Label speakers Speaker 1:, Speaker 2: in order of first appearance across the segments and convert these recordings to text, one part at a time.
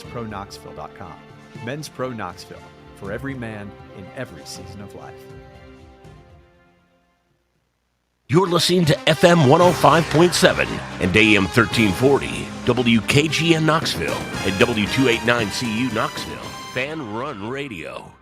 Speaker 1: menspronoknxville.com. Men's Pro Knoxville, for every man in every season of life.
Speaker 2: You're listening to FM 105.7 and AM 1340, WKGN Knoxville, and W289CU Knoxville, Fan Run Radio.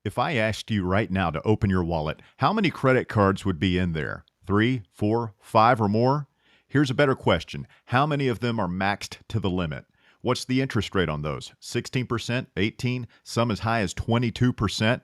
Speaker 3: If I asked you right now to open your wallet, how many credit cards would be in there? 3, 4, 5, or more? Here's a better question. How many of them are maxed to the limit? What's the interest rate on those? 16%, 18%, some as high as 22%?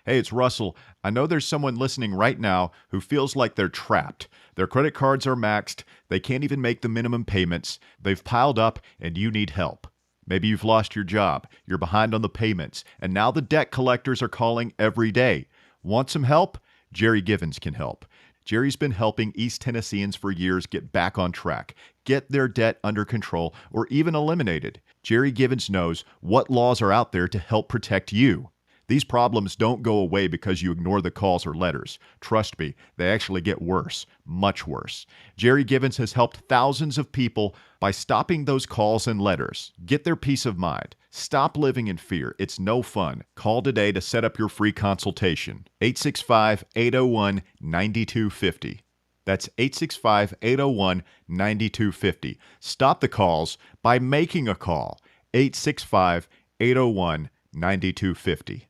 Speaker 3: Hey, it's Russell. I know there's someone listening right now who feels like they're trapped. Their credit cards are maxed. They can't even make the minimum payments. They've piled up, and you need help. Maybe you've lost your job. You're behind on the payments, and now the debt collectors are calling every day. Want some help? Jerry Givens can help. Jerry's been helping East Tennesseans for years get back on track, get their debt under control, or even eliminated. Jerry Givens knows what laws are out there to help protect you. These problems don't go away because you ignore the calls or letters. Trust me, they actually get worse, much worse. Jerry Givens has helped thousands of people by stopping those calls and letters. Get their peace of mind. Stop living in fear. It's no fun. Call today to set up your free consultation. 865-801-9250. That's 865-801-9250. Stop the calls by making a call. 865-801-9250.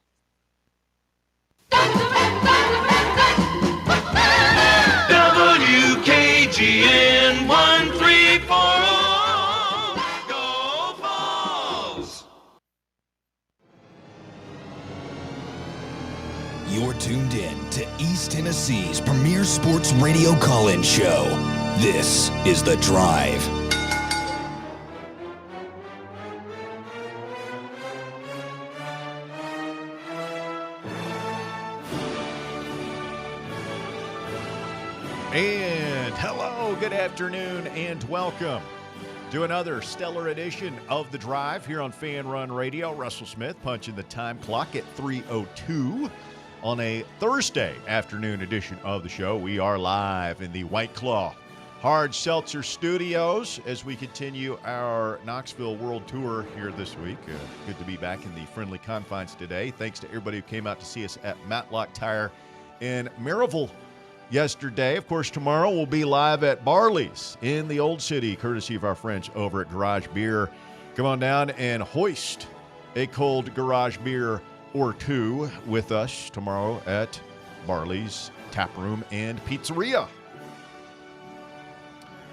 Speaker 4: WKGN 1340. Go Vols!
Speaker 5: You're tuned in to East Tennessee's premier sports radio call-in show. This is The Drive.
Speaker 3: And hello, good afternoon, and welcome to another stellar edition of The Drive here on Fan Run Radio. Russell Smith punching the time clock at 3:02 on a Thursday afternoon edition of the show. We are live in the White Claw Hard Seltzer Studios as we continue our Knoxville World Tour here this week. Good to be back in the friendly confines today. Thanks to everybody who came out to see us at Matlock Tire in Maryville yesterday. Of course, tomorrow we'll be live at Barley's in the Old City, courtesy of our friends over at Garage Beer. Come on down and hoist a cold garage beer or two with us tomorrow at Barley's Tap Room and Pizzeria.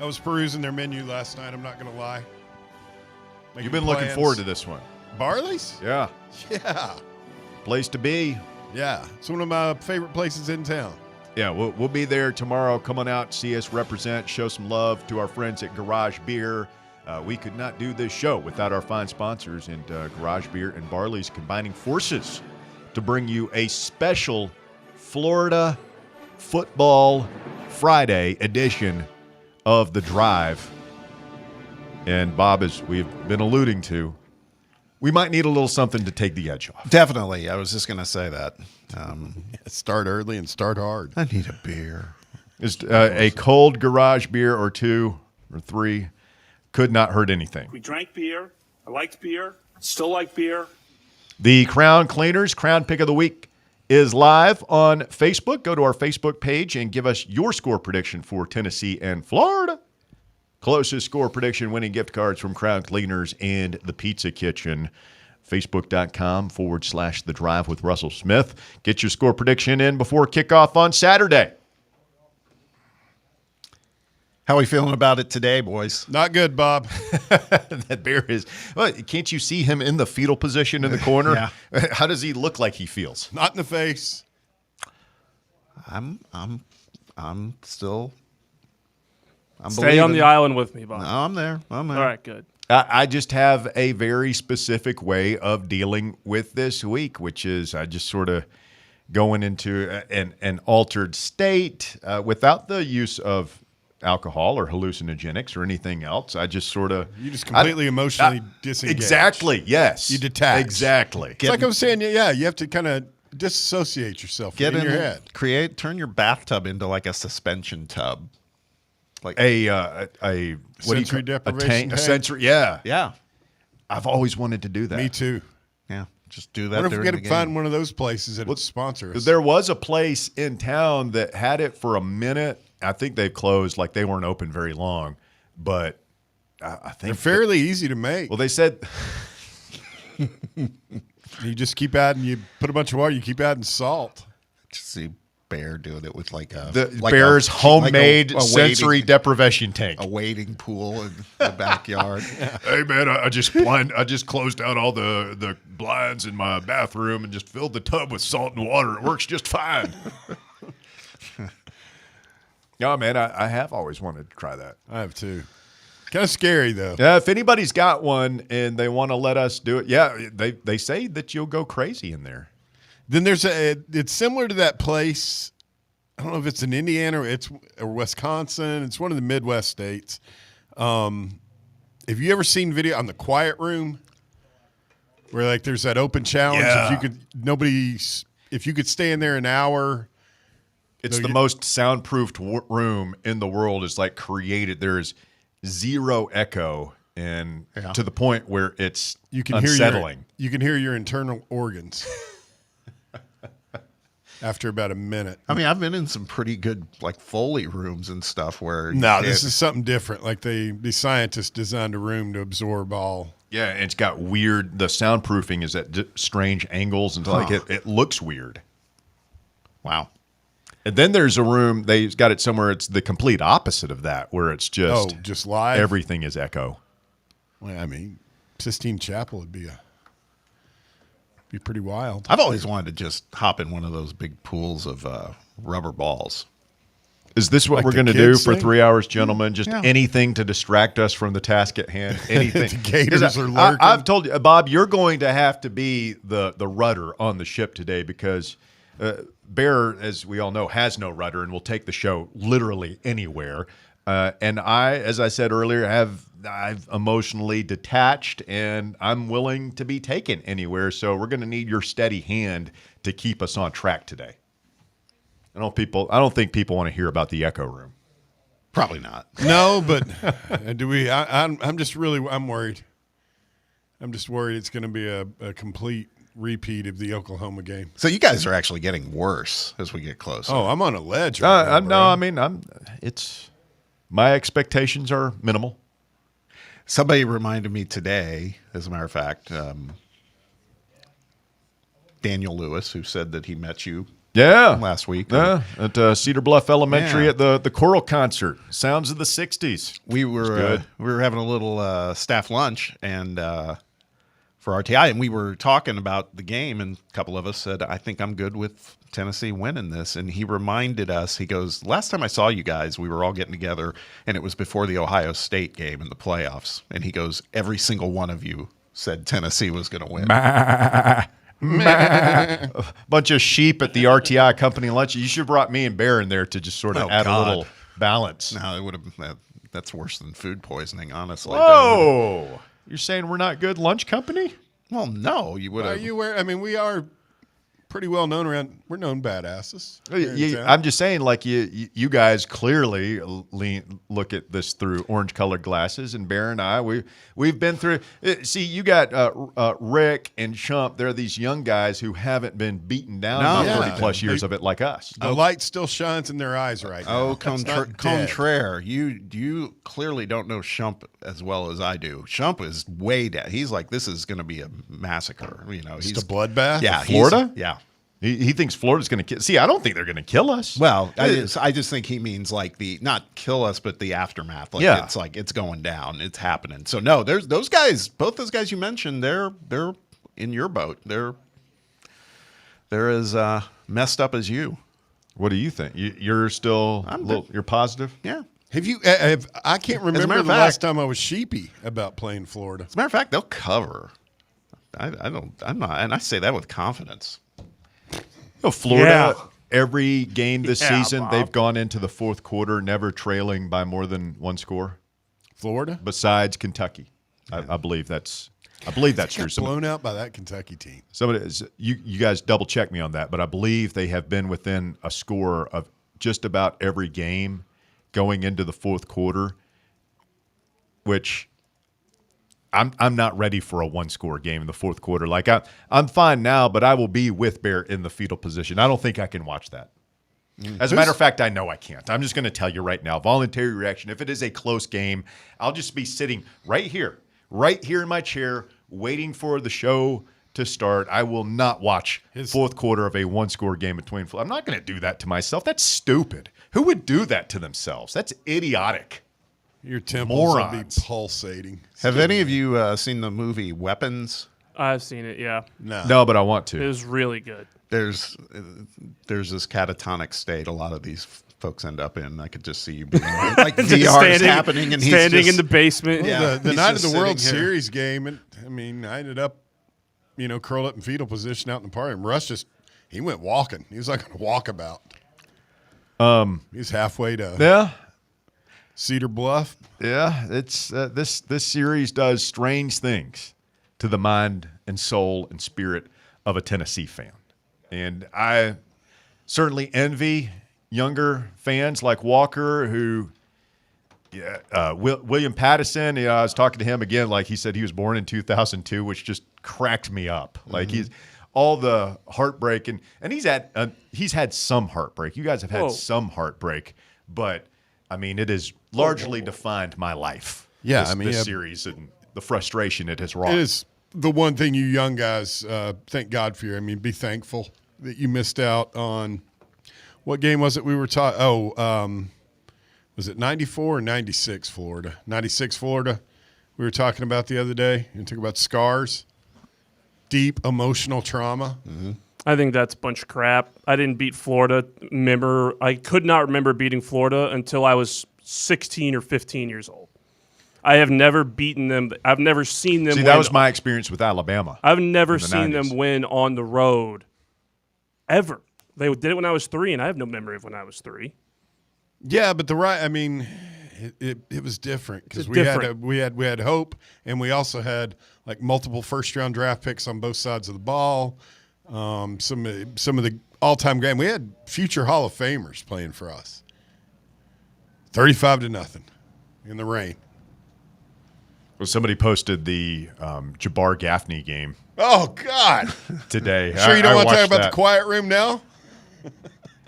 Speaker 6: I was perusing their menu last night, I'm not going to lie.
Speaker 3: You've been looking forward to this one.
Speaker 6: Barley's?
Speaker 3: Yeah.
Speaker 6: Yeah.
Speaker 3: Place to be.
Speaker 6: Yeah. It's one of my favorite places in town.
Speaker 3: Yeah, we'll be there tomorrow. Come on out, see us represent, show some love to our friends at Garage Beer. We could not do this show without our fine sponsors, and Garage Beer and Barley's combining forces to bring you a special Florida Football Friday edition of The Drive. And Bob, as we've been alluding to, we might need a little something to take the edge off.
Speaker 7: Definitely. I was just going to say that.
Speaker 6: Start early and start hard.
Speaker 7: I need a beer.
Speaker 3: Just a cold garage beer or two or three could not hurt anything.
Speaker 8: We drank beer. I liked beer. Still like beer.
Speaker 3: The Crown Cleaners Crown Pick of the Week is live on Facebook. Go to our Facebook page and give us your score prediction for Tennessee and Florida. Closest score prediction winning gift cards from Crown Cleaners and the Pizza Kitchen. Facebook.com/The Drive with Russell Smith. Get your score prediction in before kickoff on Saturday.
Speaker 7: How are we feeling about it today, boys?
Speaker 6: Not good, Bob.
Speaker 3: That bear is. Well, can't you see him in the fetal position in the corner?
Speaker 7: Yeah.
Speaker 3: How does he look like he feels?
Speaker 6: Not in the face.
Speaker 7: I'm still.
Speaker 9: Stay on the island with me, Bob.
Speaker 7: No, I'm there.
Speaker 9: All right, good.
Speaker 3: I just have a very specific way of dealing with this week, which is I just sort of going into an altered state without the use of alcohol or hallucinogenics or anything else. I just sort of...
Speaker 6: You just completely emotionally disengage.
Speaker 3: Exactly, yes.
Speaker 6: You detach.
Speaker 3: Exactly.
Speaker 6: It's like I was saying, yeah, you have to kind of disassociate yourself in your head.
Speaker 7: Turn your bathtub into like a suspension tub. Like
Speaker 3: a
Speaker 6: sensory deprivation
Speaker 3: a
Speaker 6: tank?
Speaker 3: sensory, yeah.
Speaker 7: yeah,
Speaker 3: I've always wanted to do that.
Speaker 6: Me too.
Speaker 7: yeah. Just do
Speaker 6: I
Speaker 7: that.
Speaker 6: wonder if we
Speaker 7: during
Speaker 6: got
Speaker 7: the
Speaker 6: to
Speaker 7: game.
Speaker 6: find one of those places that would sponsor us.
Speaker 3: There was a place in town that had it for a minute. I think they've closed, like they weren't open very long, but I
Speaker 6: They're
Speaker 3: think
Speaker 6: fairly easy to make.
Speaker 3: well, they said
Speaker 6: You just keep adding. You put a bunch of water. You keep adding salt.
Speaker 7: Just see Bear doing it with like a
Speaker 3: the
Speaker 7: like
Speaker 3: Bear's
Speaker 7: a,
Speaker 3: homemade
Speaker 7: like a
Speaker 3: sensory
Speaker 7: wading,
Speaker 3: deprivation tank.
Speaker 7: a wading pool in the backyard.
Speaker 3: Hey man, I just closed out all the blinds in my bathroom and just filled the tub with salt and water. It works just fine. No, man, I have always wanted to try that.
Speaker 6: I have too. Kind of scary though.
Speaker 3: Yeah, if anybody's got one and they want to let us do it, yeah, they say that you'll go crazy in there.
Speaker 6: Then there's it's similar to that place. I don't know if it's in Indiana or Wisconsin. It's one of the Midwest states. Have you ever seen video on the Quiet Room where like there's that open challenge?
Speaker 3: Yeah.
Speaker 6: If you could stay in there an hour.
Speaker 3: It's the most soundproofed room in the world. Is like created. There's zero echo, and to the point where it's unsettling.
Speaker 6: You can hear your internal organs after about a minute.
Speaker 7: I mean, I've been in some pretty good like Foley rooms and stuff where
Speaker 6: This is something different. Like the scientists designed a room to absorb all.
Speaker 3: Yeah, and it's got weird. The soundproofing is at strange angles, and like it looks weird.
Speaker 7: wow.
Speaker 3: And then there's a room they've got it somewhere. It's the complete opposite of that, where it's
Speaker 6: just live.
Speaker 3: Everything is echo.
Speaker 6: Well, I mean, Sistine Chapel would be pretty wild.
Speaker 7: I've always wanted to just hop in one of those big pools of rubber balls.
Speaker 3: Is this what
Speaker 6: Like
Speaker 3: we're
Speaker 6: the
Speaker 3: going to do
Speaker 6: kids
Speaker 3: for
Speaker 6: thing?
Speaker 3: 3 hours, gentlemen? Just
Speaker 7: Yeah.
Speaker 3: anything to distract us from the task at hand. Anything.
Speaker 6: The gators
Speaker 3: 'Cause
Speaker 6: are lurking.
Speaker 3: I've told you, Bob, you're going to have to be the rudder on the ship today because Bear, as we all know, has no rudder and will take the show literally anywhere. And I, as I said earlier, I've emotionally detached and I'm willing to be taken anywhere. So we're going to need your steady hand to keep us on track today. I don't think people want to hear about the Echo Room.
Speaker 7: Probably not.
Speaker 6: No, but do we? I'm just really. I'm worried. I'm just worried it's going to be a complete repeat of the Oklahoma game.
Speaker 7: So you guys are actually getting worse as we get closer.
Speaker 6: Oh, I'm on a ledge. Right now, bro.
Speaker 3: It's my expectations are minimal.
Speaker 7: Somebody reminded me today, as a matter of fact, Daniel Lewis, who said that he met you last week.
Speaker 3: Yeah, at Cedar Bluff Elementary at the choral concert, Sounds of the 60s.
Speaker 7: We were having a little staff lunch and for RTI, and we were talking about the game, and a couple of us said, I think I'm good with Tennessee winning this. And he reminded us, he goes, last time I saw you guys, we were all getting together, and it was before the Ohio State game in the playoffs. And he goes, every single one of you said Tennessee was going to win.
Speaker 3: A bunch of sheep at the RTI company lunch. You should have brought me and Bear in there to just sort of add a little balance.
Speaker 7: No, it would have. That's worse than food poisoning, honestly.
Speaker 3: Whoa! You're saying we're not good lunch company?
Speaker 7: Well, no, you would have.
Speaker 6: We are pretty well known around. We're known badasses.
Speaker 3: I'm just saying, like you guys clearly look at this through orange-colored glasses, and Bear and I, we've been through. See, you got Rick and Chump. They're these young guys who haven't been beaten down by 30+ years of it like us.
Speaker 6: The light still shines in their eyes right now.
Speaker 7: Oh, contraire. You clearly don't know Shump as well as I do. Shump is way down. He's like, this is going to be a massacre. You know,
Speaker 6: He's a bloodbath.
Speaker 7: Yeah,
Speaker 3: Florida.
Speaker 7: Yeah.
Speaker 3: He thinks Florida's going to kill. See, I don't think they're going to kill us.
Speaker 7: Well, I just think he means like not kill us, but the aftermath. Like it's like it's going down, it's happening. So no, there's those guys. Both those guys you mentioned, they're in your boat. They're as messed up as you.
Speaker 3: What do you think? You're still you're positive?
Speaker 7: Yeah.
Speaker 6: Have you? I can't remember the last time I was sheepy about playing Florida.
Speaker 7: As a matter of fact, they'll cover. I'm not, and I say that with confidence.
Speaker 3: Florida, every game this season,
Speaker 9: Bob.
Speaker 3: they've gone into the fourth quarter never trailing by more than one score.
Speaker 6: Florida,
Speaker 3: besides Kentucky, I believe that's true.
Speaker 6: Got blown out by that Kentucky team.
Speaker 3: You guys double check me on that, but I believe they have been within a score of just about every game, going into the fourth quarter, which I'm not ready for a one-score game in the fourth quarter. Like I'm fine now, but I will be with Bear in the fetal position. I don't think I can watch that. As a matter of fact, I know I can't. I'm just going to tell you right now, voluntary reaction. If it is a close game, I'll just be sitting right here in my chair, waiting for the show to start. I will not watch fourth quarter of a one-score game between. I'm not going to do that to myself. That's stupid. Who would do that to themselves? That's idiotic.
Speaker 6: Your temples will be
Speaker 3: Morons.
Speaker 6: pulsating.
Speaker 7: Have any of you seen the movie Weapons?
Speaker 9: I've seen it. Yeah,
Speaker 3: No, but I want to.
Speaker 9: it was really good.
Speaker 7: There's this catatonic state a lot of these folks end up in. I could just see you being like VR is happening and he's
Speaker 9: standing
Speaker 7: just,
Speaker 9: in the basement.
Speaker 6: Well, the
Speaker 7: he's
Speaker 6: night of
Speaker 7: just
Speaker 6: the World
Speaker 7: sitting here.
Speaker 6: Series game, and I mean, I ended up, curled up in fetal position out in the park, and Russ he went walking. He was like on a walkabout. He's halfway to Cedar Bluff.
Speaker 3: Yeah, it's this series does strange things to the mind and soul and spirit of a Tennessee fan. And I certainly envy younger fans like Walker who William Pattison, I was talking to him again, like he said he was born in 2002, which just cracked me up. Like he's all the heartbreak and he's had some heartbreak. You guys have had some heartbreak, but I mean, it has largely defined my life.
Speaker 6: Yeah,
Speaker 3: this series and the frustration it has wrought.
Speaker 6: It is the one thing you young guys thank God for. I mean, be thankful that you missed out on what game was it we were talking? Was it 94 or 96 Florida? 96 Florida. We were talking about the other day. You talk about scars, deep emotional trauma.
Speaker 7: Mm-hmm.
Speaker 9: I think that's a bunch of crap. I didn't beat Florida. I could not remember beating Florida until I was 16 or 15 years old. I have never beaten them. I've never seen them win.
Speaker 3: That was my experience with Alabama.
Speaker 9: I've never
Speaker 3: in the
Speaker 9: seen
Speaker 3: 90s.
Speaker 9: them win on the road, ever. They did it when I was 3, and I have no memory of when I was 3.
Speaker 6: Yeah, but it was different because we had hope, and we also had like multiple first-round draft picks on both sides of the ball. Some of the all-time great. We had future Hall of Famers playing for us. 35-0 in the rain.
Speaker 3: Well, somebody posted the Jabbar Gaffney game
Speaker 6: Oh God!
Speaker 3: today.
Speaker 6: Sure, you don't want to talk
Speaker 3: watched
Speaker 6: about
Speaker 3: that.
Speaker 6: the quiet room now?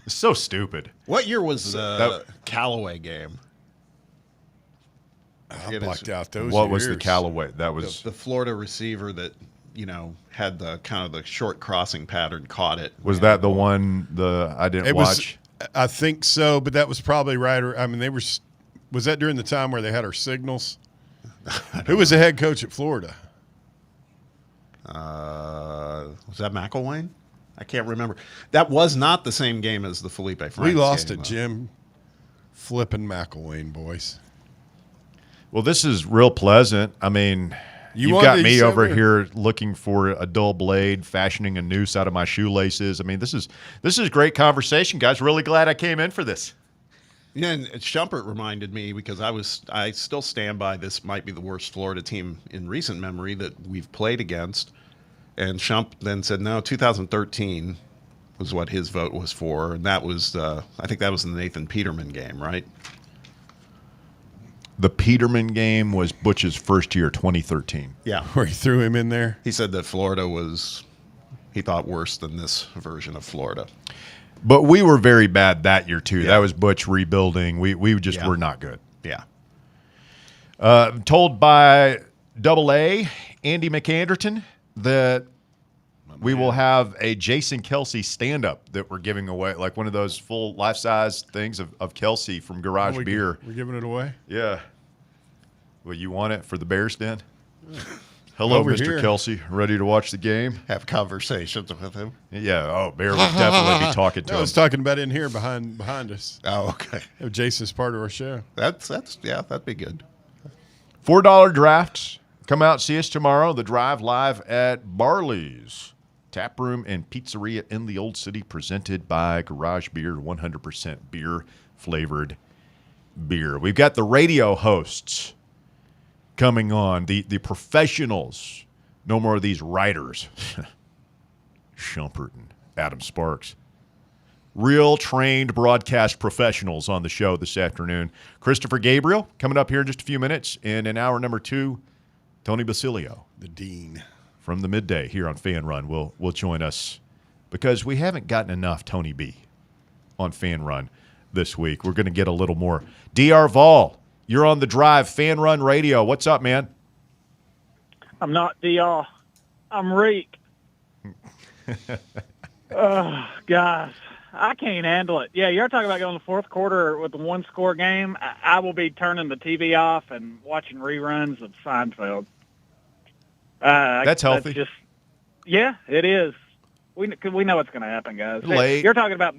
Speaker 3: It's so stupid.
Speaker 7: What year was the Callaway game?
Speaker 6: I blacked out those.
Speaker 3: What was the
Speaker 6: years.
Speaker 3: Callaway? That was
Speaker 7: The Florida receiver that had the kind of the short crossing pattern caught it.
Speaker 3: that the one I didn't watch?
Speaker 6: I think so, but that was probably right. I mean, they were. Was that during the time where they had our signals? Who was the head coach at Florida?
Speaker 7: Was that McElwain? I can't remember. That was not the same game as the Felipe Franks
Speaker 6: We lost
Speaker 7: game,
Speaker 6: to
Speaker 7: though.
Speaker 6: Jim flipping McElwain, boys.
Speaker 3: Well, this is real pleasant. I mean, you've got me over here looking for a dull blade, fashioning a noose out of my shoelaces. I mean, this is great conversation, guys. Really glad I came in for this.
Speaker 7: Yeah, and Shumpert reminded me because I still stand by this might be the worst Florida team in recent memory that we've played against. And Shump then said, no, 2013 was what his vote was for. And that was, I think that was the Nathan Peterman game, right?
Speaker 3: The Peterman game was Butch's first year, 2013.
Speaker 7: Yeah.
Speaker 6: Where he threw him in there.
Speaker 7: He said that Florida was, he thought, worse than this version of Florida.
Speaker 3: But we were very bad that year, too.
Speaker 7: Yeah.
Speaker 3: That was Butch rebuilding. We just were not good.
Speaker 7: Yeah.
Speaker 3: Told by AA, Andy McAnderton, that we will have a Jason Kelsey stand-up that we're giving away, like one of those full life-size things of Kelsey from Garage Beer.
Speaker 6: We're giving it away?
Speaker 3: Yeah. Well, you want it for the Bears Den? Hello,
Speaker 6: Over
Speaker 3: Mr.
Speaker 6: here.
Speaker 3: Kelsey. Ready to watch the game?
Speaker 7: Have conversations with him.
Speaker 3: Yeah. Oh, Bear would definitely be talking to
Speaker 6: No, I
Speaker 3: him.
Speaker 6: was talking about in here behind us.
Speaker 7: Oh, okay.
Speaker 6: Jason's part of our show.
Speaker 7: That's that'd be good.
Speaker 3: $4 drafts. Come out and see us tomorrow. The Drive live at Barley's Tap Room and Pizzeria in the Old City, presented by Garage Beer, 100% beer-flavored beer. We've got the radio hosts coming on, the professionals. No more of these writers. Shumpert and Adam Sparks. real trained broadcast professionals on the show this afternoon. Christopher Gabriel coming up here in just a few minutes. And in hour number 2, Tony Basilio,
Speaker 6: the dean
Speaker 3: from the midday here on Fan Run, will join us because we haven't gotten enough Tony B on Fan Run this week. We're going to get a little more. DR Vol, you're on the drive, Fan Run Radio. What's up, man?
Speaker 10: I'm not DR. I'm Reek. Guys, I can't handle it. Yeah, you're talking about going to the fourth quarter with a one-score game. I will be turning the TV off and watching reruns of Seinfeld.
Speaker 3: That's healthy.
Speaker 10: Yeah, it is. We know what's going to happen, guys.
Speaker 3: Late.
Speaker 10: You're talking about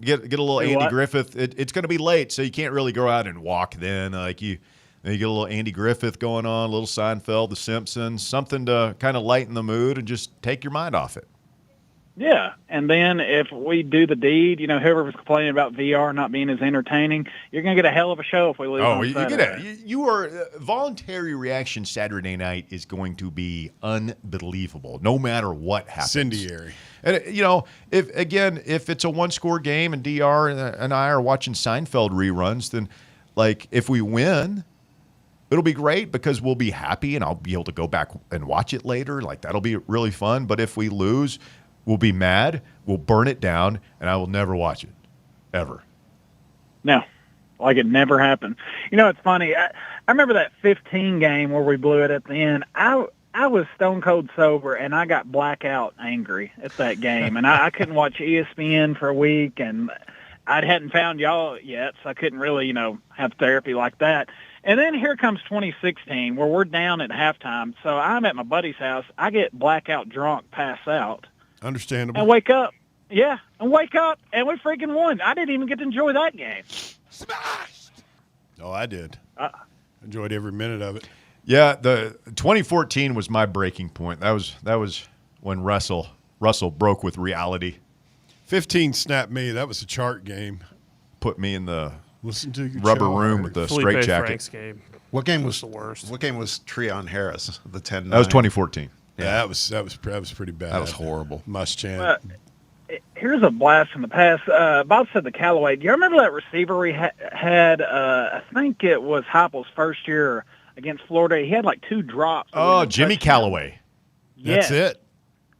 Speaker 3: get a little Andy Griffith. It's going to be late, so you can't really go out and walk then. Like you get a little Andy Griffith going on, a little Seinfeld, The Simpsons, something to kind of lighten the mood and just take your mind off it.
Speaker 10: Yeah, and then if we do the deed, whoever was complaining about VR not being as entertaining, you're going to get a hell of a show if we lose on Saturday.
Speaker 3: Voluntary reaction Saturday night is going to be unbelievable, no matter what happens.
Speaker 6: Incendiary.
Speaker 3: And, if it's a one-score game and DR and I are watching Seinfeld reruns, then, if we win, it'll be great because we'll be happy and I'll be able to go back and watch it later. That'll be really fun. But if we lose, we'll be mad, we'll burn it down, and I will never watch it, ever.
Speaker 10: No, it never happened. It's funny. I remember that 15 game where we blew it at the end. I was stone cold sober, and I got blackout angry at that game. And I couldn't watch ESPN for a week, and I hadn't found y'all yet, so I couldn't really, have therapy like that. And then here comes 2016 where we're down at halftime. So I'm at my buddy's house. I get blackout drunk, pass out.
Speaker 6: Understandable.
Speaker 10: And wake up. Yeah, and wake up, and we freaking won. I didn't even get to enjoy that game.
Speaker 6: Smashed! Oh, I did. Enjoyed every minute of it.
Speaker 3: Yeah, the 2014 was my breaking point. That was when Russell broke with reality.
Speaker 6: 15 snapped me. That was a chart game.
Speaker 3: Put me in the
Speaker 6: rubber
Speaker 3: room with the straight jacket.
Speaker 9: Frank's game.
Speaker 7: What game was
Speaker 9: the worst?
Speaker 7: What game was Treon Harris? The 10-9?
Speaker 3: That was 2014.
Speaker 6: Yeah, that was pretty bad.
Speaker 7: That was horrible.
Speaker 6: Muschamp.
Speaker 10: Here's a blast from the past. Bob said the Callaway. Do you remember that receiver we had? I think it was Heupel's first year against Florida. He had 2 drops.
Speaker 3: Oh, Jimmy Callaway.
Speaker 6: That's it.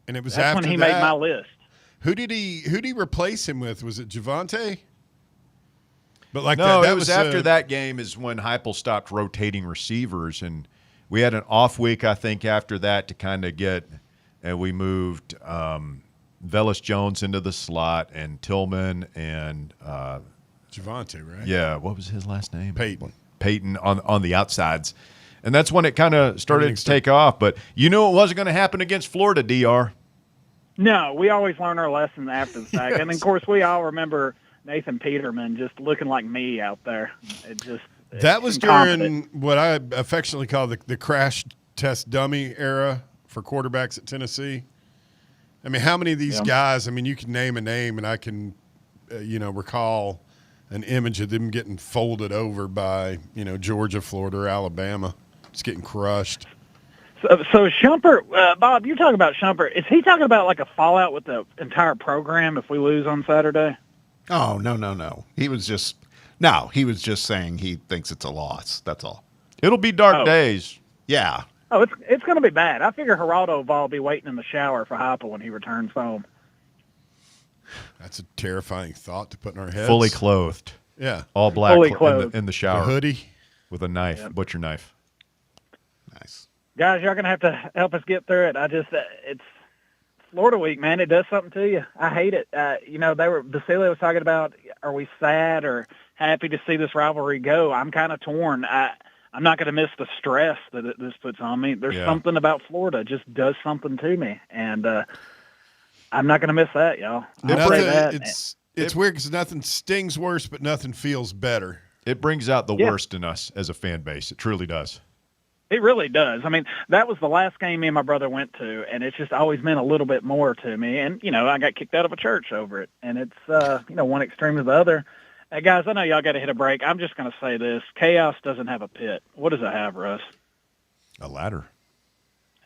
Speaker 6: And it was
Speaker 10: That's
Speaker 6: after
Speaker 10: when he
Speaker 6: that.
Speaker 10: made my list.
Speaker 6: Who did he replace him with? Was it Javante? But
Speaker 3: no,
Speaker 6: that
Speaker 3: it was after that game is when Heupel stopped rotating receivers, and we had an off week, I think, after that to kind of and we moved Velus Jones into the slot and Tillman and
Speaker 6: Javante, right?
Speaker 3: Yeah, what was his last name?
Speaker 6: Peyton
Speaker 3: on the outsides. And that's when it kind of started to take off. But you knew it wasn't going to happen against Florida, DR.
Speaker 10: No, we always learn our lesson after the fact. Yes. And, of course, we all remember Nathan Peterman just looking like me out there.
Speaker 6: That was during what I affectionately call the crash test dummy era for quarterbacks at Tennessee. I mean, how many of these guys, you can name a name, and I can, recall an image of them getting folded over by, Georgia, Florida, or Alabama, just getting crushed.
Speaker 10: So Shumpert, Bob, you're talking about Shumpert. Is he talking about a fallout with the entire program if we lose on Saturday?
Speaker 7: Oh, no. He was just saying he thinks it's a loss. That's all.
Speaker 3: It'll be dark days.
Speaker 7: Yeah.
Speaker 10: Oh, it's going to be bad. I figure Geraldo will be waiting in the shower for Heupel when he returns home.
Speaker 6: That's a terrifying thought to put in our heads.
Speaker 3: Fully clothed.
Speaker 6: Yeah.
Speaker 3: All black
Speaker 10: Fully clothed.
Speaker 3: In the shower.
Speaker 6: A hoodie.
Speaker 3: With a knife, butcher knife.
Speaker 7: Nice.
Speaker 10: Guys, y'all going to have to help us get through it. It's Florida week, man. It does something to you. I hate it. Basilio was talking about, are we sad or happy to see this rivalry go? I'm kind of torn. I'm not going to miss the stress that this puts on me. There's something about Florida just does something to me, and I'm not going to miss that, y'all.
Speaker 6: It's weird because nothing stings worse, but nothing feels better.
Speaker 3: It brings out the worst in us as a fan base. It truly does.
Speaker 10: It really does. That was the last game me and my brother went to, and it's just always meant a little bit more to me. And, I got kicked out of a church over it, and it's, one extreme to the other. Hey, guys, I know y'all got to hit a break. I'm just going to say this. Chaos doesn't have a pit. What does it have, Russ?
Speaker 3: A ladder.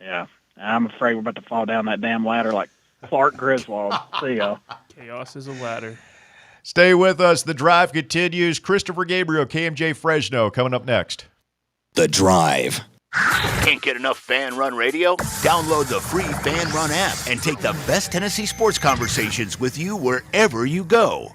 Speaker 10: Yeah. I'm afraid we're about to fall down that damn ladder like Clark Griswold. See y'all.
Speaker 9: Chaos is a ladder.
Speaker 3: Stay with us. The Drive continues. Christopher Gabriel, KMJ Fresno, coming up next.
Speaker 5: The Drive.
Speaker 2: Can't get enough Fan Run Radio? Download the free Fan Run app and take the best Tennessee sports conversations with you wherever you go.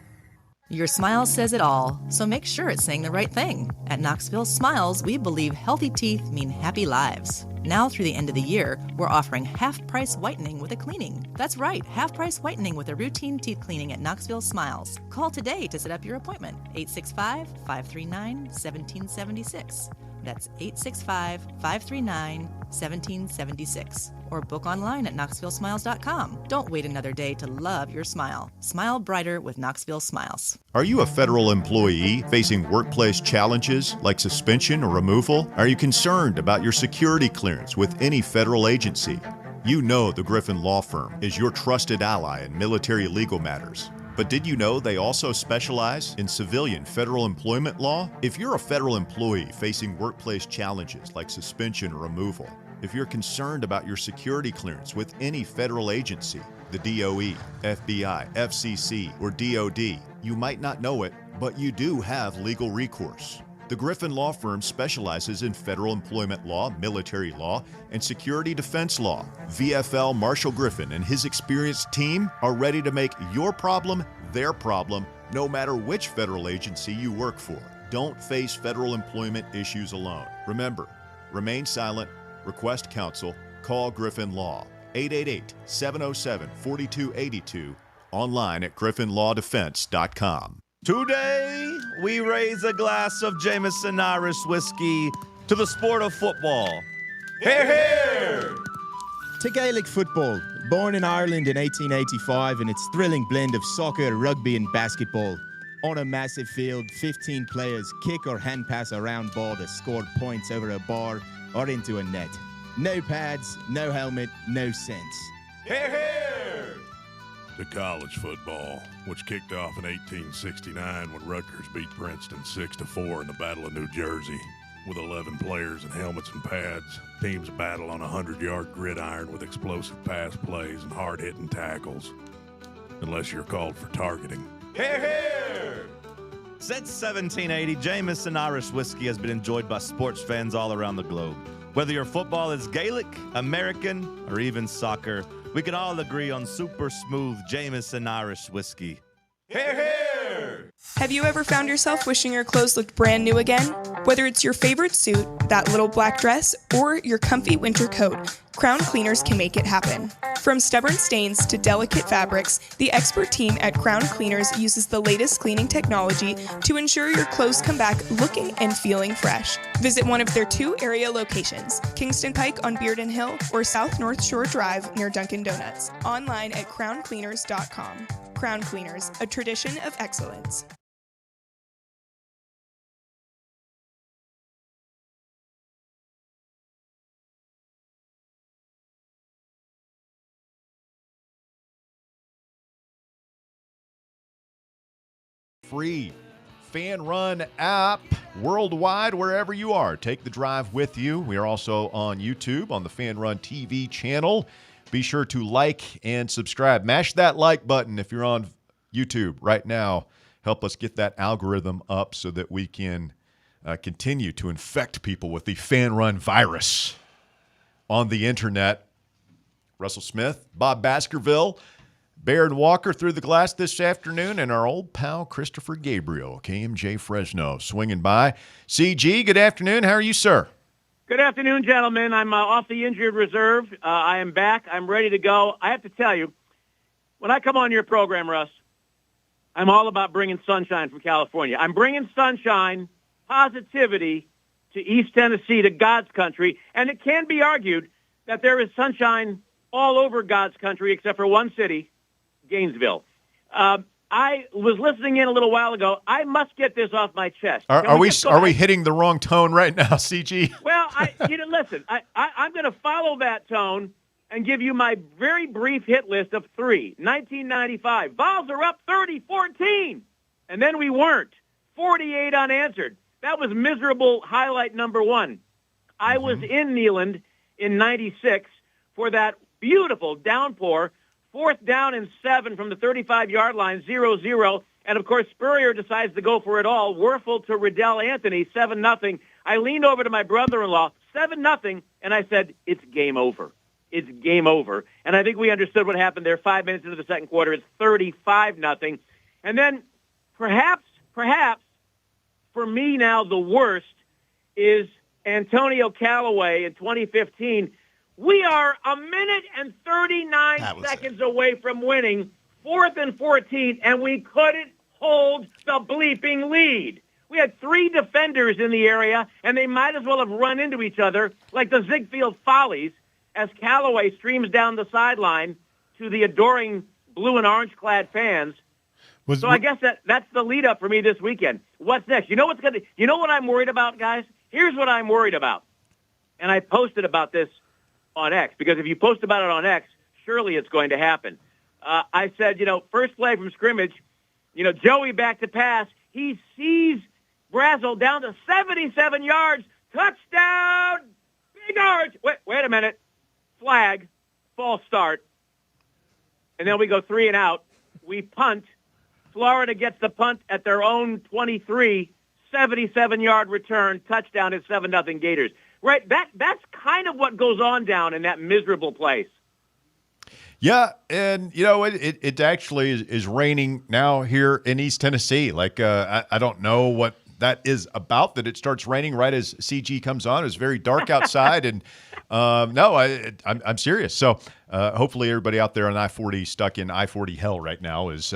Speaker 11: Your smile says it all, so make sure it's saying the right thing. At Knoxville Smiles, we believe healthy teeth mean happy lives. Now through the end of the year, we're offering half-price whitening with a cleaning. That's right, half-price whitening with a routine teeth cleaning at Knoxville Smiles. Call today to set up your appointment, 865-539-1776. That's 865-539-1776. Or book online at knoxvillesmiles.com. Don't wait another day to love your smile. Smile brighter with Knoxville Smiles.
Speaker 3: Are you a federal employee facing workplace challenges like suspension or removal? Are you concerned about your security clearance with any federal agency? You know the Griffin Law Firm is your trusted ally in military legal matters. But did you know they also specialize in civilian federal employment law? If you're a federal employee facing workplace challenges like suspension or removal, if you're concerned about your security clearance with any federal agency, the DOE, FBI, FCC, or DOD, you might not know it, but you do have legal recourse. The Griffin Law Firm specializes in federal employment law, military law, and security defense law. VFL Marshall Griffin and his experienced team are ready to make your problem their problem, no matter which federal agency you work for. Don't face federal employment issues alone. Remember, remain silent, request counsel, call Griffin Law, 888-707-4282, online at griffinlawdefense.com.
Speaker 12: Today, we raise a glass of Jameson Irish whiskey to the sport of football. Hear, hear!
Speaker 13: To Gaelic football, born in Ireland in 1885 in its thrilling blend of soccer, rugby and basketball. On a massive field, 15 players kick or hand pass a round ball that scored points over a bar or into a net. No pads, no helmet, no sense.
Speaker 12: Hear, hear!
Speaker 14: To college football, which kicked off in 1869 when Rutgers beat Princeton 6-4 in the Battle of New Jersey. With 11 players and helmets and pads, teams battle on a 100-yard gridiron with explosive pass plays and hard-hitting tackles, unless you're called for targeting.
Speaker 12: Hear, hear! Since 1780, Jameson Irish whiskey has been enjoyed by sports fans all around the globe. Whether your football is Gaelic, American, or even soccer, we can all agree on super smooth Jameson Irish whiskey. Hear, hear!
Speaker 15: Have you ever found yourself wishing your clothes looked brand new again? Whether it's your favorite suit, that little black dress, or your comfy winter coat, Crown Cleaners can make it happen. From stubborn stains to delicate fabrics, the expert team at Crown Cleaners uses the latest cleaning technology to ensure your clothes come back looking and feeling fresh. Visit one of their 2 area locations, Kingston Pike on Bearden Hill or South North Shore Drive near Dunkin' Donuts. Online at crowncleaners.com. Crown Cleaners, a tradition of excellence.
Speaker 3: Free Fan Run app worldwide, wherever you are. Take the drive with you. We are also on YouTube on the Fan Run TV channel. Be sure to like and subscribe. Mash that like button if you're on YouTube right now. Help us get that algorithm up so that we can continue to infect people with the Fan Run virus on the internet. Russell Smith, Bob Baskerville, Baron Walker through the glass this afternoon, and our old pal Christopher Gabriel, KMJ Fresno, swinging by. CG, good afternoon. How are you, sir?
Speaker 16: Good afternoon, gentlemen. I'm off the injured reserve. I am back. I'm ready to go. I have to tell you, when I come on your program, Russ, I'm all about bringing sunshine from California. I'm bringing sunshine, positivity to East Tennessee, to God's country, and it can be argued that there is sunshine all over God's country except for one city, Gainesville. I was listening in a little while ago. I must get this off my chest.
Speaker 3: Are we hitting the wrong tone right now, CG?
Speaker 16: Well, listen, I'm going to follow that tone and give you my very brief hit list of 3. 1995, Vols are up 30-14, and then we weren't. 48 unanswered. That was miserable highlight number 1. I was in Neyland in 96 for that beautiful downpour, 4th down and 7 from the 35-yard line, 0-0. And, of course, Spurrier decides to go for it all. Werfel to Riddell Anthony, 7-0. I leaned over to my brother-in-law, 7-0, and I said, it's game over. It's game over. And I think we understood what happened there 5 minutes into the second quarter. It's 35-0. And then perhaps, for me now, the worst is Antonio Callaway in 2015. We are a minute and 39 seconds away from winning, 4th and 14, and we couldn't hold the bleeping lead. We had 3 defenders in the area, and they might as well have run into each other like the Ziegfeld Follies as Callaway streams down the sideline to the adoring blue and orange-clad fans. So I guess that's the lead-up for me this weekend. What's next? You know what I'm worried about, guys? Here's what I'm worried about. And I posted about this on X, because if you post about it on X, surely it's going to happen. I said, first play from scrimmage, Joey back to pass. He sees Brazel down to 77 yards. Touchdown! Big Orange! Wait a minute. Flag. False start. And then we go 3 and out. We punt. Florida gets the punt at their own 23, 77-yard return. Touchdown is 7-0 Gators. Right? That's kind of what goes on down in that miserable place.
Speaker 3: Yeah, and it actually is raining now here in East Tennessee. Like I don't know what that is about, that it starts raining right as CG comes on. It's very dark outside, and I'm serious. So hopefully everybody out there on I-40 stuck in I-40 hell right now is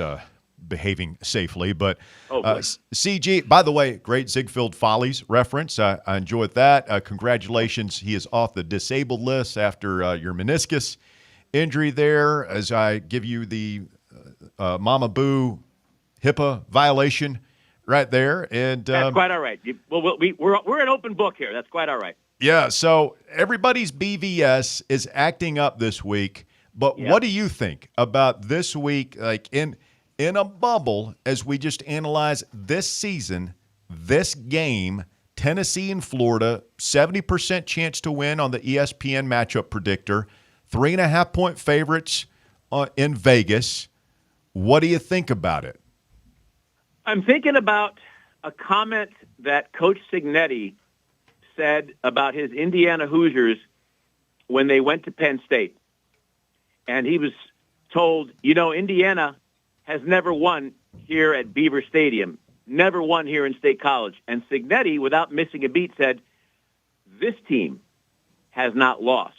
Speaker 3: behaving safely. But CG, by the way, great Ziegfeld Follies reference. I enjoyed that. Congratulations. He is off the disabled list after your meniscus injury there, as I give you the Mama Boo HIPAA violation right there. And
Speaker 16: that's quite all right. We're an open book here. That's quite all right.
Speaker 3: Yeah, so everybody's BVS is acting up this week. But what do you think about this week, like in a bubble, as we just analyze this season, this game, Tennessee and Florida, 70% chance to win on the ESPN matchup predictor, 3.5-point favorites in Vegas. What do you think about it?
Speaker 16: I'm thinking about a comment that Coach Cignetti said about his Indiana Hoosiers when they went to Penn State. And he was told, Indiana has never won here at Beaver Stadium, never won here in State College. And Cignetti, without missing a beat, said, this team has not lost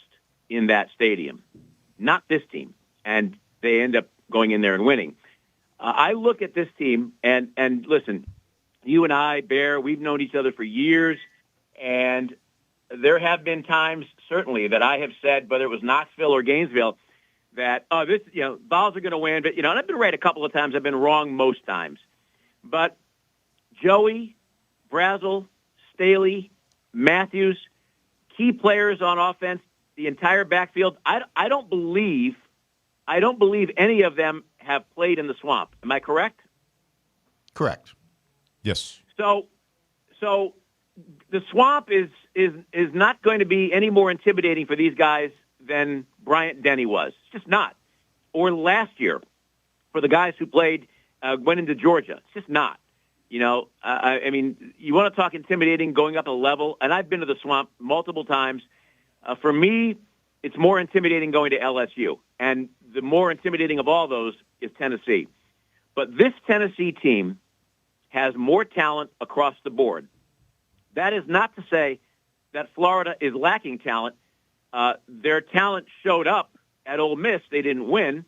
Speaker 16: in that stadium. Not this team. And they end up going in there and winning. I look at this team, and listen, you and I, Bear, we've known each other for years, and there have been times, certainly, that I have said, whether it was Knoxville or Gainesville, that, Vols are going to win. But, and I've been right a couple of times. I've been wrong most times. But Joey, Brazel, Staley, Matthews, key players on offense, the entire backfield, I don't believe any of them have played in the swamp. Am I correct?
Speaker 3: Correct. Yes.
Speaker 16: So the swamp is not going to be any more intimidating for these guys than Bryant Denny was. It's just not. Or last year for the guys who played, went into Georgia. It's just not. I mean, you want to talk intimidating going up a level, and I've been to the swamp multiple times. For me, it's more intimidating going to LSU. And the more intimidating of all those is Tennessee. But this Tennessee team has more talent across the board. That is not to say that Florida is lacking talent. Their talent showed up at Ole Miss. They didn't win.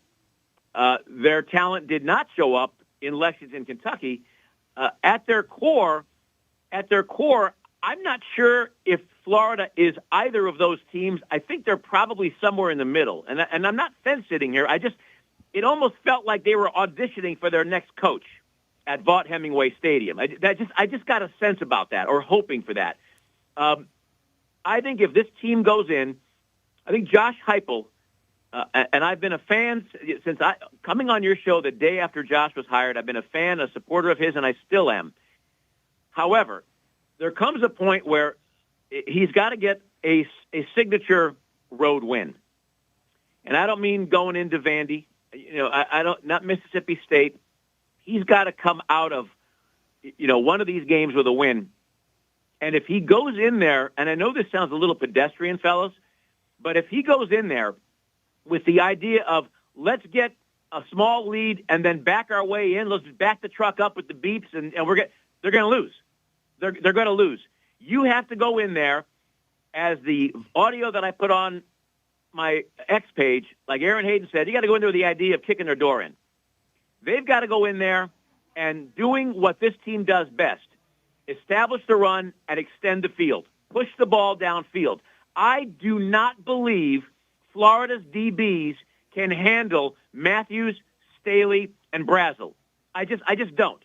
Speaker 16: Their talent did not show up in Lexington, Kentucky. At their core, I'm not sure if Florida is either of those teams. I think they're probably somewhere in the middle. And I'm not fence-sitting here. It almost felt like they were auditioning for their next coach at Vaught Hemingway Stadium. I just got a sense about that, or hoping for that. I think if this team goes in, I think Josh Heupel, and I've been a fan since coming on your show the day after Josh was hired. I've been a fan, a supporter of his, and I still am. However, there comes a point where he's got to get a signature road win. And I don't mean going into Vandy. I don't, not Mississippi State. He's got to come out of, one of these games with a win. And if he goes in there, and I know this sounds a little pedestrian, fellas, but if he goes in there with the idea of let's get a small lead and then back our way in, let's back the truck up with the beeps, and they're going to lose. They're going to lose. You have to go in there, as the audio that I put on my X page, like Aaron Hayden said, you got to go in there with the idea of kicking their door in. They've got to go in there and doing what this team does best, establish the run and extend the field, push the ball downfield. I do not believe Florida's DBs can handle Matthews, Staley, and Brazel. I just don't.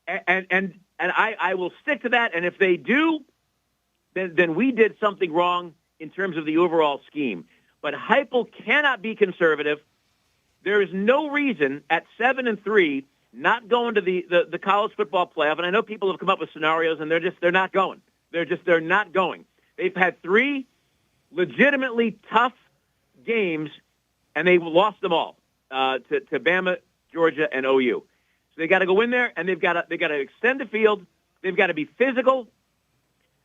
Speaker 16: And I will stick to that. And if they do, then we did something wrong in terms of the overall scheme. But Heupel cannot be conservative. There is no reason at 7-3 not going to the college football playoff. And I know people have come up with scenarios, and they're not going. They're not going. They've had 3 legitimately tough games, and they've lost them all to Bama, Georgia, and OU. So they got to go in there, and they got to extend the field. They've got to be physical,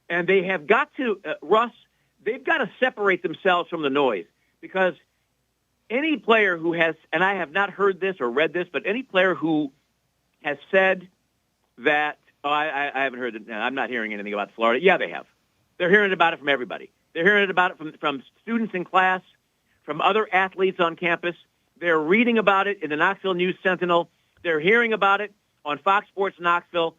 Speaker 16: and they have got to Russ. They've got to separate themselves from the noise, because any player who has, and I have not heard this or read this, but any player who has said that, I haven't heard it. No, I'm not hearing anything about Florida. Yeah, they have. They're hearing about it from everybody. They're hearing about it from students in class, from other athletes on campus. They're reading about it in the Knoxville News-Sentinel. They're hearing about it on Fox Sports Knoxville.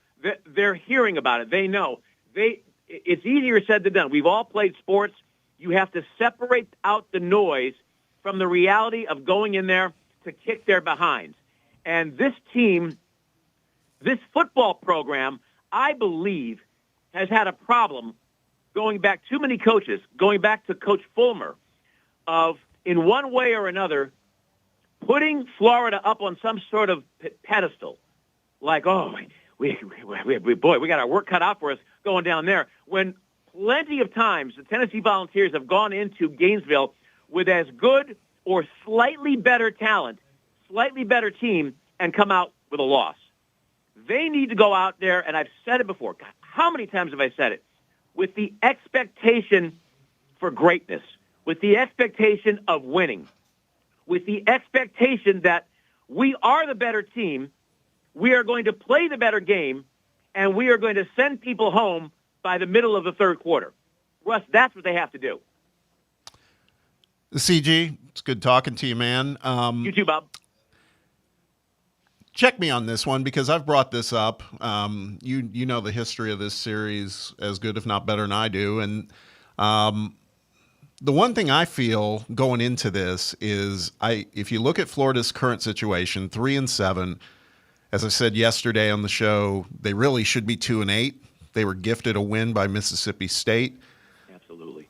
Speaker 16: They're hearing about it. They know. It's easier said than done. We've all played sports. You have to separate out the noise from the reality of going in there to kick their behinds. And this team, this football program, I believe, has had a problem going back too many coaches, going back to Coach Fulmer, of, in one way or another, putting Florida up on some sort of pedestal. Like, oh, we got our work cut out for us going down there. When plenty of times the Tennessee Volunteers have gone into Gainesville with as good or slightly better talent, slightly better team, and come out with a loss. They need to go out there, and I've said it before. God, how many times have I said it? With the expectation for greatness, with the expectation of winning, with the expectation that we are the better team, we are going to play the better game, and we are going to send people home by the middle of the third quarter. Russ, that's what they have to do.
Speaker 7: CG, it's good talking to you, man.
Speaker 16: You too, Bob.
Speaker 7: Check me on this one, because I've brought this up. You know the history of this series as good, if not better, than I do. And the one thing I feel going into this is, if you look at Florida's current situation, 3-7, as I said yesterday on the show, they really should be 2-8. They were gifted a win by Mississippi State.
Speaker 16: Absolutely.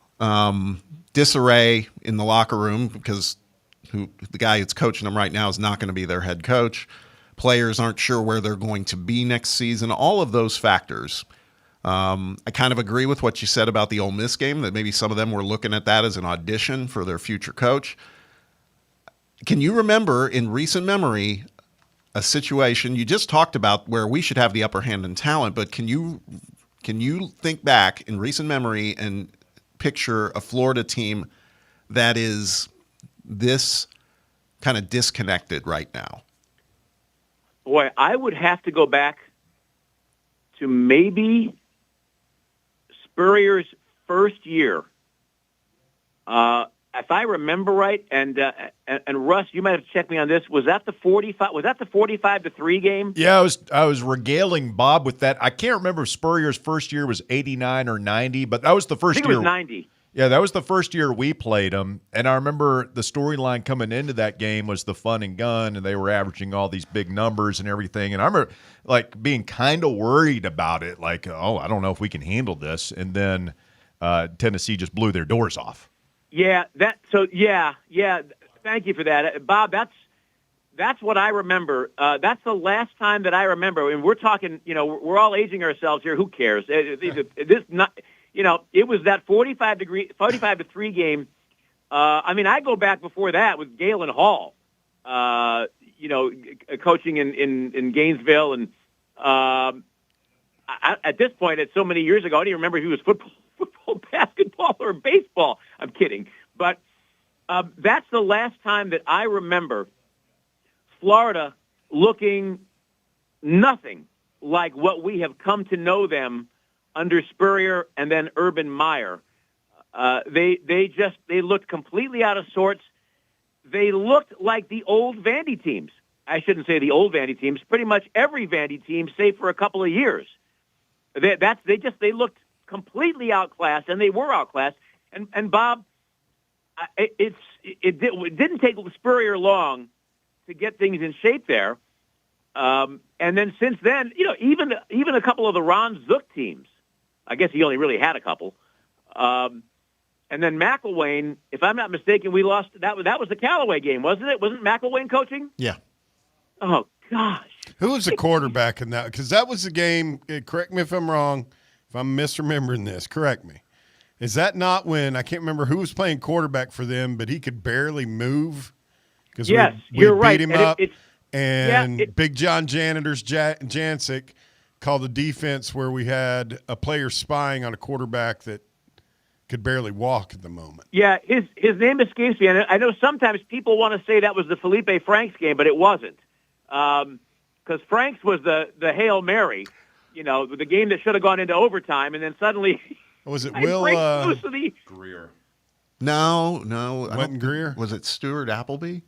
Speaker 7: Disarray in the locker room, because the guy who's coaching them right now is not going to be their head coach. Players aren't sure where they're going to be next season. All of those factors. I kind of agree with what you said about the Ole Miss game, that maybe some of them were looking at that as an audition for their future coach. Can you remember in recent memory a situation you just talked about where we should have the upper hand in talent, but can you think back in recent memory and picture a Florida team that is this kind of disconnected right now?
Speaker 16: Boy, I would have to go back to maybe Spurrier's first year. If I remember right, and Russ, you might have to check me on this. Was that the 45? Was that the 45-3 game?
Speaker 3: Yeah, I was regaling Bob with that. I can't remember if Spurrier's first year was 89 or 90, but that was the first
Speaker 16: I think
Speaker 3: year.
Speaker 16: It was 90.
Speaker 3: Yeah, that was the first year we played them, and I remember the storyline coming into that game was the fun and gun, and they were averaging all these big numbers and everything. And I remember being kind of worried about it, I don't know if we can handle this. And then Tennessee just blew their doors off.
Speaker 16: Yeah, thank you for that, Bob. That's what I remember. That's the last time that I remember. And we're talking, we're all aging ourselves here. Who cares? It was that 45-3 game. I go back before that with Galen Hall. coaching in Gainesville. And at this point, it's so many years ago, I don't even remember if he was football, basketball, or baseball. I'm kidding. But that's the last time that I remember Florida looking nothing like what we have come to know them under Spurrier and then Urban Meyer. They looked completely out of sorts. They looked like the old Vandy teams. I shouldn't say the old Vandy teams. Pretty much every Vandy team, save for a couple of years. They looked completely outclassed, and they were outclassed. And Bob, it didn't take Spurrier long to get things in shape there. And then since then, even a couple of the Ron Zook teams. I guess he only really had a couple. And then McElwain, if I'm not mistaken, we lost. That was the Callaway game, wasn't it? Wasn't McElwain coaching?
Speaker 7: Yeah.
Speaker 16: Oh, gosh.
Speaker 6: Who was the quarterback in that? Because that was the game. Correct me if I'm wrong. If I'm misremembering this, correct me. Is that not when, I can't remember who was playing quarterback for them, but he could barely move?
Speaker 16: Yes,
Speaker 6: we
Speaker 16: you're
Speaker 6: beat
Speaker 16: right.
Speaker 6: him up. Big John Janitors Jancic called the defense where we had a player spying on a quarterback that could barely walk at the moment.
Speaker 16: Yeah, his name escapes me. And I know sometimes people want to say that was the Felipe Franks game, but it wasn't. Because Franks was the Hail Mary, the game that should have gone into overtime, and then suddenly
Speaker 6: was it
Speaker 7: Greer? No,
Speaker 6: Wetton Greer.
Speaker 7: Was it Stuart Appleby?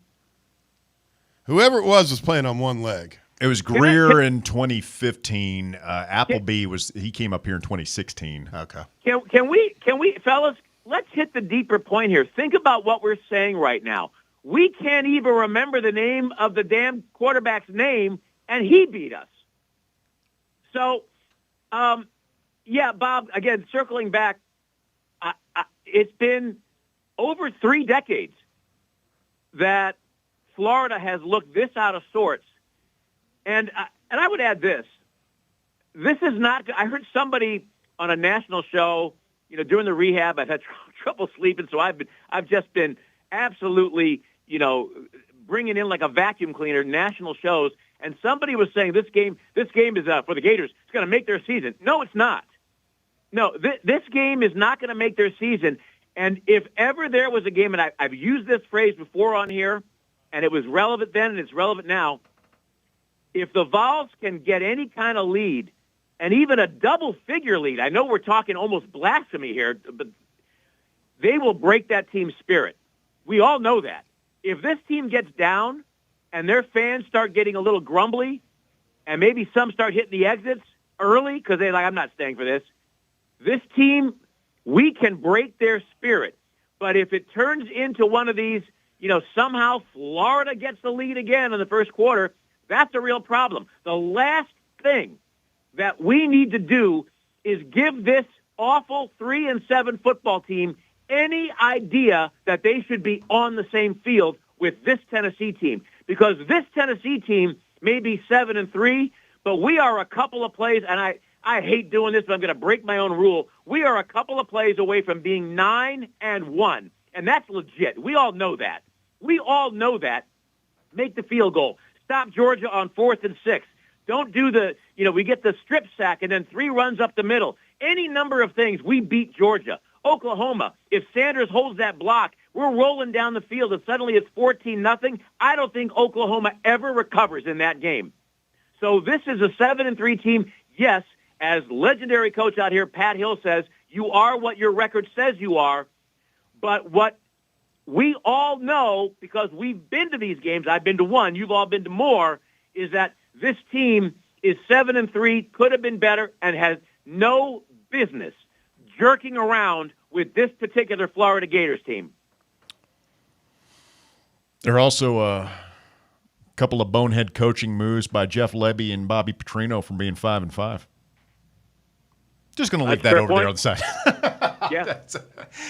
Speaker 6: Whoever it was playing on one leg.
Speaker 3: It was Greer in 2015. Appleby he came up here in 2016.
Speaker 7: Okay.
Speaker 16: Can we, fellas, let's hit the deeper point here. Think about what we're saying right now. We can't even remember the name of the damn quarterback's name, and he beat us. So, Bob, again, circling back, it's been over 3 decades that Florida has looked this out of sorts. And I would add this. This is not – I heard somebody on a national show, during the rehab, I've had trouble sleeping, so I've just been absolutely, bringing in like a vacuum cleaner national shows, and somebody was saying this game is for the Gators. It's going to make their season. No, it's not. No, this game is not going to make their season. And if ever there was a game, and I've used this phrase before on here, and it was relevant then and it's relevant now, if the Vols can get any kind of lead, and even a double-figure lead, I know we're talking almost blasphemy here, but they will break that team's spirit. We all know that. If this team gets down and their fans start getting a little grumbly, and maybe some start hitting the exits early because they're like, I'm not staying for this, this team, we can break their spirit. But if it turns into one of these, somehow Florida gets the lead again in the first quarter, that's a real problem. The last thing that we need to do is give this awful 3-7 football team any idea that they should be on the same field with this Tennessee team. Because this Tennessee team may be 7-3, but we are a couple of plays, and I hate doing this, but I'm going to break my own rule. We are a couple of plays away from being 9-1, and that's legit. We all know that. Make the field goal. Stop Georgia on 4th and 6. Don't do we get the strip sack and then 3 runs up the middle. Any number of things, we beat Georgia. Oklahoma, if Sanders holds that block, we're rolling down the field and suddenly it's 14-0. I don't think Oklahoma ever recovers in that game. So this is a 7-3 team. Yes, as legendary coach out here, Pat Hill says, you are what your record says you are. But what we all know, because we've been to these games, I've been to one, you've all been to more, is that this team is 7-3, could have been better, and has no business jerking around with this particular Florida Gators team.
Speaker 3: There are also a couple of bonehead coaching moves by Jeff Lebby and Bobby Petrino from being 5-5. Just going to leave that over there on the side.
Speaker 16: Yeah.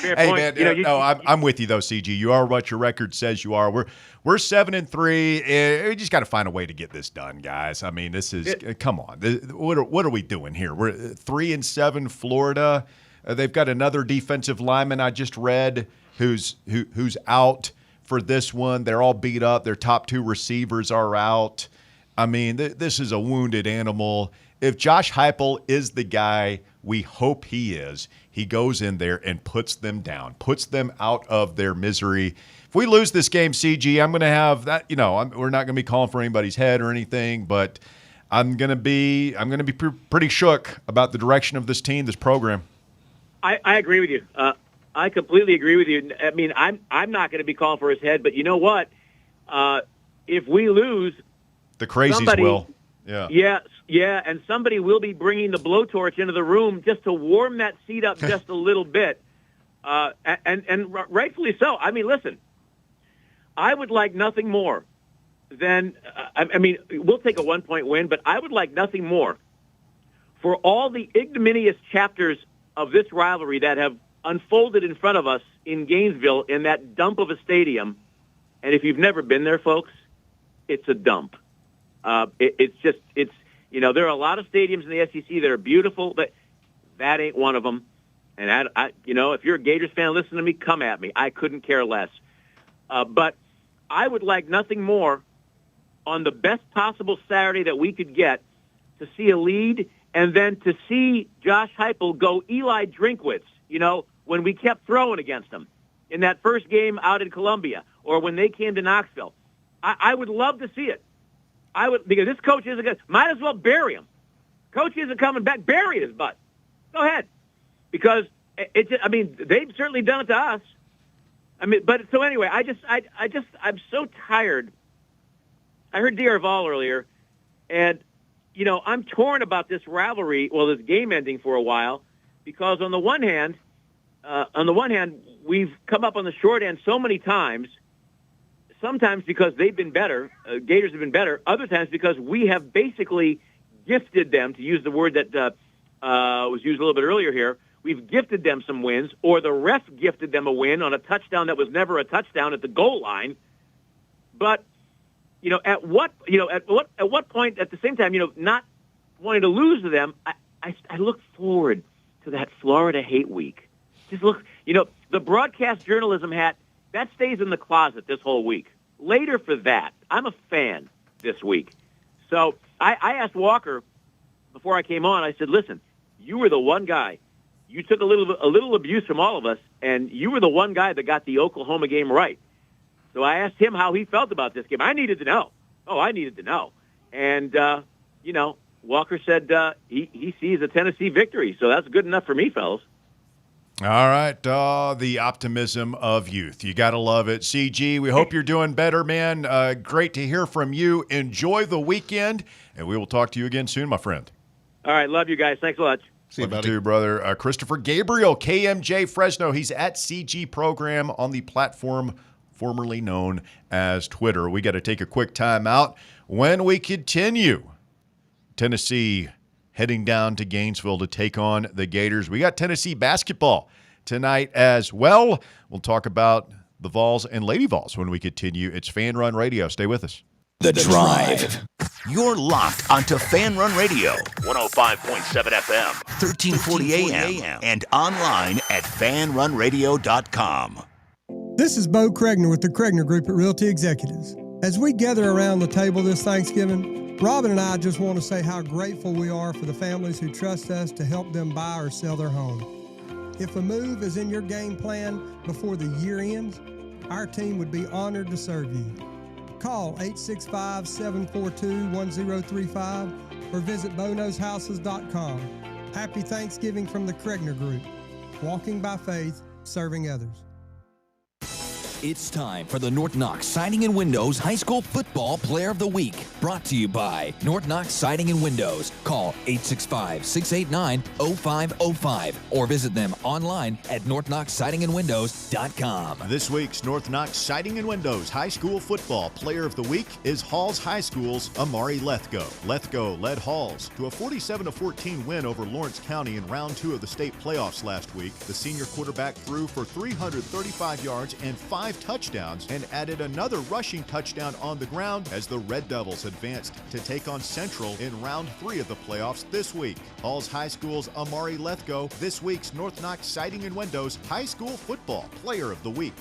Speaker 3: Hey, man, I'm with you, though, CG. You are what your record says you are. We're 7-3. We just got to find a way to get this done, guys. I mean, this is come on. What are we doing here? We're 3-7 Florida. They've got another defensive lineman I just read who's out for this one. They're all beat up. Their top 2 receivers are out. I mean, this is a wounded animal. If Josh Heupel is the guy we hope he is, he goes in there and puts them down, puts them out of their misery. If we lose this game, CG, I'm going to have that. We're not going to be calling for anybody's head or anything, but I'm going to be pretty shook about the direction of this team, this program.
Speaker 16: I agree with you. I completely agree with you. I mean, I'm not going to be calling for his head, but you know what? If we lose,
Speaker 3: the crazies will. Yeah.
Speaker 16: Yeah, and somebody will be bringing the blowtorch into the room just to warm that seat up just a little bit, and rightfully so. I mean, listen, I would like nothing more than I mean, we'll take a 1-point win, but I would like nothing more for all the ignominious chapters of this rivalry that have unfolded in front of us in Gainesville in that dump of a stadium. And if you've never been there, folks, it's a dump. There are a lot of stadiums in the SEC that are beautiful, but that ain't one of them. And if you're a Gators fan, listen to me, come at me. I couldn't care less. But I would like nothing more on the best possible Saturday that we could get to see a lead and then to see Josh Heupel go Eli Drinkwitz, when we kept throwing against him in that first game out in Columbia or when they came to Knoxville. I would love to see it. Because this coach isn't good. Might as well bury him. Coach isn't coming back. Bury his butt. Go ahead. Because they've certainly done it to us. So anyway, I'm so tired. I heard D.R. Vol earlier, and, I'm torn about this rivalry, this game ending for a while, because on the one hand, we've come up on the short end so many times, sometimes because they've been better, Gators have been better, other times because we have basically gifted them, to use the word that was used a little bit earlier here, we've gifted them some wins, or the ref gifted them a win on a touchdown that was never a touchdown at the goal line. But, at what point, at the same time, not wanting to lose to them, I look forward to that Florida Hate Week. Just look, the broadcast journalism hat, that stays in the closet this whole week. Later for that. I'm a fan this week. So I asked Walker before I came on, I said, listen, you were the one guy. You took a little abuse from all of us, and you were the one guy that got the Oklahoma game right. So I asked him how he felt about this game. I needed to know. I needed to know. And, Walker said he sees a Tennessee victory. So that's good enough for me, fellas.
Speaker 3: All right, the optimism of youth. You got to love it. CG, we hope you're doing better, man. Great to hear from you. Enjoy the weekend, and we will talk to you again soon, my friend.
Speaker 16: All right, love you guys. Thanks a lot.
Speaker 3: See you, buddy. Too, brother. Christopher Gabriel, KMJ Fresno. He's at CG Program on the platform formerly known as Twitter. We got to take a quick time out. When we continue, Tennessee heading down to Gainesville to take on the Gators. We got Tennessee basketball tonight as well. We'll talk about the Vols and Lady Vols when we continue. It's Fan Run Radio. Stay with us.
Speaker 2: The Drive. You're locked onto Fan Run Radio, 105.7 FM, 1340 AM, and online at fanrunradio.com.
Speaker 17: This is Bo Kregner with the Kregner Group at Realty Executives. As we gather around the table this Thanksgiving, Robin and I just want to say how grateful we are for the families who trust us to help them buy or sell their home. If a move is in your game plan before the year ends, our team would be honored to serve you. Call 865-742-1035 or visit bonoshouses.com. Happy Thanksgiving from the Kregner Group. Walking by faith, serving others.
Speaker 5: It's time for the North Knox Siding and Windows High School Football Player of the Week. Brought to you by North Knox Siding and Windows. Call 865-689-0505 or visit them online at northknoxsidingandwindows.com.
Speaker 3: This week's North Knox Siding and Windows High School Football Player of the Week is Halls High School's Amari Lethgo. Lethgo led Halls to a 47-14 win over Lawrence County in round 2 of the state playoffs last week. The senior quarterback threw for 335 yards and 5 touchdowns and added another rushing touchdown on the ground as the Red Devils advanced to take on Central in round 3 of the playoffs this week. Halls High School's Amari Lethgo, this week's North Knox Siding and Windows High School Football Player of the Week.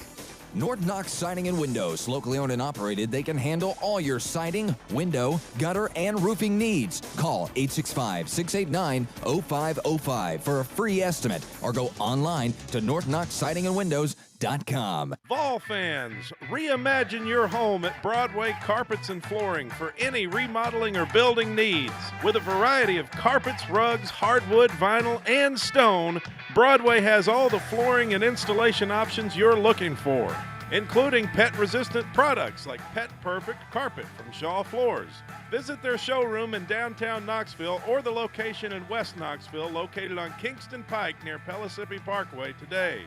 Speaker 5: Norton Knox Siding and Windows. Locally owned and operated, they can handle all your siding, window, gutter, and roofing needs. Call 865-689-0505 for a free estimate or go online to northonknoxsidingandwindows.com.
Speaker 7: Vol fans, reimagine your home at Broadway Carpets and Flooring for any remodeling or building needs. With a variety of carpets, rugs, hardwood, vinyl, and stone, Broadway has all the flooring and installation options you're looking for, including pet-resistant products like Pet Perfect Carpet from Shaw Floors. Visit their showroom in downtown Knoxville or the location in West Knoxville located on Kingston Pike near Pellissippi Parkway today.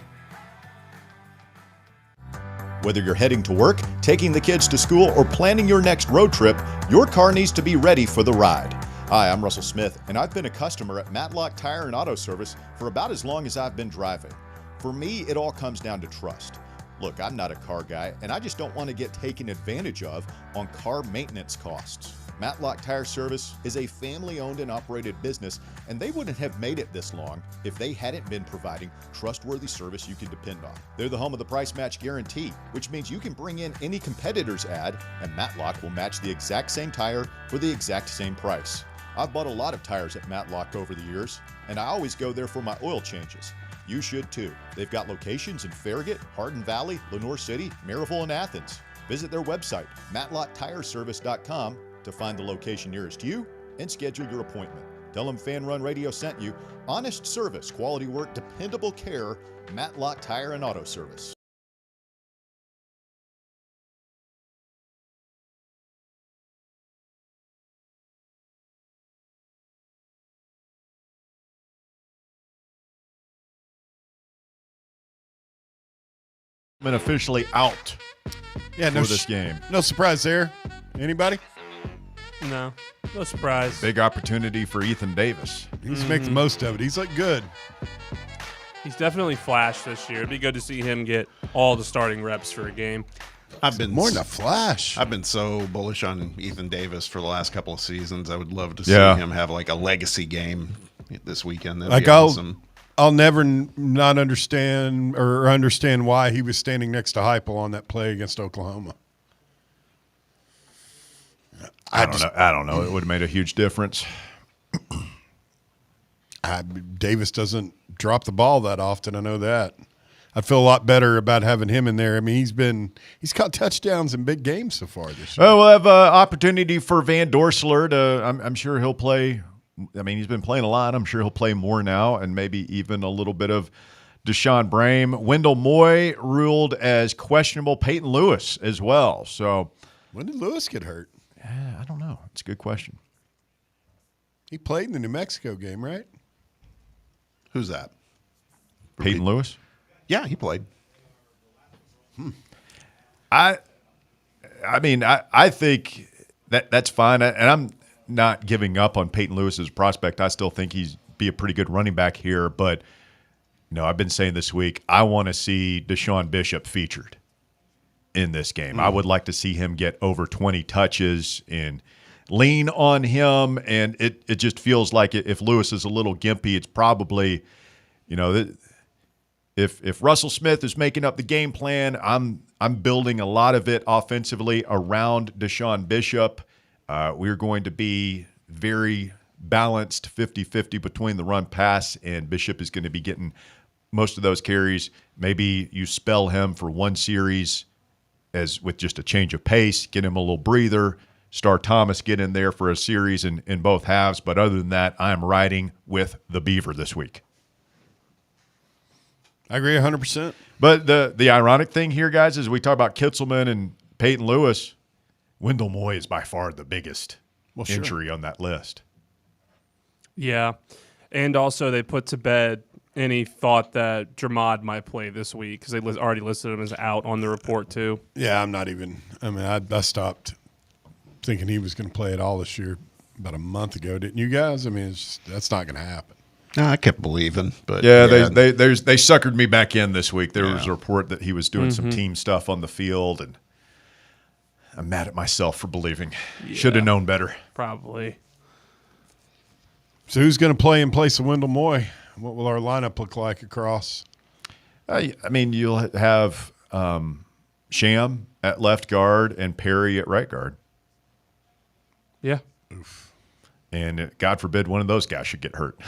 Speaker 3: Whether you're heading to work, taking the kids to school, or planning your next road trip, your car needs to be ready for the ride. Hi, I'm Russell Smith, and I've been a customer at Matlock Tire and Auto Service for about as long as I've been driving. For me, it all comes down to trust. Look, I'm not a car guy, and I just don't want to get taken advantage of on car maintenance costs. Matlock Tire Service is a family-owned and operated business, and they wouldn't have made it this long if they hadn't been providing trustworthy service you can depend on. They're the home of the price match guarantee, which means you can bring in any competitor's ad, and Matlock will match the exact same tire for the exact same price. I've bought a lot of tires at Matlock over the years, and I always go there for my oil changes. You should too. They've got locations in Farragut, Hardin Valley, Lenoir City, Maryville, and Athens. Visit their website, matlocktireservice.com, to find the location nearest you and schedule your appointment. Tell them Fan Run Radio sent you. Honest service, quality work, dependable care, Matlock Tire and Auto Service. Been officially out
Speaker 6: for
Speaker 3: this game.
Speaker 6: No surprise there. Anybody?
Speaker 9: No surprise.
Speaker 3: Big opportunity for Ethan Davis.
Speaker 6: He's making the most of it. He's looked good.
Speaker 9: He's definitely flashed this year. It'd be good to see him get all the starting reps for a game.
Speaker 7: I've been
Speaker 6: more than a flash.
Speaker 7: I've been so bullish on Ethan Davis for the last couple of seasons. I would love to see him have like a legacy game this weekend. That'd be awesome.
Speaker 6: I'll never not understand or understand why he was standing next to Heupel on that play against Oklahoma.
Speaker 3: I don't know. It would have made a huge difference.
Speaker 6: Davis doesn't drop the ball that often. I know that. I feel a lot better about having him in there. I mean, he's caught touchdowns in big games so far this year.
Speaker 3: Oh, we'll have an opportunity for Van Dorselaar to. I'm sure he'll play. I mean, he's been playing a lot. I'm sure he'll play more now, and maybe even a little bit of Deshaun Brame. Wendell Moy ruled as questionable. Peyton Lewis as well. So
Speaker 6: when did Lewis get hurt?
Speaker 3: I don't know. It's a good question.
Speaker 6: He played in the New Mexico game, right?
Speaker 7: Who's that?
Speaker 3: Peyton Lewis?
Speaker 7: Yeah, he played.
Speaker 3: I mean, I think that's fine. And I'm not giving up on Peyton Lewis's prospect. I still think he's be a pretty good running back here. But, I've been saying this week, I want to see Deshaun Bishop featured in this game. I would like to see him get over 20 touches and lean on him. And it just feels like if Lewis is a little gimpy, it's probably, if Russell Smith is making up the game plan, I'm building a lot of it offensively around Deshaun Bishop. We're going to be very balanced 50-50 between the run pass, and Bishop is going to be getting most of those carries. Maybe you spell him for one series as with just a change of pace, get him a little breather. Star Thomas get in there for a series in both halves. But other than that, I'm riding with the Beaver this week.
Speaker 6: I agree 100%.
Speaker 3: But the ironic thing here, guys, is we talk about Kitzelman and Peyton Lewis. Wendell Moy is by far the biggest injury on that list.
Speaker 9: Yeah. And also they put to bed any thought that Dramad might play this week because they already listed him as out on the report too.
Speaker 6: Yeah, I'm not even – I mean, I stopped thinking he was going to play at all this year about a month ago. Didn't you guys? I mean, that's not going to happen.
Speaker 7: No, I kept believing. But
Speaker 3: yeah, they suckered me back in this week. There was a report that he was doing some team stuff on the field, and I'm mad at myself for believing. Yeah, should have known better.
Speaker 9: Probably.
Speaker 6: So who's going to play in place of Wendell Moy? What will our lineup look like across?
Speaker 3: I mean, you'll have Sham at left guard and Perry at right guard.
Speaker 9: Yeah.
Speaker 3: And God forbid one of those guys should get hurt.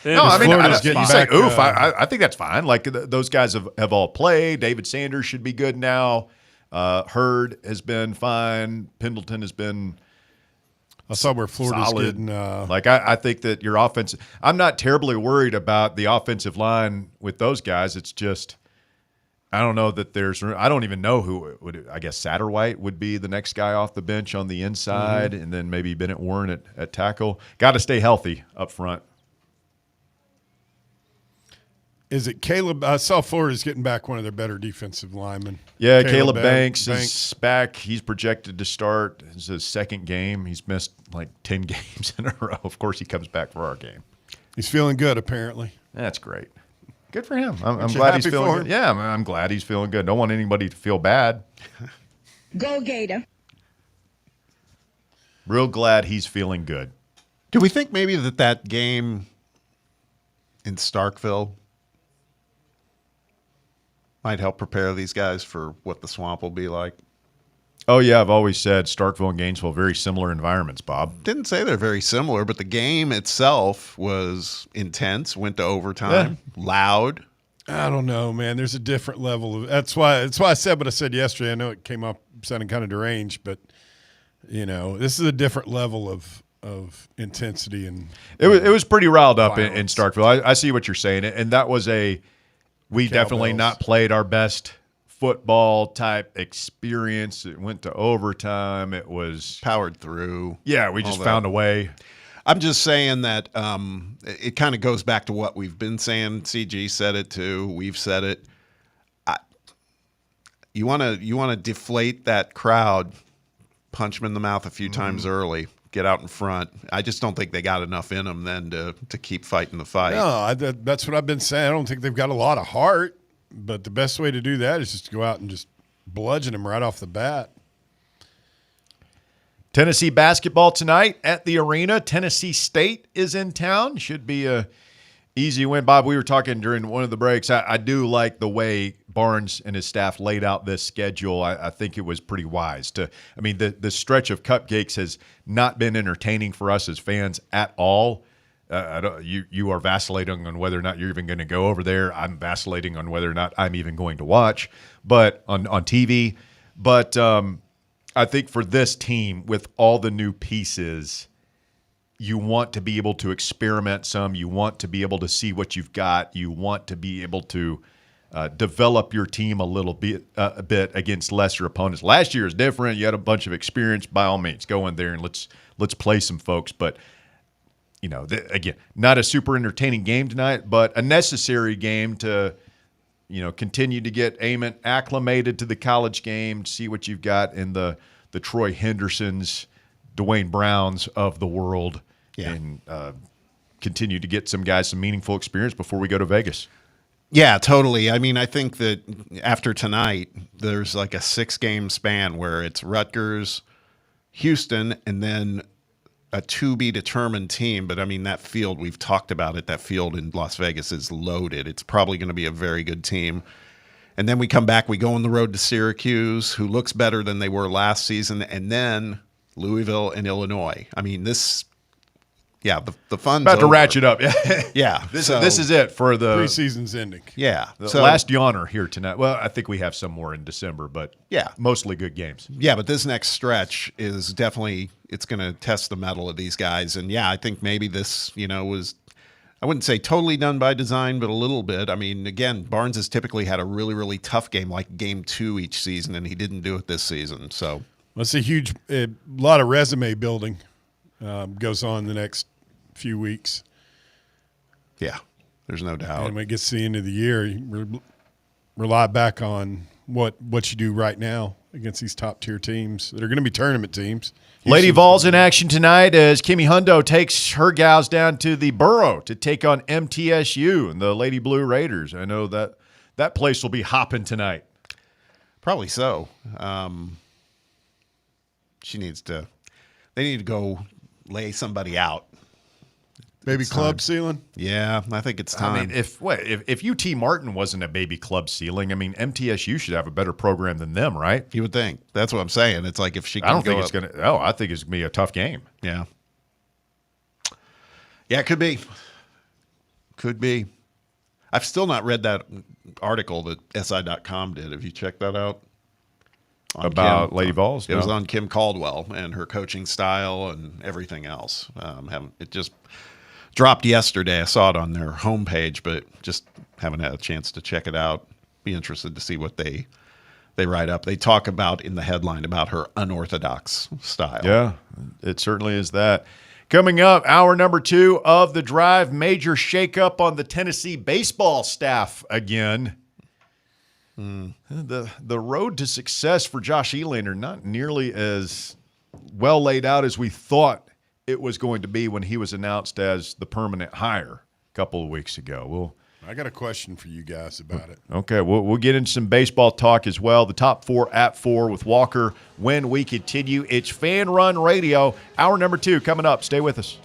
Speaker 9: Yeah,
Speaker 3: No, I mean,
Speaker 6: Florida's getting
Speaker 3: you say,
Speaker 6: back,
Speaker 3: oof, I think that's fine. Like those guys have all played. David Sanders should be good now. Hurd has been fine. Pendleton has been
Speaker 6: I saw where Florida's
Speaker 3: solid.
Speaker 6: getting
Speaker 3: I think that your offense – I'm not terribly worried about the offensive line with those guys. It's just I don't know that there's – I don't even know who would – I guess Satterwhite would be the next guy off the bench on the inside, and then maybe Bennett Warren at tackle. Got to stay healthy up front.
Speaker 6: Is it Caleb? I saw Florida's getting back one of their better defensive linemen.
Speaker 3: Yeah, Caleb Banks is back. He's projected to start. It's his second game. He's missed like 10 games in a row. Of course, he comes back for our game.
Speaker 6: He's feeling good, apparently.
Speaker 3: That's great. Good for him. I'm
Speaker 6: Aren't you
Speaker 3: glad he's
Speaker 6: happy
Speaker 3: feeling
Speaker 6: for
Speaker 3: good.
Speaker 6: him?
Speaker 3: Yeah, I'm glad he's feeling good. Don't want anybody to feel bad.
Speaker 18: Go Gator.
Speaker 3: Real glad he's feeling good.
Speaker 7: Do we think maybe that game in Starkville might help prepare these guys for what the swamp will be like?
Speaker 3: Oh, yeah, I've always said Starkville and Gainesville, very similar environments, Bob.
Speaker 7: Didn't say they're very similar, but the game itself was intense, went to overtime, loud.
Speaker 6: I don't know, man. There's a different level of. That's why I said what I said yesterday. I know it came up sounding kind of deranged, but this is a different level of intensity and.
Speaker 3: It was pretty riled up in Starkville. I see what you're saying, and that was we definitely not played our best football type experience. It went to overtime. It was
Speaker 7: powered through.
Speaker 3: Yeah, we just found a way.
Speaker 7: I'm just saying that it kind of goes back to what we've been saying. CG said it too. We've said it. You want to deflate that crowd, punch them in the mouth a few times early, get out in front. I just don't think they got enough in them then to keep fighting the fight.
Speaker 6: No, that's what I've been saying. I don't think they've got a lot of heart, but the best way to do that is just to go out and just bludgeon them right off the bat.
Speaker 3: Tennessee basketball tonight at the arena. Tennessee State is in town. Should be a easy win. Bob, we were talking during one of the breaks. I do like the way Barnes and his staff laid out this schedule. I think it was pretty wise. The stretch of cupcakes has not been entertaining for us as fans at all. You are vacillating on whether or not you're even going to go over there. I'm vacillating on whether or not I'm even going to watch, but on TV. But I think for this team, with all the new pieces, you want to be able to experiment some. You want to be able to see what you've got. You want to be able to develop your team a bit against lesser opponents. Last year is different. You had a bunch of experience. By all means, go in there and let's play some folks. But again, not a super entertaining game tonight, but a necessary game to continue to get Amon acclimated to the college game, see what you've got in the Troy Hendersons, Dwayne Browns of the world, and continue to get some guys some meaningful experience before we go to Vegas.
Speaker 7: Yeah, totally. I mean, I think that after tonight, there's like a 6-game span where it's Rutgers, Houston, and then a to-be-determined team. But, I mean, that field, we've talked about it, that field in Las Vegas is loaded. It's probably going to be a very good team. And then we come back, we go on the road to Syracuse, who looks better than they were last season, and then Louisville and Illinois. I mean, the fun's
Speaker 3: about to
Speaker 7: over.
Speaker 3: ratchet up.
Speaker 7: Yeah.
Speaker 3: This is it for the
Speaker 6: preseason's ending.
Speaker 7: Yeah.
Speaker 3: The last yawner here tonight. Well, I think we have some more in December, but
Speaker 7: yeah,
Speaker 3: mostly good games.
Speaker 7: Yeah, but this next stretch is definitely, it's going to test the mettle of these guys. And yeah, I think maybe this, was, I wouldn't say totally done by design, but a little bit. I mean, again, Barnes has typically had a really, really tough game, like game 2 each season, and he didn't do it this season. So
Speaker 6: that's a lot of resume building goes on the next few weeks.
Speaker 7: Yeah, there's no doubt.
Speaker 6: And when it gets to the end of the year, you rely back on what you do right now against these top-tier teams that are going to be tournament teams.
Speaker 3: Lady Vols in action tonight as Kimmy Hundo takes her gals down to the Borough to take on MTSU and the Lady Blue Raiders. I know that place will be hopping tonight.
Speaker 7: Probably so. They need to go lay somebody out.
Speaker 6: Baby club ceiling?
Speaker 7: Yeah, I think it's time.
Speaker 3: I mean, if UT Martin wasn't a baby club ceiling, I mean, MTSU should have a better program than them, right?
Speaker 7: You would think. That's what I'm saying. It's like if she can
Speaker 3: I don't think
Speaker 7: go
Speaker 3: it's going to – oh, I think it's going to be a tough game.
Speaker 7: Yeah. Yeah, it could be. Could be. I've still not read that article that SI.com did. Have you checked that out?
Speaker 3: About Lady Vols?
Speaker 7: It was on Kim Caldwell and her coaching style and everything else. It just dropped yesterday. I saw it on their homepage, but just haven't had a chance to check it out. Be interested to see what they write up. They talk about in the headline about her unorthodox style.
Speaker 3: Yeah, it certainly is that. Coming up, hour number 2 of The Drive, major shakeup on the Tennessee baseball staff again. The road to success for Josh Elander not nearly as well laid out as we thought it was going to be when he was announced as the permanent hire a couple of weeks ago.
Speaker 6: I got a question for you guys about it.
Speaker 3: Okay, we'll get into some baseball talk as well. The top 4 at 4 with Walker when we continue. It's Fan Run Radio, hour number 2 coming up. Stay with us.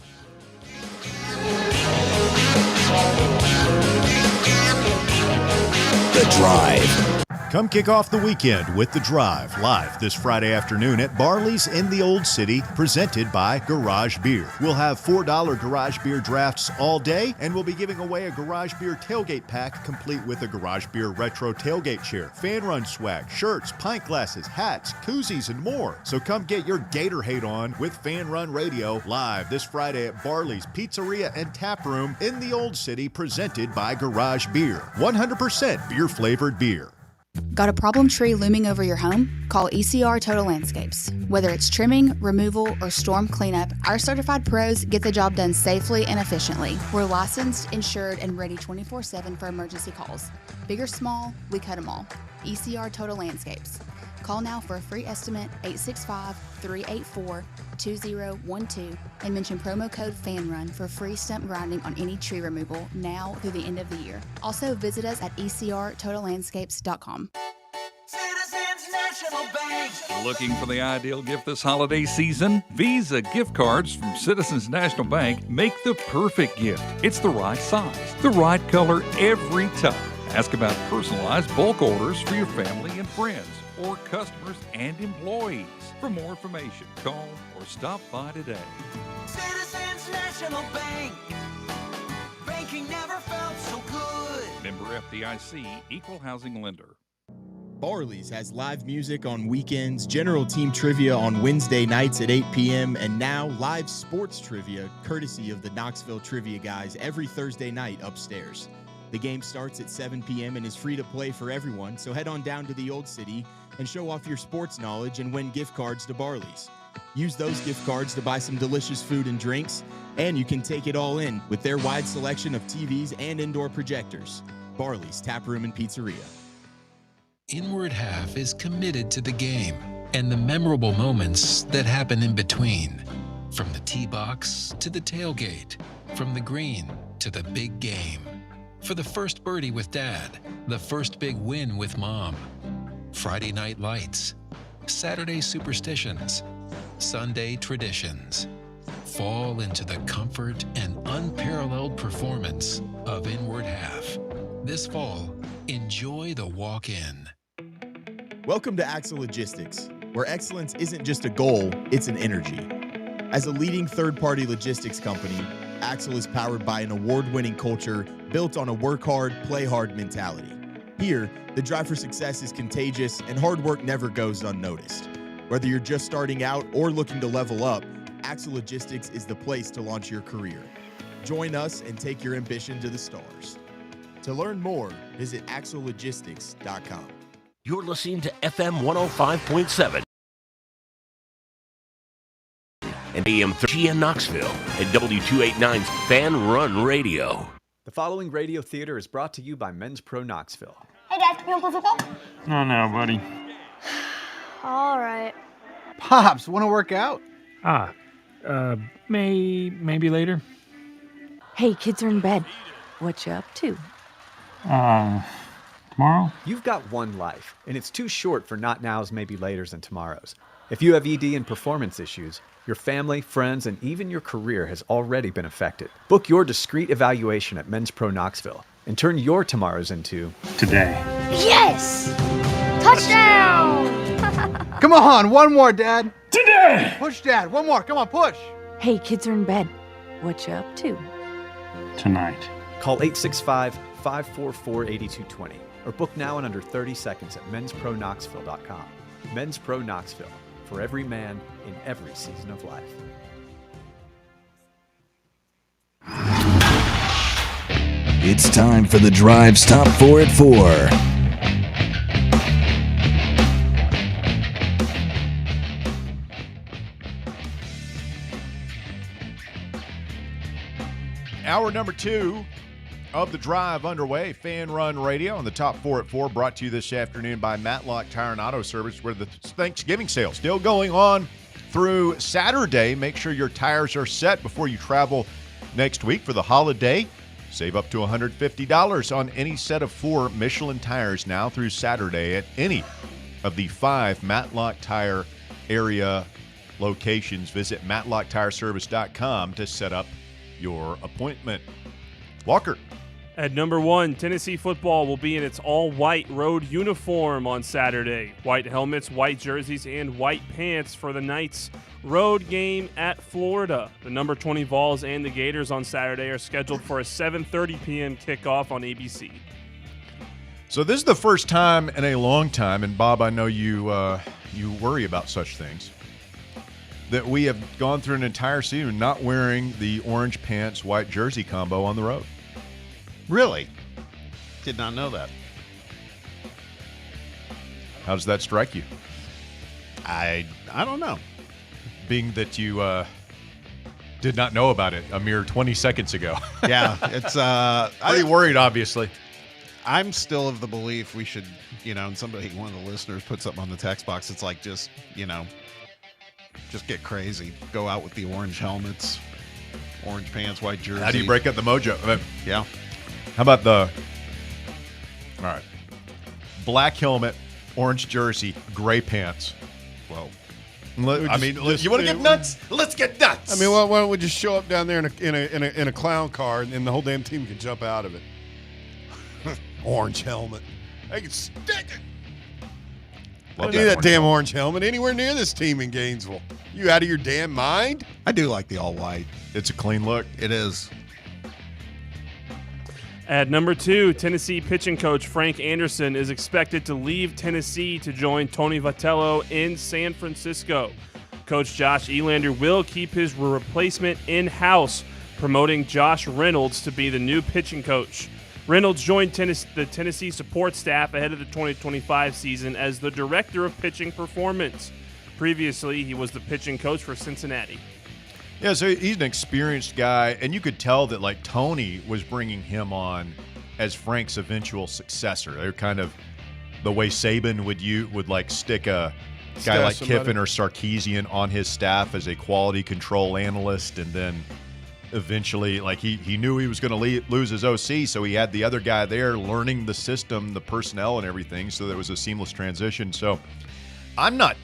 Speaker 2: The Drive.
Speaker 3: Come kick off the weekend with The Drive, live this Friday afternoon at Barley's in the Old City, presented by Garage Beer. We'll have $4 Garage Beer drafts all day, and we'll be giving away a Garage Beer tailgate pack complete with a Garage Beer retro tailgate chair, Fan Run swag, shirts, pint glasses, hats, koozies, and more. So come get your Gator hate on with Fan Run Radio, live this Friday at Barley's Pizzeria and Tap Room in the Old City, presented by Garage Beer. 100% beer-flavored beer.
Speaker 19: Got a problem tree looming over your home? Call ECR Total Landscapes. Whether it's trimming, removal, or storm cleanup, our certified pros get the job done safely and efficiently. We're licensed, insured, and ready 24/7 for emergency calls. Big or small, we cut them all. ECR Total Landscapes. Call now for a free estimate, 865-384-2012, and mention promo code FANRUN for free stump grinding on any tree removal now through the end of the year. Also visit us at ecrtotallandscapes.com.
Speaker 20: Looking for the ideal gift this holiday season? Visa gift cards from Citizens National Bank make the perfect gift. It's the right size, the right color every time. Ask about personalized bulk orders for your family and friends, or customers and employees. For more information, call or stop by today.
Speaker 4: Citizens National Bank. Banking never felt so good.
Speaker 20: Member FDIC, Equal Housing Lender.
Speaker 13: Barley's has live music on weekends, general team trivia on Wednesday nights at 8 p.m., and now live sports trivia courtesy of the Knoxville Trivia Guys every Thursday night upstairs. The game starts at 7 p.m. and is free to play for everyone, so head on down to the Old City and show off your sports knowledge and win gift cards to Barley's. Use those gift cards to buy some delicious food and drinks, and you can take it all in with their wide selection of TVs and indoor projectors. Barley's Tap Room and Pizzeria.
Speaker 21: Inward Half is committed to the game and the memorable moments that happen in between. From the tee box to the tailgate, from the green to the big game. For the first birdie with Dad, the first big win with Mom. Friday night lights, Saturday superstitions, Sunday traditions. Fall into the comfort and unparalleled performance of Inward Half. This fall, enjoy the walk-in.
Speaker 13: Welcome to Axle Logistics, where excellence isn't just a goal, it's an energy. As a leading third-party logistics company, Axle is powered by an award-winning culture built on a work hard, play hard mentality. Here, the drive for success is contagious and hard work never goes unnoticed. Whether you're just starting out or looking to level up, Axle Logistics is the place to launch your career. Join us and take your ambition to the stars. To learn more, visit axlelogistics.com.
Speaker 2: You're listening to FM 105.7 and AM 30 in Knoxville and W289's Fan Run Radio.
Speaker 1: The following radio theater is brought to you by Men's Pro Knoxville.
Speaker 22: Hey, Dad, you want to play football?
Speaker 23: Oh, no, buddy.
Speaker 22: All right.
Speaker 23: Pops, want to work out? Maybe later.
Speaker 24: Hey, kids are in bed. What you up to?
Speaker 23: Tomorrow?
Speaker 1: You've got one life, and it's too short for not nows, maybe laters, and tomorrows. If you have ED and performance issues, your family, friends, and even your career has already been affected. Book your discreet evaluation at Men's Pro Knoxville and turn your tomorrows into
Speaker 23: today.
Speaker 22: Yes! Touchdown!
Speaker 23: Come on, one more, Dad. Today! Push, Dad. One more. Come on, push.
Speaker 8: Hey, kids are in bed. What you up to?
Speaker 23: Tonight.
Speaker 1: Call 865-544-8220 or book now in under 30 seconds at menspronknoxville.com. Men's Pro Knoxville, for every man in every season of life.
Speaker 5: It's time for the Drive's Top 4 at 4.
Speaker 3: Hour number 2 of the Drive underway. Fan Run Radio on the Top 4 at 4, brought to you this afternoon by Matlock Tire and Auto Service, where the Thanksgiving sale still going on through Saturday. Make sure your tires are set before you travel next week for the holiday. Save up to $150 on any set of 4 Michelin tires now through Saturday at any of the 5 Matlock Tire area locations. Visit matlocktireservice.com to set up your appointment. Walker.
Speaker 9: At number 1, Tennessee football will be in its all-white road uniform on Saturday. White helmets, white jerseys, and white pants for the Knights' road game at Florida. The number 20 Vols and the Gators on Saturday are scheduled for a 7:30 p.m. kickoff on ABC.
Speaker 3: So this is the first time in a long time, and Bob, I know you worry about such things, that we have gone through an entire season not wearing the orange pants, white jersey combo on the road.
Speaker 7: Really? Did not know that.
Speaker 3: How does that strike you?
Speaker 7: I don't know.
Speaker 3: Being that you did not know about it a mere 20 seconds ago.
Speaker 7: Yeah, it's
Speaker 3: pretty worried, obviously.
Speaker 7: I'm still of the belief we should, and one of the listeners put something on the text box. It's like just get crazy. Go out with the orange helmets, orange pants, white jersey.
Speaker 3: How do you break up the mojo?
Speaker 7: Yeah.
Speaker 3: How about all right, black helmet, orange jersey, gray pants.
Speaker 7: Well,
Speaker 3: you want to get nuts? Let's get nuts.
Speaker 6: I mean, why don't we just show up down there in a clown car, and the whole damn team can jump out of it? Orange helmet. I can stick it. I don't need that damn orange helmet anywhere near this team in Gainesville. You out of your damn mind?
Speaker 7: I do like the all white.
Speaker 3: It's a clean look.
Speaker 7: It is.
Speaker 9: At number 2, Tennessee pitching coach Frank Anderson is expected to leave Tennessee to join Tony Vitello in San Francisco. Coach Josh Elander will keep his replacement in-house, promoting Josh Reynolds to be the new pitching coach. Reynolds joined the Tennessee support staff ahead of the 2025 season as the director of pitching performance. Previously, he was the pitching coach for Cincinnati.
Speaker 3: Yeah, so he's an experienced guy, and you could tell that Tony was bringing him on as Frank's eventual successor. They're kind of the way Saban would stick a guy like Kiffin or Sarkisian on his staff as a quality control analyst, and then eventually, he knew he was going to lose his OC, so he had the other guy there learning the system, the personnel, and everything. So there was a seamless transition. So I'm not.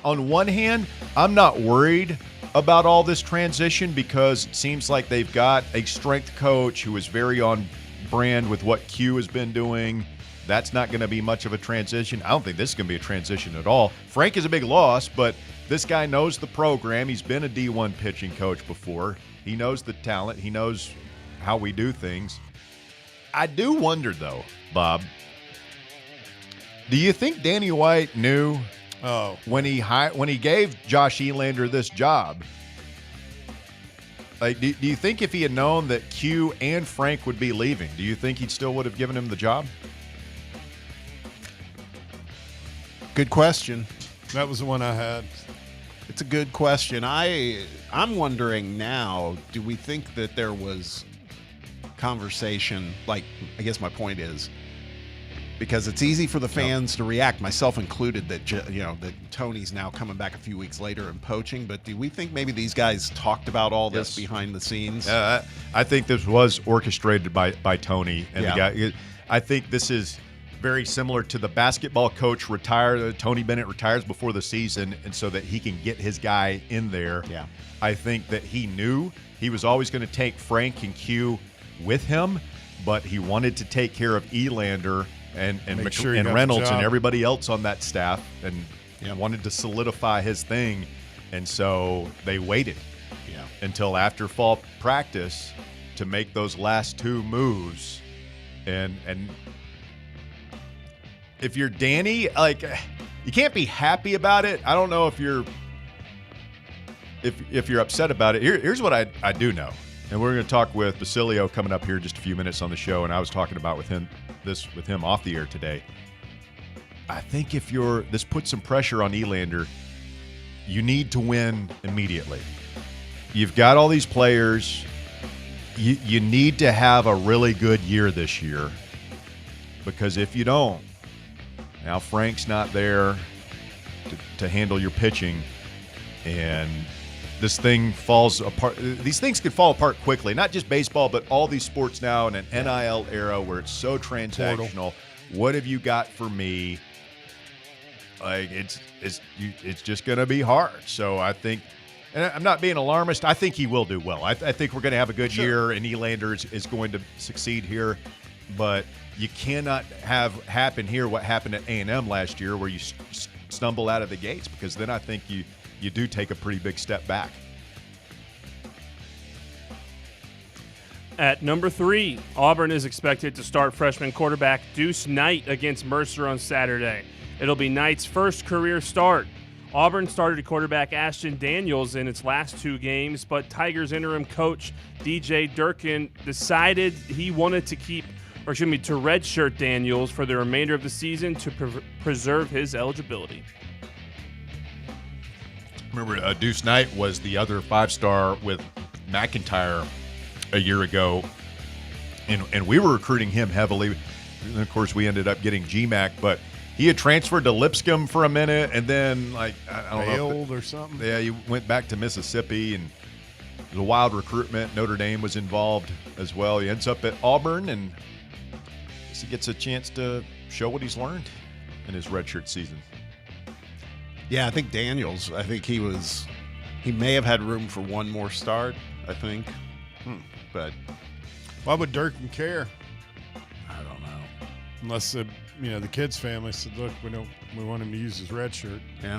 Speaker 3: On one hand, I'm not worried about all this transition because it seems like they've got a strength coach who is very on brand with what Q has been doing. That's not going to be much of a transition. I don't think this is going to be a transition at all. Frank is a big loss, but this guy knows the program. He's been a D1 pitching coach before. He knows the talent. He knows how we do things. I do wonder, though, Bob, do you think Danny White knew when he gave Josh Elander this job? Do you think if he had known that Q and Frank would be leaving, do you think he still would have given him the job?
Speaker 7: Good question.
Speaker 6: That was the one I had.
Speaker 7: It's a good question. I'm wondering now, do we think that there was conversation? I guess my point is, because it's easy for the fans to react, myself included, that that Tony's now coming back a few weeks later and poaching. But do we think maybe these guys talked about all this behind the scenes?
Speaker 3: I think this was orchestrated by Tony and the guy. I think this is very similar to the basketball coach Tony Bennett retires before the season, and so that he can get his guy in there.
Speaker 7: Yeah.
Speaker 3: I think that he knew he was always going to take Frank and Q with him, but he wanted to take care of Elander and
Speaker 6: sure he got the
Speaker 3: Reynolds and
Speaker 6: job.
Speaker 3: everybody else on that staff, and wanted to solidify his thing. And so they waited until after fall practice to make those last two moves. And if you're Danny, like, you can't be happy about it. I don't know if you're upset about it. Here's what I do know. And we're going to talk with Basilio coming up here in just a few minutes on the show. And I was talking about with him off the air today. I think this puts some pressure on Elander. You need to win immediately. You've got all these players. You need to have a really good year this year, because if you don't, now Frank's not there to handle your pitching, and this thing falls apart. These things could fall apart quickly, not just baseball, but all these sports now in an NIL era where it's so transactional. What have you got for me? Like, it's just going to be hard. So I think, and I'm not being alarmist, I think he will do well. I think we're going to have a good year, and Elander is going to succeed here. But you cannot have happen here what happened at A&M last year, where you stumble out of the gates, because then I think you do take a pretty big step back.
Speaker 9: At number 3, Auburn is expected to start freshman quarterback Deuce Knight against Mercer on Saturday. It'll be Knight's first career start. Auburn started quarterback Ashton Daniels in its last 2 games, but Tigers interim coach DJ Durkin decided he wanted to redshirt Daniels for the remainder of the season to preserve his eligibility.
Speaker 3: Remember, Deuce Knight was the other 5-star with McIntyre a year ago, and we were recruiting him heavily. And of course, we ended up getting GMAC, but he had transferred to Lipscomb for a minute, and then, like, I don't know.
Speaker 6: Failed or something?
Speaker 3: Yeah, he went back to Mississippi, and it was a wild recruitment. Notre Dame was involved as well. He ends up at Auburn, and he gets a chance to show what he's learned in his redshirt season.
Speaker 7: Yeah, I think Daniels, he may have had room for one more start, I think. But
Speaker 6: why would Durkin care?
Speaker 7: I don't know.
Speaker 6: Unless the kid's family said, "Look, we want him to use his red shirt."
Speaker 7: Yeah.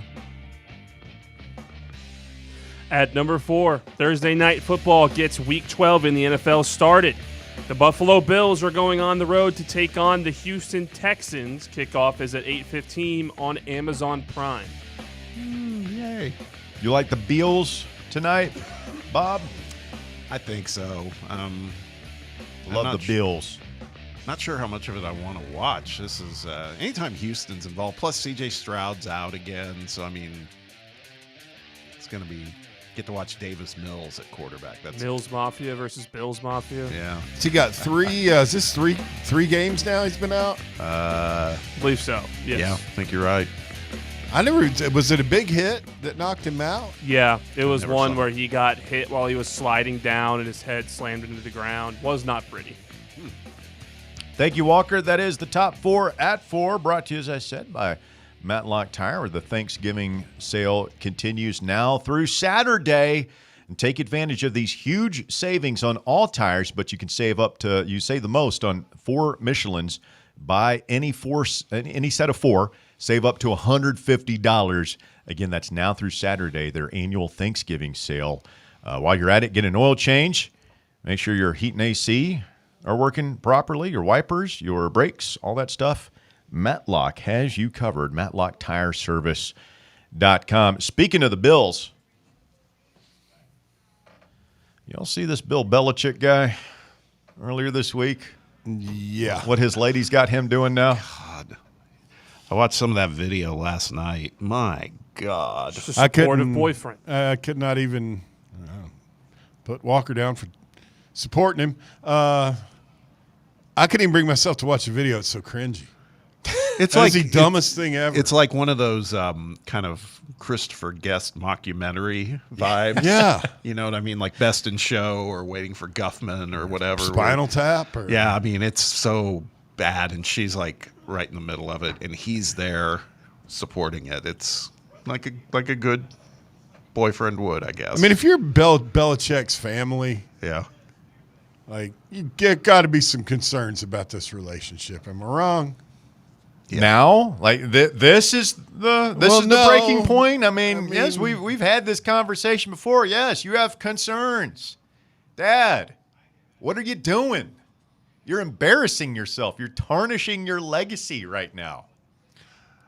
Speaker 9: At number 4, Thursday night football gets Week 12 in the NFL started. The Buffalo Bills are going on the road to take on the Houston Texans. Kickoff is at 8:15 on Amazon Prime.
Speaker 7: Yay.
Speaker 3: You like the Bills tonight, Bob?
Speaker 7: I think so.
Speaker 3: Love the Bills.
Speaker 7: Not sure how much of it I want to watch. This is anytime Houston's involved. Plus, C.J. Stroud's out again, so it's going to be get to watch Davis Mills at quarterback. That's
Speaker 9: Mills Mafia versus Bills Mafia.
Speaker 7: Yeah.
Speaker 6: So he got 3. Is this three games now? He's been out.
Speaker 9: I believe so. Yes.
Speaker 7: Yeah, I think you're right.
Speaker 6: Was it a big hit that knocked him out?
Speaker 9: Yeah, it was one where he got hit while he was sliding down and his head slammed into the ground. Was not pretty.
Speaker 3: Thank you, Walker. That is the top 4 at 4, brought to you, as I said, by Matlock Tire, where the Thanksgiving sale continues now through Saturday. And take advantage of these huge savings on all tires, but you can save the most on 4 Michelins. Buy any set of 4. Save up to $150. Again, that's now through Saturday, their annual Thanksgiving sale. While you're at it, get an oil change. Make sure your heat and AC are working properly, your wipers, your brakes, all that stuff. Matlock has you covered. MatlockTireService.com. Speaking of the Bills, y'all see this Bill Belichick guy earlier this week?
Speaker 6: Yeah.
Speaker 3: What his ladies got him doing now?
Speaker 7: God. I watched some of that video last night. My God.
Speaker 9: Just a supportive boyfriend.
Speaker 6: I could not even put Walker down for supporting him. I couldn't even bring myself to watch the video. It's so cringy.
Speaker 7: It's
Speaker 6: That
Speaker 7: like
Speaker 6: is the dumbest thing ever.
Speaker 7: It's like one of those kind of Christopher Guest mockumentary vibes.
Speaker 6: Yeah.
Speaker 7: You know what I mean? Like Best in Show or Waiting for Guffman or whatever.
Speaker 6: Spinal Tap.
Speaker 7: Yeah, I mean, it's so bad, and she's like right in the middle of it, and he's there supporting it. It's like a good boyfriend would, I guess.
Speaker 6: I mean, if you're Belichick's family,
Speaker 7: yeah,
Speaker 6: like you got to be some concerns about this relationship. Am I wrong?
Speaker 3: Yeah. Now, like this is the breaking point. I mean, yes, we've had this conversation before. Yes, you have concerns, Dad. What are you doing? You're embarrassing yourself. You're tarnishing your legacy right now.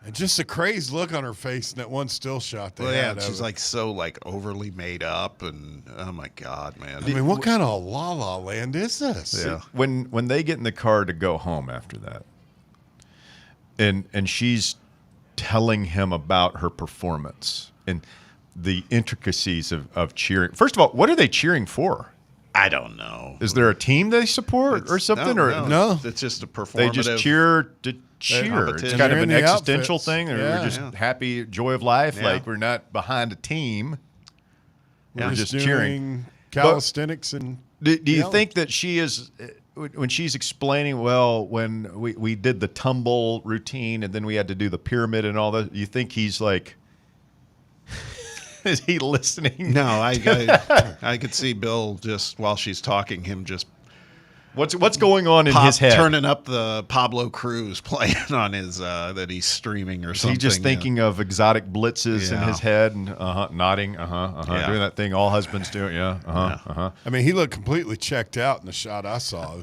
Speaker 6: And just a crazed look on her face in that one still shot.
Speaker 7: She's like so like overly made up, and oh my God, man.
Speaker 6: I mean, what kind of La La Land is this?
Speaker 3: Yeah. When they get in the car to go home after that, and she's telling him about her performance and the intricacies of cheering. First of all, what are they cheering for?
Speaker 7: I don't know.
Speaker 3: Is there a team they support or something?
Speaker 7: No, it's just a performative.
Speaker 3: They just cheer to cheer. It's kind of an existential thing.
Speaker 6: Yeah.
Speaker 3: We're just happy, joy of life. Yeah. Like we're not behind a team. We're just cheering.
Speaker 6: Calisthenics and.
Speaker 3: Do you think that she is, when she's explaining, well, when we did the tumble routine and then we had to do the pyramid and all that, you think he's like, is he listening?
Speaker 7: No, I could see Bill just while she's talking, him just
Speaker 3: what's going on in his head,
Speaker 7: turning up the Pablo Cruz playing on his that he's streaming or something.
Speaker 3: He's just thinking of exotic blitzes in his head and nodding, doing that thing all husbands do. Yeah,
Speaker 6: I mean, he looked completely checked out in the shot I saw.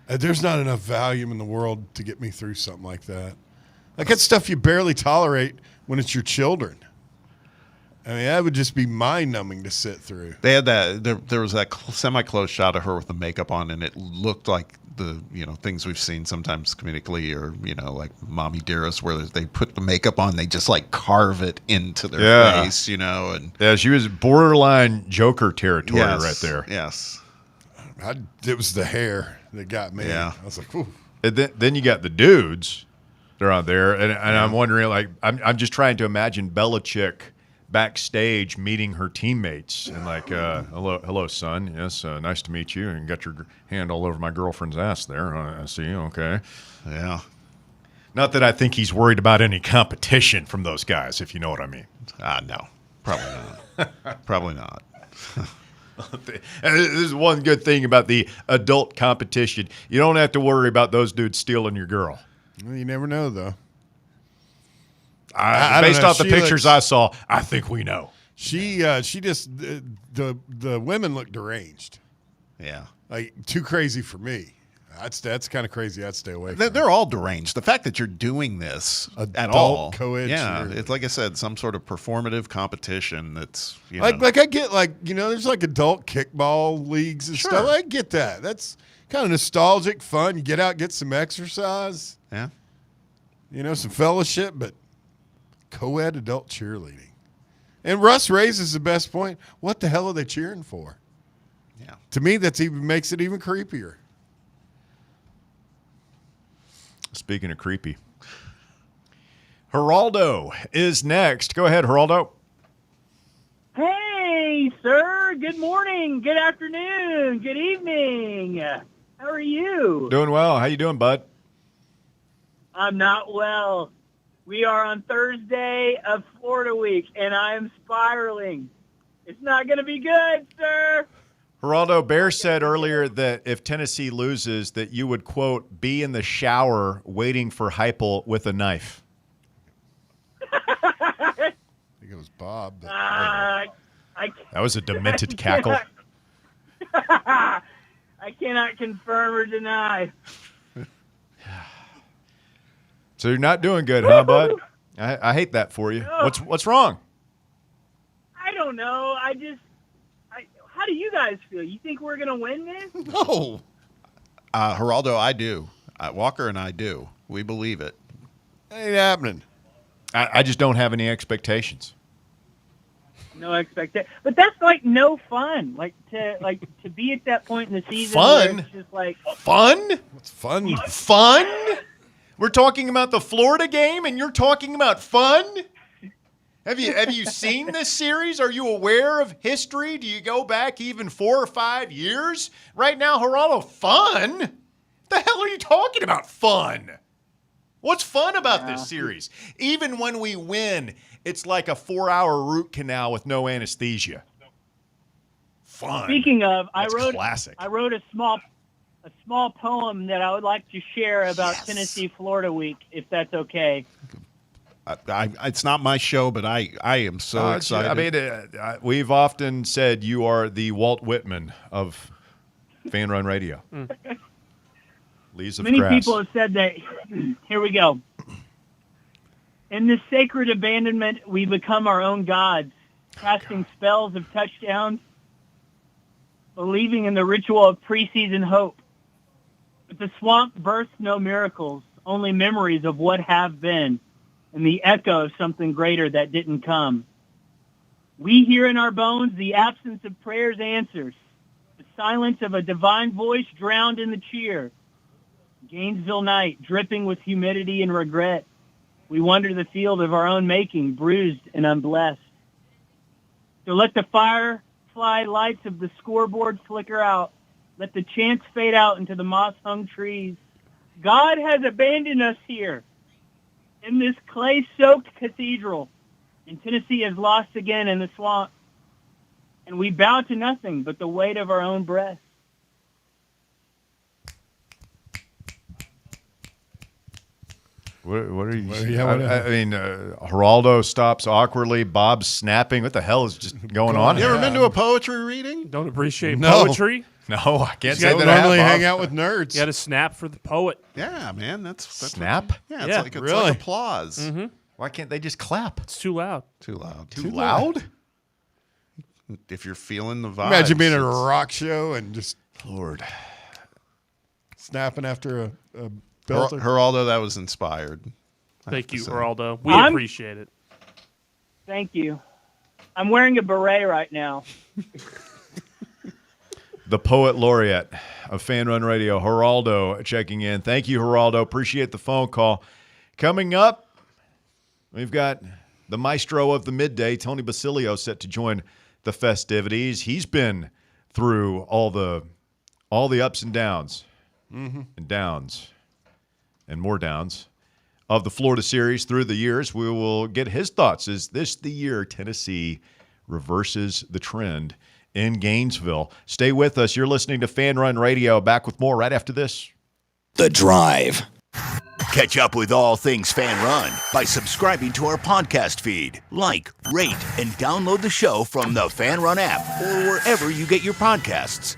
Speaker 6: There's not enough Valium in the world to get me through something like that. Like that's stuff you barely tolerate when it's your children. I mean, that would just be mind-numbing to sit through.
Speaker 7: They had that. There was that semi-close shot of her with the makeup on, and it looked like the things we've seen sometimes comedically, or like Mommy Dearest, where they put the makeup on, they just like carve it into their face, and
Speaker 3: she was borderline Joker territory right there.
Speaker 7: Yes,
Speaker 6: it was the hair that got me.
Speaker 7: Yeah,
Speaker 6: I was like, ooh.
Speaker 3: And then you got the dudes. They're out there, and I'm wondering, like, I'm just trying to imagine Belichick backstage meeting her teammates and like, hello, son. Yes, nice to meet you. And got your hand all over my girlfriend's ass there. I see. Okay.
Speaker 7: Yeah.
Speaker 3: Not that I think he's worried about any competition from those guys, if you know what I mean.
Speaker 7: No, probably not. Probably not.
Speaker 3: This is one good thing about the adult competition. You don't have to worry about those dudes stealing your girl.
Speaker 6: Well, you never know, though.
Speaker 3: Based off the pictures I saw, I think we know.
Speaker 6: She just the women look deranged.
Speaker 7: Yeah,
Speaker 6: like too crazy for me. That's kind of crazy. I'd stay away.
Speaker 7: They're all deranged. The fact that you're doing this at all, it's like I said, some sort of performative competition. That's
Speaker 6: like I get there's like adult kickball leagues and stuff. I get that. That's kind of nostalgic, fun. You get out, get some exercise.
Speaker 7: Yeah,
Speaker 6: some fellowship, but co-ed adult cheerleading. And Russ raises the best point. What the hell are they cheering for?
Speaker 7: Yeah,
Speaker 6: to me, makes it even creepier.
Speaker 3: Speaking of creepy, Geraldo is next. Go ahead, Geraldo.
Speaker 10: Hey, sir. Good morning. Good afternoon. Good evening. How are you?
Speaker 3: Doing well. How you doing, bud?
Speaker 10: I'm not well. We are on Thursday of Florida week, and I am spiraling. It's not going to be good, sir.
Speaker 3: Geraldo, Bear said earlier that if Tennessee loses, that you would, quote, be in the shower waiting for Heupel with a knife.
Speaker 6: I think it was Bob.
Speaker 3: That was a demented cackle.
Speaker 10: I cannot confirm or deny.
Speaker 3: So you're not doing good, huh, bud? I hate that for you.
Speaker 10: No.
Speaker 3: What's wrong?
Speaker 10: I don't know. How do you guys feel? You think we're going to win this?
Speaker 7: No. Geraldo, I do. Walker and I do. We believe it.
Speaker 6: Ain't happening.
Speaker 3: I just don't have any expectations.
Speaker 10: No expectation. But that's like no fun. To be at that point in the season.
Speaker 3: Fun?
Speaker 10: Where it's just like
Speaker 3: fun?
Speaker 6: What's fun?
Speaker 3: Fun? We're talking about the Florida game, and you're talking about fun? Have you seen this series? Are you aware of history? Do you go back even 4 or 5 years? Right now, Geraldo, fun? The hell are you talking about? Fun. What's fun about this series? Even when we win, it's like a 4-hour root canal with no anesthesia. Fun.
Speaker 10: Speaking of,
Speaker 3: That's
Speaker 10: I
Speaker 3: classic.
Speaker 10: wrote a small poem that I would like to share about Tennessee Florida week, if that's okay.
Speaker 7: It's not my show, but I am so excited.
Speaker 3: I mean, we've often said you are the Walt Whitman of Fan Run Radio. Leaves of
Speaker 10: Many
Speaker 3: grass.
Speaker 10: people have said that. Here we go. In this sacred abandonment, we become our own gods, casting spells of touchdowns, believing in the ritual of preseason hope. But the swamp births no miracles, only memories of what have been, and the echo of something greater that didn't come. We hear in our bones the absence of prayers' answers, the silence of a divine voice drowned in the cheer. Gainesville night, dripping with humidity and regret. We wander the field of our own making, bruised and unblessed. So let the firefly lights of the scoreboard flicker out. Let the chants fade out into the moss-hung trees. God has abandoned us here in this clay-soaked cathedral. And Tennessee has lost again in the swamp. And we bow to nothing but the weight of our own breath.
Speaker 3: What are you?
Speaker 6: Yeah,
Speaker 3: I mean, Geraldo stops awkwardly. Bob's snapping. What the hell is just going on?
Speaker 7: You ever been to a poetry reading?
Speaker 9: Don't appreciate
Speaker 3: No.
Speaker 9: poetry?
Speaker 3: No, I can't
Speaker 9: You
Speaker 3: say
Speaker 9: gotta
Speaker 3: that I have,
Speaker 6: Normally
Speaker 3: Bob.
Speaker 6: hang out with nerds.
Speaker 9: You got to snap for the poet.
Speaker 7: Yeah, man. That's
Speaker 3: Snap?
Speaker 7: Yeah, it's
Speaker 9: Yeah.
Speaker 7: like
Speaker 6: Really?
Speaker 7: applause.
Speaker 9: Mm-hmm.
Speaker 3: Why can't they just clap?
Speaker 9: It's too loud.
Speaker 7: Too loud.
Speaker 3: Too loud?
Speaker 7: If you're feeling the vibe.
Speaker 6: Imagine being at a rock show and just
Speaker 3: Lord
Speaker 6: snapping after a belter.
Speaker 7: Geraldo, that was inspired.
Speaker 9: Thank you,
Speaker 7: So-
Speaker 9: Geraldo. We
Speaker 10: I'm-
Speaker 9: appreciate it.
Speaker 10: Thank you. I'm wearing a beret right now.
Speaker 3: The poet laureate of Fan Run Radio, Geraldo, checking in. Thank you, Geraldo. Appreciate the phone call. Coming up, we've got the maestro of the midday, Tony Basilio, set to join the festivities. He's been through all the ups and downs, and downs, and more downs of the Florida series through the years. We will get his thoughts. Is this the year Tennessee reverses the trend in Gainesville? Stay with us. You're listening to Fan Run Radio. Back with more right after this.
Speaker 2: The Drive. Catch up with all things Fan Run by subscribing to our podcast feed. Like, rate, and download the show from the Fan Run app or wherever you get your podcasts.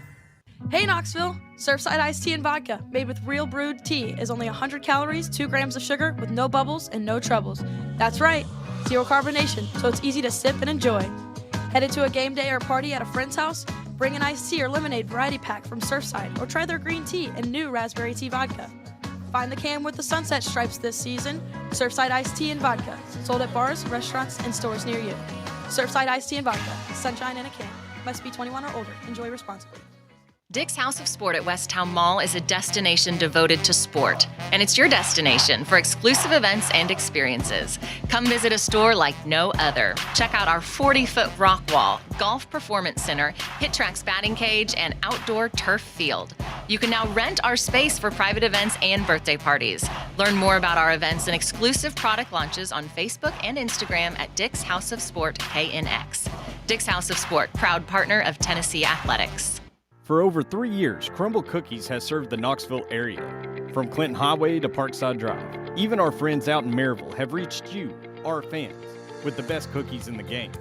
Speaker 11: Hey Knoxville! Surfside iced tea and vodka, made with real brewed tea, is only 100 calories, 2 grams of sugar, with no bubbles and no troubles. That's right, zero carbonation, so it's easy to sip and enjoy. Headed to a game day or party at a friend's house? Bring an iced tea or lemonade variety pack from Surfside, or try their green tea and new raspberry tea vodka. Find the can with the sunset stripes this season. Surfside iced tea and vodka, sold at bars, restaurants, and stores near you. Surfside iced tea and vodka, sunshine in a can. Must be 21 or older. Enjoy responsibly.
Speaker 12: Dick's House of Sport at West Town Mall is a destination devoted to sport, and it's your destination for exclusive events and experiences. Come visit a store like no other. Check out our 40-foot rock wall, golf performance center, hit tracks batting cage, and outdoor turf field. You can now rent our space for private events and birthday parties. Learn more about our events and exclusive product launches on Facebook and Instagram at Dick's House of Sport KNX. Dick's House of Sport, proud partner of Tennessee Athletics.
Speaker 14: For over 3 years, Crumble Cookies has served the Knoxville area, from Clinton Highway to Parkside Drive. Even our friends out in Maryville have reached you, our fans, with the best cookies in the game.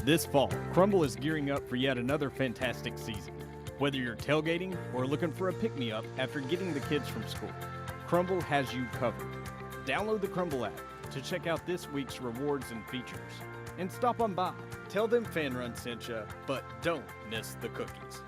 Speaker 14: This fall, Crumble is gearing up for yet another fantastic season. Whether you're tailgating or looking for a pick-me-up after getting the kids from school, Crumble has you covered. Download the Crumble app to check out this week's rewards and features. And stop on by. Tell them Fan Run sent you, but don't miss the cookies.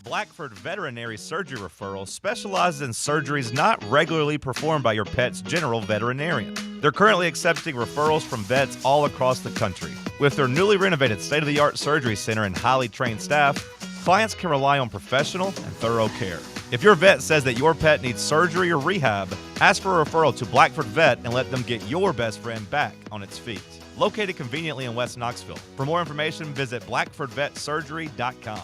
Speaker 24: Blackford Veterinary Surgery Referral specializes in surgeries not regularly performed by your pet's general veterinarian. They're currently accepting referrals from vets all across the country. With their newly renovated state-of-the-art surgery center and highly trained staff, clients can rely on professional and thorough care. If your vet says that your pet needs surgery or rehab, ask for a referral to Blackford Vet and let them get your best friend back on its feet. Located conveniently in West Knoxville. For more information, visit blackfordvetsurgery.com.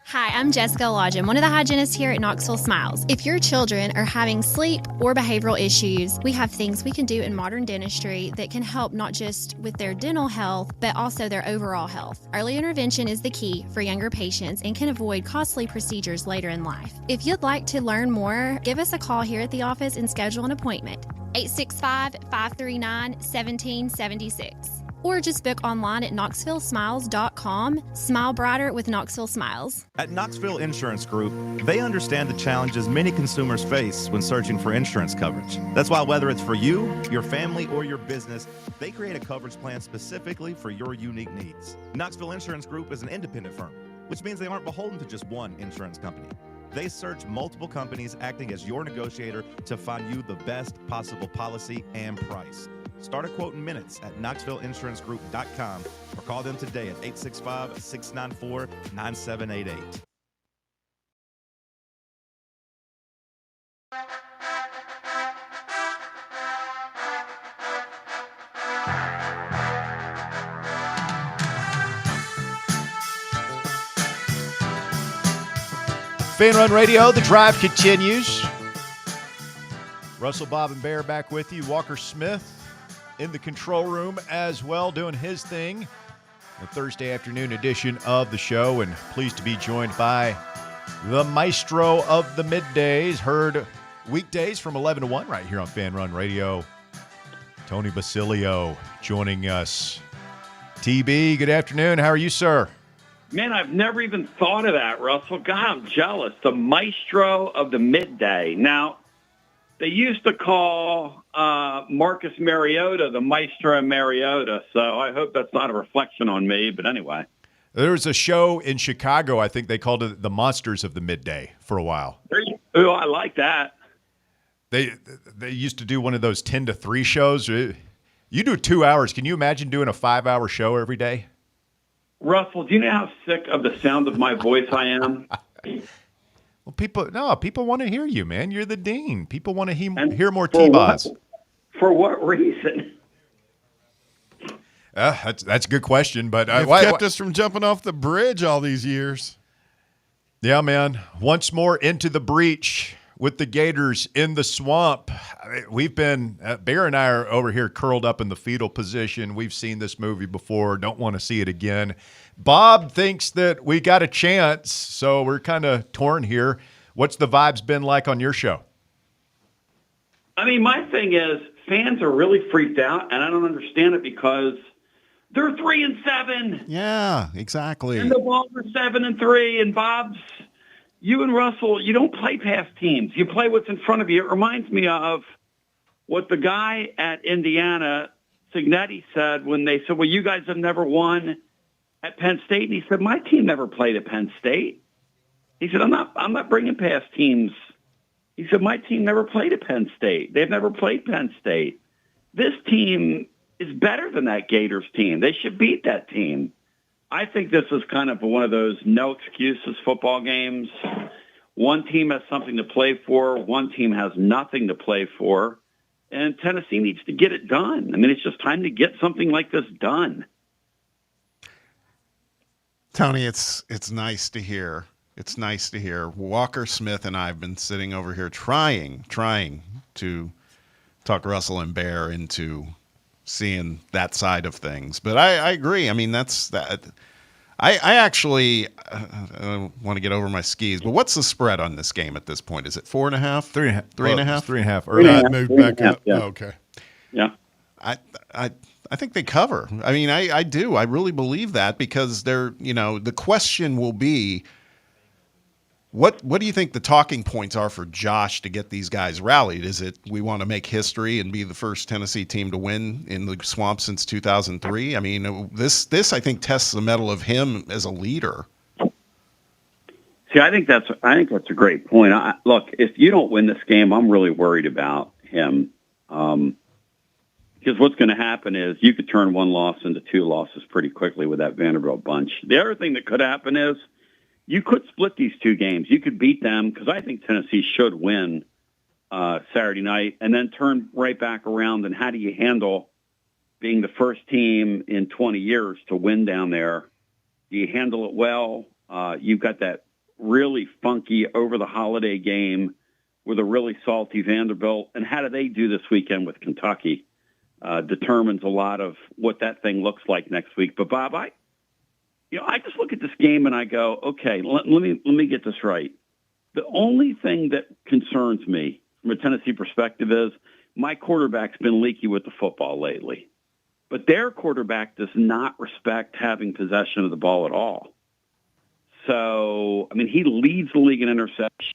Speaker 15: Hi, I'm Jessica Lodgen, one of the hygienists here at Knoxville Smiles. If your children are having sleep or behavioral issues, we have things we can do in modern dentistry that can help not just with their dental health, but also their overall health. Early intervention is the key for younger patients and can avoid costly procedures later in life. If you'd like to learn more, give us a call here at the office and schedule an appointment. 865-539-1776. Or just book online at knoxvillesmiles.com. Smile brighter with Knoxville Smiles.
Speaker 24: At Knoxville Insurance Group, they understand the challenges many consumers face when searching for insurance coverage. That's why whether it's for you, your family, or your business, they create a coverage plan specifically for your unique needs. Knoxville Insurance Group is an independent firm, which means they aren't beholden to just one insurance company. They search multiple companies, acting as your negotiator to find you the best possible policy and price. Start a quote in minutes at knoxvilleinsuranceGroup.com or call them today at 865-694-9788.
Speaker 3: Fan Run Radio, the drive continues. Russell, Bob, and Bear back with you. Walker Smith in the control room as well, doing his thing. The Thursday afternoon edition of the show, and pleased to be joined by the maestro of the middays, heard weekdays from 11 to 1 right here on Fan Run Radio. Tony Basilio joining us. TB, good afternoon. How are you, sir?
Speaker 16: Man, I've never even thought of that, Russell. God, I'm jealous. The maestro of the midday. Now, they used to call Marcus Mariota the Maestro Mariota, so I hope that's not a reflection on me. But anyway.
Speaker 3: There was a show in Chicago, I think they called it the Monsters of the Midday for a while.
Speaker 16: Oh, I like that.
Speaker 3: They used to do one of those 10 to 3 shows. You do 2 hours. Can you imagine doing a 5-hour show every day?
Speaker 16: Russell, do you know how sick of the sound of my voice I am?
Speaker 3: Well, people want to hear you, man. You're the dean. People want to hear more T-Bots.
Speaker 16: For what reason?
Speaker 3: That's a good question, but
Speaker 6: You've kept us from jumping off the bridge all these years.
Speaker 3: Yeah, man. Once more into the breach with the Gators in the swamp. We've been Bear and I are over here curled up in the fetal position. We've seen this movie before. Don't want to see it again. Bob thinks that we got a chance, so we're kind of torn here. What's the vibes been like on your show?
Speaker 16: I mean, my thing is fans are really freaked out, and I don't understand it because they're 3-7.
Speaker 7: Yeah, exactly.
Speaker 16: And the Balls are 7-3, and Bob's, you and Russell, you don't play past teams. You play what's in front of you. It reminds me of what the guy at Indiana, Signetti, said when they said, well, you guys have never won at Penn State. And he said, my team never played at Penn State. He said, I'm not bringing past teams. He said, my team never played at Penn State. They've never played Penn State. This team is better than that Gators team. They should beat that team. I think this is kind of one of those no excuses football games. One team has something to play for. One team has nothing to play for. And Tennessee needs to get it done. I mean, it's just time to get something like this done.
Speaker 7: Tony, it's nice to hear. It's nice to hear. Walker Smith and I have been sitting over here trying to talk Russell and Bear into seeing that side of things. But I agree. I mean, that's that. I actually want to get over my skis. But what's the spread on this game at this point? Is it 4.5?
Speaker 3: 3.5.
Speaker 7: 3.5?
Speaker 3: 3.5.
Speaker 6: Or that moved back up.
Speaker 16: Yeah.
Speaker 6: Oh, okay.
Speaker 16: Yeah.
Speaker 7: I think they cover. I mean, I do. I really believe that because they're, the question will be, what do you think the talking points are for Josh to get these guys rallied? Is it we want to make history and be the first Tennessee team to win in the swamp since 2003? I mean, this I think tests the mettle of him as a leader.
Speaker 16: See, I think that's a great point. Look, if you don't win this game, I'm really worried about him. Because what's going to happen is you could turn one loss into 2 losses pretty quickly with that Vanderbilt bunch. The other thing that could happen is you could split these 2 games. You could beat them because I think Tennessee should win Saturday night and then turn right back around. And how do you handle being the first team in 20 years to win down there? Do you handle it well? You've got that really funky over the holiday game with a really salty Vanderbilt, and how do they do this weekend with Kentucky, determines a lot of what that thing looks like next week. But Bob, I just look at this game and I go, okay, let me get this right. The only thing that concerns me from a Tennessee perspective is my quarterback's been leaky with the football lately. But their quarterback does not respect having possession of the ball at all. So, I mean, he leads the league in interception.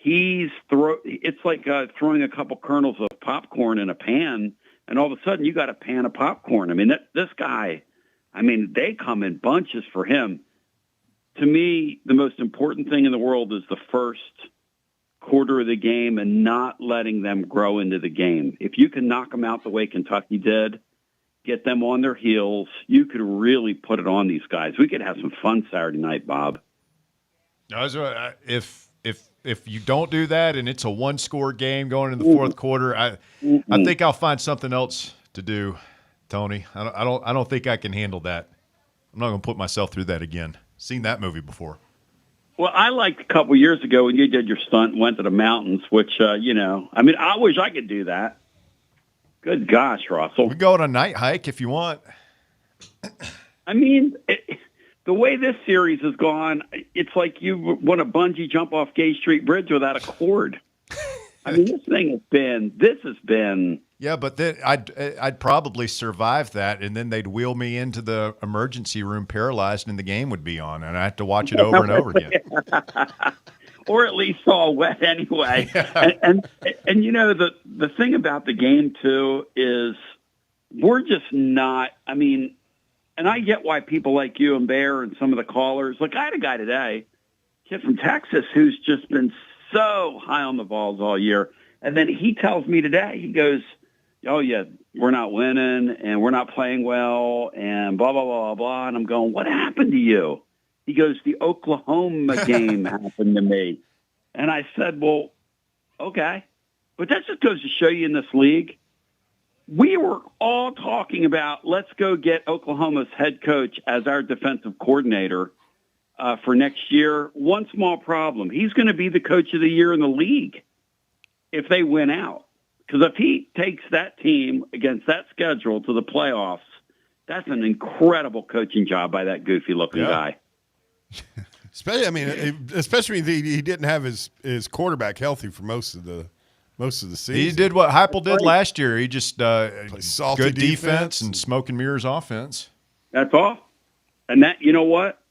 Speaker 16: It's like throwing a couple kernels of popcorn in a pan, and all of a sudden you got a pan of popcorn. I mean, this guy, they come in bunches for him. To me, the most important thing in the world is the first quarter of the game and not letting them grow into the game. If you can knock them out the way Kentucky did, get them on their heels, you could really put it on these guys. We could have some fun Saturday night, Bob.
Speaker 3: If you don't do that and it's a one-score game going into the fourth quarter, I think I'll find something else to do, Tony. I don't think I can handle that. I'm not going to put myself through that again. Seen that movie before.
Speaker 16: Well, I liked a couple years ago when you did your stunt and went to the mountains, which, I wish I could do that. Good gosh, Russell.
Speaker 3: We go on a night hike if you want.
Speaker 16: The way this series has gone, it's like you want to bungee jump off Gay Street Bridge without a cord. This has been.
Speaker 3: Yeah, but then I'd probably survive that, and then they'd wheel me into the emergency room paralyzed, and the game would be on, and I have to watch it over and over again.
Speaker 16: Or at least all wet anyway. And the thing about the game too is we're just not. And I get why people like you and Bear and some of the callers. Like I had a guy today, kid from Texas, who's just been so high on the balls all year, and then he tells me today, he goes, "Oh yeah, we're not winning and we're not playing well and blah blah blah blah." And I'm going, "What happened to you?" He goes, "The Oklahoma game happened to me." And I said, "Well, okay. But that just goes to show you in this league, we were all talking about let's go get Oklahoma's head coach as our defensive coordinator for next year. One small problem. He's going to be the coach of the year in the league if they win out. Because if he takes that team against that schedule to the playoffs, that's an incredible coaching job by that goofy-looking guy.
Speaker 6: Especially he didn't have his quarterback healthy for most of the season.
Speaker 3: He did what Heupel did last year. He just
Speaker 6: salty
Speaker 3: good defense and smoke and mirrors offense.
Speaker 16: That's all. And that, you know what?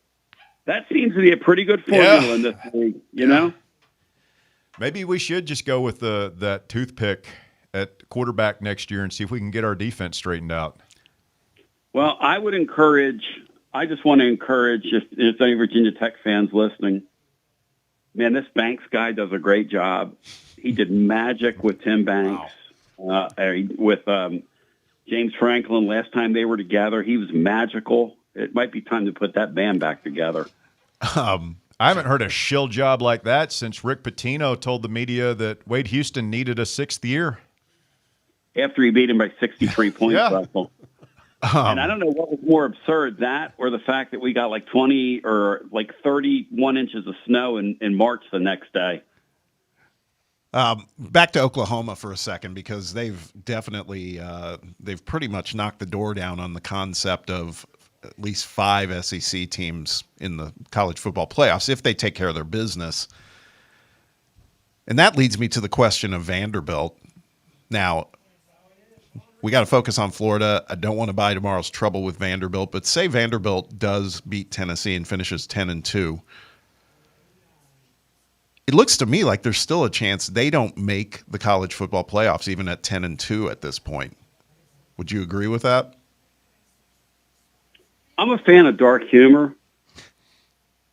Speaker 16: That seems to be a pretty good formula in this league. You know.
Speaker 3: Maybe we should just go with that toothpick at quarterback next year and see if we can get our defense straightened out.
Speaker 16: Well, I just want to encourage, if there's any Virginia Tech fans listening, man, this Banks guy does a great job. He did magic with Tim Banks, with James Franklin. Last time they were together, he was magical. It might be time to put that band back together.
Speaker 3: I haven't heard a shill job like that since Rick Pitino told the media that Wade Houston needed a sixth year.
Speaker 16: After he beat him by 63 points, Russell. And I don't know what was more absurd, that or the fact that we got like 20 or like 31 inches of snow in March the next day.
Speaker 7: Back to Oklahoma for a second, because they've definitely they've pretty much knocked the door down on the concept of at least 5 SEC teams in the college football playoffs if they take care of their business. And that leads me to the question of Vanderbilt. Now, we got to focus on Florida. I don't want to buy tomorrow's trouble with Vanderbilt, but say Vanderbilt does beat Tennessee and finishes 10-2. It looks to me like there's still a chance they don't make the college football playoffs even at 10-2 at this point. Would you agree with that?
Speaker 16: I'm a fan of dark humor,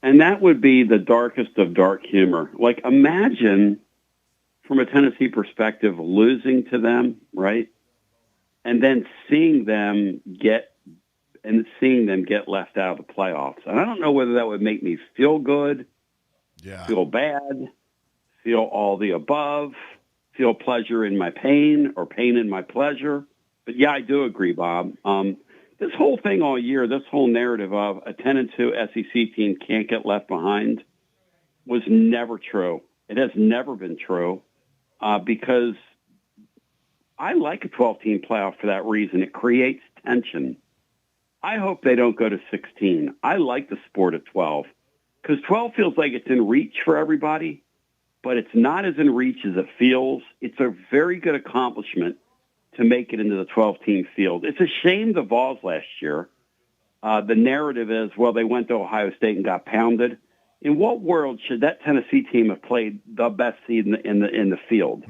Speaker 16: and that would be the darkest of dark humor. Like, imagine, from a Tennessee perspective, losing to them, right? And then seeing them get left out of the playoffs. And I don't know whether that would make me feel good, feel bad, feel all the above, feel pleasure in my pain or pain in my pleasure. But yeah, I do agree, Bob. This whole thing all year, this whole narrative of a 10-2 SEC team can't get left behind, was never true. It has never been true because I like a 12-team playoff for that reason. It creates tension. I hope they don't go to 16. I like the sport of 12 because 12 feels like it's in reach for everybody, but it's not as in reach as it feels. It's a very good accomplishment to make it into the 12-team field. It's a shame the Vols last year. The narrative is, well, they went to Ohio State and got pounded. In what world should that Tennessee team have played the best seed in the field?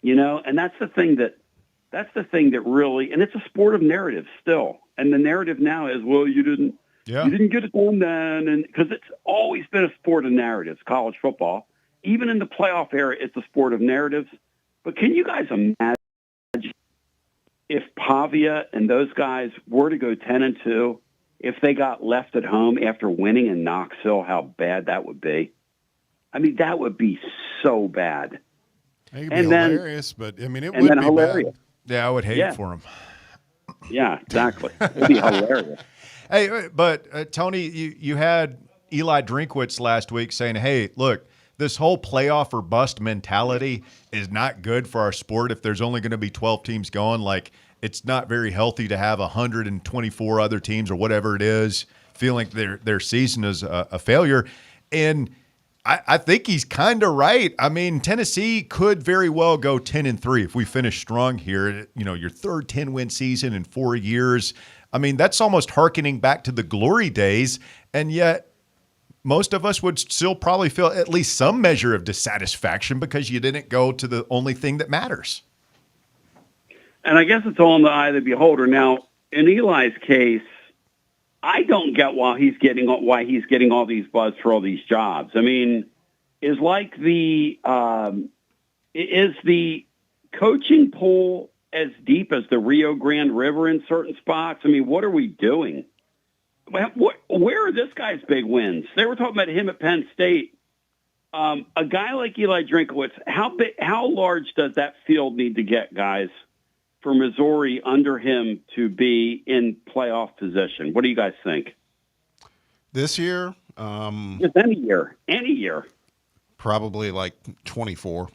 Speaker 16: You know, and that's the thing that really, and it's a sport of narrative still. And the narrative now is, well, you didn't get it done then, and because it's always been a sport of narratives, college football. Even in the playoff era, it's a sport of narratives. But can you guys imagine if Pavia and those guys were to go 10-2, if they got left at home after winning in Knoxville, how bad that would be? I mean, that would be so bad.
Speaker 6: It could be hilarious, but I mean, it would be
Speaker 16: hilarious.
Speaker 6: bad.
Speaker 3: Yeah, I would hate it for him.
Speaker 16: Yeah, exactly. It would be hilarious.
Speaker 3: Hey, but Tony, you had Eli Drinkwitz last week saying, hey, look, this whole playoff or bust mentality is not good for our sport if there's only going to be 12 teams going. Like, it's not very healthy to have 124 other teams or whatever it is feeling their season is a failure. And I think he's kind of right. I mean, Tennessee could very well go 10-3 if we finish strong here. You know, your third 10-win season in 4 years. I mean, that's almost hearkening back to the glory days. And yet most of us would still probably feel at least some measure of dissatisfaction because you didn't go to the only thing that matters.
Speaker 16: And I guess it's all in the eye of the beholder. Now, in Eli's case, I don't get why he's getting all these buzz for all these jobs. I mean, is the coaching pool as deep as the Rio Grande River in certain spots? I mean, what are we doing? Where are this guy's big wins? They were talking about him at Penn State. A guy like Eli Drinkwitz, how large does that field need to get, guys, for Missouri under him to be in playoff position? What do you guys think?
Speaker 7: This year?
Speaker 16: Just any year.
Speaker 7: Probably like 24.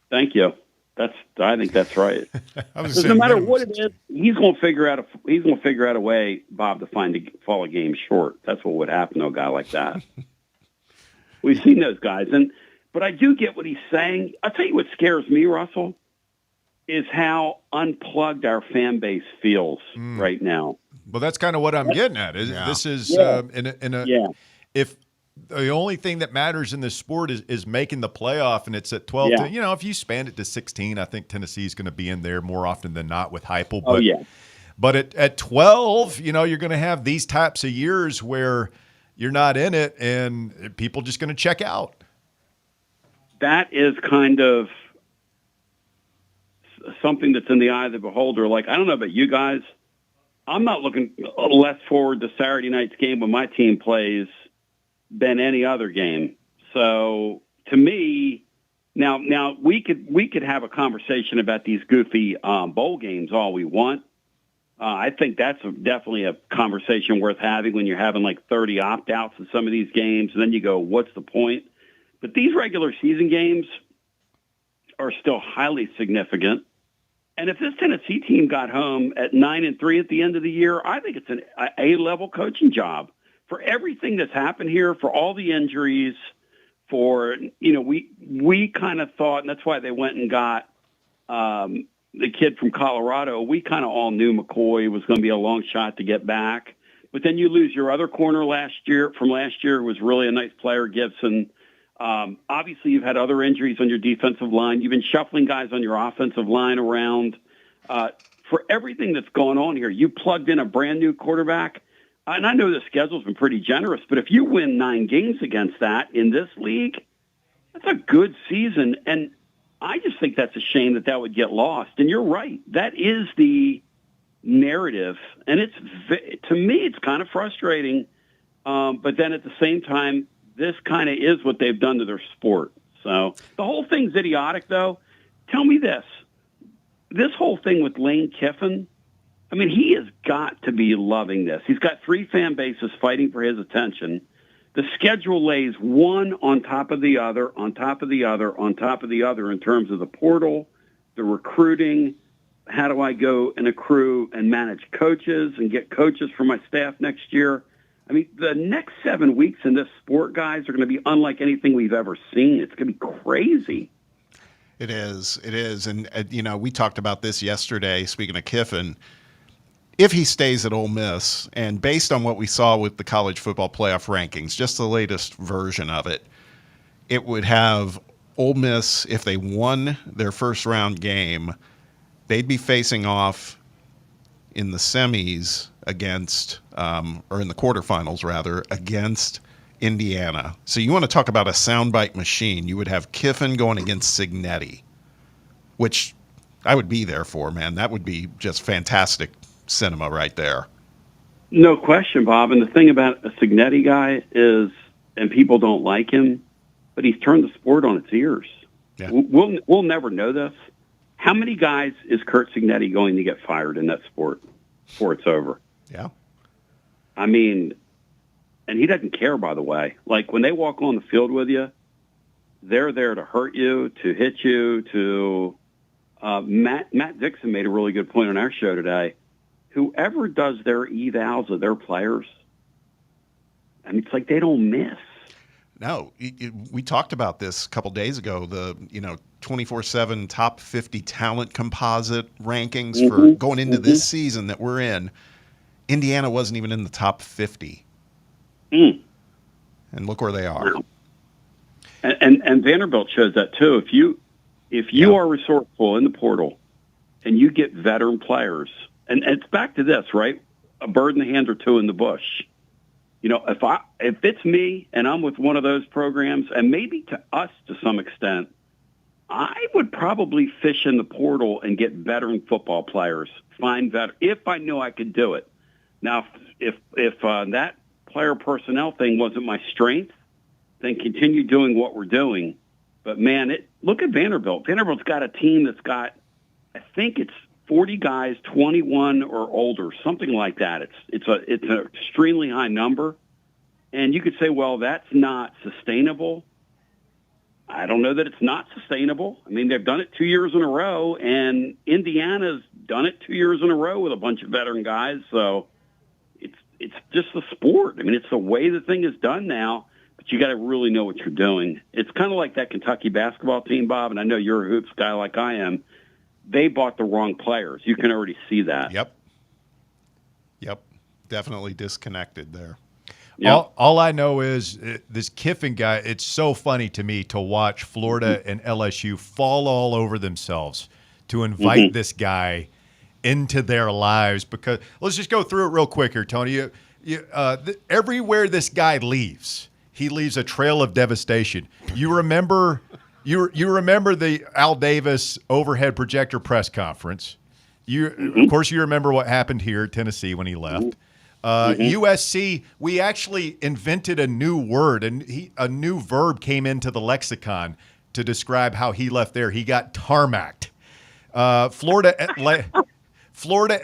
Speaker 16: Thank you. I think that's right. Because no matter what it is, he's going to figure out a way, Bob, to fall a game short. That's what would happen to a guy like that. We've seen those guys, but I do get what he's saying. I'll tell you what scares me, Russell, is how unplugged our fan base feels right now.
Speaker 3: Well, that's kind of what I'm getting at. This is if the only thing that matters in this sport is making the playoff, and it's at 12.
Speaker 16: Yeah.
Speaker 3: You know, if you span it to 16, I think Tennessee's going to be in there more often than not with Heupel. But at 12, you know, you're going to have these types of years where you're not in it, and people just going to check out.
Speaker 16: That is kind of something that's in the eye of the beholder. Like, I don't know about you guys. I'm not looking less forward to Saturday night's game when my team plays than any other game. So to me, now we could have a conversation about these goofy bowl games all we want. I think that's definitely a conversation worth having when you're having like 30 opt-outs in some of these games, and then you go, what's the point? But these regular season games are still highly significant. And if this Tennessee team got home at 9-3 at the end of the year, I think it's an A-level coaching job. For everything that's happened here, for all the injuries, we kind of thought, and that's why they went and got the kid from Colorado. We kind of all knew McCoy was going to be a long shot to get back. But then you lose your other corner last year, who was really a nice player, Gibson. Obviously, you've had other injuries on your defensive line. You've been shuffling guys on your offensive line around. For everything that's going on here, you plugged in a brand-new quarterback. And I know the schedule's been pretty generous, but if you win 9 games against that in this league, that's a good season. And I just think that's a shame that would get lost. And you're right. That is the narrative. And to me, it's kind of frustrating. But then at the same time, this kind of is what they've done to their sport. So the whole thing's idiotic, though. Tell me this. This whole thing with Lane Kiffin, I mean, he has got to be loving this. He's got 3 fan bases fighting for his attention. The schedule lays one on top of the other, on top of the other, on top of the other in terms of the portal, the recruiting. How do I go and accrue and manage coaches and get coaches for my staff next year? I mean, the next 7 weeks in this sport, guys, are going to be unlike anything we've ever seen. It's going to be crazy.
Speaker 7: It is. It is. And, we talked about this yesterday, speaking of Kiffin. If he stays at Ole Miss, and based on what we saw with the college football playoff rankings, just the latest version of it, it would have Ole Miss, if they won their first round game, they'd be facing off in the semis against, or in the quarterfinals rather, against Indiana. So you want to talk about a soundbite machine. You would have Kiffin going against Cignetti, which I would be there for, man. That would be just fantastic cinema right there.
Speaker 16: No question, Bob. And the thing about a Cignetti guy is, and people don't like him, but he's turned the sport on its ears.
Speaker 7: Yeah.
Speaker 16: We'll never know this. How many guys is Curt Cignetti going to get fired in that sport before it's over?
Speaker 7: Yeah.
Speaker 16: I mean, and he doesn't care, by the way. Like, when they walk on the field with you, they're there to hurt you, to hit you, to Matt Dixon made a really good point on our show today. Whoever does their evals of their players, I mean, it's like they don't miss.
Speaker 7: No, we talked about this a couple days ago, the 24/7 top 50 talent composite rankings for going into this season that we're in. Indiana wasn't even in the top 50. And look where they are.
Speaker 16: And Vanderbilt shows that too. If you are resourceful in the portal and you get veteran players, and it's back to this, right? A bird in the hand or two in the bush. If it's me and I'm with one of those programs, and maybe to us to some extent, I would probably fish in the portal and get veteran football players. If I knew I could do it. Now, if that player personnel thing wasn't my strength, then continue doing what we're doing. But man, look at Vanderbilt. Vanderbilt's got a team that's got, I think it's 40 guys, 21 or older, something like that. It's an extremely high number. And you could say, well, that's not sustainable. I don't know that it's not sustainable. I mean, they've done it 2 years in a row, and Indiana's done it 2 years in a row with a bunch of veteran guys. So it's just the sport. I mean, it's the way the thing is done now, but you got to really know what you're doing. It's kind of like that Kentucky basketball team, Bob, and I know you're a hoops guy like I am. They bought the wrong players. You can already see that.
Speaker 7: Yep. Definitely disconnected there.
Speaker 3: Yep. All I know is this Kiffin guy, it's so funny to me to watch Florida and LSU fall all over themselves to invite this guy into their lives, because let's just go through it real quick here, Tony. Everywhere this guy leaves, he leaves a trail of devastation. You remember the Al Davis overhead projector press conference. Of course, you remember what happened here at Tennessee when he left. USC, we actually invented a new word, and a new verb came into the lexicon to describe how he left there. He got tarmacked. Florida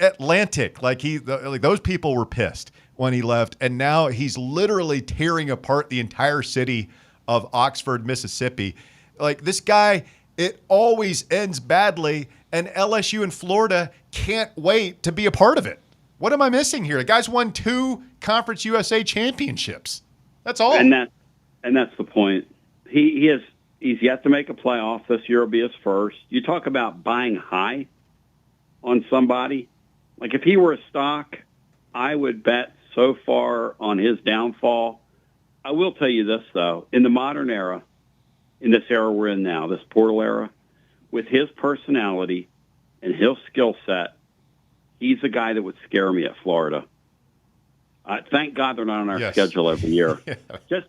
Speaker 3: Atlantic, like those people were pissed when he left, and now he's literally tearing apart the entire city of Oxford, Mississippi. Like, this guy, it always ends badly, and LSU and Florida can't wait to be a part of it. What am I missing here? The guy's won 2 Conference USA championships. That's all.
Speaker 16: And that's the point. He's yet to make a playoff. This year will be his first. You talk about buying high on somebody. Like, if he were a stock, I would bet so far on his downfall. I will tell you this, though. In the modern era, in this era we're in now, this portal era, with his personality and his skill set, he's a guy that would scare me at Florida. Thank God they're not on our schedule every year. Just.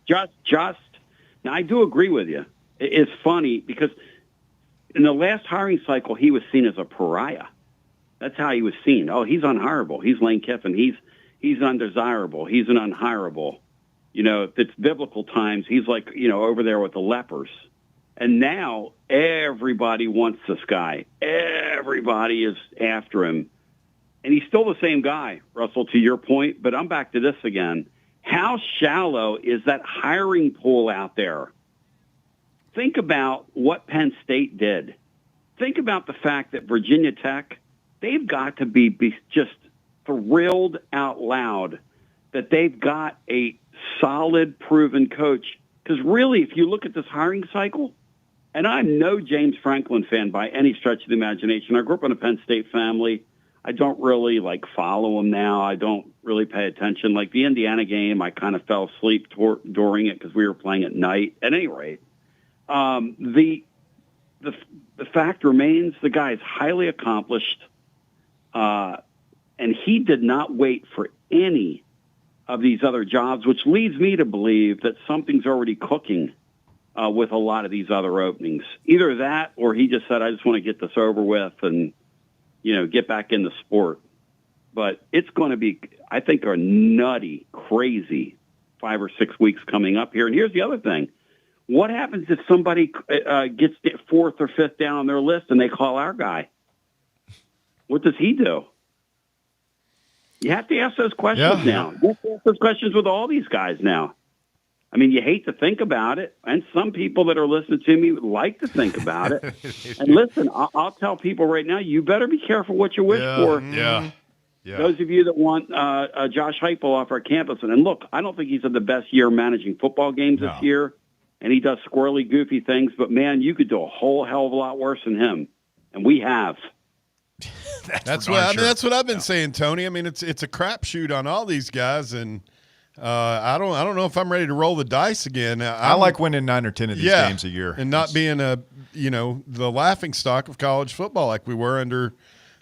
Speaker 16: Now, I do agree with you. It's funny because in the last hiring cycle, he was seen as a pariah. That's how he was seen. Oh, he's unhireable. He's Lane Kiffin. He's undesirable. He's an unhireable. If it's biblical times, he's like, over there with the lepers. And now everybody wants this guy. Everybody is after him. And he's still the same guy, Russell, to your point. But I'm back to this again. How shallow is that hiring pool out there? Think about what Penn State did. Think about the fact that Virginia Tech, they've got to be just thrilled out loud that they've got a solid, proven coach. Because really, if you look at this hiring cycle, and I'm no James Franklin fan by any stretch of the imagination. I grew up in a Penn State family. I don't really follow them now. I don't really pay attention. Like the Indiana game, I kind of fell asleep during it because we were playing at night. At any rate, the fact remains the guy is highly accomplished, and he did not wait for any of these other jobs, which leads me to believe that something's already cooking with a lot of these other openings. Either that or he just said, I just want to get this over with and, get back in the sport. But it's going to be, I think, a nutty, crazy 5 or 6 weeks coming up here. And here's the other thing. What happens if somebody gets 4th or 5th down on their list and they call our guy? What does he do? You have to ask those questions now. You have to ask those questions with all these guys now. I mean, you hate to think about it, and some people that are listening to me would like to think about it. And listen, I'll tell people right now, you better be careful what you wish for.
Speaker 3: Yeah.
Speaker 16: Those of you that want Josh Heupel off our campus, and look, I don't think he's had the best year managing football games this year, and he does squirrely, goofy things, but, man, you could do a whole hell of a lot worse than him, and we have.
Speaker 6: That's what I've been saying, Tony. I mean, it's a crapshoot on all these guys, and I don't know if I'm ready to roll the dice again.
Speaker 3: I like winning 9 or 10 of these games a year
Speaker 6: and not being the laughing stock of college football like we were under.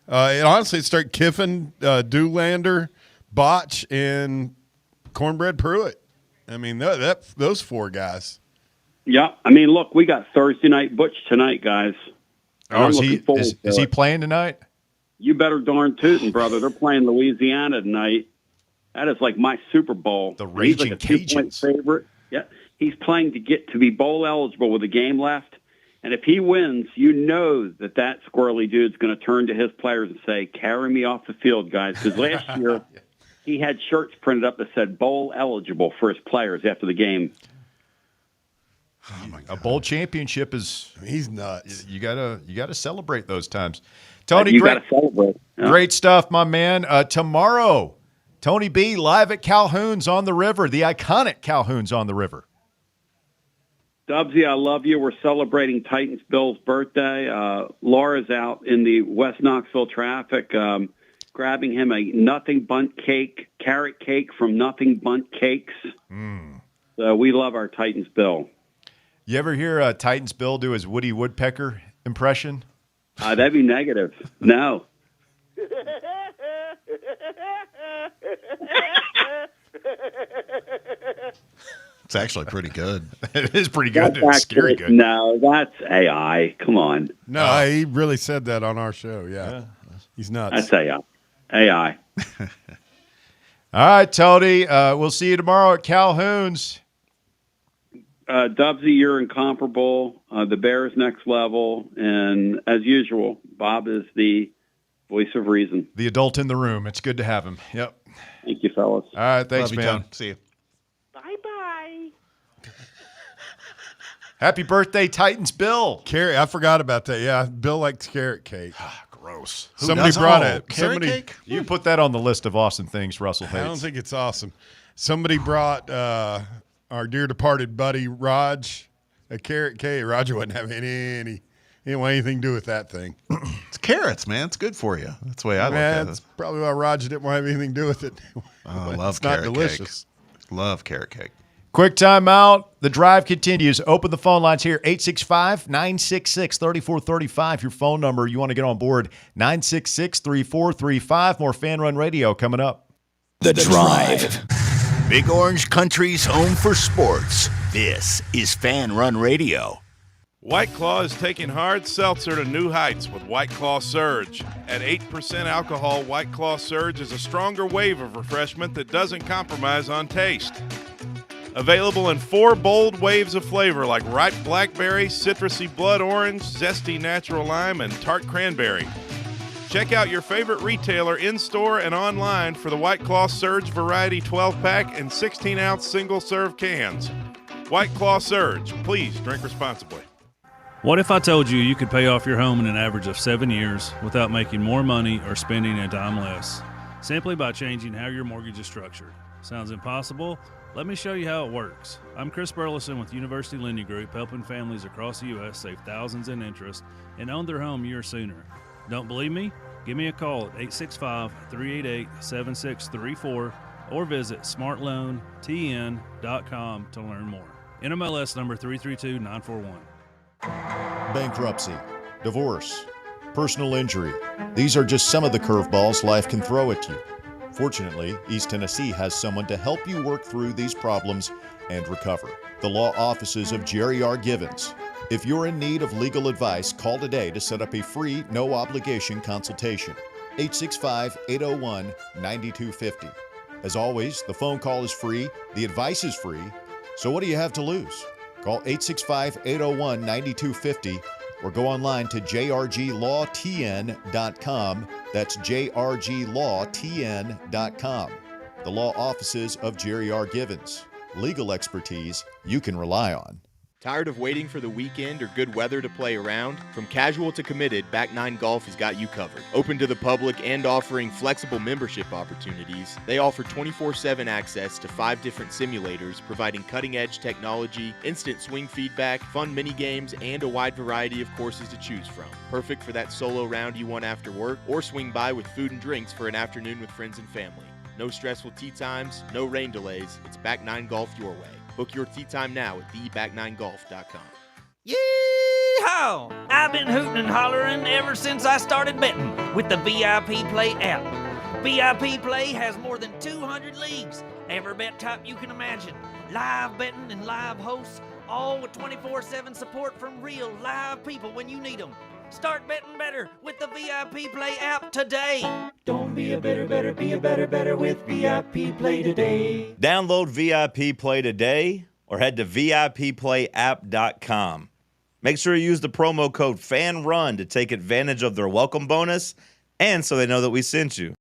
Speaker 6: And honestly, it started Kiffin, Doolander, Botch, and Cornbread Pruitt. I mean, those 4 guys.
Speaker 16: Yeah, I mean, look, we got Thursday night Butch tonight, guys.
Speaker 3: Is he playing tonight?
Speaker 16: You better darn tootin', brother. They're playing Louisiana tonight. That is like my Super Bowl.
Speaker 3: The Raging
Speaker 16: Cajuns. He's like a 2-point favorite. Yeah, he's playing to get to be bowl eligible with a game left. And if he wins, that squirrely dude's going to turn to his players and say, carry me off the field, guys. Because last year he had shirts printed up that said bowl eligible for his players after the game.
Speaker 3: Oh my God. A bowl championship
Speaker 6: he's nuts.
Speaker 3: You gotta celebrate those times. Tony,
Speaker 16: you gotta celebrate. Yeah.
Speaker 3: Great stuff, my man. Tomorrow, Tony B live at Calhoun's on the River, the iconic Calhoun's on the River.
Speaker 16: Dubsy, I love you. We're celebrating Titans Bill's birthday. Laura's out in the West Knoxville traffic, grabbing him a Nothing Bundt cake, carrot cake from Nothing Bundt Cakes. So we love our Titans Bill.
Speaker 3: You ever hear Titans Bill do his Woody Woodpecker impression?
Speaker 16: That'd be negative. No.
Speaker 7: It's actually pretty good.
Speaker 3: It is pretty good. It's scary good.
Speaker 16: No, that's AI. Come on.
Speaker 6: No, he really said that on our show. Yeah. He's nuts.
Speaker 16: That's AI. AI.
Speaker 3: All right, Tony. We'll see you tomorrow at Calhoun's.
Speaker 16: Dubsy, you're incomparable. The Bears next level. And as usual, Bob is the voice of reason.
Speaker 3: The adult in the room. It's good to have him. Yep.
Speaker 16: Thank you, fellas.
Speaker 3: All right. Thanks,
Speaker 7: Love you,
Speaker 3: man.
Speaker 7: Tom. See you.
Speaker 10: Bye-bye.
Speaker 3: Happy birthday, Titans Bill.
Speaker 6: I forgot about that. Yeah, Bill likes carrot cake.
Speaker 3: Gross.
Speaker 6: Somebody brought it.
Speaker 7: Carrot cake?
Speaker 3: You put that on the list of awesome things Russell hates.
Speaker 6: I don't think it's awesome. Somebody brought our dear departed buddy Raj a carrot cake. Roger wouldn't have any. He didn't want anything to do with that thing.
Speaker 7: It's carrots, man. It's good for you. That's the way I look at it.
Speaker 6: That's probably why Roger didn't want to have anything to do with it.
Speaker 7: I love
Speaker 6: it's not
Speaker 7: carrot
Speaker 6: delicious.
Speaker 7: cake. Love carrot cake.
Speaker 3: Quick timeout. The drive continues. Open the phone lines here, 865-966-3435. Your phone number. You want to get on board, 966-3435. More Fan Run Radio coming up.
Speaker 2: The Drive. Big Orange Country's home for sports. This is Fan Run Radio.
Speaker 4: White Claw is taking hard seltzer to new heights with White Claw Surge. At 8% alcohol, White Claw Surge is a stronger wave of refreshment that doesn't compromise on taste. Available in 4 bold waves of flavor like ripe blackberry, citrusy blood orange, zesty natural lime, and tart cranberry. Check out your favorite retailer in-store and online for the White Claw Surge Variety 12-pack and 16-ounce single-serve cans. White Claw Surge. Please drink responsibly.
Speaker 17: What if I told you you could pay off your home in an average of 7 years without making more money or spending a dime less, simply by changing how your mortgage is structured? Sounds impossible? Let me show you how it works. I'm Chris Burleson with University Lending Group, helping families across the U.S. save thousands in interest and own their home years sooner. Don't believe me? Give me a call at 865-388-7634 or visit smartloantn.com to learn more. NMLS number 332941.
Speaker 3: Bankruptcy, divorce, personal injury. These are just some of the curveballs life can throw at you. Fortunately, East Tennessee has someone to help you work through these problems and recover. The law offices of Jerry R. Givens. If you're in need of legal advice, call today to set up a free, no-obligation consultation. 865-801-9250. As always, the phone call is free, the advice is free, so what do you have to lose? Call 865-801-9250 or go online to jrglawtn.com. That's jrglawtn.com. The law offices of Jerry R. Givens. Legal expertise you can rely on.
Speaker 13: Tired of waiting for the weekend or good weather to play around? From casual to committed, Back 9 Golf has got you covered. Open to the public and offering flexible membership opportunities, they offer 24/7 access to 5 different simulators, providing cutting-edge technology, instant swing feedback, fun mini games, and a wide variety of courses to choose from. Perfect for that solo round you want after work, or swing by with food and drinks for an afternoon with friends and family. No stressful tee times, no rain delays. It's Back 9 Golf your way. Book your tee time now at theback9golf.com.
Speaker 18: Yee-haw! I've been hooting and hollering ever since I started betting with the VIP Play app. VIP Play has more than 200 leagues, every bet type you can imagine, live betting and live hosts, all with 24/7 support from real live people when you need them. Start betting better with the VIP Play app today. Don't be a better, be a better with VIP Play today.
Speaker 24: Download VIP Play today or head to VIPPlayApp.com. Make sure you use the promo code FANRUN to take advantage of their welcome bonus and so they know that we sent you.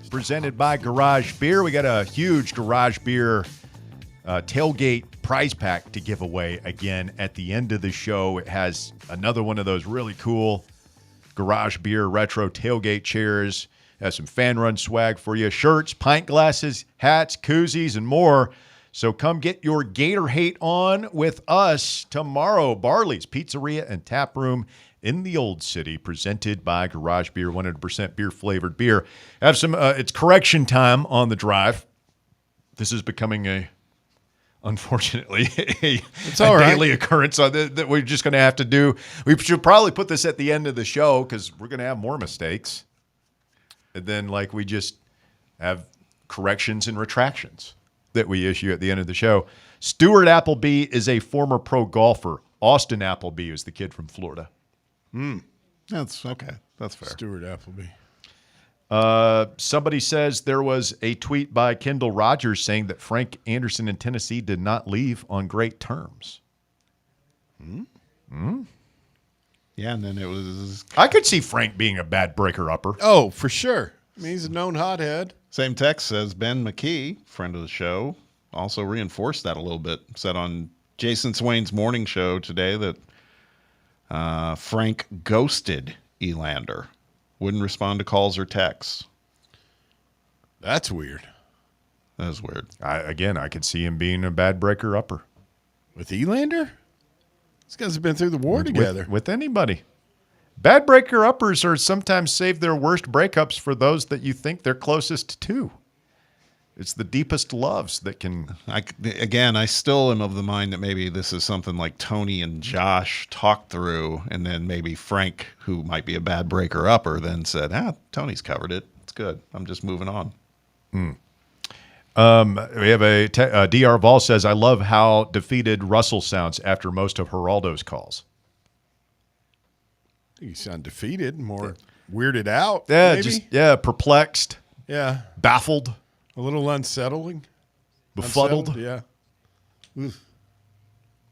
Speaker 3: Presented by Garage Beer. We got a huge Garage Beer tailgate prize pack to give away again at the end of the show. It has another one of those really cool Garage Beer retro tailgate chairs. It has some Fan Run swag for you. Shirts, pint glasses, hats, koozies, and more. So come get your Gator hate on with us tomorrow. Barley's Pizzeria and Tap Room in the Old City, presented by Garage Beer, 100% beer-flavored beer. Have some. It's correction time on the drive. This is becoming unfortunately, a daily occurrence that we're just going to have to do. We should probably put this at the end of the show because we're going to have more mistakes. And then, we just have corrections and retractions that we issue at the end of the show. Stuart Appleby is a former pro golfer. Austin Appleby is the kid from Florida.
Speaker 7: That's okay. That's fair.
Speaker 6: Stuart Appleby.
Speaker 3: Somebody says there was a tweet by Kendall Rogers saying that Frank Anderson in Tennessee did not leave on great terms.
Speaker 7: Yeah, and then it was...
Speaker 3: I could see Frank being a bad breaker-upper.
Speaker 6: Oh, for sure. I mean, he's a known hothead.
Speaker 7: Same text says Ben McKee, friend of the show, also reinforced that a little bit. Said on Jason Swain's morning show today that Frank ghosted Elander. Wouldn't respond to calls or texts.
Speaker 6: That's weird.
Speaker 7: That is weird.
Speaker 3: I could see him being a bad breaker-upper.
Speaker 6: With Elander? These guys have been through the war together.
Speaker 3: With anybody. Bad breaker-uppers are sometimes save their worst breakups for those that you think they're closest to. It's the deepest loves that can...
Speaker 7: I still am of the mind that maybe this is something like Tony and Josh talked through, and then maybe Frank, who might be a bad breaker-upper, then said, Tony's covered it. It's good. I'm just moving on.
Speaker 3: We have a DR Vol says, I love how defeated Russell sounds after most of Geraldo's calls.
Speaker 6: You sound defeated, more weirded out.
Speaker 3: Yeah,
Speaker 6: maybe?
Speaker 3: Perplexed.
Speaker 6: Yeah.
Speaker 3: Baffled.
Speaker 6: A little unsettling.
Speaker 3: Befuddled.
Speaker 6: Unsettled, yeah. Oof.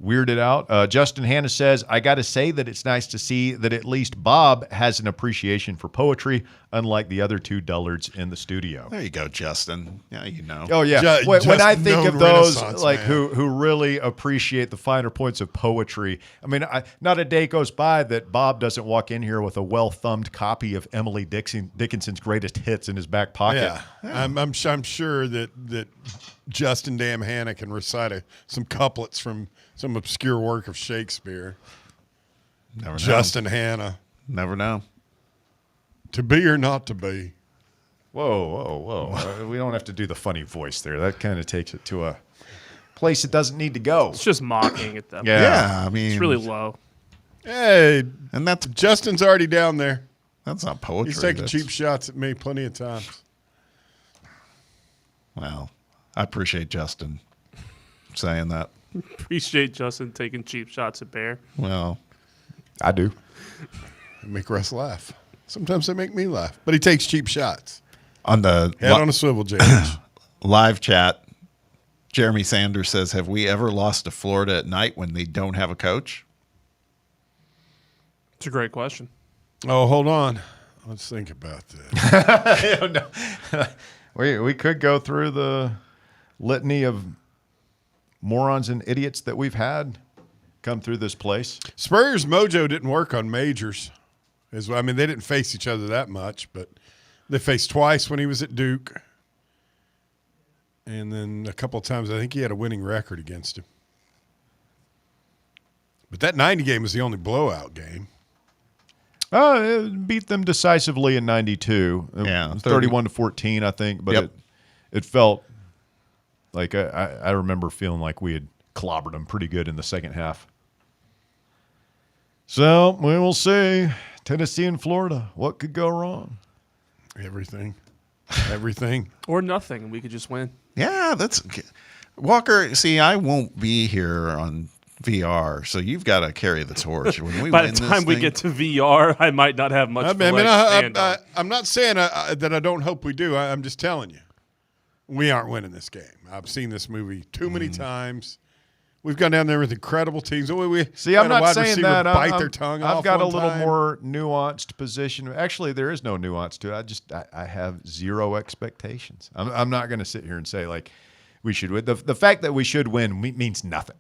Speaker 3: Weirded out. Justin Hanna says, I got to say that it's nice to see that at least Bob has an appreciation for poetry, unlike the other two dullards in the studio.
Speaker 7: There you go, Justin. Yeah, you know.
Speaker 3: Oh, yeah. When I think of those like who really appreciate the finer points of poetry, I mean, not a day goes by that Bob doesn't walk in here with a well-thumbed copy of Emily Dickinson's greatest hits in his back pocket.
Speaker 6: Yeah. I'm sure that Justin Damn Hanna can recite some couplets from some obscure work of Shakespeare.
Speaker 7: Never know.
Speaker 6: Justin Hanna.
Speaker 7: Never know.
Speaker 6: To be or not to be.
Speaker 3: Whoa. We don't have to do the funny voice there. That kind of takes it to a place it doesn't need to go.
Speaker 9: It's just mocking at that point.
Speaker 7: Yeah, I mean,
Speaker 9: it's really low.
Speaker 6: Hey,
Speaker 7: and that's
Speaker 6: Justin's already down there.
Speaker 7: That's not poetry.
Speaker 6: He's taking cheap shots at me plenty of times.
Speaker 7: Well, I appreciate Justin saying that.
Speaker 9: Appreciate Justin taking cheap shots at Bear.
Speaker 7: Well,
Speaker 3: I do.
Speaker 6: They make Russ laugh. Sometimes they make me laugh. But he takes cheap shots.
Speaker 7: On the
Speaker 6: head on a swivel, James.
Speaker 7: Live chat, Jeremy Sanders says, have we ever lost to Florida at night when they don't have a coach?
Speaker 9: It's a great question.
Speaker 6: Oh, hold on. Let's think about that.
Speaker 3: We could go through the litany of morons and idiots that we've had come through this place.
Speaker 6: Spurrier's mojo didn't work on Majors. They didn't face each other that much, but they faced twice when he was at Duke. And then a couple of times, I think he had a winning record against him. But that 90 game was the only blowout game.
Speaker 3: It beat them decisively in 92.
Speaker 7: Yeah.
Speaker 3: 31-14, I think. But it felt like I remember feeling like we had clobbered them pretty good in the second half. So we will see. Tennessee and Florida. What could go wrong?
Speaker 6: Everything.
Speaker 9: Or nothing. We could just win.
Speaker 7: Yeah, that's Walker. See, I won't be here on VR, so you've got to carry the torch. When we
Speaker 9: By
Speaker 7: win
Speaker 9: the time we get to VR, I might not have much.
Speaker 6: I'm not saying that I don't hope we do. I'm just telling you, we aren't winning this game. I've seen this movie too many times. We've gone down there with incredible teams.
Speaker 3: See, I'm not saying that.
Speaker 6: Bite their tongue off
Speaker 3: I've got a
Speaker 6: one
Speaker 3: little
Speaker 6: time.
Speaker 3: more nuanced position. Actually, there is no nuance to it. I have zero expectations. I'm not going to sit here and say like we should win. The fact that we should win means nothing.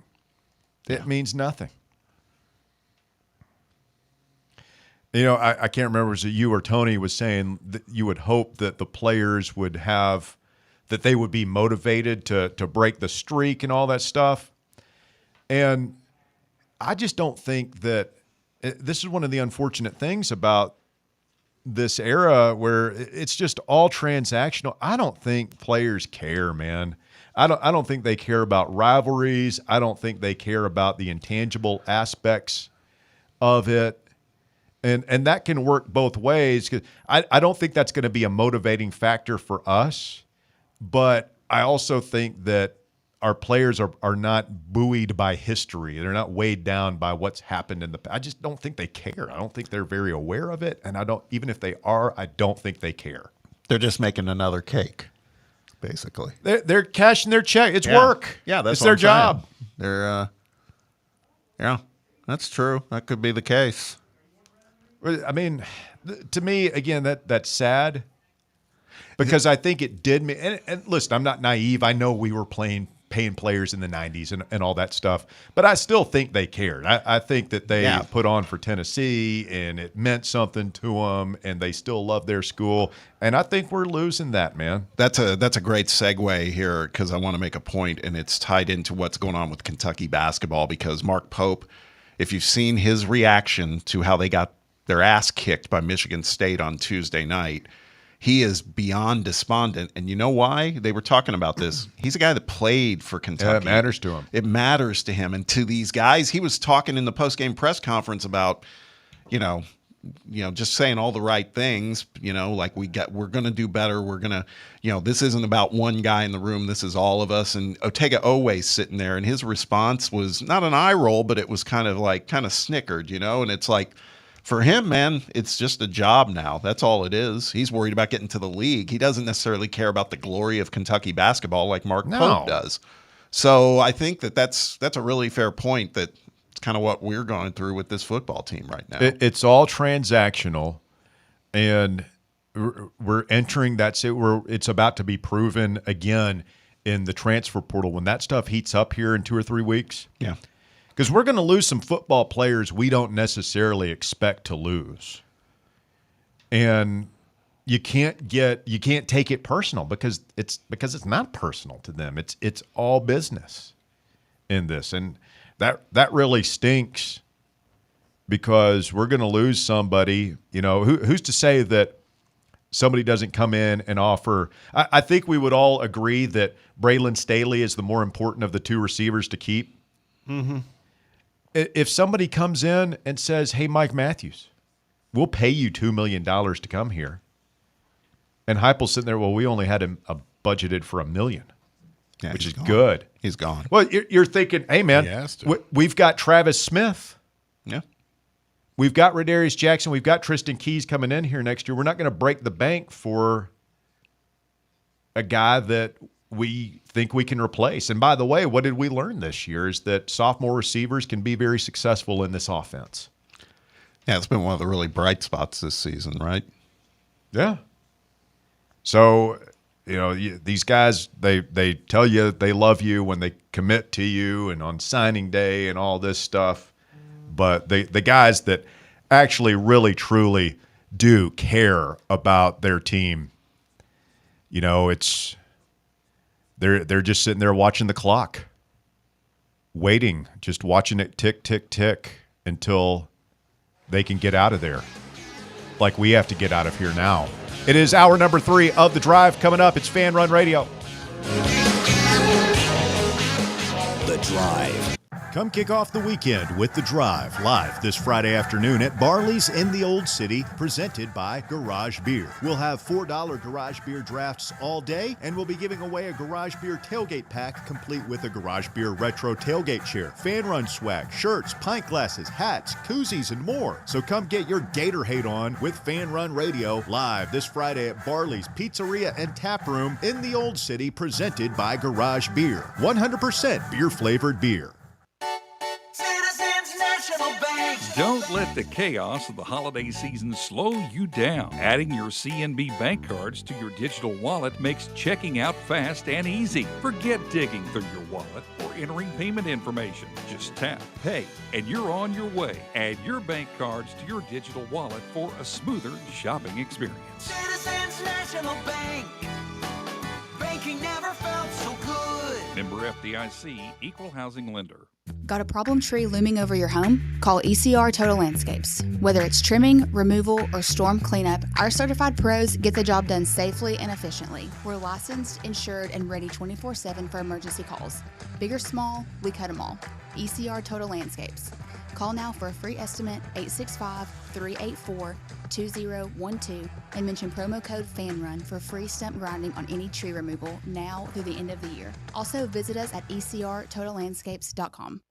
Speaker 3: It means nothing. You know, I can't remember if it was you or Tony was saying that you would hope that the players would have that they would be motivated to break the streak and all that stuff. And I just don't think that this is one of the unfortunate things about this era where it's just all transactional. I don't think players care, man. I don't think they care about rivalries. I don't think they care about the intangible aspects of it. And that can work both ways. 'Cause I don't think that's going to be a motivating factor for us. But I also think that our players are not buoyed by history. They're not weighed down by what's happened in the past. I just don't think they care. I don't think they're very aware of it. And even if they are, I don't think they care.
Speaker 7: They're just making another cake, basically.
Speaker 3: They're cashing their check. It's work.
Speaker 7: Yeah, that's
Speaker 3: it's their job.
Speaker 7: They're yeah, that's true. That could be the case.
Speaker 3: I mean, to me, again, that's sad because I think it did me. And listen, I'm not naive. I know we were paying players in the 90s and all that stuff, but I still think they cared. I think that they put on for Tennessee and it meant something to them and they still love their school. And I think we're losing that, man.
Speaker 7: That's a great segue here because I want to make a point and it's tied into what's going on with Kentucky basketball because Mark Pope, if you've seen his reaction to how they got their ass kicked by Michigan State on Tuesday night, he is beyond despondent. And you know why? They were talking about this. He's a guy that played for Kentucky.
Speaker 3: Yeah, it matters to him.
Speaker 7: It matters to him. And to these guys, he was talking in the post-game press conference about, just saying all the right things, like we're going to do better. We're going to, this isn't about one guy in the room. This is all of us. And Otega always sitting there, and his response was not an eye roll, but it was kind of snickered, and it's like, for him, man, it's just a job now. That's all it is. He's worried about getting to the league. He doesn't necessarily care about the glory of Kentucky basketball like Mark Pope does. So I think that's a really fair point. That it's kind of what we're going through with this football team right now.
Speaker 3: It's all transactional, and we're entering that. It's about to be proven again in the transfer portal when that stuff heats up here in 2 or 3 weeks.
Speaker 7: Yeah.
Speaker 3: Because we're going to lose some football players we don't necessarily expect to lose. And you can't take it personal because it's not personal to them. It's all business in this. And that really stinks because we're going to lose somebody. Who's to say that somebody doesn't come in and offer? I think we would all agree that Braylon Staley is the more important of the two receivers to keep.
Speaker 7: Mm-hmm.
Speaker 3: If somebody comes in and says, hey, Mike Matthews, we'll pay you $2 million to come here. And Heupel's sitting there, well, we only had a budgeted for $1 million, which is good.
Speaker 7: He's gone.
Speaker 3: Well, you're thinking, hey, man, we've got Travis Smith.
Speaker 7: Yeah.
Speaker 3: We've got Radarius Jackson. We've got Tristan Keys coming in here next year. We're not going to break the bank for a guy that we think we can replace. And by the way, what did we learn this year is that sophomore receivers can be very successful in this offense.
Speaker 7: Yeah, it's been one of the really bright spots this season, right?
Speaker 3: Yeah. So, these guys, they tell you they love you when they commit to you and on signing day and all this stuff. But the guys that actually really, truly do care about their team, They're just sitting there watching the clock, waiting, just watching it tick, tick, tick until they can get out of there. Like we have to get out of here now. It is hour number 3 of The Drive coming up. It's Fan Run Radio.
Speaker 2: The Drive.
Speaker 3: Come kick off the weekend with The Drive, live this Friday afternoon at Barley's in the Old City, presented by Garage Beer. We'll have $4 Garage Beer drafts all day, and we'll be giving away a Garage Beer tailgate pack complete with a Garage Beer retro tailgate chair, fan run swag, shirts, pint glasses, hats, koozies, and more. So come get your Gator hate on with Fan Run Radio, live this Friday at Barley's Pizzeria and Tap Room in the Old City, presented by Garage Beer. 100% beer-flavored beer.
Speaker 19: Don't let the chaos of the holiday season slow you down. Adding your CNB bank cards to your digital wallet makes checking out fast and easy. Forget digging through your wallet or entering payment information. Just tap, pay, and you're on your way. Add your bank cards to your digital wallet for a smoother shopping experience.
Speaker 20: Citizens National Bank. Banking never felt so good.
Speaker 19: Member FDIC, Equal Housing Lender.
Speaker 21: Got a problem tree looming over your home? Call ECR Total Landscapes. Whether it's trimming, removal, or storm cleanup, our certified pros get the job done safely and efficiently. We're licensed, insured, and ready 24/7 for emergency calls. Big or small, we cut them all. ECR Total Landscapes. Call now for a free estimate, 865-384-2012, and mention promo code FANRUN for free stump grinding on any tree removal now through the end of the year. Also, visit us at ecrtotallandscapes.com.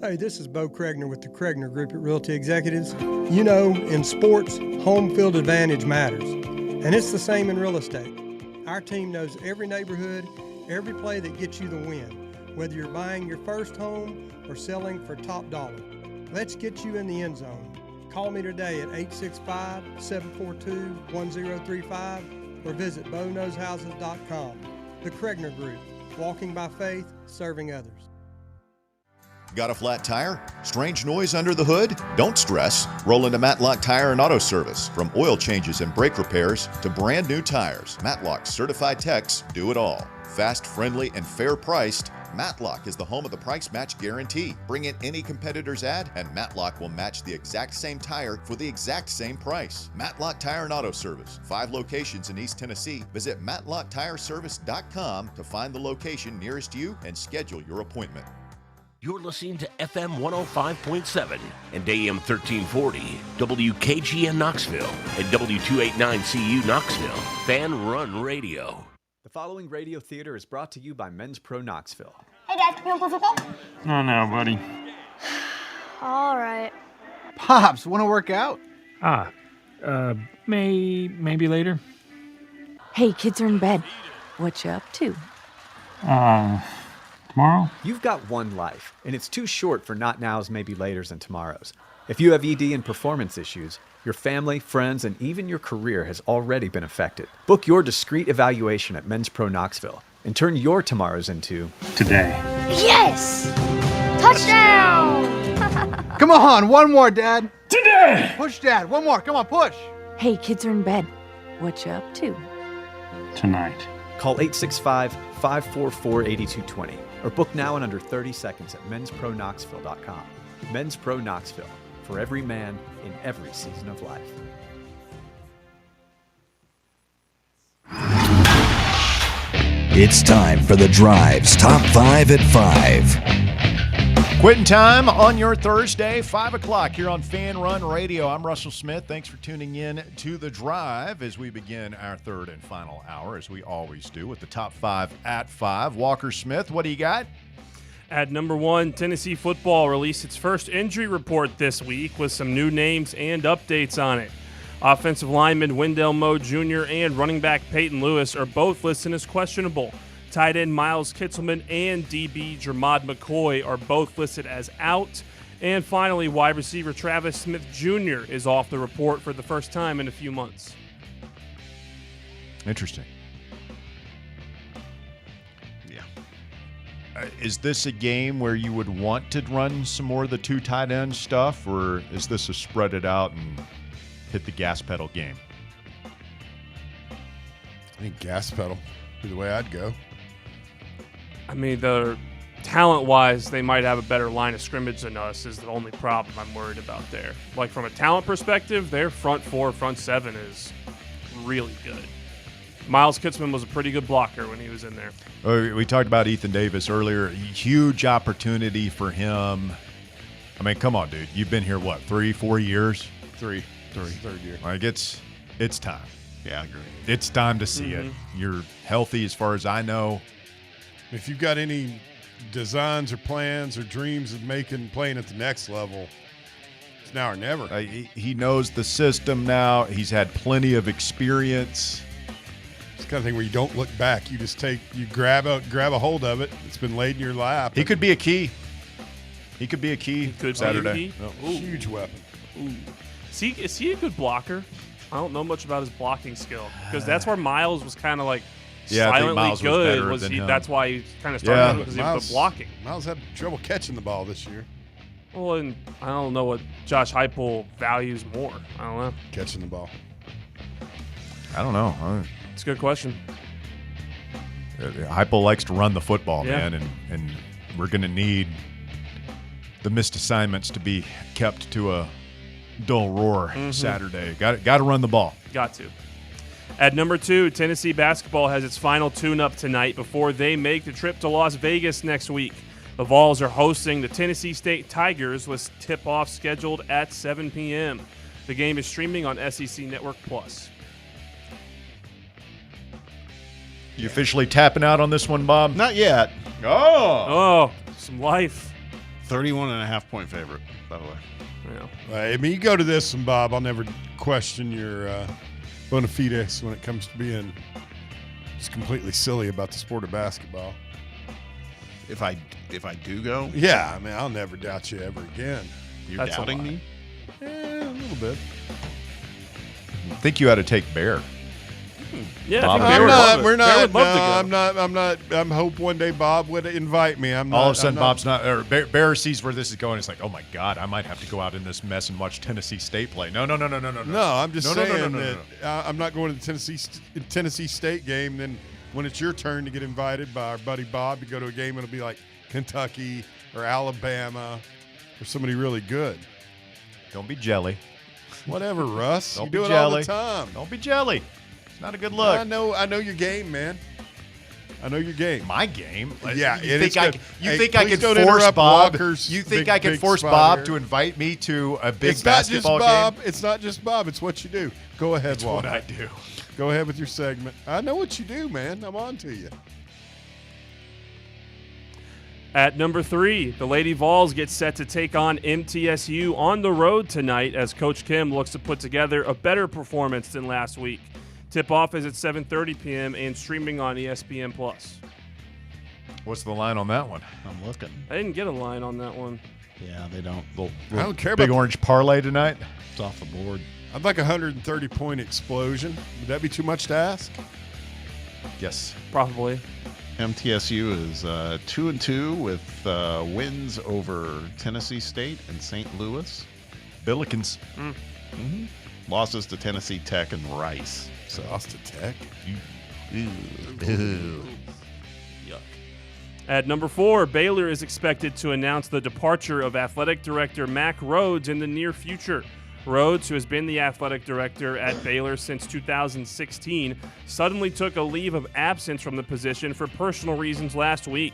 Speaker 22: Hey, this is Bo Kregner with the Kregner Group at Realty Executives. In sports, home field advantage matters, and it's the same in real estate. Our team knows every neighborhood, every play that gets you the win, whether you're buying your first home or selling for top dollar. Let's get you in the end zone. Call me today at 865-742-1035 or visit BoKnowsHouses.com. The Kregner Group, walking by faith, serving others.
Speaker 3: Got a flat tire? Strange noise under the hood? Don't stress. Roll into Matlock Tire and Auto Service. From oil changes and brake repairs to brand new tires, Matlock's certified techs do it all. Fast, friendly, and fair priced, Matlock is the home of the price match guarantee. Bring in any competitor's ad and Matlock will match the exact same tire for the exact same price. Matlock Tire and Auto Service. 5 locations in East Tennessee. Visit MatlockTireService.com to find the location nearest you and schedule your appointment.
Speaker 1: You're listening to FM 105.7 and AM 1340, WKGN Knoxville, and W289CU Knoxville, Fan Run Radio.
Speaker 5: The following radio theater is brought to you by Men's Pro Knoxville.
Speaker 8: Hey, Dad, can we play football?
Speaker 23: No, buddy.
Speaker 8: All right.
Speaker 25: Pops, want to work out?
Speaker 23: Maybe later.
Speaker 26: Hey, kids are in bed. What you up to?
Speaker 23: Tomorrow?
Speaker 5: You've got one life, and it's too short for not nows, maybe laters, and tomorrows. If you have ED and performance issues, your family, friends, and even your career has already been affected. Book your discreet evaluation at Men's Pro Knoxville and turn your tomorrows into
Speaker 23: today.
Speaker 8: Yes! Touchdown!
Speaker 25: Come on, one more, Dad.
Speaker 23: Today!
Speaker 25: Push, Dad. One more. Come on, push.
Speaker 26: Hey, kids are in bed. What you up to?
Speaker 23: Tonight.
Speaker 5: Call 865-544-8220 or book now in under 30 seconds at menspronknoxville.com. Men's Pro Knoxville, for every man in every season of life.
Speaker 2: It's time for The Drive's Top 5 at 5.
Speaker 3: Quitting time on your Thursday, 5 o'clock here on Fan Run Radio. I'm Russell Smith. Thanks for tuning in to The Drive as we begin our third and final hour, as we always do, with the top 5 at 5. Walker Smith, what do you got?
Speaker 9: At number 1, Tennessee football released its first injury report this week with some new names and updates on it. Offensive lineman Wendell Moe Jr. and running back Peyton Lewis are both listed as questionable. Tight end Miles Kitselman and DB Jermod McCoy are both listed as out. And finally, wide receiver Travis Smith Jr. is off the report for the first time in a few months.
Speaker 3: Interesting.
Speaker 7: Yeah.
Speaker 3: Is this a game where you would want to run some more of the 2 tight end stuff, or is this a spread it out and hit the gas pedal game?
Speaker 6: I think gas pedal be the way I'd go.
Speaker 9: I mean, the talent-wise, they might have a better line of scrimmage than us is the only problem I'm worried about there. Like, from a talent perspective, their front 4, front 7 is really good. Miles Kitselman was a pretty good blocker when he was in there.
Speaker 3: We talked about Ethan Davis earlier. Huge opportunity for him. I mean, come on, dude. You've been here, what, 3-4 years?
Speaker 7: Three.
Speaker 6: Third year.
Speaker 3: Like, it's time.
Speaker 7: Yeah, I agree.
Speaker 3: It's time to see it. You're healthy as far as I know.
Speaker 6: If you've got any designs or plans or dreams of playing at the next level, it's now or never.
Speaker 3: He knows the system now. He's had plenty of experience.
Speaker 6: It's the kind of thing where you don't look back. You just grab a hold of it. It's been laid in your lap.
Speaker 3: He could be a key. He could be a key Saturday.
Speaker 6: Huge weapon.
Speaker 9: Ooh. Is he a good blocker? I don't know much about his blocking skill, because that's where Miles was kind of like silently good. That's why he kind of started because he was blocking.
Speaker 6: Miles had trouble catching the ball this year.
Speaker 9: Well, and I don't know what Josh Heupel values more. I don't know.
Speaker 6: Catching the ball.
Speaker 3: I don't know.
Speaker 9: It's a good question.
Speaker 3: Heupel likes to run the football, man, and we're going to need the missed assignments to be kept to a dull roar Saturday. Got to run the ball.
Speaker 9: Got to. At number 2, Tennessee basketball has its final tune-up tonight before they make the trip to Las Vegas next week. The Vols are hosting the Tennessee State Tigers with tip-off scheduled at 7 p.m. The game is streaming on SEC Network Plus.
Speaker 3: You officially tapping out on this one, Bob?
Speaker 7: Not yet.
Speaker 9: Oh, some life.
Speaker 7: 31.5-point favorite, by the way.
Speaker 9: Yeah.
Speaker 6: I mean, you go to this one, Bob. I'll never question your bona fides when it comes to being just completely silly about the sport of basketball.
Speaker 7: If I do go?
Speaker 6: Yeah, I mean, I'll never doubt you ever again.
Speaker 7: You're doubting me?
Speaker 6: Yeah, a little bit.
Speaker 3: I think you ought to take Bear.
Speaker 9: Yeah,
Speaker 3: Bob,
Speaker 6: we're not. I'm hope one day Bob would invite me. I'm not.
Speaker 3: All of a sudden, Bob's not. Or Bear sees where this is going. It's like, oh my God, I might have to go out in this mess and watch Tennessee State play. No.
Speaker 6: No, I'm just saying that I'm not going to the Tennessee State game. Then when it's your turn to get invited by our buddy Bob to go to a game, it'll be like Kentucky or Alabama or somebody really good.
Speaker 3: Don't be jelly.
Speaker 6: Whatever, Russ.
Speaker 3: Don't
Speaker 6: you
Speaker 3: be
Speaker 6: do it
Speaker 3: jelly.
Speaker 6: all the time.
Speaker 3: Don't be jelly. It's not a good look.
Speaker 6: I know your game, man. I know your game.
Speaker 3: My game?
Speaker 6: Yeah,
Speaker 3: You
Speaker 6: it
Speaker 3: think
Speaker 6: is
Speaker 3: I,
Speaker 6: good.
Speaker 3: you
Speaker 6: Hey,
Speaker 3: think I
Speaker 6: please
Speaker 3: could
Speaker 6: don't
Speaker 3: force
Speaker 6: interrupt
Speaker 3: Bob?
Speaker 6: Walker's
Speaker 3: You think
Speaker 6: big,
Speaker 3: I can
Speaker 6: big
Speaker 3: force
Speaker 6: spot
Speaker 3: Bob
Speaker 6: here.
Speaker 3: to invite me to a big
Speaker 6: It's not just
Speaker 3: basketball
Speaker 6: Bob.
Speaker 3: game?
Speaker 6: It's not just Bob. It's what you do. Go ahead,
Speaker 3: It's
Speaker 6: Walker.
Speaker 3: what I do.
Speaker 6: Go ahead with your segment. I know what you do, man. I'm on to you.
Speaker 9: At number 3, the Lady Vols get set to take on MTSU on the road tonight as Coach Kim looks to put together a better performance than last week. Tip-off is at 7:30 p.m. and streaming on ESPN+.
Speaker 3: What's the line on that one?
Speaker 7: I'm looking.
Speaker 9: I didn't get a line on that one.
Speaker 7: Yeah, they don't.
Speaker 6: I don't care
Speaker 3: Big
Speaker 6: about
Speaker 3: orange parlay tonight?
Speaker 7: It's off the board.
Speaker 6: I'd like a 130-point explosion. Would that be too much to ask?
Speaker 3: Yes.
Speaker 9: Probably.
Speaker 7: MTSU is 2-2 with wins over Tennessee State and St. Louis.
Speaker 3: Billikens.
Speaker 7: Mm-hmm. Losses to Tennessee Tech and Rice. So
Speaker 6: lost to Tech.
Speaker 9: At number 4, Baylor is expected to announce the departure of athletic director Mack Rhodes in the near future. Rhodes, who has been the athletic director at Baylor since 2016, suddenly took a leave of absence from the position for personal reasons last week,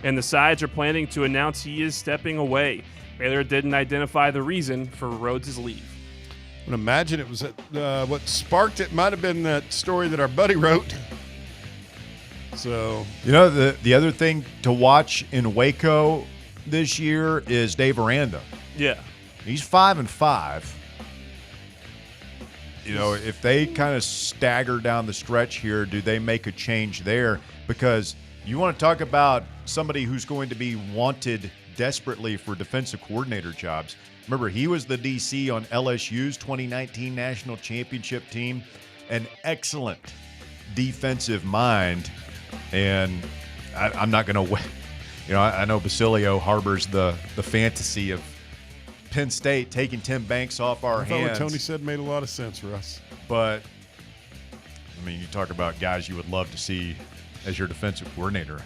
Speaker 9: and the sides are planning to announce he is stepping away. Baylor didn't identify the reason for Rhodes' leave.
Speaker 6: I would imagine it was what sparked it might have been that story that our buddy wrote. So,
Speaker 3: You know, the other thing to watch in Waco this year is Dave Aranda.
Speaker 9: Yeah.
Speaker 3: He's 5-5. You know, if they kind of stagger down the stretch here, do they make a change there? Because you want to talk about somebody who's going to be wanted desperately for defensive coordinator jobs. Remember, he was the DC on LSU's 2019 national championship team, an excellent defensive mind. And I'm not going to, you know, I know Basilio harbors the fantasy of Penn State taking Tim Banks off our
Speaker 6: I thought
Speaker 3: hands.
Speaker 6: what Tony said made a lot of sense, Russ.
Speaker 3: But, I mean, you talk about guys you would love to see as your defensive coordinator.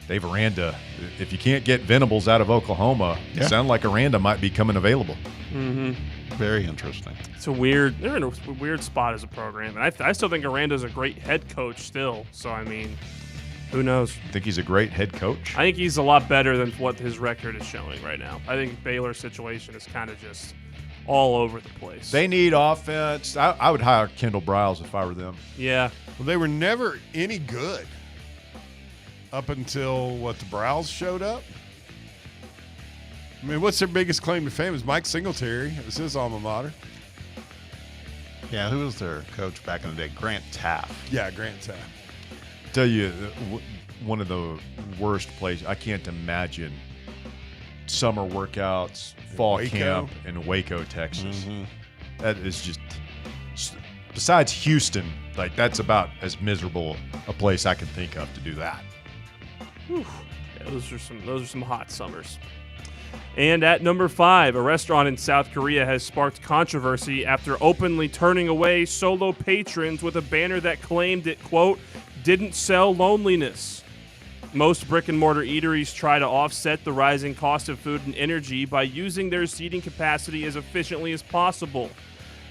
Speaker 3: Dave Aranda, if you can't get Venables out of Oklahoma, it sounds like Aranda might be coming available.
Speaker 9: Mm-hmm.
Speaker 7: Very interesting.
Speaker 9: It's a weird, they're in a weird spot as a program. And I still think Aranda's a great head coach still. So, I mean, who knows?
Speaker 3: Think he's a great head coach?
Speaker 9: I think he's a lot better than what his record is showing right now. I think Baylor's situation is kind of just all over the place.
Speaker 3: They need offense. I would hire Kendall Briles if I were them.
Speaker 9: Yeah.
Speaker 6: Well, they were never any good up until, the Browns showed up? I mean, what's their biggest claim to fame? Is Mike Singletary. It was his alma mater.
Speaker 7: Yeah, who was their coach back in the day? Grant Taft.
Speaker 6: Yeah, Grant Taft.
Speaker 3: Tell you, one of the worst places. I can't imagine summer workouts, fall
Speaker 6: Waco?
Speaker 3: camp in Waco, Texas. That is just, besides Houston, like that's about as miserable a place I can think of to do that.
Speaker 9: Whew. Yeah, those are some hot summers. And at number 5, a restaurant in South Korea has sparked controversy after openly turning away solo patrons with a banner that claimed it, quote, didn't sell loneliness. Most brick-and-mortar eateries try to offset the rising cost of food and energy by using their seating capacity as efficiently as possible.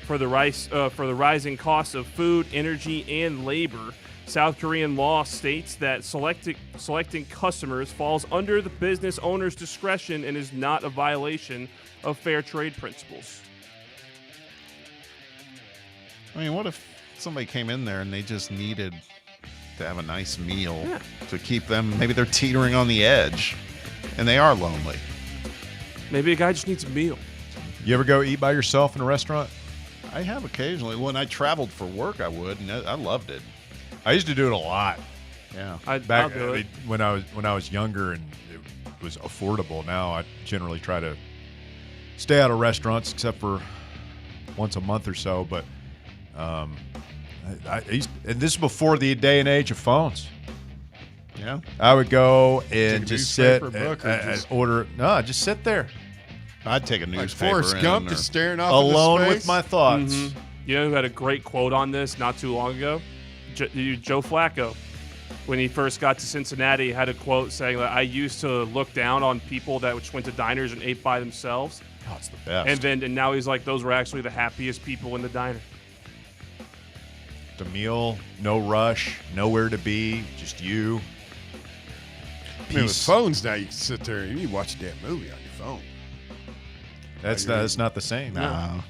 Speaker 9: For the rising cost of food, energy, and labor, South Korean law states that selecting customers falls under the business owner's discretion and is not a violation of fair trade principles.
Speaker 7: I mean, what if somebody came in there and they just needed to have a nice meal to keep them, maybe they're teetering on the edge and they are lonely.
Speaker 9: Maybe a guy just needs a meal.
Speaker 3: You ever go eat by yourself in a restaurant?
Speaker 7: I have occasionally. When I traveled for work, I would, and I loved it.
Speaker 3: I used to do it a lot.
Speaker 7: Yeah.
Speaker 3: Back when I was younger and it was affordable. Now I generally try to stay out of restaurants except for once a month or so. But I used, and this is before the day and age of phones.
Speaker 7: Yeah.
Speaker 3: I would go and
Speaker 6: Take a
Speaker 3: just sit
Speaker 6: newspaper, book, or
Speaker 3: and order. No, just sit there.
Speaker 7: I'd take a
Speaker 6: Like
Speaker 7: newspaper.
Speaker 6: Forrest Gump just staring off
Speaker 3: alone
Speaker 6: into
Speaker 3: with my thoughts.
Speaker 9: Mm-hmm. You know who had a great quote on this not too long ago? Joe Flacco. When he first got to Cincinnati, had a quote saying that I used to look down on people that just went to diners and ate by themselves.
Speaker 3: Oh, it's the best.
Speaker 9: And now he's like, those were actually the happiest people in the diner.
Speaker 3: just a meal, no rush, nowhere to be, just you.
Speaker 6: I mean, with phones now, you can sit there and you can watch a damn movie on your phone.
Speaker 3: That's not the same.
Speaker 7: No.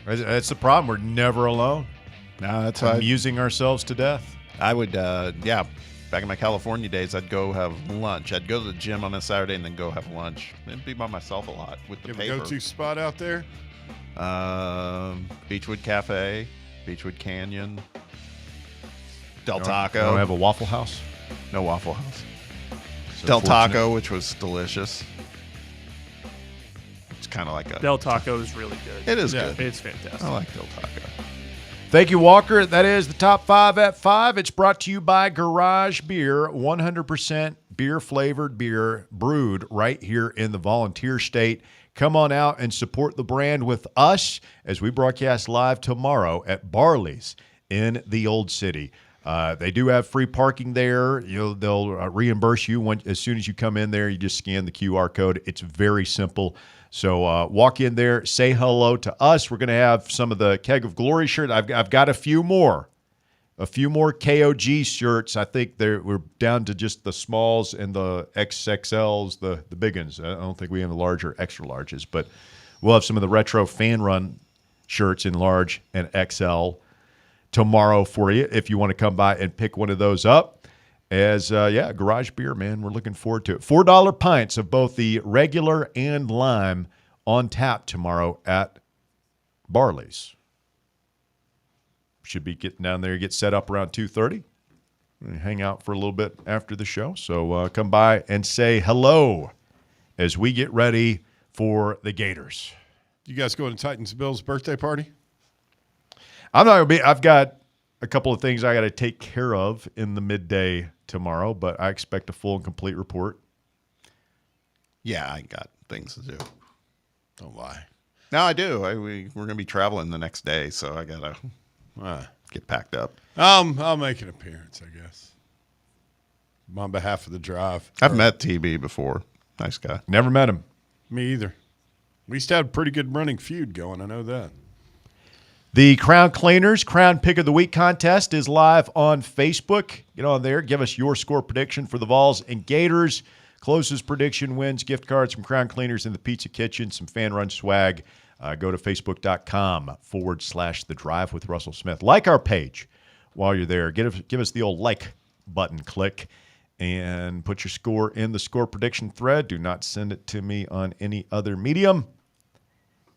Speaker 3: That's the problem. We're never alone.
Speaker 7: No, that's
Speaker 3: amusing ourselves to death.
Speaker 7: I would, back in my California days, I'd go have lunch. I'd go to the gym on a Saturday and then go have lunch. I'd be by myself a lot with the
Speaker 6: You have
Speaker 7: paper.
Speaker 6: a go-to spot out there?
Speaker 7: Beechwood Cafe, Beechwood Canyon, Del
Speaker 3: You
Speaker 7: Taco.
Speaker 3: don't have a Waffle House?
Speaker 7: No Waffle House.
Speaker 3: So
Speaker 7: Del
Speaker 3: fortunate.
Speaker 7: Taco, which was delicious. It's kind of like a
Speaker 9: Del Taco is really good.
Speaker 7: It is good.
Speaker 9: It's fantastic.
Speaker 7: I like Del Taco.
Speaker 3: Thank you, Walker. That is the top 5 at 5. It's brought to you by Garage Beer, 100% beer-flavored beer brewed right here in the Volunteer State. Come on out and support the brand with us as we broadcast live tomorrow at Barley's in the Old City. They do have free parking there. They'll reimburse you as soon as you come in there. You just scan the QR code. It's very simple. So walk in there, say hello to us. We're going to have some of the Keg of Glory shirts. I've got a few more KOG shirts. I think we're down to just the smalls and the XXLs, the big ones. I don't think we have the larger extra larges, but we'll have some of the retro fan run shirts in large and XL tomorrow for you if you want to come by and pick one of those up. As Garage Beer, man, we're looking forward to it. $4 pints of both the regular and lime on tap tomorrow at Barley's. Should be getting down there, get set up around 2:30. Hang out for a little bit after the show. So come by and say hello as we get ready for the Gators.
Speaker 6: You guys going to Titans Bill's birthday party?
Speaker 3: I'm not going to be. I've got a couple of things I got to take care of in the midday tomorrow, but I expect a full and complete report.
Speaker 7: Yeah, I got things to do.
Speaker 6: Don't lie.
Speaker 7: No, I do. We're going to be traveling the next day, so I got to get packed up.
Speaker 6: I'll make an appearance, I guess. On behalf of the drive.
Speaker 7: I've met TB before. Nice guy.
Speaker 3: Never met him.
Speaker 6: Me either. We used to have a pretty good running feud going. I know that.
Speaker 3: The Crown Cleaners Crown Pick of the Week contest is live on Facebook. Get on there. Give us your score prediction for the Vols and Gators. Closest prediction wins gift cards from Crown Cleaners in the Pizza Kitchen, some fan run swag. Go to facebook.com/The Drive with Russell Smith. Like our page while you're there. Give us the old like button click and put your score in the score prediction thread. Do not send it to me on any other medium,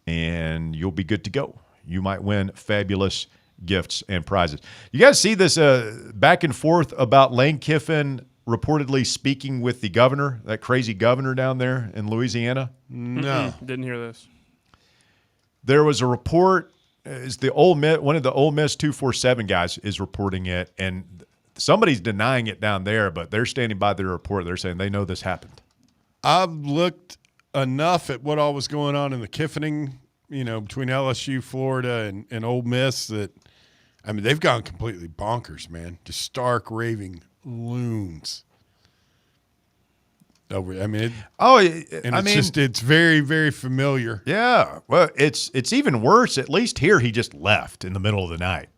Speaker 3: and you'll be good to go. You might win fabulous gifts and prizes. You guys see this back and forth about Lane Kiffin reportedly speaking with the governor, that crazy governor down there in Louisiana?
Speaker 6: No.
Speaker 9: Didn't hear this.
Speaker 3: There was a report. Is one of the Ole Miss 247 guys is reporting it, and somebody's denying it down there, but they're standing by their report. They're saying they know this happened.
Speaker 6: I've looked enough at what all was going on in the Kiffining, between LSU, Florida, and Ole Miss that, they've gone completely bonkers, man. Just stark raving loons. It's very, very familiar.
Speaker 3: Yeah. Well, it's even worse. At least here he just left in the middle of the night.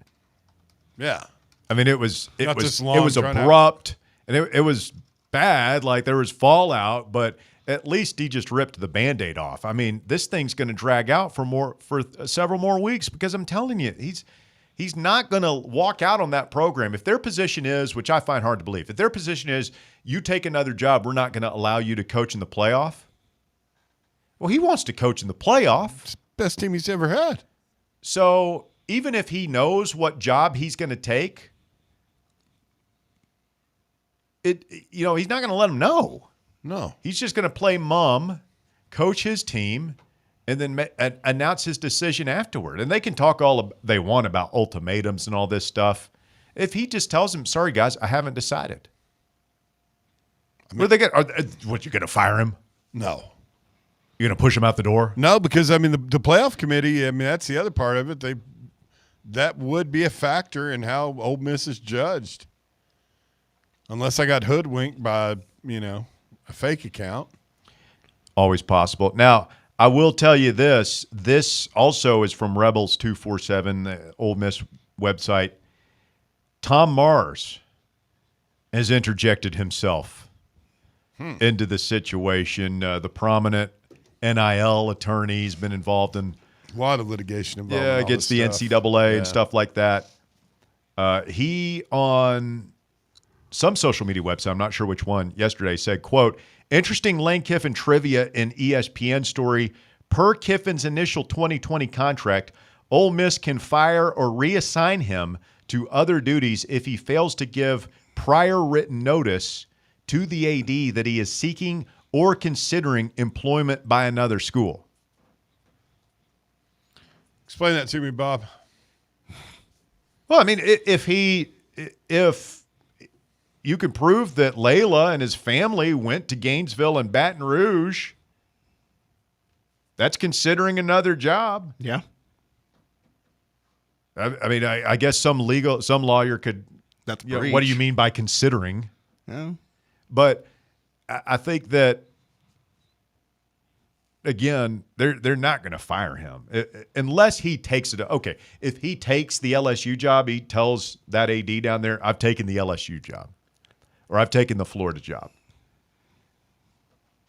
Speaker 6: Yeah.
Speaker 3: It was
Speaker 6: drawn
Speaker 3: abrupt and it was bad. Like there was fallout, but at least he just ripped the Band-Aid off. This thing's going to drag out for several more weeks because I'm telling you, he's not going to walk out on that program. If their position is, which I find hard to believe, if their position is you take another job, we're not going to allow you to coach in the playoff. Well, he wants to coach in the playoff.
Speaker 6: It's the best team he's ever had.
Speaker 3: So even if he knows what job he's going to take, he's not going to let him know.
Speaker 6: No.
Speaker 3: He's just going to play mum, coach his team, and then announce his decision afterward. And they can talk all they want about ultimatums and all this stuff. If he just tells them, sorry, guys, I haven't decided. What are they what, you going to fire him?
Speaker 6: No.
Speaker 3: You're going to push him out the door?
Speaker 6: No, because, the playoff committee, that's the other part of it. That would be a factor in how Ole Miss is judged. Unless I got hoodwinked by, a fake account.
Speaker 3: Always possible. Now, I will tell you this. This also is from Rebels 247, the Ole Miss website. Tom Mars has interjected himself into the situation. The prominent NIL attorney has been involved in
Speaker 6: a lot of litigation involved.
Speaker 3: Yeah, against the NCAA and stuff like that. He, on some social media website, I'm not sure which one, yesterday said, quote, interesting Lane Kiffin trivia in ESPN story. Per Kiffin's initial 2020 contract, Ole Miss can fire or reassign him to other duties if he fails to give prior written notice to the AD that he is seeking or considering employment by another school.
Speaker 6: Explain that to me, Bob.
Speaker 3: Well, I mean, if you can prove that Layla and his family went to Gainesville and Baton Rouge, that's considering another job.
Speaker 7: Yeah.
Speaker 3: I mean, I guess some lawyer could.
Speaker 7: That's
Speaker 3: what do you mean by considering?
Speaker 7: Yeah.
Speaker 3: But I think that, again, they're not going to fire him unless he takes it. Okay, if he takes the LSU job, he tells that AD down there, I've taken the LSU job or I've taken the Florida job.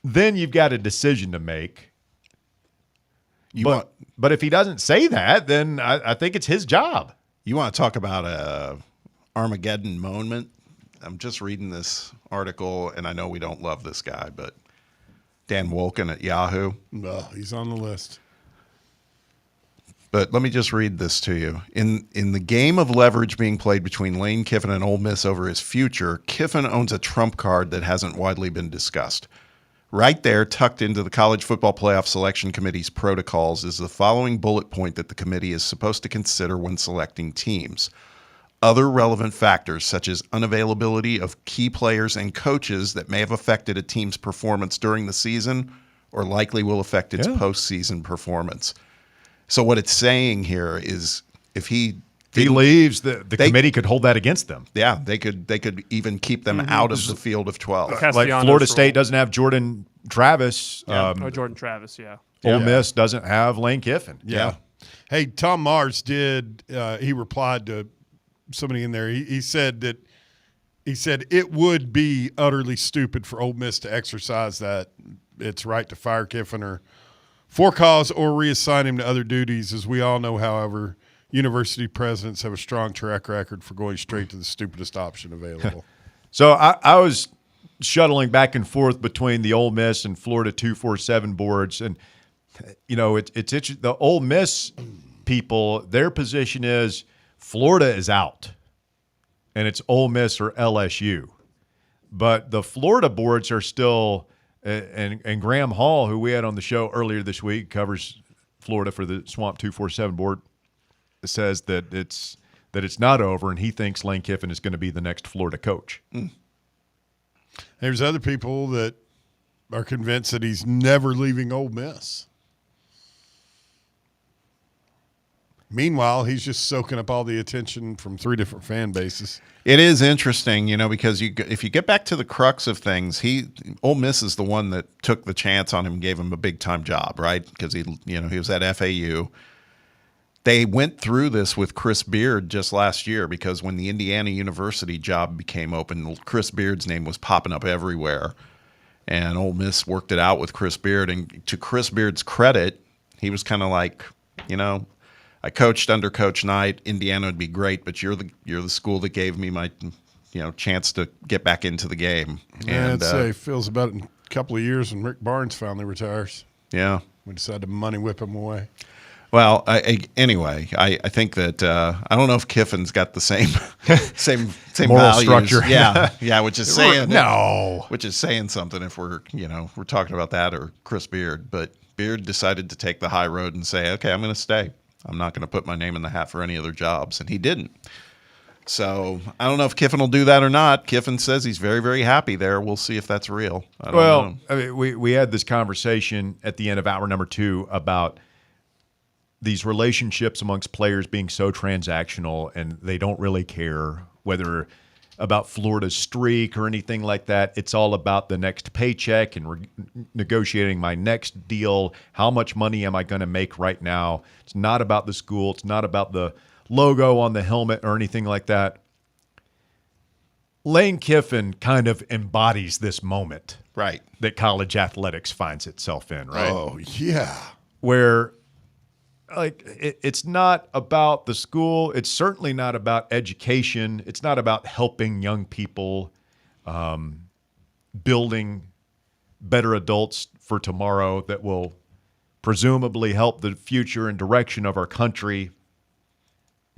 Speaker 3: Then you've got a decision to make. But if he doesn't say that, then I think it's his job.
Speaker 7: You want to talk about a Armageddon moment? I'm just reading this article, and I know we don't love this guy, but Dan Wolken at Yahoo.
Speaker 6: Well, he's on the list.
Speaker 7: But let me just read this to you. In the game of leverage being played between Lane Kiffin and Ole Miss over his future, Kiffin owns a trump card that hasn't widely been discussed. Right there, tucked into the College Football Playoff Selection Committee's protocols, is the following bullet point that the committee is supposed to consider when selecting teams. Other relevant factors, such as unavailability of key players and coaches that may have affected a team's performance during the season or likely will affect its postseason performance. So what it's saying here is if he
Speaker 3: leaves, the committee could hold that against them.
Speaker 7: Yeah, they could even keep them out of the field of 12.
Speaker 3: Like Florida State doesn't have Jordan Travis.
Speaker 9: Jordan Travis, yeah.
Speaker 3: Ole Miss doesn't have Lane Kiffin.
Speaker 6: Yeah. Hey, Tom Mars did. He replied to somebody in there. He said it would be utterly stupid for Ole Miss to exercise that its right to fire Kiffin or for cause or reassign him to other duties. As we all know, however, university presidents have a strong track record for going straight to the stupidest option available.
Speaker 3: So I was shuttling back and forth between the Ole Miss and Florida 247 boards, and it's the Ole Miss people. Their position is Florida is out, and it's Ole Miss or LSU. But the Florida boards are still, and Graham Hall, who we had on the show earlier this week, covers Florida for the Swamp 247 board, says that it's not over, and he thinks Lane Kiffin is going to be the next Florida coach.
Speaker 6: There's other people that are convinced that he's never leaving Ole Miss. Meanwhile, he's just soaking up all the attention from 3 different fan bases.
Speaker 7: It is interesting, because if you get back to the crux of things, Ole Miss is the one that took the chance on him and gave him a big-time job, right? Because he was at FAU. They went through this with Chris Beard just last year because when the Indiana University job became open, Chris Beard's name was popping up everywhere. And Ole Miss worked it out with Chris Beard. And to Chris Beard's credit, he was kind of like, I coached under Coach Knight. Indiana would be great, but you're the school that gave me my chance to get back into the game.
Speaker 6: Yeah, I'd say feels about it in a couple of years when Rick Barnes finally retires.
Speaker 7: Yeah.
Speaker 6: We decided to money whip him away.
Speaker 7: Well, anyway, I think that I don't know if Kiffin's got the same
Speaker 3: moral
Speaker 7: values.
Speaker 3: structure.
Speaker 7: Yeah, which is saying something if we're talking about that or Chris Beard. But Beard decided to take the high road and say, okay, I'm going to stay. I'm not going to put my name in the hat for any other jobs, and he didn't. So I don't know if Kiffin will do that or not. Kiffin says he's very, very happy there. We'll see if that's real. I don't know.
Speaker 3: I mean, we had this conversation at the end of hour number 2 about these relationships amongst players being so transactional, and they don't really care whether about Florida's streak or anything like that. It's all about the next paycheck and negotiating my next deal. How much money am I going to make right now? It's not about the school. It's not about the logo on the helmet or anything like that. Lane Kiffin kind of embodies this moment,
Speaker 7: right,
Speaker 3: that college athletics finds itself in, right?
Speaker 6: Oh, yeah.
Speaker 3: Where, like, it's not about the school. It's certainly not about education. It's not about helping young people, building better adults for tomorrow that will presumably help the future and direction of our country.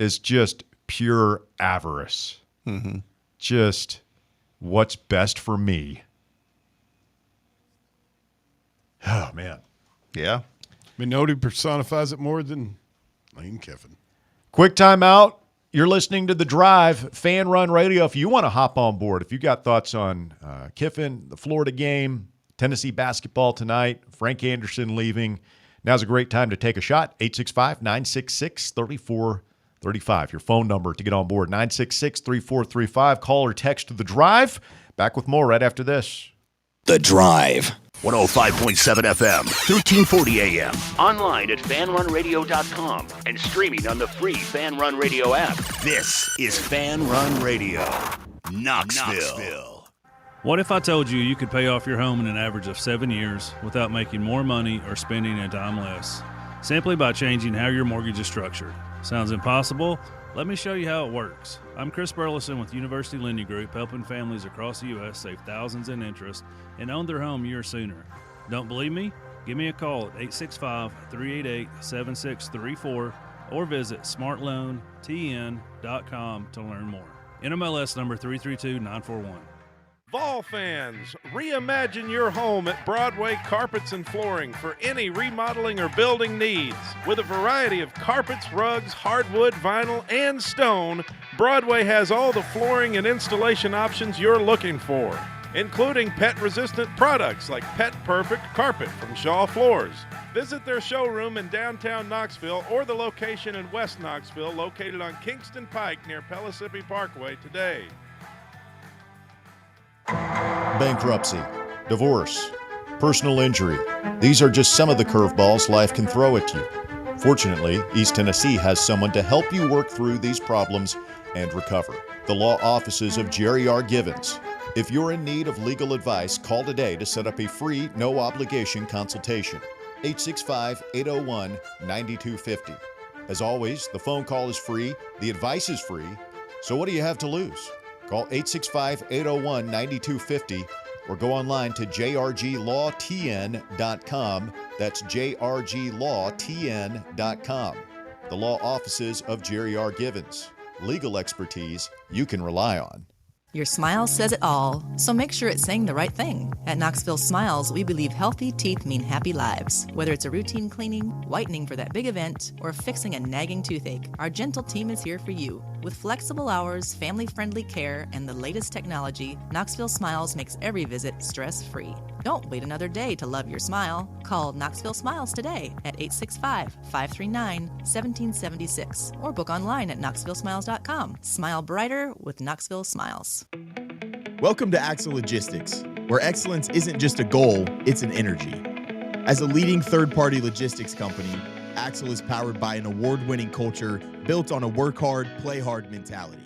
Speaker 3: It's just pure avarice.
Speaker 7: Mm-hmm.
Speaker 3: Just what's best for me. Oh, man.
Speaker 7: Yeah.
Speaker 6: I mean, nobody personifies it more than Lane Kiffin.
Speaker 3: Quick timeout. You're listening to The Drive, Fan Run Radio. If you want to hop on board, if you got thoughts on Kiffin, the Florida game, Tennessee basketball tonight, Frank Anderson leaving, now's a great time to take a shot. 865-966-3435. Your phone number to get on board, 966-3435. Call or text The Drive. Back with more right after this.
Speaker 2: The Drive. 105.7 FM, 1340 AM.
Speaker 1: Online at fanrunradio.com and streaming on the free Fan Run Radio app.
Speaker 2: This is Fan Run Radio, Knoxville.
Speaker 17: What if I told you you could pay off your home in an average of 7 years without making more money or spending a dime less, simply by changing how your mortgage is structured? Sounds impossible? Let me show you how it works. I'm Chris Burleson with University Lending Group, helping families across the U.S. save thousands in interest and own their home years sooner. Don't believe me? Give me a call at 865-388-7634 or visit smartloantn.com to learn more. NMLS number 332941.
Speaker 4: Vol fans, reimagine your home at Broadway Carpets and Flooring for any remodeling or building needs. With a variety of carpets, rugs, hardwood, vinyl, and stone, Broadway has all the flooring and installation options you're looking for, including pet-resistant products like Pet Perfect Carpet from Shaw Floors. Visit their showroom in downtown Knoxville or the location in West Knoxville located on Kingston Pike near Pellissippi Parkway today.
Speaker 3: Bankruptcy, divorce, personal injury. These are just some of the curveballs life can throw at you. Fortunately, East Tennessee has someone to help you work through these problems and recover. The law offices of Jerry R. Givens. If you're in need of legal advice, call today to set up a free, no-obligation consultation. 865-801-9250. As always, the phone call is free, the advice is free, so what do you have to lose? Call 865-801-9250 or go online to jrglawtn.com. That's jrglawtn.com. The law offices of Jerry R. Givens. Legal expertise you can rely on.
Speaker 10: Your smile says it all, so make sure it's saying the right thing. At Knoxville Smiles, we believe healthy teeth mean happy lives. Whether it's a routine cleaning, whitening for that big event, or fixing a nagging toothache, our gentle team is here for you. With flexible hours, family-friendly care, and the latest technology, Knoxville Smiles makes every visit stress-free. Don't wait another day to love your smile. Call Knoxville Smiles today at 865-539-1776 or book online at knoxvillesmiles.com. Smile brighter with Knoxville Smiles.
Speaker 11: Welcome to Axle Logistics, where excellence isn't just a goal, it's an energy. As a leading third-party logistics company, Axle is powered by an award-winning culture built on a work hard, play hard mentality.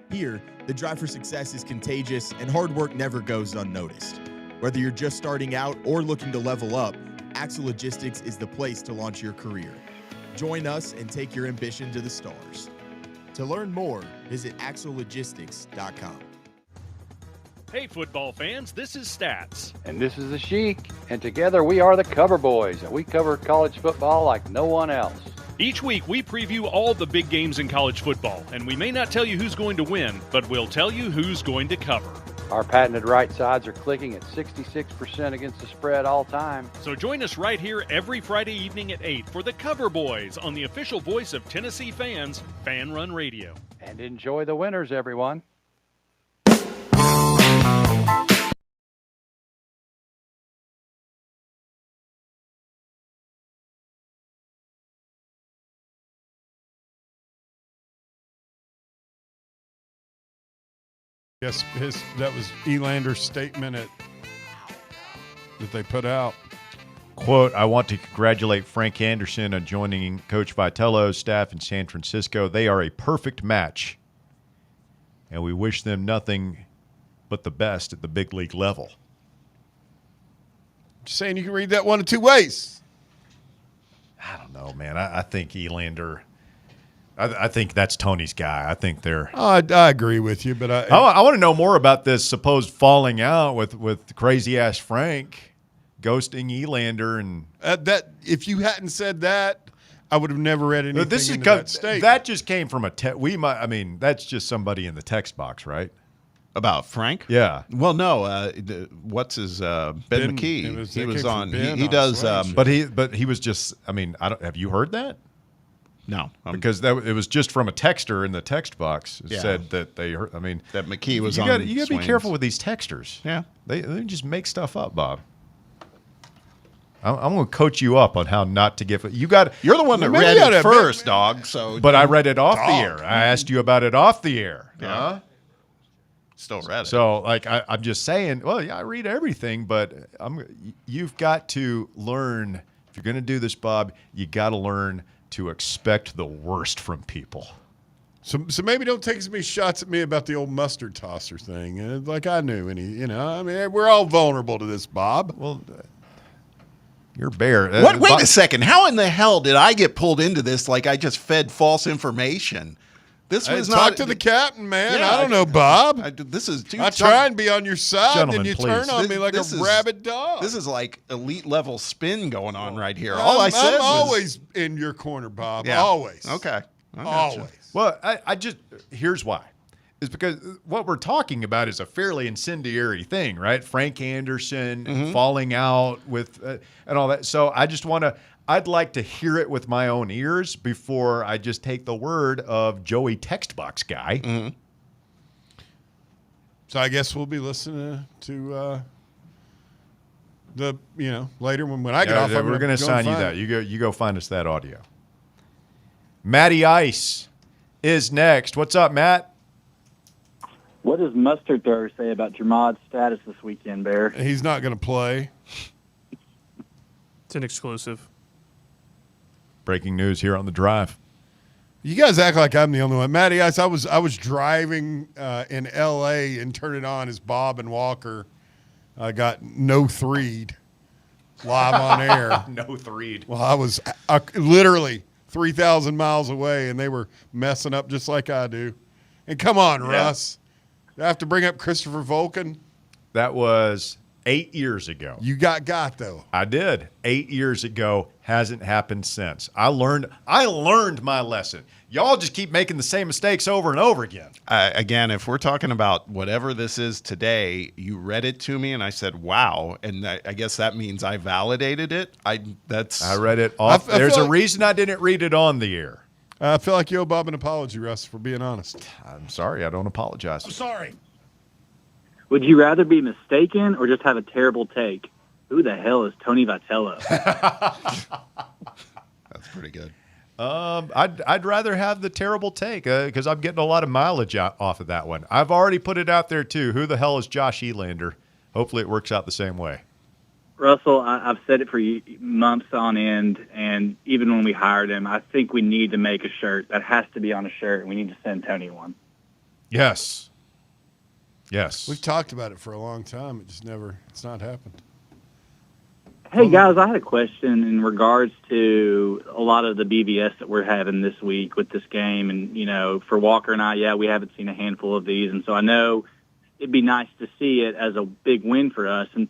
Speaker 11: Here, the drive for success is contagious and hard work never goes unnoticed. Whether you're just starting out or looking to level up, Axle Logistics is the place to launch your career. Join us and take your ambition to the stars. To learn more, visit axlelogistics.com.
Speaker 12: Hey football fans, this is Stats.
Speaker 14: And this is the Sheik, and together we are the Cover Boys, and we cover college football like no one else.
Speaker 12: Each week we preview all the big games in college football, and we may not tell you who's going to win, but we'll tell you who's going to cover.
Speaker 14: Our patented right sides are clicking at 66% against the spread all time.
Speaker 12: So join us right here every Friday evening at 8 for the Cover Boys on the official voice of Tennessee fans, Fan Run Radio.
Speaker 14: And enjoy the winners, everyone.
Speaker 6: Yes, that was Elander's statement that they put out.
Speaker 3: Quote, I want to congratulate Frank Anderson on joining Coach Vitello's staff in San Francisco. They are a perfect match, and we wish them nothing but the best at the big league level.
Speaker 6: Just saying you can read that one of two ways.
Speaker 3: I don't know, man. I think Elander – I think that's Tony's guy. I think they're –
Speaker 6: I agree with you, but
Speaker 3: I want to know more about this supposed falling out with crazy-ass Frank ghosting Elander. And
Speaker 6: that if you hadn't said that, I would have never read anything into that statement.
Speaker 3: That just came from that's just somebody in the text box, right?
Speaker 7: About Frank?
Speaker 3: Yeah.
Speaker 7: Well, no. What's his Ben McKee? He was on. He does.
Speaker 3: But he was just. I mean, have you heard that?
Speaker 7: No,
Speaker 3: because it was just from a texter in the text box. It
Speaker 7: Yeah.
Speaker 3: said that they heard. I mean,
Speaker 7: that McKee was
Speaker 3: you
Speaker 7: on.
Speaker 3: You got to be careful with these texters.
Speaker 7: Yeah,
Speaker 3: they just make stuff up, Bob. I'm going to coach you up on how not to give it. You're the
Speaker 7: one that read it first, dog. So,
Speaker 3: but I read it off the air. I asked you about it off the air.
Speaker 7: Yeah. Still read it.
Speaker 3: So, like, I'm just saying. Well, yeah, I read everything, but you've got to learn. If you're going to do this, Bob, you got to learn to expect the worst from people.
Speaker 6: So maybe don't take as many shots at me about the old mustard tosser thing. Like I knew any. I mean, we're all vulnerable to this, Bob.
Speaker 3: Well. You're Bear.
Speaker 7: Wait a second. How in the hell did I get pulled into this like I just fed false information? This was not.
Speaker 6: Talk to the captain, man. Yeah, I don't know, Bob.
Speaker 7: This is.
Speaker 6: I try and be on your side,
Speaker 3: Gentlemen,
Speaker 6: and you
Speaker 3: please.
Speaker 6: turn on me like a rabid dog.
Speaker 7: This is like elite level spin going on right here. I'm
Speaker 6: always in your corner, Bob.
Speaker 7: Yeah.
Speaker 6: Always.
Speaker 7: Okay.
Speaker 6: Always.
Speaker 3: Well, I just here's why. Is because what we're talking about is a fairly incendiary thing, right? Frank Anderson falling out with and all that. So I just I'd like to hear it with my own ears before I just take the word of Joey Textbox guy.
Speaker 7: Mm-hmm.
Speaker 6: So I guess we'll be listening to the later when I get off.
Speaker 3: We're going to sign you that. You go find us that audio. Matty Ice is next. What's up, Matt?
Speaker 13: What does Mustard Thrower say about Jermod's status this weekend, Bear?
Speaker 6: He's not going to play.
Speaker 9: It's an exclusive.
Speaker 3: Breaking news here on the drive.
Speaker 6: You guys act like I'm the only one. Matty Ice, I was driving in L.A. and turned it on as Bob and Walker got no threed live on air.
Speaker 3: No threed.
Speaker 6: Well, I was literally 3,000 miles away, and they were messing up just like I do. And come on, Russ. I have to bring up Christopher Volken.
Speaker 3: That was 8 years ago.
Speaker 6: You got though.
Speaker 3: I did. 8 years ago. Hasn't happened since. I learned my lesson. Y'all just keep making the same mistakes over and over again.
Speaker 7: Again, if we're talking about whatever this is today, you read it to me and I said, wow. And I guess that means I validated it. I
Speaker 3: read it off. There's a reason I didn't read it on the air.
Speaker 6: I feel like you owe Bob an apology, Russ, for being honest.
Speaker 3: I'm sorry. I don't apologize.
Speaker 6: I'm sorry.
Speaker 13: Would you rather be mistaken or just have a terrible take? Who the hell is Tony Vitello?
Speaker 7: That's pretty good.
Speaker 3: I'd rather have the terrible take because I'm getting a lot of mileage off of that one. I've already put it out there, too. Who the hell is Josh Elander? Hopefully it works out the same way.
Speaker 13: Russell, I've said it for months on end, and even when we hired him, I think we need to make a shirt. That has to be on a shirt, and we need to send Tony one.
Speaker 3: Yes.
Speaker 6: We've talked about it for a long time. It's not happened.
Speaker 13: Hey, guys, I had a question in regards to a lot of the BVS that we're having this week with this game. And, for Walker and I, we haven't seen a handful of these. And so I know it'd be nice to see it as a big win for us. And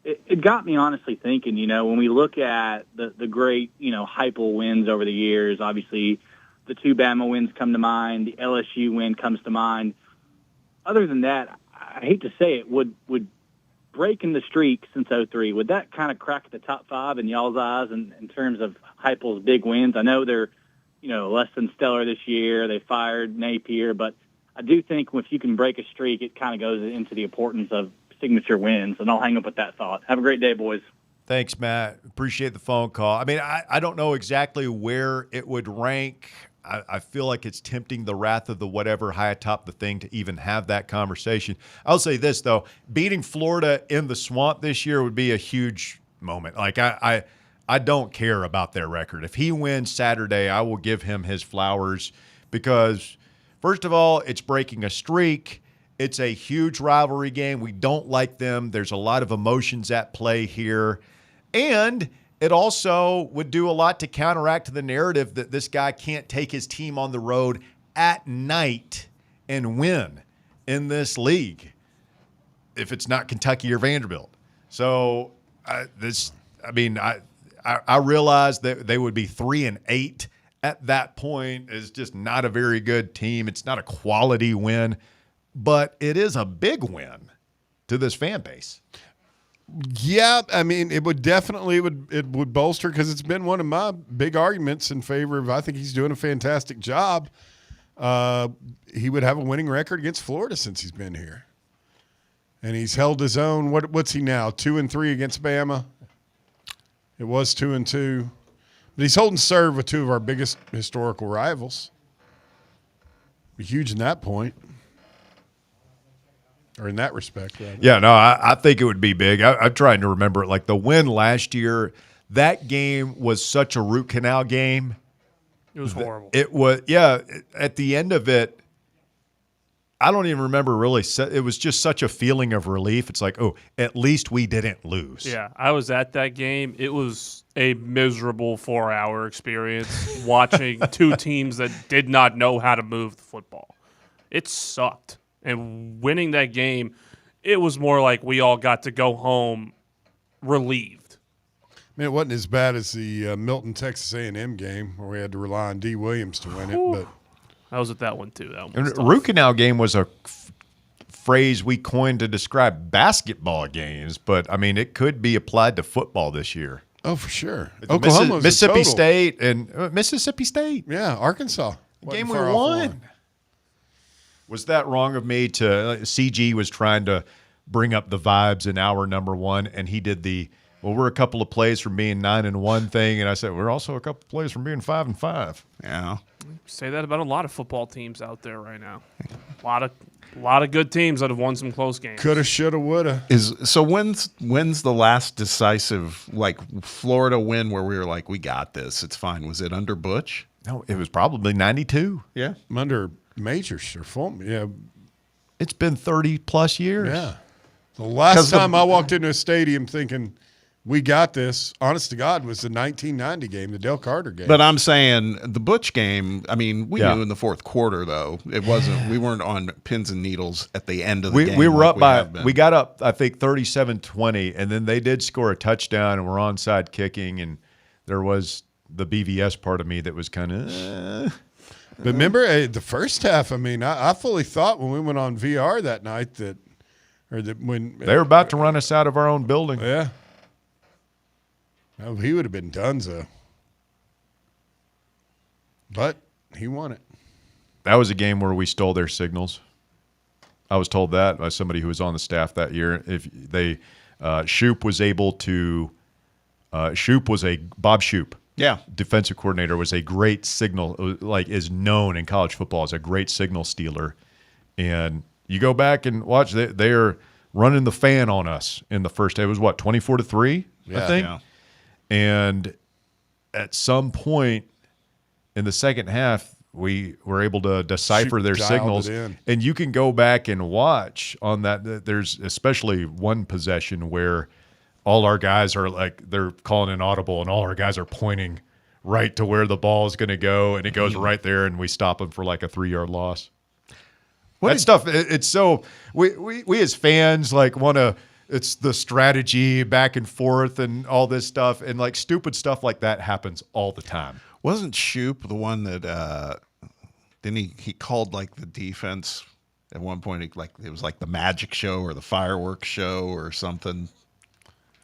Speaker 13: it got me honestly thinking, when we look at the great, Heupel wins over the years, obviously the 2 Bama wins come to mind, the LSU win comes to mind. Other than that, I hate to say it, would breaking the streak since 2003, would that kind of crack the top 5 in y'all's eyes in terms of Heupel's big wins? I know they're, less than stellar this year. They fired Napier, but I do think if you can break a streak, it kind of goes into the importance of signature wins, and I'll hang up with that thought. Have a great day, boys.
Speaker 3: Thanks, Matt. Appreciate the phone call. I mean, I don't know exactly where it would rank. I feel like it's tempting the wrath of the whatever high atop the thing to even have that conversation. I'll say this, though. Beating Florida in the Swamp this year would be a huge moment. Like, I don't care about their record. If he wins Saturday, I will give him his flowers because, first of all, it's breaking a streak. It's a huge rivalry game. We don't like them. There's a lot of emotions at play here. And it also would do a lot to counteract the narrative that this guy can't take his team on the road at night and win in this league if it's not Kentucky or Vanderbilt. So I realize that they would be 3-8 at that point. It's just not a very good team. It's not a quality win, but it is a big win to this fan base.
Speaker 6: Yeah, I mean, it would bolster because it's been one of my big arguments in favor of. I think he's doing a fantastic job. He would have a winning record against Florida since he's been here, and he's held his own. What's he now? 2-3 against Bama. It was 2-2, but he's holding serve with two of our biggest historical rivals. Be huge in that point. Or in that respect, rather.
Speaker 3: Yeah, no, I think it would be big. I'm trying to remember it. Like the win last year, that game was such a root canal game.
Speaker 9: It was horrible.
Speaker 3: It was, yeah. At the end of it, I don't even remember really. It was just such a feeling of relief. It's like, oh, at least we didn't lose.
Speaker 9: Yeah, I was at that game. It was a miserable 4-hour experience watching two teams that did not know how to move the football. It sucked. And winning that game, it was more like we all got to go home relieved.
Speaker 6: I mean, it wasn't as bad as the Milton, Texas A&M game where we had to rely on D. Williams to win it. But
Speaker 9: I was at that one, too.
Speaker 3: Root canal game was a phrase we coined to describe basketball games, but, I mean, it could be applied to football this year.
Speaker 6: Oh, for sure.
Speaker 3: Oklahoma, Mississippi State, and Mississippi State.
Speaker 6: Yeah, Arkansas.
Speaker 3: The game we won. Was that wrong of me to CG was trying to bring up the vibes in hour number one, and he did we're a couple of plays from being 9-1 thing, and I said we're also a couple of plays from being 5-5.
Speaker 7: Yeah,
Speaker 9: say that about a lot of football teams out there right now. A lot of good teams that have won some close games.
Speaker 6: Coulda, shoulda, woulda.
Speaker 7: When's the last decisive like Florida win where we were like we got this? It's fine. Was it under Butch?
Speaker 3: No, it was probably 92.
Speaker 7: Yeah,
Speaker 6: under Majors or Fulton. Yeah,
Speaker 3: it's been 30+ years.
Speaker 6: Yeah, the last time I walked into a stadium thinking we got this, honest to God, was the 1990 game, the Dale Carter game.
Speaker 7: But I'm saying the Butch game. I mean, we knew in the fourth quarter though. It wasn't. We weren't on pins and needles at the end of the game.
Speaker 3: We were up by. We got up, I think, 37-20, and then they did score a touchdown, and we're onside kicking, and there was the BVS part of me that was kind of.
Speaker 6: But remember the first half. I mean, I fully thought when we went on VR that night when
Speaker 3: they were about to run us out of our own building.
Speaker 6: Yeah, he would have been donezo. But he won it.
Speaker 3: That was a game where we stole their signals. I was told that by somebody who was on the staff that year. If they, Shoop was able to. Shoop was Bob Shoop.
Speaker 7: Yeah,
Speaker 3: defensive coordinator, was a great signal, is known in college football as a great signal stealer. And you go back and watch, they are running the fan on us in the first day. It was 24-3, I think. Yeah. And at some point in the second half, we were able to decipher their signals. And you can go back and watch on that. There's especially one possession where all our guys are they're calling an audible, and all our guys are pointing right to where the ball is going to go, and it goes right there, and we stop them for a 3-yard loss. Stuff, it's so we as fans want to. It's the strategy back and forth and all this stuff, and stupid stuff like that happens all the time.
Speaker 7: Wasn't Shoop the one that then he called the defense at one point? It was the magic show or the fireworks show or something.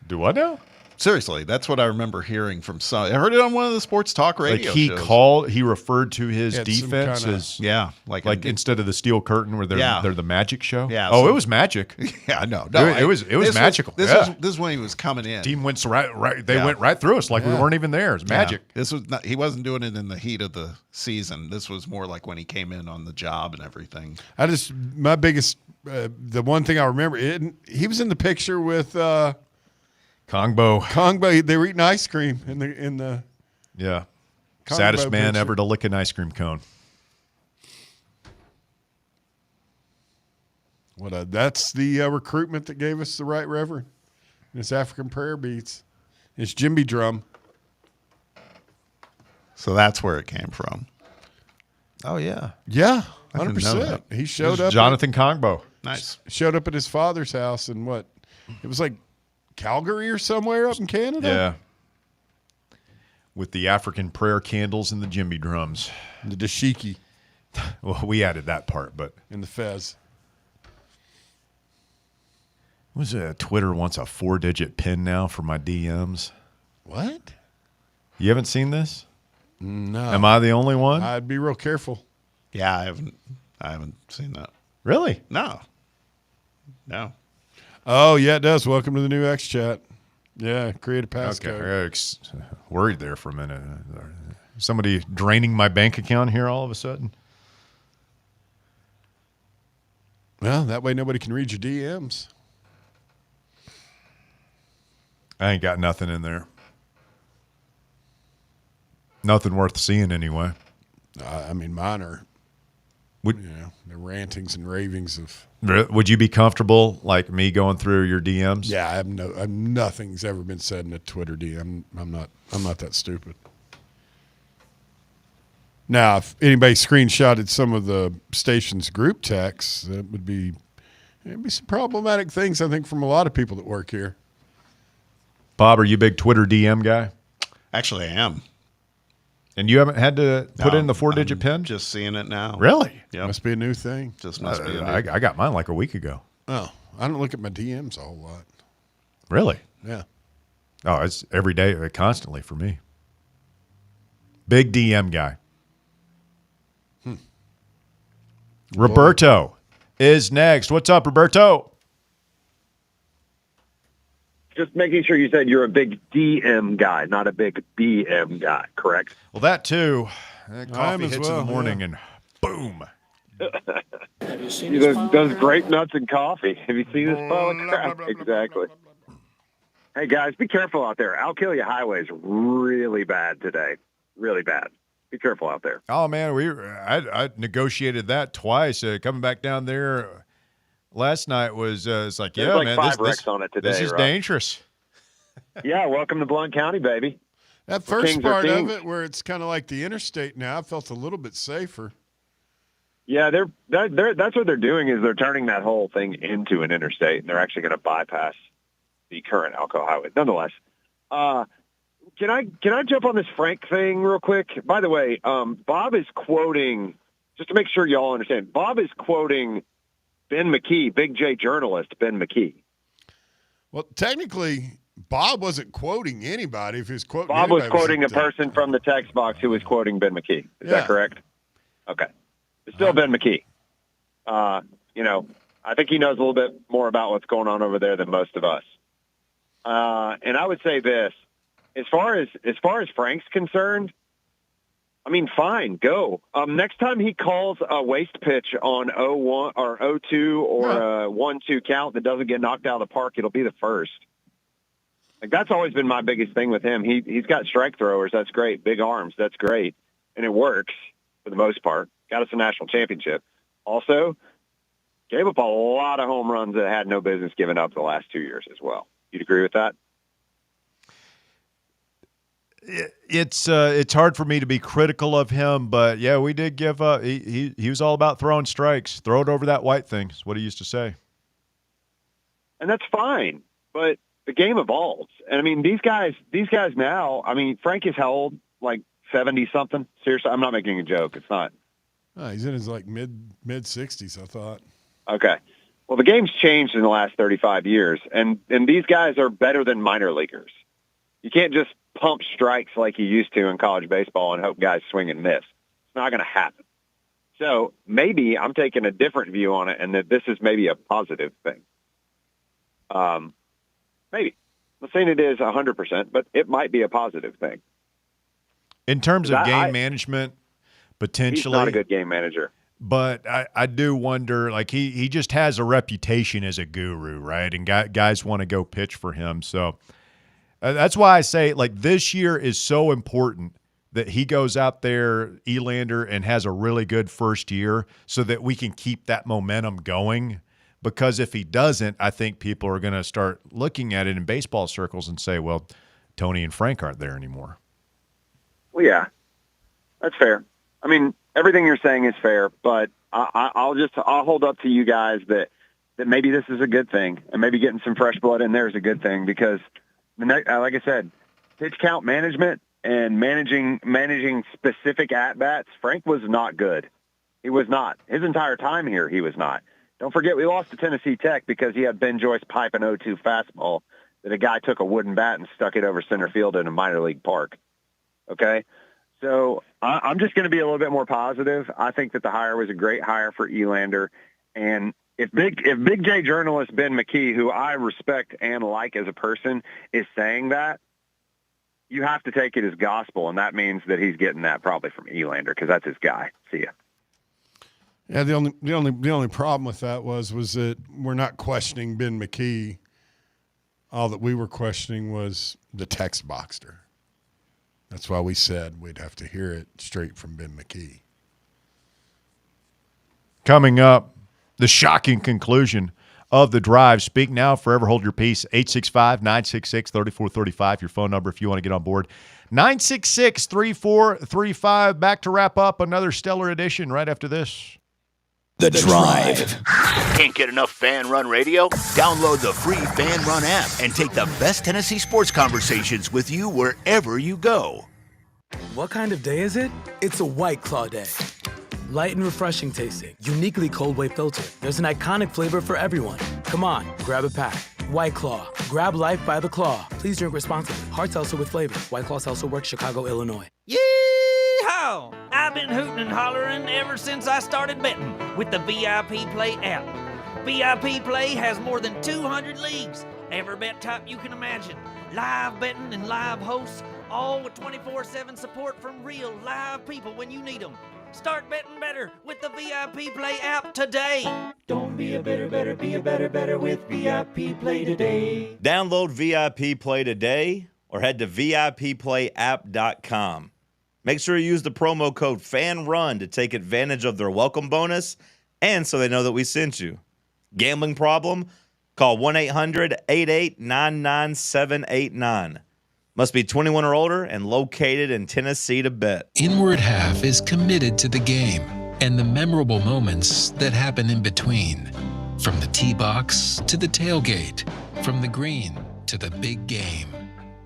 Speaker 3: Do I know?
Speaker 7: Seriously, that's what I remember hearing from some. I heard it on one of the sports talk radio shows.
Speaker 3: He referred to his defense as
Speaker 7: like
Speaker 3: instead of the steel curtain where they're the magic show.
Speaker 7: Yeah.
Speaker 3: Oh, it was magic.
Speaker 7: Yeah, no,
Speaker 3: it was magical.
Speaker 7: This is when he was coming in.
Speaker 3: Team went right. They went right through us like we weren't even there. It's magic.
Speaker 7: Yeah. This was not. He wasn't doing it in the heat of the season. This was more like when he came in on the job and everything.
Speaker 6: My biggest, the one thing I remember, he was in the picture with.
Speaker 3: Kongbo.
Speaker 6: They were eating ice cream in the
Speaker 3: yeah.
Speaker 6: Kongbo
Speaker 3: Saddest man
Speaker 6: picture.
Speaker 3: ever to lick an ice cream cone.
Speaker 6: That's the recruitment that gave us the Right Reverend. And his African prayer beats. His djembe drum.
Speaker 7: So that's where it came from.
Speaker 3: Oh yeah.
Speaker 6: Yeah,
Speaker 7: I didn't know
Speaker 6: 100%.
Speaker 7: that.
Speaker 6: He showed up.
Speaker 3: Jonathan Kongbo.
Speaker 7: Nice.
Speaker 6: Showed up at his father's house in what? It was like Calgary or somewhere up in Canada?
Speaker 3: Yeah. With the African prayer candles and the djembe drums.
Speaker 6: The dashiki.
Speaker 3: Well, we added that part, but.
Speaker 6: And the fez.
Speaker 3: Was Twitter wants a 4-digit PIN now for my DMs?
Speaker 6: What?
Speaker 3: You haven't seen this?
Speaker 6: No.
Speaker 3: Am I the only one?
Speaker 6: I'd be real careful.
Speaker 7: Yeah, I haven't seen that.
Speaker 3: Really?
Speaker 7: No.
Speaker 6: Oh, yeah, it does. Welcome to the new X chat. Yeah, create a passcode.
Speaker 3: Okay. Worried there for a minute. Somebody draining my bank account here all of a sudden?
Speaker 6: Well, that way nobody can read your DMs.
Speaker 3: I ain't got nothing in there. Nothing worth seeing anyway.
Speaker 6: I mean, mine are, the rantings and ravings of.
Speaker 3: Would you be comfortable like me going through your DMs?
Speaker 6: Yeah, nothing's ever been said in a Twitter DM. I'm not that stupid. Now, if anybody screenshotted some of the station's group texts, it'd be some problematic things, I think, from a lot of people that work here.
Speaker 3: Bob, are you a big Twitter DM guy?
Speaker 7: Actually, I am.
Speaker 3: And you haven't had to put in the 4-digit PIN?
Speaker 7: Just seeing it now.
Speaker 3: Really?
Speaker 7: Yeah.
Speaker 6: Must be a new thing.
Speaker 7: Just must be a new
Speaker 3: I got mine like a week ago.
Speaker 6: Oh, I don't look at my DMs a whole lot.
Speaker 3: Really?
Speaker 6: Yeah.
Speaker 3: Oh, it's every day, constantly for me. Big DM guy. Roberto is next. What's up, Roberto?
Speaker 15: Just making sure you said you're a big DM guy, not a big BM guy, correct?
Speaker 3: Well, that too. Coffee
Speaker 6: as
Speaker 3: hits
Speaker 6: well,
Speaker 3: in the morning and boom.
Speaker 15: Those grape nuts and coffee. Have you seen this pile of crap? Exactly. Hey, guys, be careful out there. Alkilia Highway is really bad today. Really bad. Be careful out there.
Speaker 3: Oh, man, I negotiated that twice. Coming back down there last night was it's like,
Speaker 15: There's
Speaker 3: yeah,
Speaker 15: like
Speaker 3: man,
Speaker 15: 5 wrecks on it today,
Speaker 3: this is
Speaker 15: right?
Speaker 3: dangerous.
Speaker 15: Yeah, welcome to Blount County, baby.
Speaker 6: That
Speaker 15: Where
Speaker 6: first
Speaker 15: kings are
Speaker 6: part of
Speaker 15: kings.
Speaker 6: it, where it's kind of like the interstate now, I felt a little bit safer.
Speaker 15: Yeah, that's what they're doing is they're turning that whole thing into an interstate, and they're actually going to bypass the current Alco Highway. Nonetheless, can I jump on this Frank thing real quick? By the way, Bob is quoting, just to make sure y'all understand, Bob is quoting Ben McKee, Big J journalist Ben McKee.
Speaker 6: Well, technically, Bob wasn't quoting anybody. If he was quoting
Speaker 15: Bob was
Speaker 6: anybody,
Speaker 15: quoting a person from the text box who was quoting Ben McKee. Is that correct? Okay. It's still Ben McKee. I think he knows a little bit more about what's going on over there than most of us. And I would say this, as far as Frank's concerned, I mean, fine, go. Next time he calls a waste pitch on 0-1 or 0-2 or a 1-2 count that doesn't get knocked out of the park, it'll be the first. Like, that's always been my biggest thing with him. He's got strike throwers. That's great. Big arms. That's great. And it works for the most part. Got us a national championship. Also, gave up a lot of home runs that had no business giving up the last 2 years as well. You'd agree with that?
Speaker 3: It's hard for me to be critical of him, but yeah, we did give up. He was all about throwing strikes. Throw it over that white thing is what he used to say.
Speaker 15: And that's fine, but the game evolves. And I mean, these guys now, I mean, Frank is how old? Like 70-something? Seriously, I'm not making a joke. It's not.
Speaker 6: Oh, he's in his like mid 60s, I thought.
Speaker 15: Okay. Well, the game's changed in the last 35 years, and these guys are better than minor leaguers. You can't just pump strikes like you used to in college baseball and hope guys swing and miss. It's not going to happen. So maybe I'm taking a different view on it, and that this is maybe a positive thing. Maybe. I'm not saying it is 100%, but it might be a positive thing.
Speaker 3: In terms of game management, potentially.
Speaker 15: He's not a good game manager.
Speaker 3: But I do wonder, like, he just has a reputation as a guru, right? And guys want to go pitch for him. So that's why I say, like, this year is so important that he goes out there, Elander, and has a really good first year so that we can keep that momentum going. Because if he doesn't, I think people are going to start looking at it in baseball circles and say, well, Tony and Frank aren't there anymore.
Speaker 15: Well, yeah, that's fair. I mean, everything you're saying is fair, but I'll hold up to you guys that maybe this is a good thing, and maybe getting some fresh blood in there is a good thing, because like I said, pitch count management and managing specific at-bats, Frank was not good. He was not. His entire time here, he was not. Don't forget, we lost to Tennessee Tech because he had Ben Joyce pipe an 0-2 fastball that a guy took a wooden bat and stuck it over center field in a minor league park. Okay? So I'm just going to be a little bit more positive. I think that the hire was a great hire for Elander. And if Big J journalist Ben McKee, who I respect and like as a person, is saying that, you have to take it as gospel, and that means that he's getting that probably from Elander because that's his guy. See ya.
Speaker 6: Yeah, the only problem with that was that we're not questioning Ben McKee. All that we were questioning was the text boxer. That's why we said we'd have to hear it straight from Ben McKee.
Speaker 3: Coming up, the shocking conclusion of the drive. Speak now, forever hold your peace. 865-966-3435, your phone number if you want to get on board. 966-3435. Back to wrap up another stellar edition right after this.
Speaker 2: The Drive. Can't get enough Fan Run Radio? Download the free Fan Run app and take the best Tennessee sports conversations with you wherever you go.
Speaker 16: What kind of day is it? It's a White Claw day. Light and refreshing tasting, uniquely cold wave filtered. There's an iconic flavor for everyone. Come on, grab a pack. White Claw. Grab life by the claw. Please drink responsibly. Hard seltzer with flavor. White Claw Seltzer Works, Chicago, Illinois.
Speaker 17: Yeehaw! I've been hooting and hollering ever since I started betting with the VIP Play app. VIP Play has more than 200 leagues. Every bet type you can imagine. Live betting and live hosts, all with 24/7 support from real live people when you need them. Start betting better with the VIP Play app today.
Speaker 18: Don't be a better, be a better with VIP Play today.
Speaker 19: Download VIP Play today or head to VIPPlayApp.com. Make sure you use the promo code FANRUN to take advantage of their welcome bonus and so they know that we sent you. Gambling problem? Call 1-800-8899-789. Must be 21 or older and located in Tennessee to bet.
Speaker 20: Inward Half is committed to the game and the memorable moments that happen in between. From the tee box to the tailgate, from the green to the big game.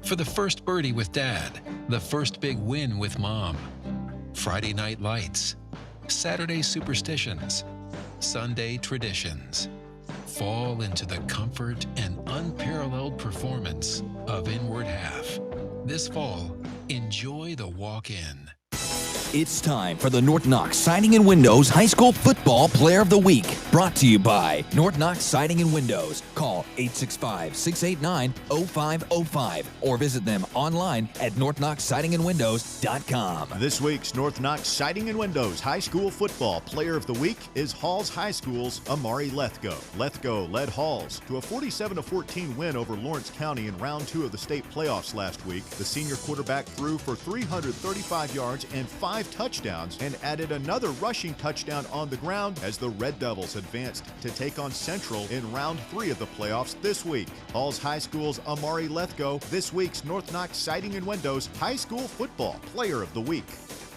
Speaker 20: For the first birdie with Dad, the first big win with Mom. Friday night lights, Saturday superstitions, Sunday traditions. Fall into the comfort and unparalleled performance of Inward Half. This fall, enjoy the walk-in.
Speaker 21: It's time for the North Knox Siding and Windows High School Football Player of the Week. Brought to you by North Knox Siding and Windows. Call 865-689-0505 or visit them online at northknoxsidingandwindows.com.
Speaker 3: This week's North Knox Siding and Windows High School Football Player of the Week is Halls High School's Amari Lethgo. Lethgo led Halls to a 47-14 win over Lawrence County in round 2 of the state playoffs last week. The senior quarterback threw for 335 yards and 5 touchdowns and added another rushing touchdown on the ground as the Red Devils advanced to take on Central in round 3 of the playoffs this week. Halls High School's Amari Lethgo, this week's North Knox Siding and Windows High School Football Player of the Week.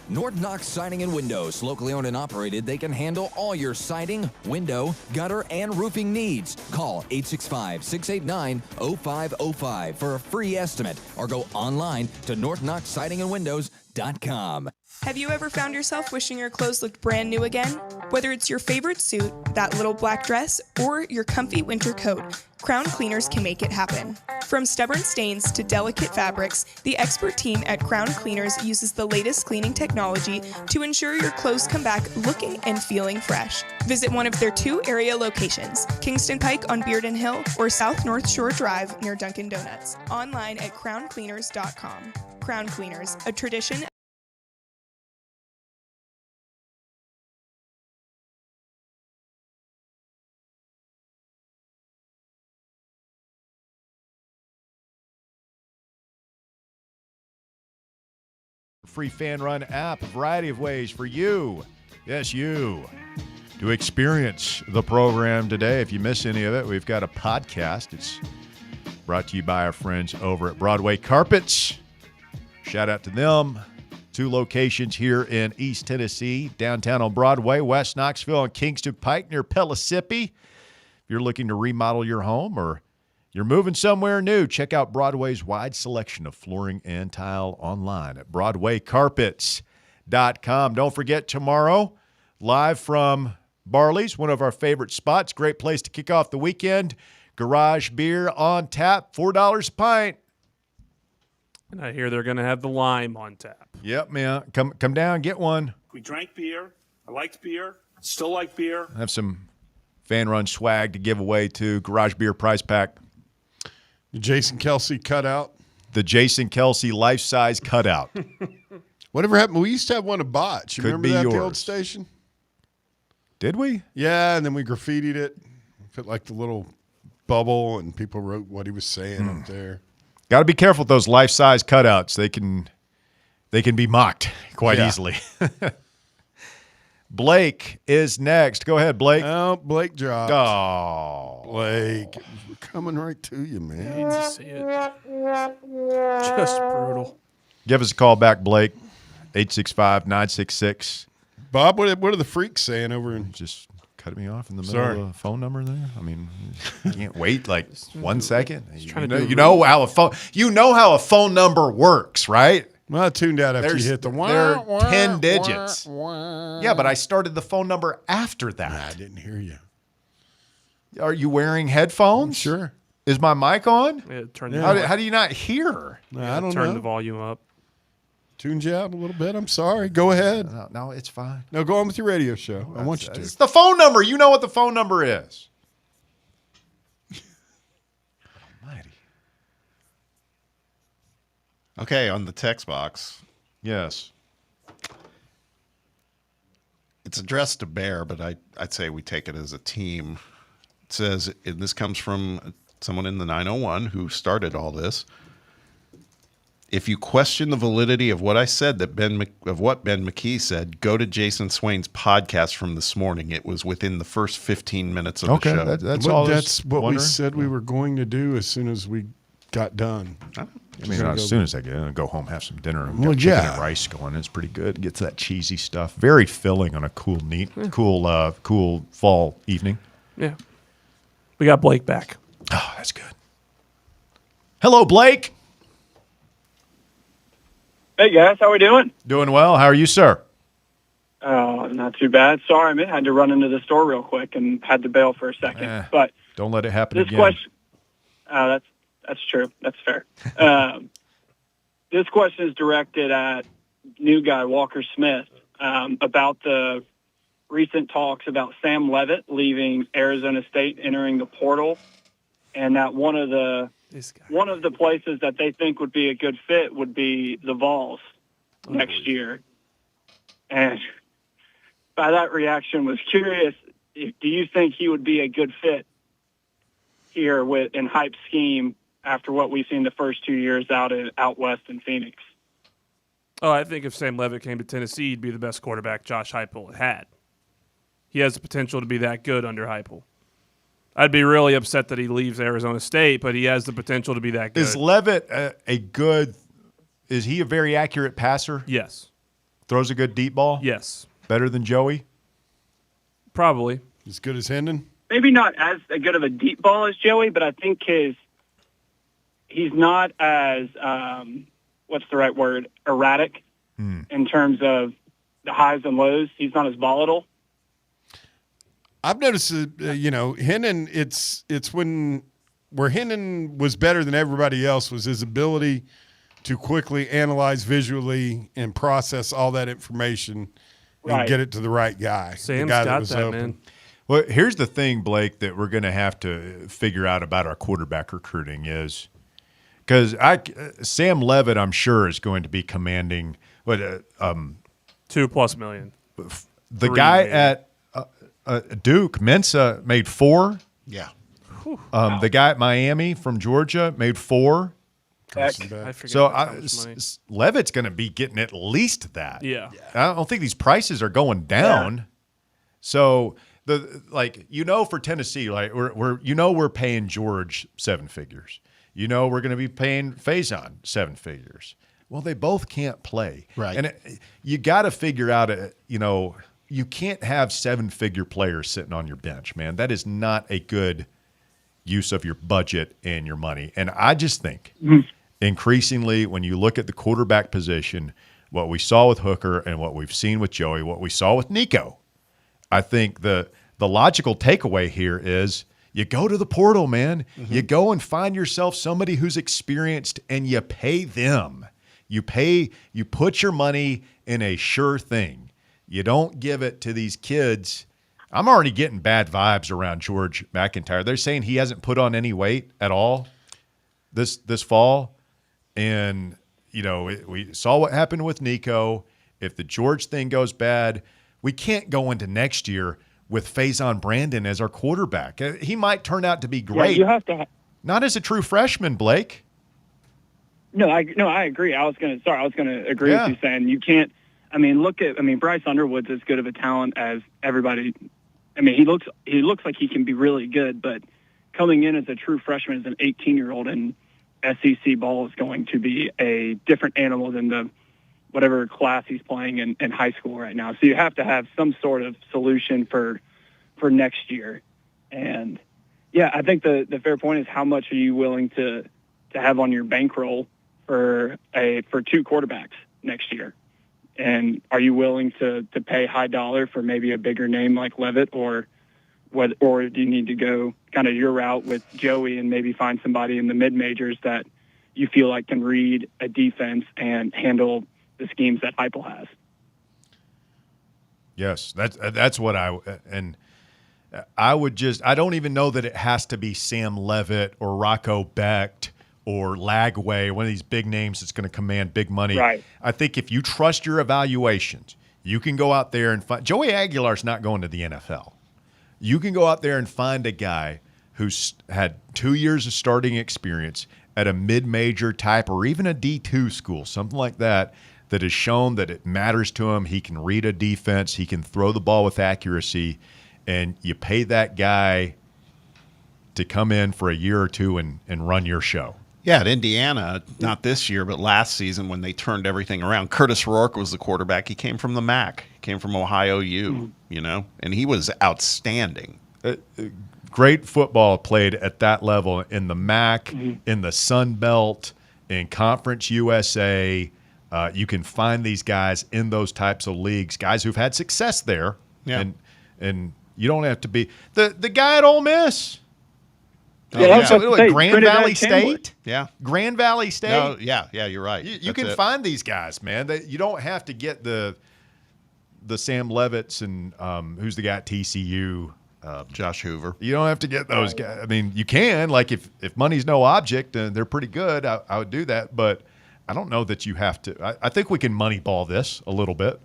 Speaker 21: North Knox Siding and Windows, locally owned and operated. They can handle all your siding, window, gutter, and roofing needs. Call 865-689-0505 for a free estimate or go online to northknoxsidingandwindows.com.
Speaker 8: Have you ever found yourself wishing your clothes looked brand new again? Whether it's your favorite suit, that little black dress, or your comfy winter coat, Crown Cleaners can make it happen. From stubborn stains to delicate fabrics, the expert team at Crown Cleaners uses the latest cleaning technology to ensure your clothes come back looking and feeling fresh. Visit one of their 2 area locations, Kingston Pike on Bearden Hill or South North Shore Drive near Dunkin' Donuts. Online at crowncleaners.com. Crown Cleaners, a tradition.
Speaker 3: Free Fan Run app, a variety of ways for you, yes, you, to experience the program today. If you miss any of it, we've got a podcast. It's brought to you by our friends over at Broadway Carpets. Shout out to them. 2 locations here in East Tennessee, downtown on Broadway, West Knoxville, and Kingston Pike near Pellissippi. If you're looking to remodel your home or you're moving somewhere new, check out Broadway's wide selection of flooring and tile online at BroadwayCarpets.com. Don't forget, tomorrow, live from Barley's, one of our favorite spots. Great place to kick off the weekend. Garage beer on tap, $4 a pint.
Speaker 9: And I hear they're going to have the lime on tap.
Speaker 3: Yep, man. Come down, get one.
Speaker 22: We drank beer. I liked beer. Still like beer.
Speaker 3: I have some Fan Run swag to give away too. Garage beer prize pack.
Speaker 6: The Jason Kelce cutout.
Speaker 3: The Jason Kelce life-size cutout.
Speaker 6: Whatever happened? We used to have one of Botch. You
Speaker 3: Could
Speaker 6: remember
Speaker 3: be
Speaker 6: that at
Speaker 3: yours.
Speaker 6: the old station?
Speaker 3: Did we?
Speaker 6: Yeah, and then we graffitied it. Put like the little bubble, and people wrote what he was saying up there.
Speaker 3: Got to be careful with those life-size cutouts. They can be mocked quite easily. Blake is next. Go ahead, Blake.
Speaker 6: Oh, Blake dropped.
Speaker 3: Oh,
Speaker 6: Blake, we're coming right to you, man.
Speaker 9: I hate to see it. Just brutal.
Speaker 3: Give us a call back, Blake. 865-966.
Speaker 6: Bob, what are the freaks saying over in?
Speaker 3: Just cut me off in the middle of a phone number there. I mean, you can't wait like 1 second. You know how a phone number works, right?
Speaker 6: Well, I tuned out after you hit the one.
Speaker 3: There are 10 digits. Yeah, but I started the phone number after that.
Speaker 6: Nah, I didn't hear you.
Speaker 3: Are you wearing headphones?
Speaker 6: Sure.
Speaker 3: Is my mic on?
Speaker 9: Yeah,
Speaker 3: how do you not hear?
Speaker 6: I don't know.
Speaker 9: Turn the volume up.
Speaker 6: Tuned you out a little bit. I'm sorry. Go ahead.
Speaker 3: No, it's fine.
Speaker 6: No, go on with your radio show. I want you to.
Speaker 3: It's the phone number. You know what the phone number is. Almighty.
Speaker 7: Okay, on the text box.
Speaker 3: Yes.
Speaker 7: It's addressed to Bear, but I'd say we take it as a team. It says, and this comes from someone in the 901 who started all this. If you question the validity of what I said, of what Ben McKee said, go to Jason Swain's podcast from this morning. It was within the first 15 minutes of the show.
Speaker 3: That's all.
Speaker 6: That's what we said we were going to do as soon as we got done.
Speaker 3: I mean, not as soon as I get in and go home, have some dinner, and
Speaker 6: Well,
Speaker 3: get chicken
Speaker 6: yeah.
Speaker 3: and rice going. It's pretty good. Gets that cheesy stuff. Very filling on a cool fall evening.
Speaker 9: Yeah. We got Blake back.
Speaker 3: Oh, that's good. Hello, Blake.
Speaker 23: Hey guys, how we doing?
Speaker 3: Doing well. How are you, sir?
Speaker 23: Oh, not too bad. Sorry, man. I had to run into the store real quick and had to bail for a second. But
Speaker 3: don't let it happen
Speaker 23: this
Speaker 3: again.
Speaker 23: question, that's true. That's fair. This question is directed at new guy Walker Smith about the recent talks about Sam Leavitt leaving Arizona State, entering the portal, and that one of the places that they think would be a good fit would be the Vols next year. And by that reaction, was curious, do you think he would be a good fit here in Hype's scheme after what we've seen the first 2 years out west in Phoenix?
Speaker 9: Oh, I think if Sam Leavitt came to Tennessee, he'd be the best quarterback Josh Heupel had. He has the potential to be that good under Heupel. I'd be really upset that he leaves Arizona State, but he has the potential to be that good.
Speaker 3: Is Leavitt is he a very accurate passer?
Speaker 9: Yes.
Speaker 3: Throws a good deep ball?
Speaker 9: Yes.
Speaker 3: Better than Joey?
Speaker 9: Probably.
Speaker 6: As good as Hendon?
Speaker 23: Maybe not as good of a deep ball as Joey, but I think he's not as, what's the right word, erratic in terms of the highs and lows. He's not as volatile.
Speaker 6: I've noticed, Hennon. It's when where Hennon was better than everybody else was his ability to quickly analyze visually and process all that information and get it to the right guy.
Speaker 9: Sam's
Speaker 6: the guy
Speaker 9: got
Speaker 6: was
Speaker 9: that,
Speaker 6: open.
Speaker 9: man.
Speaker 3: Well, here's the thing, Blake, that we're going to have to figure out about our quarterback recruiting is because Sam Levitt, I'm sure, is going to be commanding
Speaker 9: $2+ million.
Speaker 3: The
Speaker 9: $3
Speaker 3: guy
Speaker 9: million.
Speaker 3: at Duke, Mensa, made $4.
Speaker 6: Yeah.
Speaker 3: The guy at Miami from Georgia made $4.
Speaker 9: I forget
Speaker 3: So
Speaker 9: how much money.
Speaker 3: Levitt's going to be getting at least that.
Speaker 9: Yeah.
Speaker 3: I don't think these prices are going down.
Speaker 9: Yeah.
Speaker 3: So for Tennessee, like we're paying George 7 figures. We're going to be paying Faison 7 figures. Well, they both can't play.
Speaker 6: Right.
Speaker 3: And you got to figure out you can't have 7-figure players sitting on your bench, man. That is not a good use of your budget and your money. And I just think increasingly when you look at the quarterback position, what we saw with Hooker and what we've seen with Joey, what we saw with Nico, I think the logical takeaway here is you go to the portal, man. You go and find yourself somebody who's experienced and you pay them. You put your money in a sure thing. You don't give it to these kids. I'm already getting bad vibes around George McIntyre. They're saying he hasn't put on any weight at all this fall. And, we saw what happened with Nico. If the George thing goes bad, we can't go into next year with Faison Brandon as our quarterback. He might turn out to be great.
Speaker 23: Yeah, you have to.
Speaker 3: Not as a true freshman, Blake.
Speaker 23: No, I agree. I was going to agree with you saying you can't. Bryce Underwood's as good of a talent as everybody. He looks like he can be really good, but coming in as a true freshman as an 18-year-old in SEC ball is going to be a different animal than the whatever class he's playing in high school right now. So you have to have some sort of solution for next year. And yeah, I think the fair point is how much are you willing to have on your bankroll for 2 quarterbacks next year? And are you willing to pay high dollar for maybe a bigger name like Levitt, or do you need to go kind of your route with Joey and maybe find somebody in the mid majors that you feel like can read a defense and handle the schemes that Heupel has?
Speaker 3: Yes, that's what I don't even know that it has to be Sam Levitt or Rocco Becht or Lagway, one of these big names that's going to command big money.
Speaker 23: Right.
Speaker 3: I think if you trust your evaluations, you can go out there and find – Joey Aguilar's not going to the NFL. You can go out there and find a guy who's had 2 years of starting experience at a mid-major type or even a D2 school, something like that has shown that it matters to him. He can read a defense. He can throw the ball with accuracy. And you pay that guy to come in for a year or two and run your show.
Speaker 7: Yeah, at Indiana, not this year, but last season when they turned everything around, Curtis Rourke was the quarterback. He came from the MAC. He came from Ohio U, and he was outstanding.
Speaker 3: Great football played at that level in the MAC, in the Sun Belt, in Conference USA. You can find these guys in those types of leagues, guys who've had success there.
Speaker 7: Yeah.
Speaker 3: And you don't have to be the guy at Ole Miss.
Speaker 23: Grand
Speaker 3: Grand Valley State.
Speaker 7: Yeah.
Speaker 3: Grand Valley State.
Speaker 7: No, yeah, you're right.
Speaker 3: You can find these guys, man. You don't have to get the Sam Levitts and who's the guy at TCU?
Speaker 7: Josh Hoover.
Speaker 3: You don't have to get those guys. I mean, you can. Like if money's no object and they're pretty good, I would do that. But I don't know that you have to. I think we can moneyball this a little bit.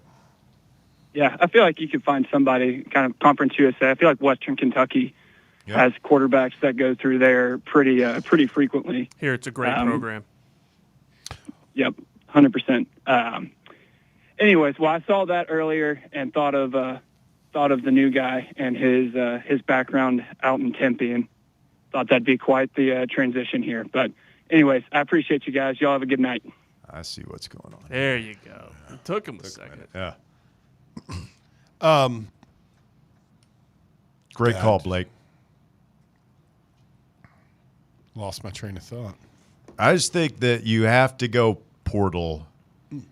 Speaker 23: Yeah, I feel like you could find somebody kind of Conference USA. I feel like Western Kentucky has quarterbacks that go through there pretty frequently.
Speaker 9: Here, it's a great program.
Speaker 23: Yep, 100%. Anyways, well, I saw that earlier and thought of the new guy and his background out in Tempe, and thought that'd be quite the transition here. But anyways, I appreciate you guys. Y'all have a good night.
Speaker 3: I see what's going on.
Speaker 9: There you go. It took him a second.
Speaker 3: Yeah. Great call, Blake.
Speaker 6: Lost my train of thought.
Speaker 3: I just think that you have to go portal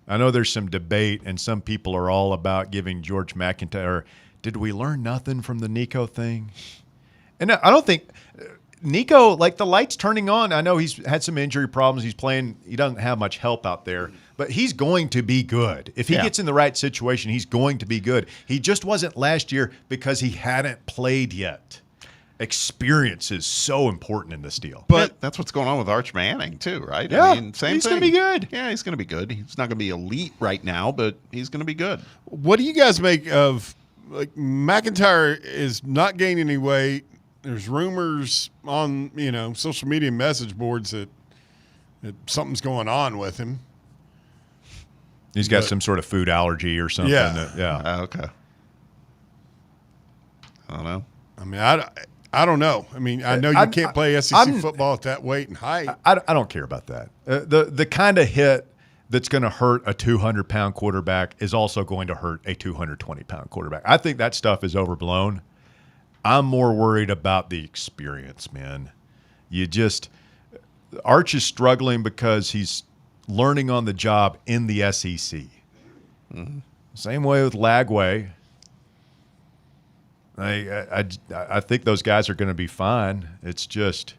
Speaker 3: I know there's some debate, and some people are all about giving George McIntyre. Did we learn nothing from the Nico thing? And I don't think Nico, like the light's turning on. I know he's had some injury problems. He's playing. He doesn't have much help out there, but he's going to be good. If he gets in the right situation, he's going to be good. He just wasn't last year because he hadn't played yet. Experience is so important in this deal.
Speaker 7: But that's what's going on with Arch Manning too, right?
Speaker 3: Yeah,
Speaker 7: I mean, same
Speaker 3: he's
Speaker 7: thing.
Speaker 3: going to be good.
Speaker 7: Yeah, he's going to be good. He's not going to be elite right now, but he's going to be good.
Speaker 6: What do you guys make of, like, McIntyre is not gaining any weight? There's rumors on, social media message boards that something's going on with him.
Speaker 3: He's got some sort of food allergy or something.
Speaker 6: Yeah.
Speaker 7: Okay. I don't know.
Speaker 6: I mean, I don't know. I mean, I know you can't play SEC football at that weight and height.
Speaker 3: I don't care about that. The kind of hit that's going to hurt a 200-pound quarterback is also going to hurt a 220-pound quarterback. I think that stuff is overblown. I'm more worried about the experience, man. Arch is struggling because he's learning on the job in the SEC. Mm-hmm. Same way with Lagway. I think those guys are going to be fine. It's just,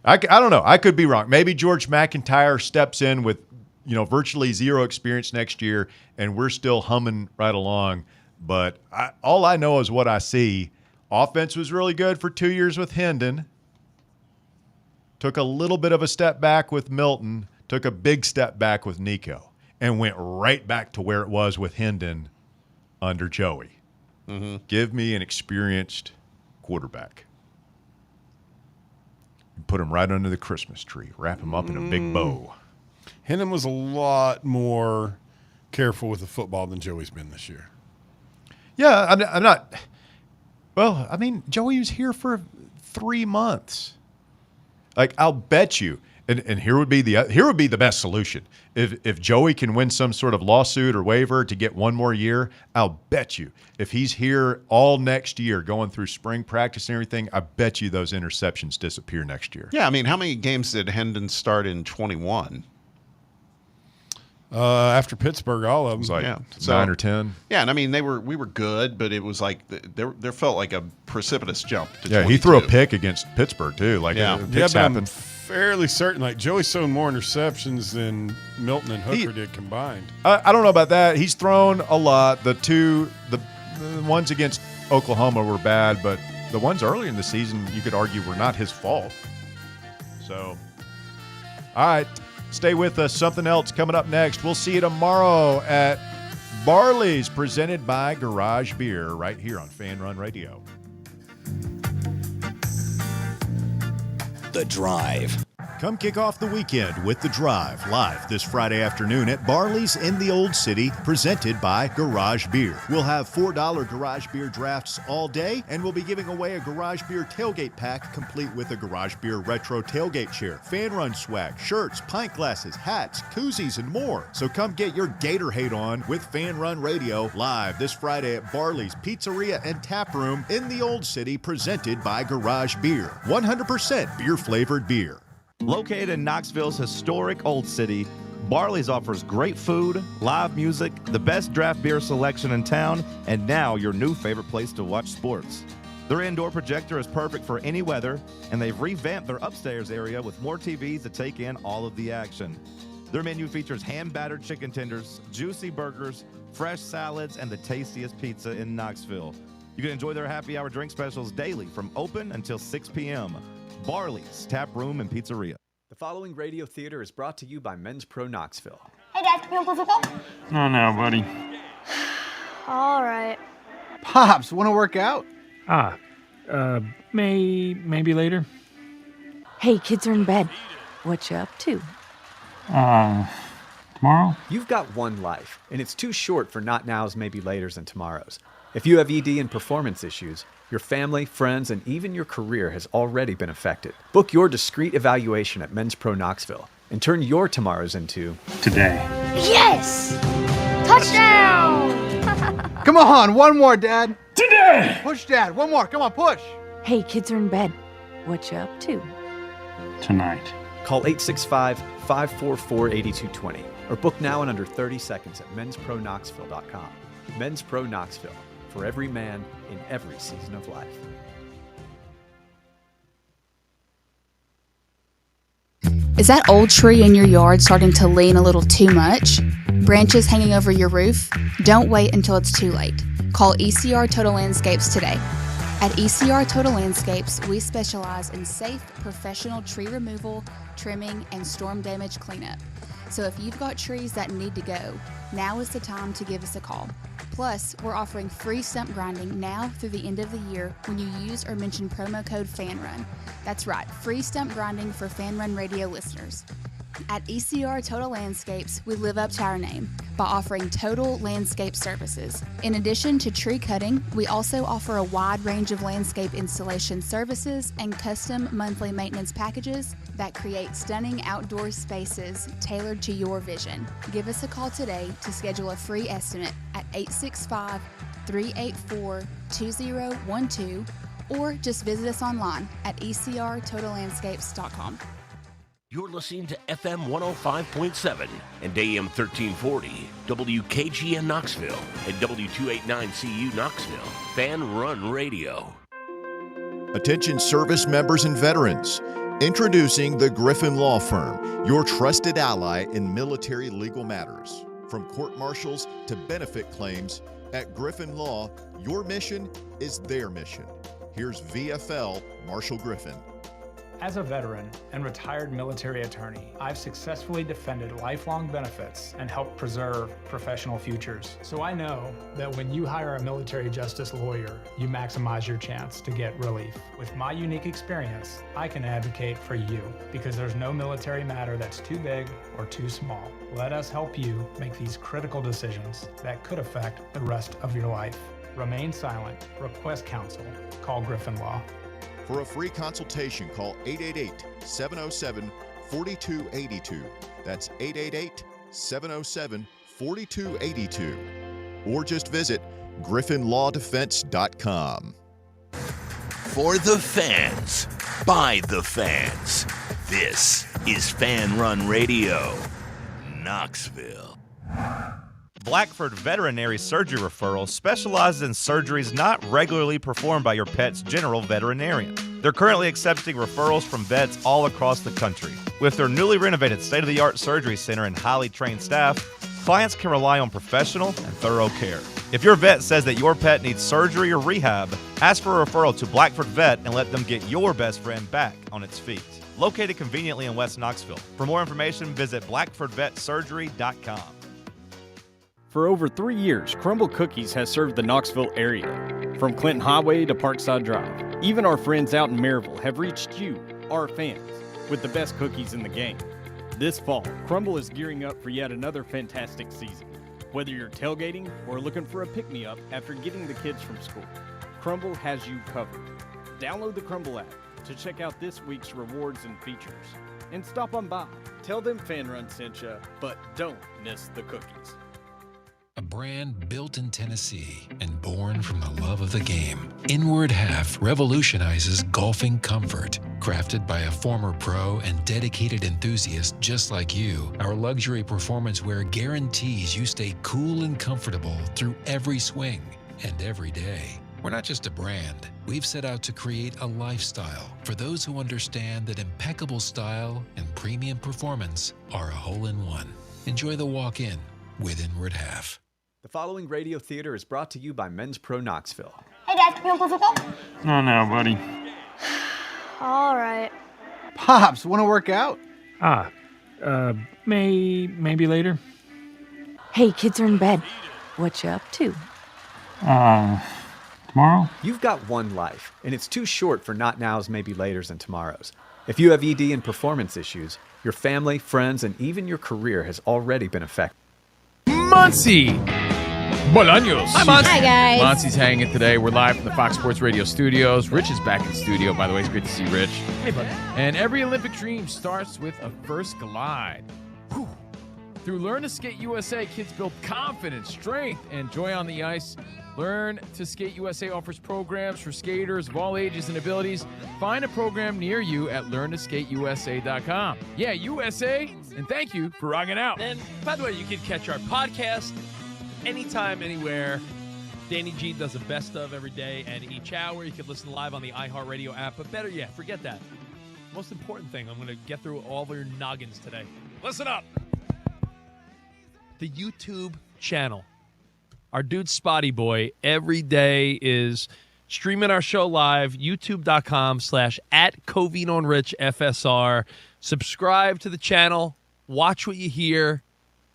Speaker 3: I don't know. I could be wrong. Maybe George McIntyre steps in with, virtually zero experience next year, and we're still humming right along. But all I know is what I see. Offense was really good for 2 years with Hendon. Took a little bit of a step back with Milton. Took a big step back with Nico. And went right back to where it was with Hendon under Joey. Mm-hmm. Give me an experienced quarterback. Put him right under the Christmas tree. Wrap him up in a big bow.
Speaker 6: Hendon was a lot more careful with the football than Joey's been this year.
Speaker 3: Yeah, I'm not. Well, I mean, Joey was here for 3 months. Like, I'll bet you. And here would be the best solution. If Joey can win some sort of lawsuit or waiver to get one more year, I'll bet you if he's here all next year going through spring practice and everything, I bet you those interceptions disappear next year.
Speaker 7: Yeah, I mean, how many games did Hendon start in 21?
Speaker 6: After Pittsburgh, all of them.
Speaker 3: It was like 9 or 10.
Speaker 7: Yeah, and I mean, we were good, but it was like there felt like a precipitous jump to 22.
Speaker 3: He threw a pick against Pittsburgh too. Like picks happened.
Speaker 6: Fairly certain, like Joey's thrown more interceptions than Milton and Hooker did combined.
Speaker 3: I don't know about that. He's thrown a lot. The ones against Oklahoma were bad, but the ones early in the season, you could argue, were not his fault. So, all right, stay with us. Something else coming up next. We'll see you tomorrow at Barley's, presented by Garage Beer, right here on Fan Run Radio.
Speaker 2: The Drive.
Speaker 3: Come kick off the weekend with The Drive, live this Friday afternoon at Barley's in the Old City, presented by Garage Beer. We'll have $4 Garage Beer drafts all day, and we'll be giving away a Garage Beer tailgate pack complete with a Garage Beer retro tailgate chair, fan run swag, shirts, pint glasses, hats, koozies, and more. So come get your Gator hate on with Fan Run Radio, live this Friday at Barley's Pizzeria and Tap Room in the Old City, presented by Garage Beer. 100% beer-flavored beer.
Speaker 19: Located in Knoxville's historic Old City, Barley's offers great food, live music, the best draft beer selection in town, and now your new favorite place to watch sports. Their indoor projector is perfect for any weather, and they've revamped their upstairs area with more TVs to take in all of the action. Their menu features hand-battered chicken tenders, juicy burgers, fresh salads, and the tastiest pizza in Knoxville. You can enjoy their happy hour drink specials daily from open until 6 p.m. Barley's Tap Room and Pizzeria.
Speaker 1: The following radio theater is brought to you by Men's Pro Knoxville.
Speaker 4: Hey, Dad, you want to play football?
Speaker 5: No, buddy.
Speaker 4: All right.
Speaker 5: Pops, want to work out? Maybe later.
Speaker 24: Hey, kids are in bed. What you up to?
Speaker 5: Tomorrow?
Speaker 1: You've got one life, and it's too short for not nows, maybe laters, and tomorrows. If you have ED and performance issues, your family, friends, and even your career has already been affected. Book your discreet evaluation at Men's Pro Knoxville and turn your tomorrows into
Speaker 5: today.
Speaker 4: Yes! Touchdown!
Speaker 5: Come on, one more, Dad. Today! Push, Dad. One more. Come on, push.
Speaker 24: Hey, kids are in bed. What you up to?
Speaker 5: Tonight.
Speaker 1: Call 865-544-8220 or book now in under 30 seconds at menspronknoxville.com. Men's Pro Knoxville, for every man in every season of life.
Speaker 10: Is that old tree in your yard starting to lean a little too much? Branches hanging over your roof? Don't wait until it's too late. Call ECR Total Landscapes today. At ECR Total Landscapes, we specialize in safe, professional tree removal, trimming, and storm damage cleanup. So if you've got trees that need to go, now is the time to give us a call. Plus, we're offering free stump grinding now through the end of the year when you use or mention promo code FANRUN. That's right, free stump grinding for FanRun Radio listeners. At ECR Total Landscapes, we live up to our name by offering total landscape services. In addition to tree cutting, we also offer a wide range of landscape installation services and custom monthly maintenance packages that create stunning outdoor spaces tailored to your vision. Give us a call today to schedule a free estimate at 865-384-2012 or just visit us online at ecrtotallandscapes.com.
Speaker 11: You're listening to FM 105.7 and AM 1340, WKGN Knoxville, and W289CU Knoxville, Fan Run Radio.
Speaker 3: Attention service members and veterans. Introducing the Griffin Law Firm, your trusted ally in military legal matters. From court martials to benefit claims, at Griffin Law, your mission is their mission. Here's VFL Marshall Griffin.
Speaker 12: As a veteran and retired military attorney, I've successfully defended lifelong benefits and helped preserve professional futures. So I know that when you hire a military justice lawyer, you maximize your chance to get relief. With my unique experience, I can advocate for you because there's no military matter that's too big or too small. Let us help you make these critical decisions that could affect the rest of your life. Remain silent, request counsel, call Griffin Law.
Speaker 3: For a free consultation, call 888-707-4282. That's 888-707-4282. Or just visit griffinlawdefense.com.
Speaker 2: For the fans, by the fans, this is Fan Run Radio, Knoxville.
Speaker 19: Blackford Veterinary Surgery Referral specializes in surgeries not regularly performed by your pet's general veterinarian. They're currently accepting referrals from vets all across the country. With their newly renovated state-of-the-art surgery center and highly trained staff, clients can rely on professional and thorough care. If your vet says that your pet needs surgery or rehab, ask for a referral to Blackford Vet and let them get your best friend back on its feet. Located conveniently in West Knoxville. For more information, visit blackfordvetsurgery.com.
Speaker 14: For over 3 years, Crumble Cookies has served the Knoxville area, from Clinton Highway to Parkside Drive. Even our friends out in Maryville have reached you, our fans, with the best cookies in the game. This fall, Crumble is gearing up for yet another fantastic season. Whether you're tailgating or looking for a pick-me-up after getting the kids from school, Crumble has you covered. Download the Crumble app to check out this week's rewards and features. And stop on by. Tell them Fan Run sent you, but don't miss the cookies.
Speaker 20: A brand built in Tennessee and born from the love of the game. Inward Half revolutionizes golfing comfort. Crafted by a former pro and dedicated enthusiast just like you, our luxury performance wear guarantees you stay cool and comfortable through every swing and every day. We're not just a brand. We've set out to create a lifestyle for those who understand that impeccable style and premium performance are a hole-in-one. Enjoy the walk-in with Inward Half.
Speaker 1: The following radio theater is brought to you by Men's Pro Knoxville.
Speaker 4: Hey, Dad, you want to play football?
Speaker 5: No, buddy.
Speaker 4: All right.
Speaker 5: Pops, want to work out?
Speaker 25: Maybe later.
Speaker 24: Hey, kids are in bed. What you up to?
Speaker 25: Tomorrow?
Speaker 1: You've got one life, and it's too short for not nows, maybe laters, and tomorrows. If you have ED and performance issues, your family, friends, and even your career has already been affected.
Speaker 26: Muncie! Bolaños.
Speaker 4: Hi, Muncie. Hi, guys.
Speaker 26: Muncie's hanging today. We're live from the Fox Sports Radio studios. Rich is back in studio, by the way. It's great to see Rich.
Speaker 25: Hey, buddy.
Speaker 26: And every Olympic dream starts with a first glide. Whew. Through Learn to Skate USA, kids build confidence, strength, and joy on the ice. Learn to Skate USA offers programs for skaters of all ages and abilities. Find a program near you at learntosskateusa.com. Yeah, USA, and thank you for rocking out.
Speaker 13: And by the way, you can catch our podcast anytime, anywhere. Danny G does the best of every day and each hour. You can listen live on the iHeartRadio app. But better yet, forget that. Most important thing, I'm going to get through all of your noggins today. Listen up. The YouTube channel. Our dude Spotty Boy every day is streaming our show live, youtube.com/@Covino and Rich FSR. Subscribe to the channel. Watch what you hear.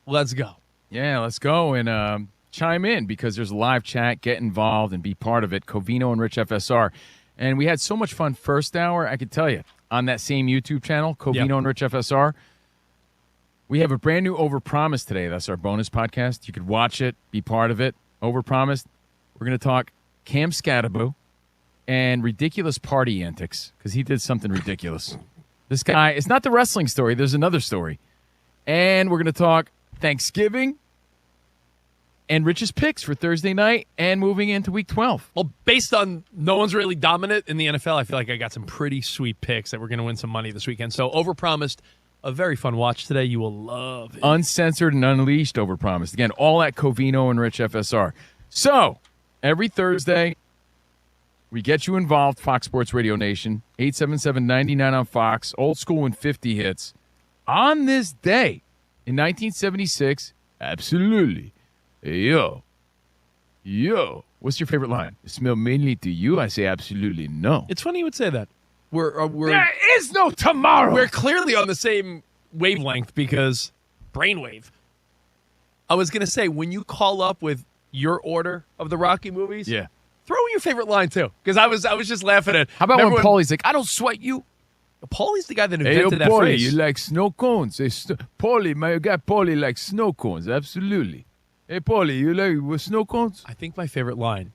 Speaker 13: Let's go.
Speaker 26: Yeah, let's go and chime in because there's a live chat. Get involved and be part of it. Covino and Rich FSR. And we had so much fun first hour, I could tell you, on that same YouTube channel, Covino and Rich FSR. We have a brand new Overpromise today. That's our bonus podcast. You could watch it, be part of it. Overpromised. We're going to talk Cam Scatterbo and ridiculous party antics because he did something ridiculous. This guy, it's not the wrestling story. There's another story. And we're going to talk Thanksgiving and Rich's picks for Thursday night and moving into Week 12.
Speaker 13: Well, based on no one's really dominant in the NFL, I feel like I got some pretty sweet picks that we're going to win some money this weekend. So Overpromised. A very fun watch today. You will love it.
Speaker 26: Uncensored and unleashed, Overpromised. Again, all at Covino and Rich FSR. So, every Thursday, we get you involved, Fox Sports Radio Nation, 877-99 on Fox, old school when 50 hits. On this day, in 1976, absolutely. Yo, what's your favorite line? I smell mainly to you. I say absolutely no.
Speaker 13: It's funny you would say that. We're
Speaker 26: there is no tomorrow.
Speaker 13: We're clearly on the same wavelength because brainwave. I was going to say, when you call up with your order of the Rocky movies, throw in your favorite line too. Because I was just laughing at.
Speaker 26: How about when Paulie's like, I don't sweat you?
Speaker 13: Paulie's the guy that invented that
Speaker 26: Paulie,
Speaker 13: phrase.
Speaker 26: You like snow cones? Paulie, my guy Paulie likes snow cones. Absolutely. Hey, Paulie, you like snow cones?
Speaker 13: I think my favorite line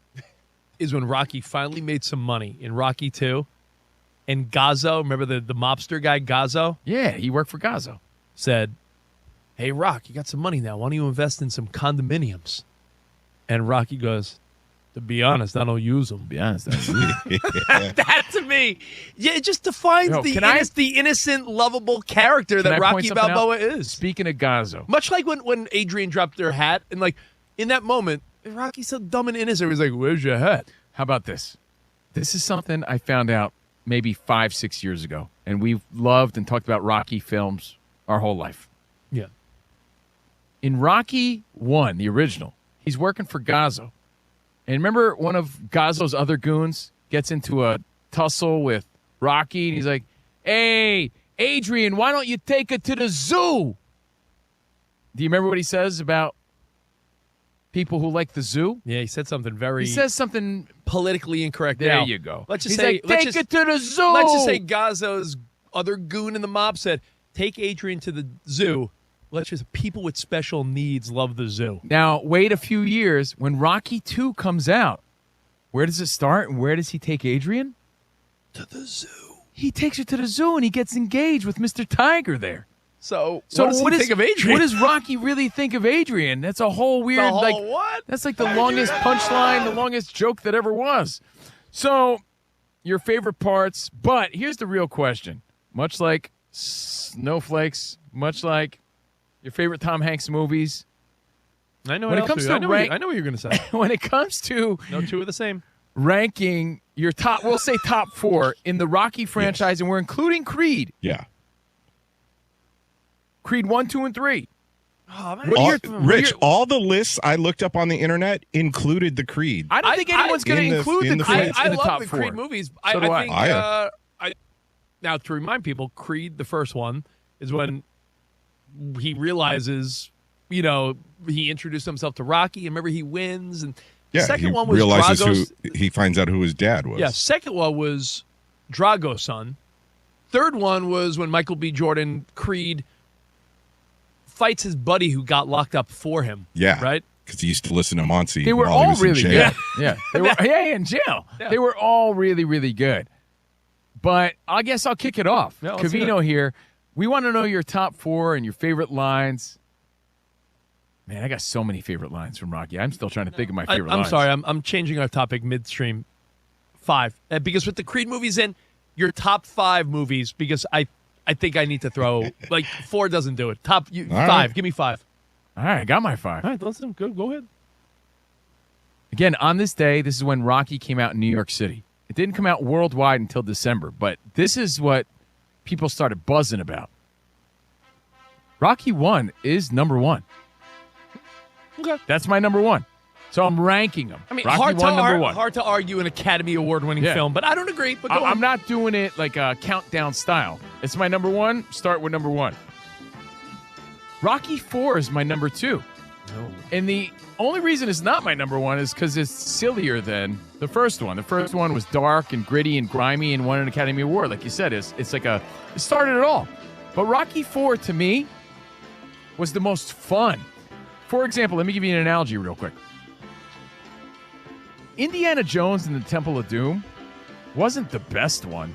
Speaker 13: is when Rocky finally made some money in Rocky 2. And Gazzo, remember the mobster guy, Gazzo?
Speaker 26: Yeah, he worked for Gazzo.
Speaker 13: Said, hey, Rock, you got some money now. Why don't you invest in some condominiums? And Rocky goes, to be honest, I don't use them.
Speaker 26: To be honest, I don't use them.
Speaker 13: That to me, it just defines the innocent, lovable character that Rocky Balboa is.
Speaker 26: Speaking of Gazzo.
Speaker 13: Much like when Adrian dropped their hat, and like in that moment, Rocky's so dumb and innocent. He's like, where's your hat?
Speaker 26: How about this? This is something I found out maybe 5-6 years ago, and we've loved and talked about Rocky films our whole life.
Speaker 13: Yeah.
Speaker 26: In Rocky 1, the original, he's working for Gazzo. And remember one of Gazzo's other goons gets into a tussle with Rocky, and he's like, hey, Adrian, why don't you take her to the zoo? Do you remember what he says about people who like the zoo?
Speaker 13: Yeah, he said something very...
Speaker 26: He says something...
Speaker 13: politically incorrect.
Speaker 26: There
Speaker 13: now,
Speaker 26: you go.
Speaker 13: Let's just
Speaker 26: He's
Speaker 13: say...
Speaker 26: like, take it to the zoo!
Speaker 13: Let's just say Gazzo's other goon in the mob said, take Adrian to the zoo. Let's just... People with special needs love the zoo.
Speaker 26: Now, wait a few years. When Rocky 2 comes out, where does it start and where does he take Adrian?
Speaker 13: To the zoo.
Speaker 26: He takes her to the zoo and he gets engaged with Mr. Tiger there.
Speaker 13: So what does he think of Adrian?
Speaker 26: What does Rocky really think of Adrian? That's a whole weird,
Speaker 13: what?
Speaker 26: That's like the longest punchline, the longest joke that ever was. So, your favorite parts, but here's the real question. Much like Snowflakes, much like your favorite Tom Hanks movies.
Speaker 13: I know
Speaker 26: when
Speaker 13: what
Speaker 26: it comes
Speaker 13: else
Speaker 26: to
Speaker 13: I know what you're going to say.
Speaker 26: When it comes to
Speaker 13: no two are the same.
Speaker 26: Ranking your top, we'll say top 4 in the Rocky franchise, and we're including Creed.
Speaker 15: Yeah.
Speaker 26: Creed 1, 2, and 3.
Speaker 13: Oh, man.
Speaker 15: Rich, all the lists I looked up on the internet included the Creed.
Speaker 26: I don't think anyone's going to include the Creed
Speaker 13: I
Speaker 26: in the
Speaker 13: love
Speaker 26: top
Speaker 13: the
Speaker 26: 4.
Speaker 13: Creed movies.
Speaker 26: So do I.
Speaker 13: Now, to remind people, Creed, the first one, is when he realizes, he introduced himself to Rocky. And remember, he wins. And the second one was
Speaker 15: realizes
Speaker 13: Drago's.
Speaker 15: he finds out who his dad was.
Speaker 13: Yeah, second one was Drago's son. Third one was when Michael B. Jordan, Creed, fights his buddy who got locked up for him.
Speaker 15: Yeah.
Speaker 13: Right?
Speaker 15: Because he used to listen to Monty.
Speaker 26: They were
Speaker 15: while he
Speaker 26: all
Speaker 15: was in
Speaker 26: really
Speaker 15: jail.
Speaker 26: good. Yeah. They were in jail.
Speaker 13: Yeah.
Speaker 26: They were all really, really good. But I guess I'll kick it off.
Speaker 13: Yeah, let's hear
Speaker 26: Covino here. We want to know your top 4 and your favorite lines. Man, I got so many favorite lines from Rocky. I'm still trying to think of my
Speaker 13: I'm
Speaker 26: favorite lines.
Speaker 13: sorry. I'm changing our topic midstream. 5. Because with the Creed movies in, your top 5 movies, because I think I need to throw, 4 doesn't do it. 5.
Speaker 26: right.
Speaker 13: Give me 5.
Speaker 26: All right, I got my 5.
Speaker 13: All right, listen. Go ahead.
Speaker 26: Again, on this day, this is when Rocky came out in New York City. It didn't come out worldwide until December, but this is what people started buzzing about. Rocky 1 is number 1.
Speaker 13: Okay.
Speaker 26: That's my number 1. So I'm ranking them.
Speaker 13: I mean,
Speaker 26: Rocky 1, number 1.
Speaker 13: hard to argue an Academy Award-winning film, but I don't agree. But go on.
Speaker 26: I'm not doing it like a countdown style. It's my number 1. Start with number 1. Rocky 4 is my number 2.
Speaker 13: No.
Speaker 26: And the only reason it's not my number 1 is because it's sillier than the first one. The first one was dark and gritty and grimy and won an Academy Award. Like you said, it's like it started it all. But Rocky 4, to me, was the most fun. For example, let me give you an analogy real quick. Indiana Jones and the Temple of Doom wasn't the best one,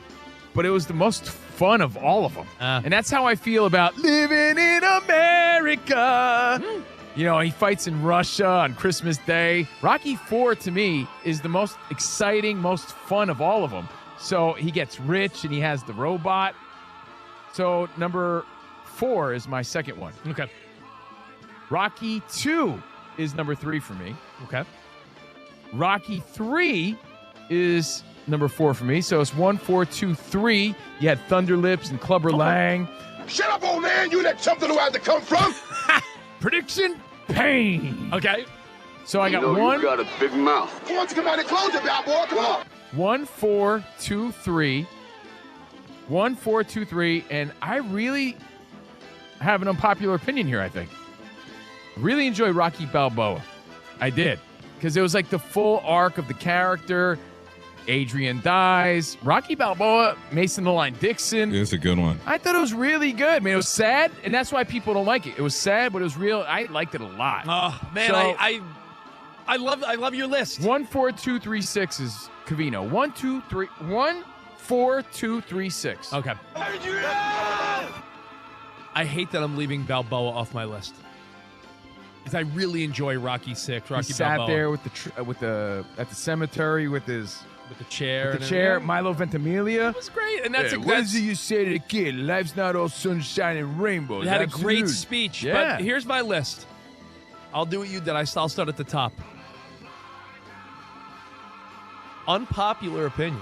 Speaker 26: but it was the most fun of all of them. And that's how I feel about living in America. You know, he fights in Russia on Christmas Day. Rocky 4, to me, is the most exciting, most fun of all of them. So he gets rich and he has the robot. So number 4 is my second one.
Speaker 13: Okay.
Speaker 26: Rocky 2 is number 3 for me.
Speaker 13: Okay.
Speaker 26: Rocky 3 is number 4 for me. So it's 1, 4, 2, 3. You had Thunder Lips and Clubber Lang.
Speaker 8: Shut up, old man. You let something know where to come from.
Speaker 26: Prediction, pain.
Speaker 13: Okay.
Speaker 26: So I got 1.
Speaker 8: You got a big mouth. Who wants to come out and close it, bad boy? Come on.
Speaker 26: 1, 4, 2, 3. 1, 4, 2, 3. And I really have an unpopular opinion here, I think. Really enjoy Rocky Balboa. I did. Because it was like the full arc of the character. Adrian dies. Rocky Balboa, Mason the Line Dixon.
Speaker 16: It's a good one.
Speaker 26: I thought it was really good. I mean, it was sad, and that's why people don't like it. It was sad, but it was real. I liked it a lot.
Speaker 13: Oh, man,
Speaker 26: So-
Speaker 13: I love your list.
Speaker 26: 1, 4, 2, 3, 6 is Covino. 1, 2, 3. 1, 4, 2, 3, 6.
Speaker 13: Okay. I hate that I'm leaving Balboa off my list. Because I really enjoy Rocky 6, Rocky
Speaker 26: He sat
Speaker 13: Balboa.
Speaker 26: there with at the cemetery with the
Speaker 13: chair.
Speaker 26: With the chair, Milo Ventimiglia. It
Speaker 13: was great, and that's
Speaker 26: what is it you say to the kid? Life's not all sunshine and rainbows.
Speaker 13: It had a great
Speaker 26: Absolute.
Speaker 13: speech.
Speaker 26: Yeah.
Speaker 13: But here's my list. I'll do what you did. I'll start at the top. Unpopular opinion.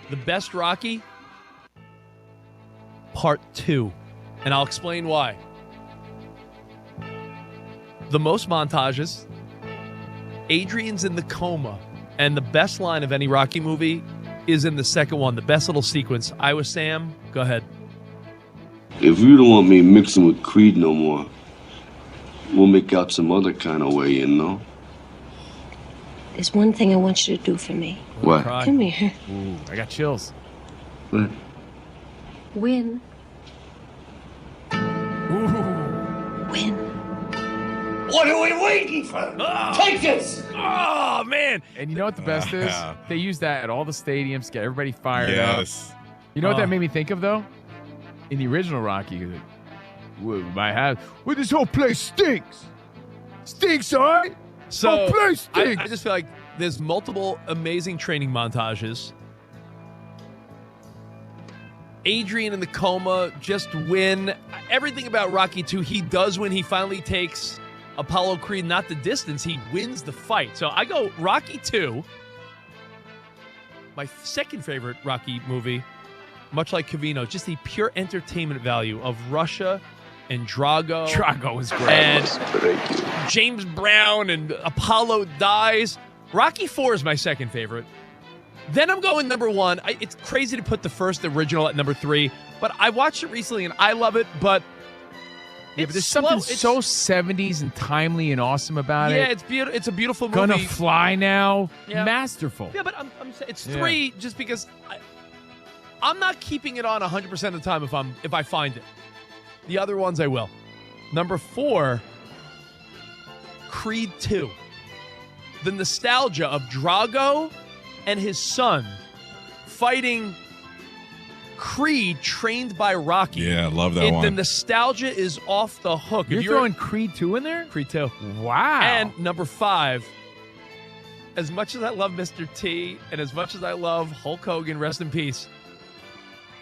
Speaker 13: The best Rocky, Part 2. And I'll explain why. The most montages. Adrian's in the coma. And the best line of any Rocky movie is in the second one. The best little sequence. Iowa Sam, go ahead.
Speaker 17: If you don't want me mixing with Creed no more, we'll make out some other kind of way, you know?
Speaker 18: There's one thing I want you to do for me.
Speaker 17: What?
Speaker 18: Come here.
Speaker 26: Ooh, I got chills.
Speaker 17: What?
Speaker 18: Win. Win.
Speaker 8: What are we waiting for? Take this!
Speaker 26: Oh, man. And you know what the best is? They use that at all the stadiums, get everybody fired
Speaker 16: Yes.
Speaker 26: up. You know what that made me think of, though? In the original Rocky, he was like, well, we might have, well, this whole place stinks. Stinks, all right?
Speaker 13: So
Speaker 26: whole place
Speaker 13: I
Speaker 26: stinks.
Speaker 13: just feel like there's multiple amazing training montages. Adrian in the coma, just win. Everything about Rocky 2, he does when he finally takes Apollo Creed, not the distance. He wins the fight. So I go Rocky 2. My second favorite Rocky movie, much like Covino, just the pure entertainment value of Russia and Drago.
Speaker 26: Drago was great.
Speaker 13: And James Brown and Apollo dies. Rocky 4 is my second favorite. Then I'm going number 1. It's crazy to put the first original at number 3, but I watched it recently and I love it, but
Speaker 26: Yeah, but there's something so 70s and timely and awesome about it.
Speaker 13: Yeah, it's beautiful. It's a beautiful movie.
Speaker 26: Gonna Fly Now.
Speaker 13: Yeah.
Speaker 26: Masterful.
Speaker 13: Yeah, but I'm saying it's
Speaker 26: Yeah.
Speaker 13: 3 just because I'm not keeping it on 100% of the time if I find it. The other ones I will. Number 4, Creed 2. The nostalgia of Drago and his son fighting Creed, Trained by Rocky.
Speaker 15: Yeah, I love that one.
Speaker 13: The nostalgia is off the hook.
Speaker 26: You're throwing Creed 2 in there?
Speaker 13: Creed 2.
Speaker 26: Wow.
Speaker 13: And number 5, as much as I love Mr. T and as much as I love Hulk Hogan, rest in peace,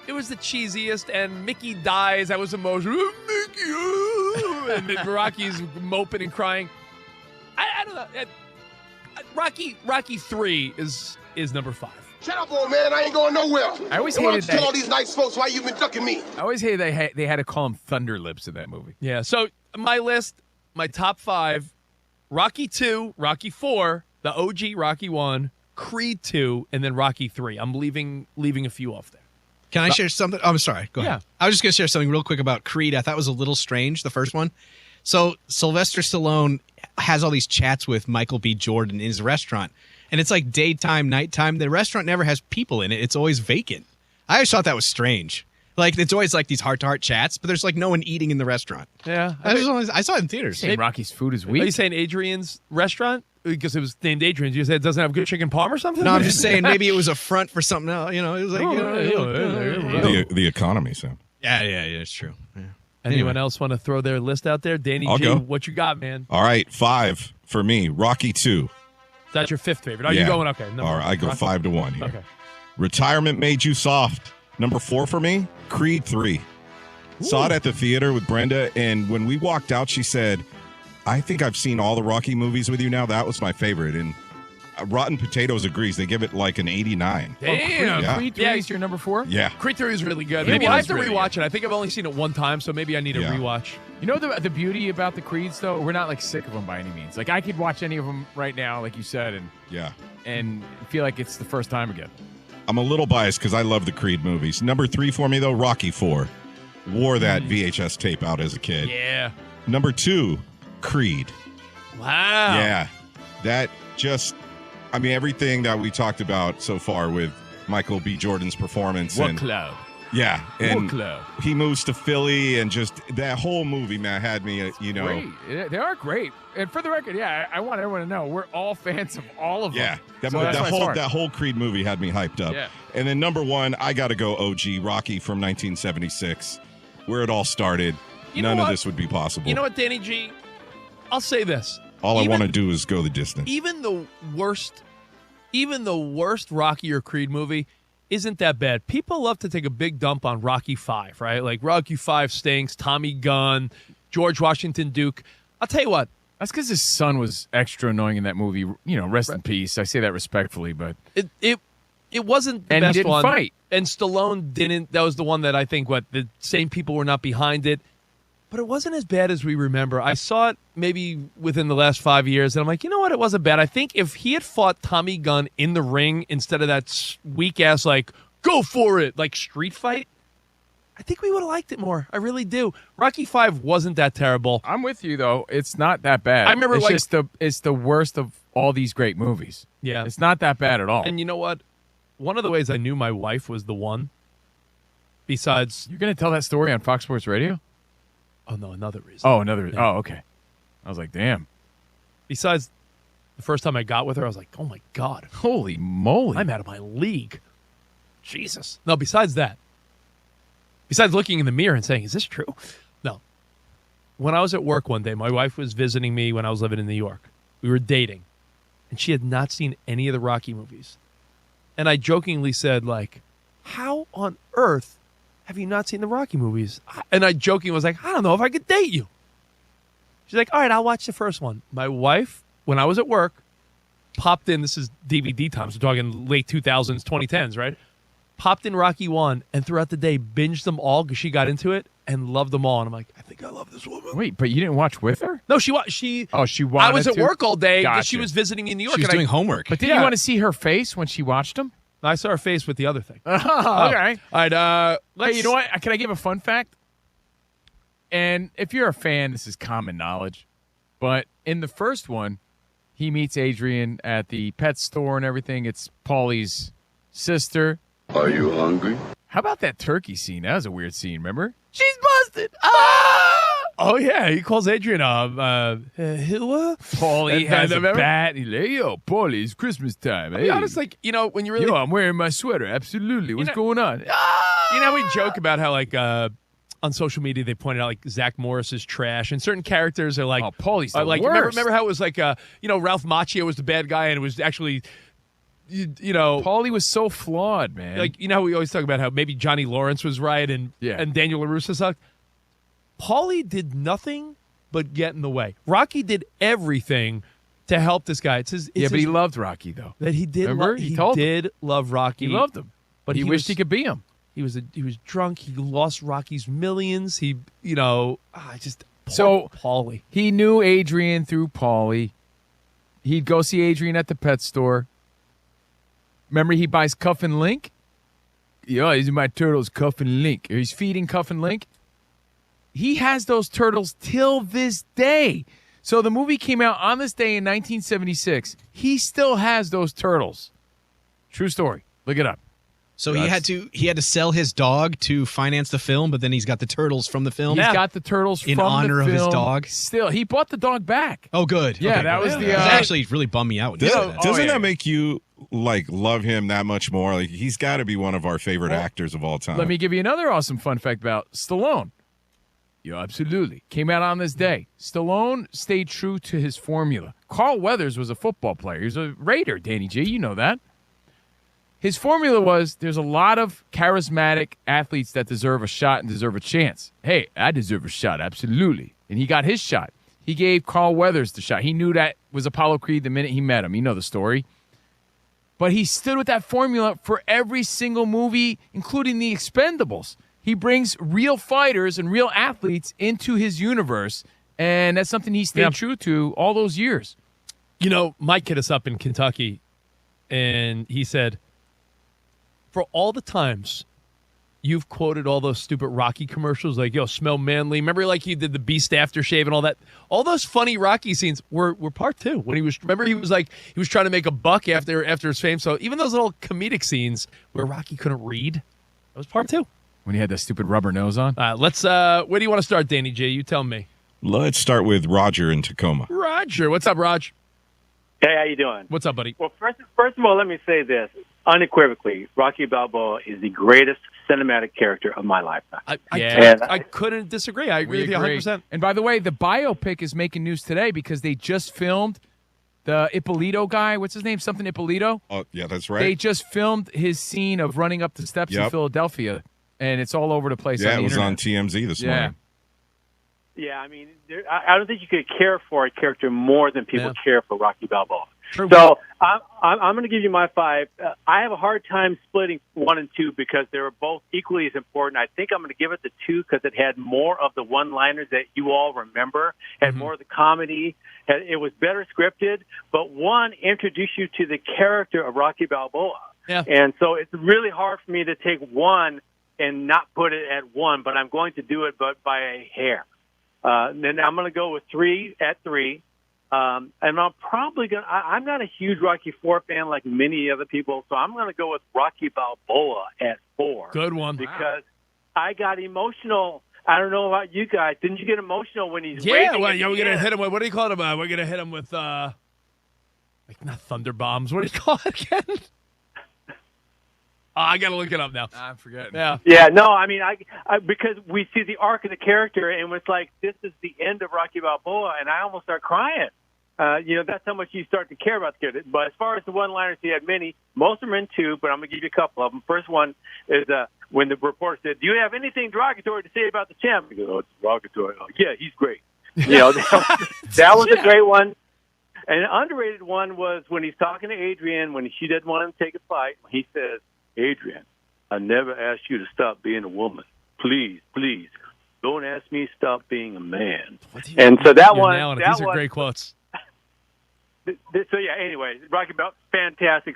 Speaker 13: it was the cheesiest, and Mickey dies. I was emotional. Mickey! And then Rocky's moping and crying. I don't know. Rocky 3 is number 5.
Speaker 8: Shut up, old man. I ain't going nowhere.
Speaker 26: I always
Speaker 8: You wanna
Speaker 26: hated that.
Speaker 8: tell all these nice folks why you've been ducking me.
Speaker 26: I always hated they had to call him Thunder Lips in that movie.
Speaker 13: Yeah, so my list, my top 5, Rocky 2, Rocky 4, the OG Rocky 1, Creed 2, and then Rocky 3. I'm leaving a few off there.
Speaker 5: Can I share something? Oh, I'm sorry. Go ahead.
Speaker 13: Yeah.
Speaker 5: I was just going to share something real quick about Creed. I thought it was a little strange, the first one. So Sylvester Stallone has all these chats with Michael B. Jordan in his restaurant. And it's like daytime, nighttime. The restaurant never has people in it. It's always vacant. I always thought that was strange. Like, it's always like these heart-to-heart chats, but there's like no one eating in the restaurant.
Speaker 13: Yeah.
Speaker 5: I saw it in theaters.
Speaker 26: Saying Rocky's food is
Speaker 13: Are
Speaker 26: weak.
Speaker 13: you saying Adrian's restaurant? Because it was named Adrian's. You said it doesn't have good chicken parm or something?
Speaker 5: No, I'm just saying maybe it was a front for something else. You know, it was like,
Speaker 15: The economy, Sam.
Speaker 5: Yeah, it's true. Yeah.
Speaker 13: Anyone else want to throw their list out there? Danny
Speaker 15: I'll
Speaker 13: G,
Speaker 15: go.
Speaker 13: what you got, man?
Speaker 15: All right, 5 for me. Rocky 2.
Speaker 13: That's your 5th favorite. Are
Speaker 15: Yeah.
Speaker 13: you going? Okay.
Speaker 15: All right, I go
Speaker 13: Rocky.
Speaker 15: 5-1 here.
Speaker 13: Okay.
Speaker 15: Retirement Made You Soft. Number 4 for me, Creed 3. Saw it at the theater with Brenda, and when we walked out, she said, I think I've seen all the Rocky movies with you now. That was my favorite. And Rotten Potatoes agrees. They give it like an 89.
Speaker 13: Damn.
Speaker 15: Yeah.
Speaker 26: Creed 3 is your number 4?
Speaker 15: Yeah.
Speaker 13: Creed 3 is really good.
Speaker 26: It
Speaker 13: Maybe I have
Speaker 26: was
Speaker 13: to
Speaker 26: really
Speaker 13: rewatch it. I think I've only seen it one time, so maybe I need a
Speaker 15: Yeah.
Speaker 13: rewatch.
Speaker 26: You know the beauty about the Creeds, though? We're not, like, sick of them by any means. Like, I could watch any of them right now, like you said, and feel like it's the first time again.
Speaker 15: I'm a little biased because I love the Creed movies. Number 3 for me, though, Rocky 4. Wore that VHS tape out as a kid.
Speaker 13: Yeah.
Speaker 15: Number 2, Creed.
Speaker 13: Wow.
Speaker 15: Yeah. That just, I mean, everything that we talked about so far with Michael B. Jordan's performance.
Speaker 26: What
Speaker 15: and,
Speaker 26: club?
Speaker 15: Yeah. And
Speaker 26: What club?
Speaker 15: he moves to Philly and just that whole movie, man, had me,
Speaker 26: Great. They are great. And for the record, I want everyone to know we're all fans of all of them.
Speaker 15: Yeah, that
Speaker 26: So that's why it's hard.
Speaker 15: whole Creed movie had me hyped up.
Speaker 26: Yeah.
Speaker 15: And then number 1, I got to go OG Rocky from 1976, where it all started. None of this would be possible.
Speaker 13: You know what, Danny G? I'll say this.
Speaker 15: All I want to do is go the distance.
Speaker 13: Even the worst Rocky or Creed movie isn't that bad. People love to take a big dump on Rocky 5, right? Like Rocky 5 stinks, Tommy Gunn, George Washington Duke. I'll tell you what.
Speaker 26: That's because his son was extra annoying in that movie. You know, rest in peace. I say that respectfully, but
Speaker 13: It wasn't the
Speaker 26: And he
Speaker 13: best
Speaker 26: didn't
Speaker 13: one.
Speaker 26: fight.
Speaker 13: And Stallone didn't. That was the one that I think the same people were not behind it. But it wasn't as bad as we remember. I saw it maybe within the last 5 years, and I'm like, you know what? It wasn't bad. I think if he had fought Tommy Gunn in the ring instead of that weak-ass, like, go for it, like street fight, I think we would have liked it more. I really do. Rocky 5 wasn't that terrible.
Speaker 26: I'm with you, though. It's not that bad.
Speaker 13: I remember,
Speaker 26: it's
Speaker 13: like-
Speaker 26: just it's the worst of all these great movies.
Speaker 13: Yeah.
Speaker 26: It's not that bad at all.
Speaker 13: And you know what? One of the ways I knew my wife was the one, besides...
Speaker 26: You're going to tell that story on Fox Sports Radio?
Speaker 13: Oh, no, another reason.
Speaker 26: Oh, another.
Speaker 13: Yeah.
Speaker 26: Oh, okay. I was like, damn.
Speaker 13: Besides, the first time I got with her, I was like, oh, my God.
Speaker 26: Holy moly.
Speaker 13: I'm out of my league. Jesus. No, besides that, besides looking in the mirror and saying, is this true? No. When I was at work one day, my wife was visiting me when I was living in New York. We were dating, and she had not seen any of the Rocky movies. And I jokingly said, like, how on earth have you not seen the Rocky movies? And I jokingly was like, I don't know if I could date you. She's like, all right, I'll watch the first one. My wife, when I was at work, popped in, this is DVD times, we're talking late 2000s, 2010s, right? Popped in Rocky 1, and throughout the day, binged them all because she got into it and loved them all. And I'm like, I think I love this woman.
Speaker 26: Wait, but you didn't watch with her?
Speaker 13: No, she watched. She
Speaker 26: wanted
Speaker 13: I was at
Speaker 26: to?
Speaker 13: work all day because
Speaker 26: Gotcha.
Speaker 13: she was visiting me in New York.
Speaker 5: She was
Speaker 13: and
Speaker 5: doing homework.
Speaker 26: But didn't you want to see her face when she watched them?
Speaker 13: I saw her face with the other thing.
Speaker 26: Oh, okay.
Speaker 13: All right.
Speaker 26: Hey, you know what? Can I give a fun fact? And if you're a fan, this is common knowledge. But in the first one, he meets Adrian at the pet store and everything. It's Paulie's sister.
Speaker 17: Are you hungry?
Speaker 26: How about that turkey scene? That was a weird scene, remember? She's busted. Ah!
Speaker 13: Oh yeah, he calls Adrian Hilla.
Speaker 26: Paulie has a
Speaker 13: remember?
Speaker 26: bat. He's like, yo, Paulie, it's Christmas time.
Speaker 13: I'll be honest, like, you know, when you really,
Speaker 26: Yo, I'm wearing my sweater. Absolutely. What's going on?
Speaker 13: you know, we joke about how like on social media they pointed out like Zach Morris is trash, and certain characters are like,
Speaker 26: Paulie's the
Speaker 13: like
Speaker 26: worst.
Speaker 13: remember how it was like you know, Ralph Macchio was the bad guy, and it was actually. You know,
Speaker 26: Paulie was so flawed, man.
Speaker 13: Like, you know how we always talk about how maybe Johnny Lawrence was right and Daniel LaRusso sucked. Paulie did nothing but get in the way. Rocky did everything to help this guy. But
Speaker 26: he loved Rocky though.
Speaker 13: That he did.
Speaker 26: Remember?
Speaker 13: He
Speaker 26: told
Speaker 13: did
Speaker 26: him.
Speaker 13: love Rocky.
Speaker 26: He loved him,
Speaker 13: but
Speaker 26: he wished he could be him.
Speaker 13: He was drunk. He lost Rocky's millions. He, you know, Paulie.
Speaker 26: He knew Adrian through Paulie. He'd go see Adrian at the pet store. Remember, he buys Cuff and Link? Yo, these are my turtles, Cuff and Link. He's feeding Cuff and Link. He has those turtles till this day. So the movie came out on this day in 1976. He still has those turtles. True story. Look it up.
Speaker 5: So he had to sell his dog to finance the film, but then he's got the turtles from the film.
Speaker 26: He's got the turtles
Speaker 5: in
Speaker 26: from
Speaker 5: honor
Speaker 26: the
Speaker 5: of his
Speaker 26: film.
Speaker 5: dog.
Speaker 26: Still, he bought the dog back.
Speaker 5: Oh, good.
Speaker 26: Yeah,
Speaker 5: Okay,
Speaker 26: that
Speaker 5: good.
Speaker 26: was the.
Speaker 5: It actually really bummed me out when you said that.
Speaker 15: Doesn't that make you like love him that much more? Like he's got to be one of our favorite actors of all time.
Speaker 26: Let me give you another awesome fun fact about Stallone. Yeah, absolutely. Came out on this day. Stallone stayed true to his formula. Carl Weathers was a football player. He was a Raider, Danny G. You know that. His formula was there's a lot of charismatic athletes that deserve a shot and deserve a chance. Hey, I deserve a shot, absolutely. And he got his shot. He gave Carl Weathers the shot. He knew that was Apollo Creed the minute he met him. You know the story. But he stood with that formula for every single movie, including The Expendables. He brings real fighters and real athletes into his universe, and that's something he stayed true to all those years.
Speaker 13: You know, Mike hit us up in Kentucky, and he said, for all the times you've quoted all those stupid Rocky commercials, like, yo, smell manly. Remember, like, he did the Beast aftershave and all that? All those funny Rocky scenes were part two. When he was trying to make a buck after his fame. So even those little comedic scenes where Rocky couldn't read, that was part two.
Speaker 26: When he had that stupid rubber nose on?
Speaker 13: Let's, where do you want to start, Danny J? You tell me.
Speaker 15: Let's start with Roger in Tacoma.
Speaker 13: Roger. What's up, Raj?
Speaker 9: Hey, how you doing?
Speaker 13: What's up, buddy?
Speaker 9: Well, first of all, let me say this. Unequivocally, Rocky Balboa is the greatest cinematic character of my lifetime.
Speaker 13: I couldn't disagree. I agree with you 100%.
Speaker 26: And by the way, the biopic is making news today because they just filmed the Ippolito guy. What's his name? Something Ippolito?
Speaker 15: Oh, yeah, that's right.
Speaker 26: They just filmed his scene of running up the steps in Philadelphia, and it's all over the place.
Speaker 15: Yeah,
Speaker 26: on the
Speaker 15: it was
Speaker 26: internet.
Speaker 15: on TMZ this morning.
Speaker 9: Yeah, I mean, I don't think you could care for a character more than people care for Rocky Balboa.
Speaker 13: True.
Speaker 9: So I'm going to give you my five. I have a hard time splitting 1 and 2 because they were both equally as important. I think I'm going to give it the 2 because it had more of the one-liners that you all remember, had more of the comedy. It was better scripted, but 1 introduced you to the character of Rocky Balboa.
Speaker 13: Yeah.
Speaker 9: And so it's really hard for me to take 1 and not put it at 1, but I'm going to do it but by a hair. Then I'm going to go with 3 at 3. And I'm probably going to, I'm not a huge Rocky 4 fan like many other people, so I'm going to go with Rocky Balboa at 4.
Speaker 13: Good one.
Speaker 9: Because I got emotional. I don't know about you guys. Didn't you get emotional when he's
Speaker 13: Yeah,
Speaker 9: raging
Speaker 13: well,
Speaker 9: at
Speaker 13: we're
Speaker 9: the
Speaker 13: going to
Speaker 9: end?
Speaker 13: hit him with, what do you call him? We're going to hit him with, like, not thunder bombs. What do you call it again? I got to look it up now.
Speaker 26: I'm forgetting.
Speaker 13: Yeah.
Speaker 9: Yeah, no, I mean, I because we see the arc of the character, and it's like, this is the end of Rocky Balboa, and I almost start crying. That's how much you start to care about the character. But as far as the one-liners, he had many. Most of them are in 2, but I'm going to give you a couple of them. First one is when the reporter said, do you have anything derogatory to say about the champ? He goes, oh, it's derogatory. Oh, yeah, he's great. That was a great one. And an underrated one was when he's talking to Adrian, when she didn't want him to take a fight. He says, Adrian, I never asked you to stop being a woman. Please, please, don't ask me to stop being a man. And so that
Speaker 13: You're
Speaker 9: one,
Speaker 13: nailing it.
Speaker 9: that
Speaker 13: These are
Speaker 9: one,
Speaker 13: great quotes.
Speaker 9: So yeah. Anyway, Rocky Balboa, fantastic.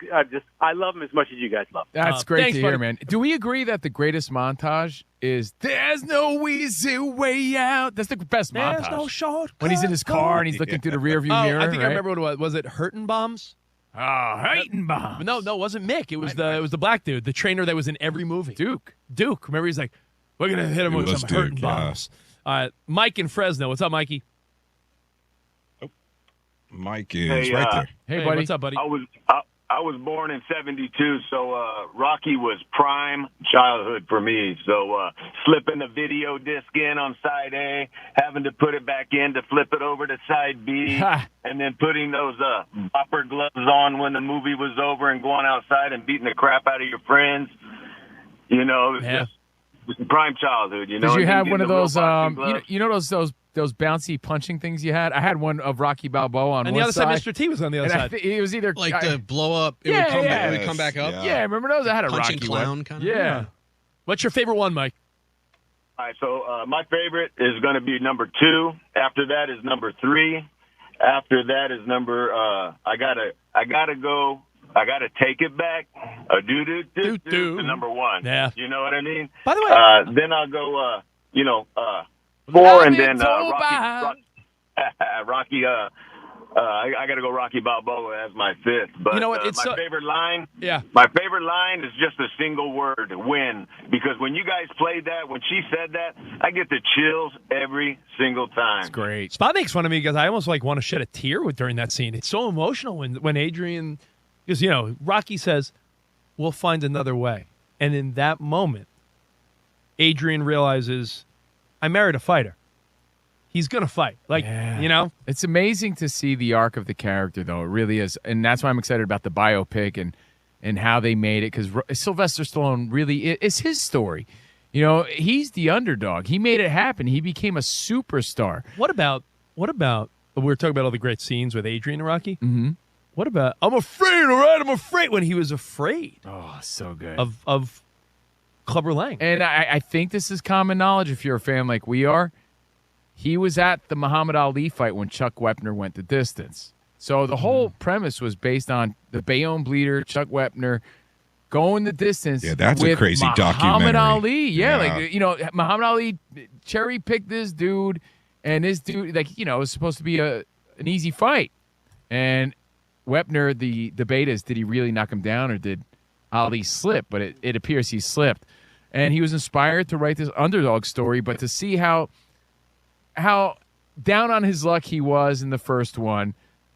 Speaker 9: I love him as much as you guys love him.
Speaker 26: That's great
Speaker 9: Thanks,
Speaker 26: to hear,
Speaker 9: buddy.
Speaker 26: man. Do we agree that the greatest montage is "There's no easy way out"? That's the best
Speaker 13: There's
Speaker 26: montage.
Speaker 13: no shortcut.
Speaker 26: When he's in his car and he's looking through the rearview mirror.
Speaker 13: I think I
Speaker 26: right?
Speaker 13: remember what it was. Was it Hurtin' Bombs?
Speaker 26: Hurtin' Bombs.
Speaker 13: No, it wasn't Mick. It was the black dude, the trainer that was in every movie. Duke. Remember, he's like, we're gonna hit him
Speaker 15: It
Speaker 13: with
Speaker 15: was
Speaker 13: some
Speaker 15: Duke,
Speaker 13: Hurtin'
Speaker 15: yeah.
Speaker 13: Bombs. All right, Mike in Fresno. What's up, Mikey?
Speaker 15: Mike is right there.
Speaker 13: Hey, buddy. What's up, buddy?
Speaker 7: I was born in '72, so Rocky was prime childhood for me. So slipping the video disc in on side A, having to put it back in to flip it over to side B, and then putting those bopper gloves on when the movie was over and going outside and beating the crap out of your friends. You know, just prime childhood. You know,
Speaker 26: Did you
Speaker 7: and
Speaker 26: have
Speaker 7: getting
Speaker 26: one of
Speaker 7: the real
Speaker 26: those?
Speaker 7: boxing gloves.
Speaker 26: You know those bouncy punching things you had? I had one of Rocky Balboa on
Speaker 13: And
Speaker 26: one
Speaker 13: the other side, Mr. T was on the other
Speaker 26: and
Speaker 13: side.
Speaker 26: it was either
Speaker 5: Like the blow up, it would come back up.
Speaker 26: Yeah, remember those? I had a
Speaker 5: Punching
Speaker 26: Rocky
Speaker 5: clown
Speaker 26: one.
Speaker 5: kind of.
Speaker 26: Yeah.
Speaker 13: What's your favorite one, Mike?
Speaker 7: All right, so my favorite is going to be number 2. After that is number 3. After that is number. I gotta take it back. To number 1.
Speaker 13: Yeah.
Speaker 7: You know what I mean?
Speaker 13: By the way,
Speaker 7: then I'll go. 4, and then Rocky. I got to go Rocky Balboa as my 5th. But
Speaker 13: You know what, it's
Speaker 7: my
Speaker 13: so-
Speaker 7: favorite line.
Speaker 13: Yeah.
Speaker 7: My favorite line is just a single word: win. Because when you guys played that, when she said that, I get the chills every single time. It's
Speaker 26: great.
Speaker 13: Spot makes fun of me because I almost want to shed a tear during that scene. It's so emotional when Adrian, because Rocky says, "We'll find another way," and in that moment, Adrian realizes, I married a fighter. He's going to fight.
Speaker 26: It's amazing to see the arc of the character, though. It really is. And that's why I'm excited about the biopic and how they made it, because Sylvester Stallone really is his story. He's the underdog. He made it happen. He became a superstar.
Speaker 13: What about we were talking about all the great scenes with Adrian and Rocky?
Speaker 26: Mm-hmm.
Speaker 13: What about, I'm afraid, all right? I'm afraid, when he was afraid.
Speaker 26: Oh, so good.
Speaker 13: Of Clubber Lang.
Speaker 26: And I think this is common knowledge if you're a fan like we are. He was at the Muhammad Ali fight when Chuck Wepner went the distance. So the whole premise was based on the Bayonne bleeder, Chuck Wepner going the distance.
Speaker 15: Yeah, that's
Speaker 26: with
Speaker 15: a crazy
Speaker 26: Muhammad
Speaker 15: documentary.
Speaker 26: Ali. Yeah,
Speaker 15: Yeah.
Speaker 26: Muhammad Ali cherry picked this dude, and this dude, it was supposed to be an easy fight. And Wepner, the debate is, did he really knock him down or did Ali slip? But it appears he slipped. And he was inspired to write this underdog story, but to see how down on his luck he was in the first one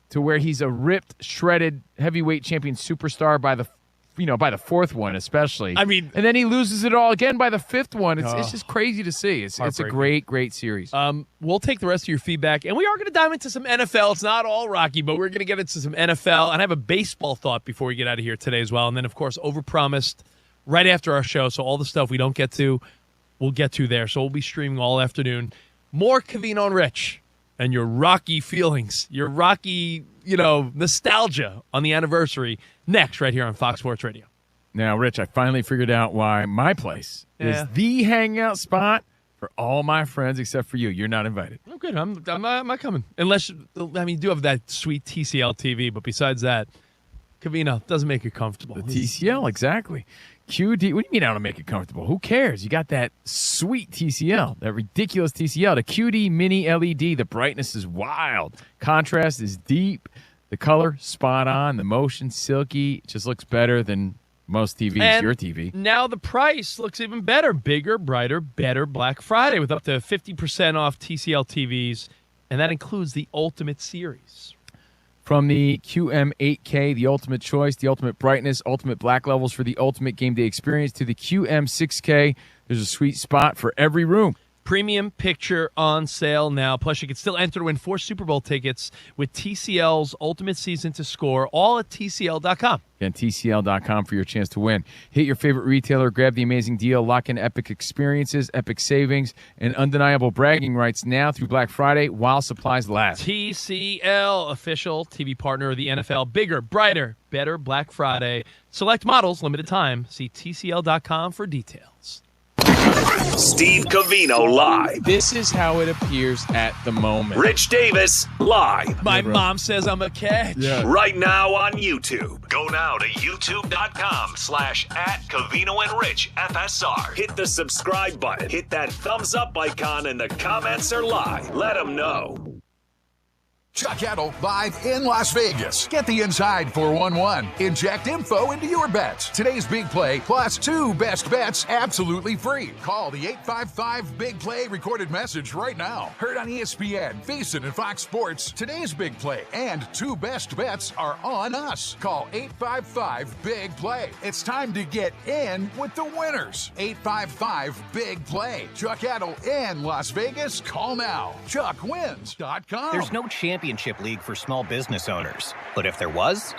Speaker 26: to where he's a ripped, shredded heavyweight champion superstar by the fourth one especially.
Speaker 13: I mean,
Speaker 26: and then he loses it all again by the fifth one. It's just crazy to see. It's a
Speaker 13: Heartbreaking.
Speaker 26: great series.
Speaker 13: We'll take the rest of your feedback, and we are going to dive into some NFL. It's not all Rocky, but we're going to get into some NFL, and I have a baseball thought before we get out of here today as well. And then, of course, overpromised right after our show, so all the stuff we don't get to, we'll get to there. So we'll be streaming all afternoon. More Covino and Rich and your Rocky feelings, your Rocky, nostalgia on the anniversary next right here on Fox Sports Radio.
Speaker 26: Now, Rich, I finally figured out why my place is the hangout spot for all my friends except for you. You're not invited.
Speaker 13: Oh, good. I'm not coming. Unless, you do have that sweet TCL TV, but besides that, Covino doesn't make it comfortable.
Speaker 26: The TCL, exactly. QD, what do you mean I don't make it comfortable? Who cares? You got that sweet TCL, that ridiculous TCL. The QD Mini LED, the brightness is wild. Contrast is deep. The color, spot on. The motion, silky. It just looks better than most TVs,
Speaker 13: And
Speaker 26: your TV.
Speaker 13: Now the price looks even better. Bigger, brighter, better Black Friday with up to 50% off TCL TVs, and that includes the Ultimate Series.
Speaker 26: From the QM8K, the ultimate choice, the ultimate brightness, ultimate black levels for the ultimate game day experience, to the QM6K, there's a sweet spot for every room.
Speaker 13: Premium picture on sale now. Plus, you can still enter to win 4 Super Bowl tickets with TCL's Ultimate Season to Score, all at TCL.com.
Speaker 26: Again, TCL.com for your chance to win. Hit your favorite retailer, grab the amazing deal, lock in epic experiences, epic savings, and undeniable bragging rights now through Black Friday while supplies last.
Speaker 13: TCL, official TV partner of the NFL. Bigger, brighter, better Black Friday. Select models, limited time. See TCL.com for details.
Speaker 2: Steve Covino live.
Speaker 26: This is how it appears at the moment.
Speaker 2: Rich Davis live.
Speaker 13: My mom says I'm a catch.
Speaker 2: Right now on YouTube. Go now to youtube.com/@CovinoandRichFSR. Hit the subscribe button. Hit that thumbs up icon, and the comments are live. Let them know.
Speaker 6: Chuck Edel live in Las Vegas. Get the inside 411. Inject info into your bets. Today's big play plus 2 best bets absolutely free. Call the 855 Big Play recorded message right now. Heard on ESPN, VSiN, and Fox Sports. Today's big play and 2 best bets are on us. Call 855 Big Play. It's time to get in with the winners. 855 Big Play. Chuck Edel in Las Vegas. Call now. ChuckWins.com.
Speaker 16: There's no championship league for small business owners, but if there was,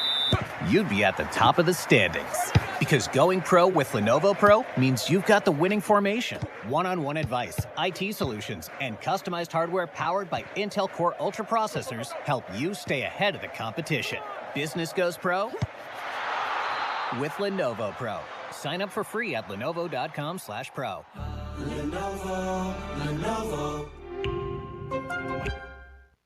Speaker 16: you'd be at the top of the standings. Because going pro with Lenovo Pro means you've got the winning formation, one-on-one advice, IT solutions, and customized hardware powered by Intel Core Ultra processors help you stay ahead of the competition. Business goes pro with Lenovo Pro. Sign up for free at lenovo.com/pro.
Speaker 21: Lenovo.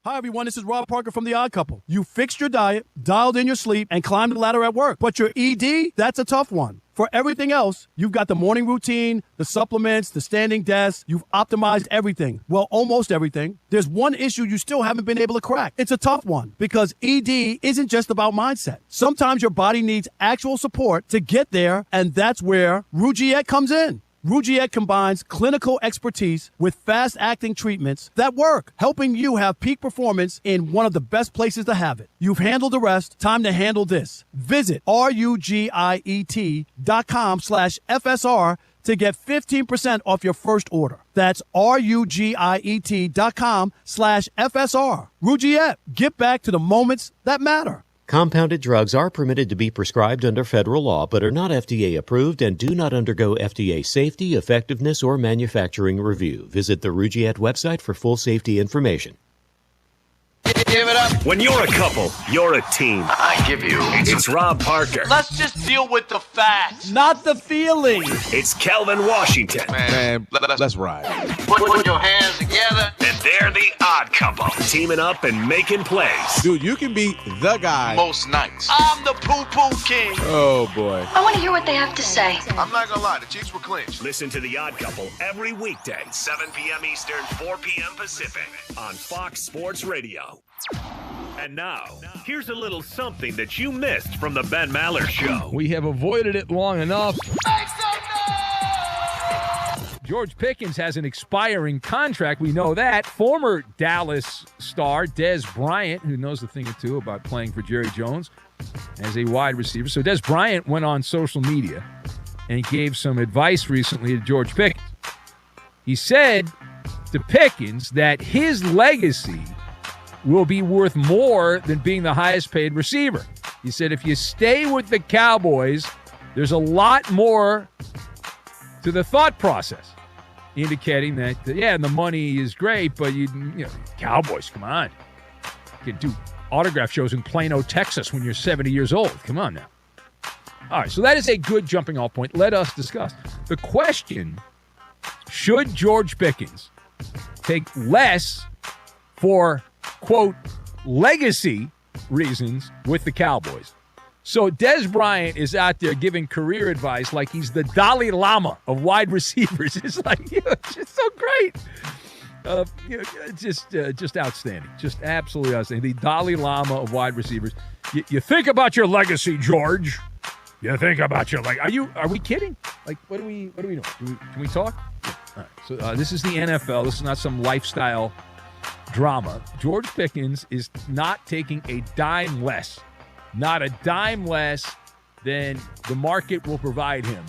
Speaker 21: Hi, everyone. This is Rob Parker from The Odd Couple. You fixed your diet, dialed in your sleep, and climbed the ladder at work. But your ED, that's a tough one. For everything else, you've got the morning routine, the supplements, the standing desk. You've optimized everything. Well, almost everything. There's one issue you still haven't been able to crack. It's a tough one because ED isn't just about mindset. Sometimes your body needs actual support to get there, and that's where Rugiet comes in. Rugiet combines clinical expertise with fast-acting treatments that work, helping you have peak performance in one of the best places to have it. You've handled the rest. Time to handle this. Visit rugiet.com/FSR to get 15% off your first order. That's rugiet.com/FSR. Rugiet, get back to the moments that matter.
Speaker 22: Compounded drugs are permitted to be prescribed under federal law, but are not FDA approved and do not undergo FDA safety, effectiveness, or manufacturing review. Visit the Rugiet website for full safety information.
Speaker 23: Give it up. When you're a couple, you're a team. I give you. It's Rob Parker.
Speaker 8: Let's just deal with the facts.
Speaker 21: Not the feelings.
Speaker 23: It's Kelvin Washington.
Speaker 8: Man,
Speaker 23: let's ride.
Speaker 8: Put your hands together.
Speaker 23: And they're the Odd Couple, teaming up and making plays.
Speaker 25: Dude, you can be the guy
Speaker 8: Most nights. I'm the poo-poo king.
Speaker 25: Oh, boy.
Speaker 18: I want to hear what they have to say.
Speaker 23: I'm not gonna lie, the Chiefs were clinched. Listen to the Odd Couple every weekday, 7 p.m. Eastern, 4 p.m. Pacific, on Fox Sports Radio. And now, here's a little something that you missed from the Ben Maller Show.
Speaker 13: We have avoided it long enough. George Pickens has an expiring contract. We know that. Former Dallas star Dez Bryant, who knows a thing or two about playing for Jerry Jones as a wide receiver. So Dez Bryant went on social media and gave some advice recently to George Pickens. He said to Pickens that his legacy will be worth more than being the highest paid receiver. He said if you stay with the Cowboys, there's a lot more to the thought process, indicating that, and the money is great, but you know, Cowboys, come on. You can do autograph shows in Plano, Texas when you're 70 years old. Come on now. All right, so that is a good jumping off point. Let us discuss. The question, should George Pickens take less for, quote, legacy reasons with the Cowboys? So Dez Bryant is out there giving career advice like he's the Dalai Lama of wide receivers. It's like, it's just so great. Just outstanding. Just absolutely outstanding. The Dalai Lama of wide receivers. You think about your legacy, George. You think about your legacy. Are we kidding? Like, what are we doing? Can we talk? Yeah. All right. So this is the NFL. This is not some lifestyle drama. George Pickens is not taking a dime less. Not a dime less than the market will provide him.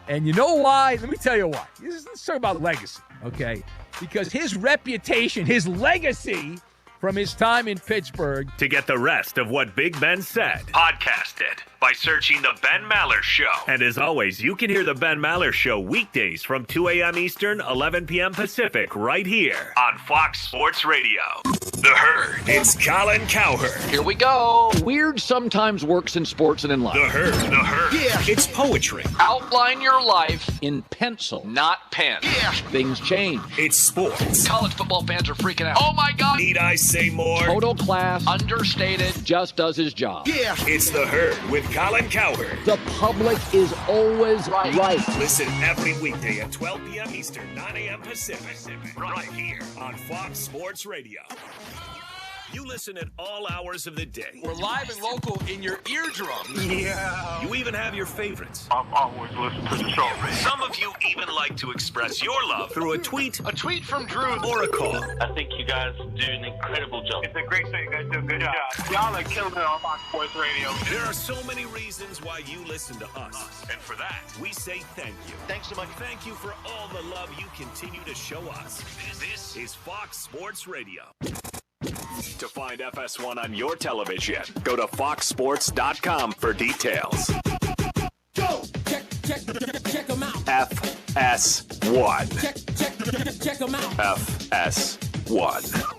Speaker 13: And you know why? Let me tell you why. Let's talk about legacy, okay? Because his reputation, his legacy from his time in Pittsburgh.
Speaker 23: To get the rest of what Big Ben said, podcast it by searching The Ben Maller Show. And as always, you can hear The Ben Maller Show weekdays from 2 a.m. Eastern, 11 p.m. Pacific, right here on Fox Sports Radio. The Herd. It's Colin Cowherd.
Speaker 27: Here we go. Weird sometimes works in sports and in life.
Speaker 23: The Herd. The Herd. Yeah. It's poetry.
Speaker 27: Outline your life in pencil, not pen. Yeah. Things change.
Speaker 23: It's sports.
Speaker 27: College football fans are freaking out. Oh, my God.
Speaker 23: Need I say more?
Speaker 27: Total class, understated, just does his job.
Speaker 23: Yeah. It's The Herd with Colin Cowherd.
Speaker 27: The public is always right.
Speaker 23: Listen every weekday at 12 p.m. Eastern, 9 a.m. Pacific. Right here on Fox Sports Radio. You listen at all hours of the day.
Speaker 27: We're live and local in your eardrums.
Speaker 23: Yeah. You even have your favorites.
Speaker 3: I've always listened to the show.
Speaker 23: Some of you even like to express your love through a tweet.
Speaker 27: A tweet from Drew.
Speaker 23: Or a call.
Speaker 3: I think you guys do an incredible job. It's a great show. You guys do a good job. Y'all are killing it on Fox Sports Radio.
Speaker 23: There are so many reasons why you listen to us. And for that, we say thank you.
Speaker 3: Thanks so much.
Speaker 23: Thank you for all the love you continue to show us. This is Fox Sports Radio. To find FS1 on your television, go to foxsports.com for details.
Speaker 10: Go! Check them out.
Speaker 23: FS1.
Speaker 10: Check them out.
Speaker 23: FS1.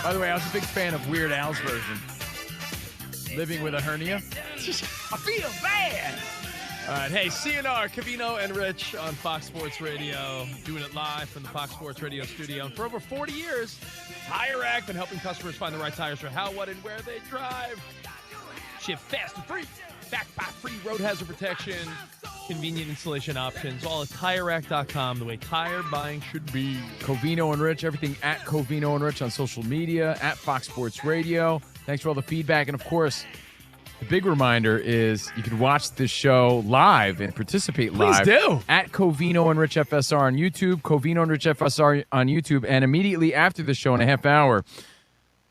Speaker 26: By the way, I was a big fan of Weird Al's version. Living with a hernia.
Speaker 27: I feel bad.
Speaker 13: All right, hey, CNR, Covino and Rich on Fox Sports Radio, doing it live from the Fox Sports Radio studio. And for over 40 years, Tire Rack been helping customers find the right tires for how, what, and where they drive. Ship fast and free, backed by free road hazard protection, convenient installation options, all at TireRack.com, the way tire buying should be.
Speaker 26: Covino and Rich, everything at Covino and Rich on social media, at Fox Sports Radio. Thanks for all the feedback. And, of course, the big reminder is you can watch this show live and participate live.
Speaker 13: Please do.
Speaker 26: At Covino and Rich FSR on YouTube, Covino and Rich FSR on YouTube. And immediately after the show in a half hour,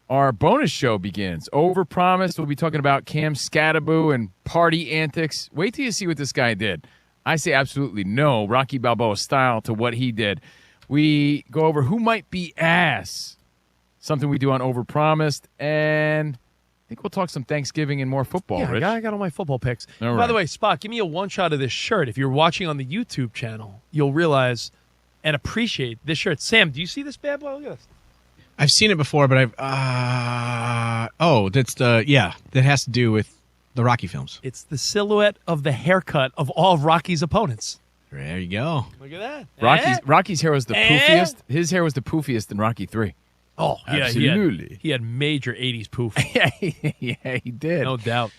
Speaker 26: our bonus show begins. Overpromised. We'll be talking about Cam Scattaboo and party antics. Wait till you see what this guy did. I say absolutely no, Rocky Balboa style, to what he did. We go over who might be ass. Something we do on Overpromised. And I think we'll talk some Thanksgiving and more football,
Speaker 13: Yeah,
Speaker 26: Rich.
Speaker 13: I got all my football picks.
Speaker 26: All
Speaker 13: By
Speaker 26: right.
Speaker 13: the way, Spock, give me a one shot of this shirt. If you're watching on the YouTube channel, you'll realize and appreciate this shirt. Sam, do you see this bad boy? Look at this.
Speaker 5: I've seen it before, but I've that has to do with the Rocky films.
Speaker 13: It's the silhouette of the haircut of all of Rocky's opponents.
Speaker 5: There you go.
Speaker 13: Look at that.
Speaker 26: Rocky's hair was the poofiest. His hair was the poofiest in Rocky 3.
Speaker 13: Oh, yeah,
Speaker 26: absolutely.
Speaker 13: He had major 80s poof.
Speaker 26: Yeah, he did.
Speaker 13: No doubt.